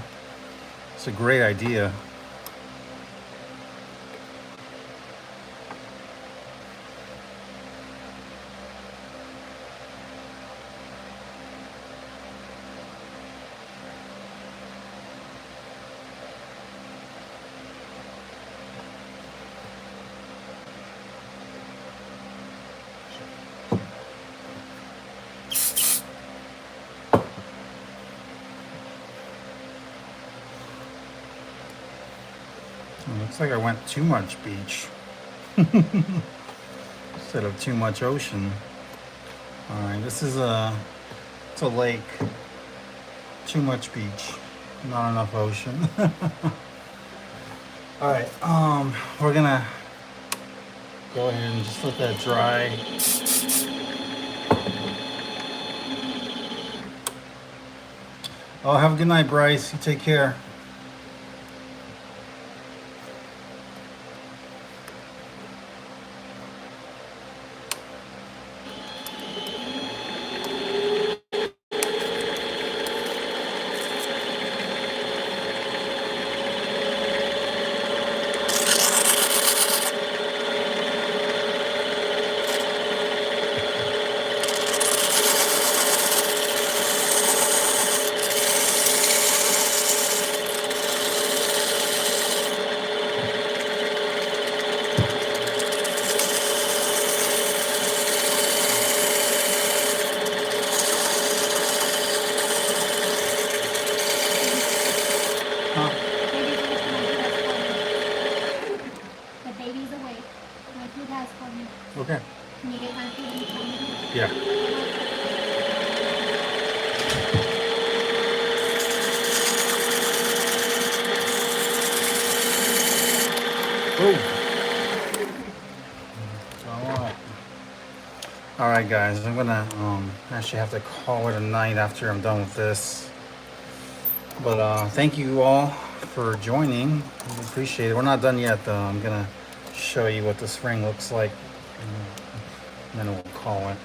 It's a great idea. It looks like I went too much beach instead of too much ocean. All right, it's a lake. Too much beach, not enough ocean. All right, we're gonna go ahead and just let that dry. Oh, have a good night, Bryce. You take care. Huh? The baby's awake. My food has for me. Okay. Can you get my food and tell me? Yeah. All right, guys. I'm gonna actually have to call it a night after I'm done with this. But thank you all for joining. I appreciate it. We're not done yet, though. I'm gonna show you what the spring looks like, and then we'll call it.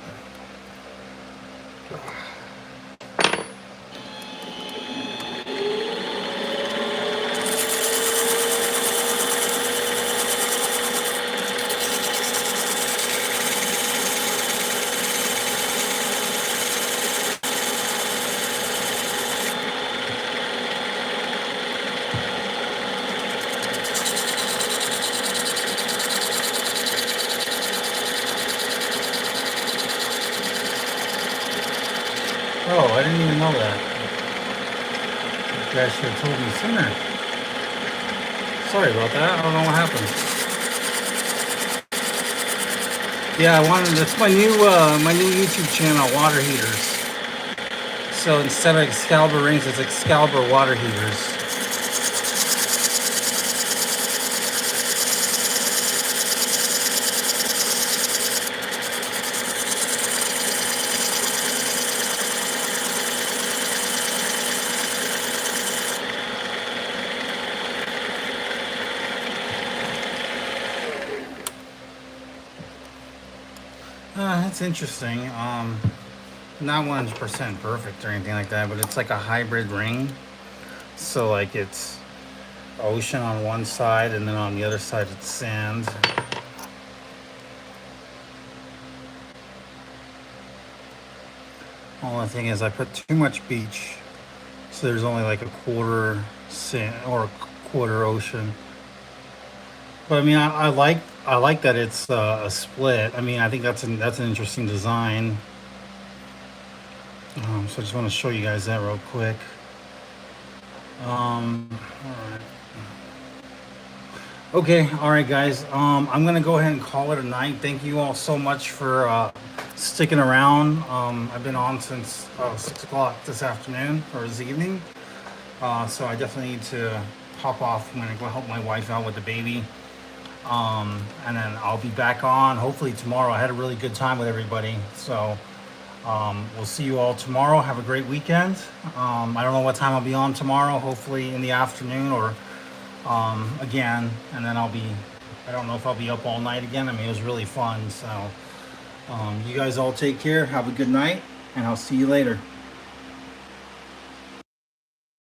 Oh, I didn't even know that. You guys should have told me sooner. Sorry about that. I don't know what happened. Yeah, I wanted. That's my new YouTube channel, water heaters. So instead of Excalibur rings, it's Excalibur water heaters. That's interesting. Not 100% perfect or anything like that, but it's like a hybrid ring. So like it's ocean on one side, and then on the other side it's sand. Only thing is I put too much beach, so there's only like a quarter sand or a quarter ocean. But I mean, I like that it's a split. I mean, I think that's an interesting design. So I just want to show you guys that real quick. All right. Okay, all right, guys. I'm gonna go ahead and call it a night. Thank you all so much for sticking around. I've been on since 6 o'clock this afternoon or this evening. So I definitely need to pop off. I'm gonna go help my wife out with the baby. And then I'll be back on hopefully tomorrow. I had a really good time with everybody. So we'll see you all tomorrow. Have a great weekend. I don't know what time I'll be on tomorrow. Hopefully in the afternoon or again. And then I don't know if I'll be up all night again. I mean, it was really fun. So you guys all take care. Have a good night. And I'll see you later.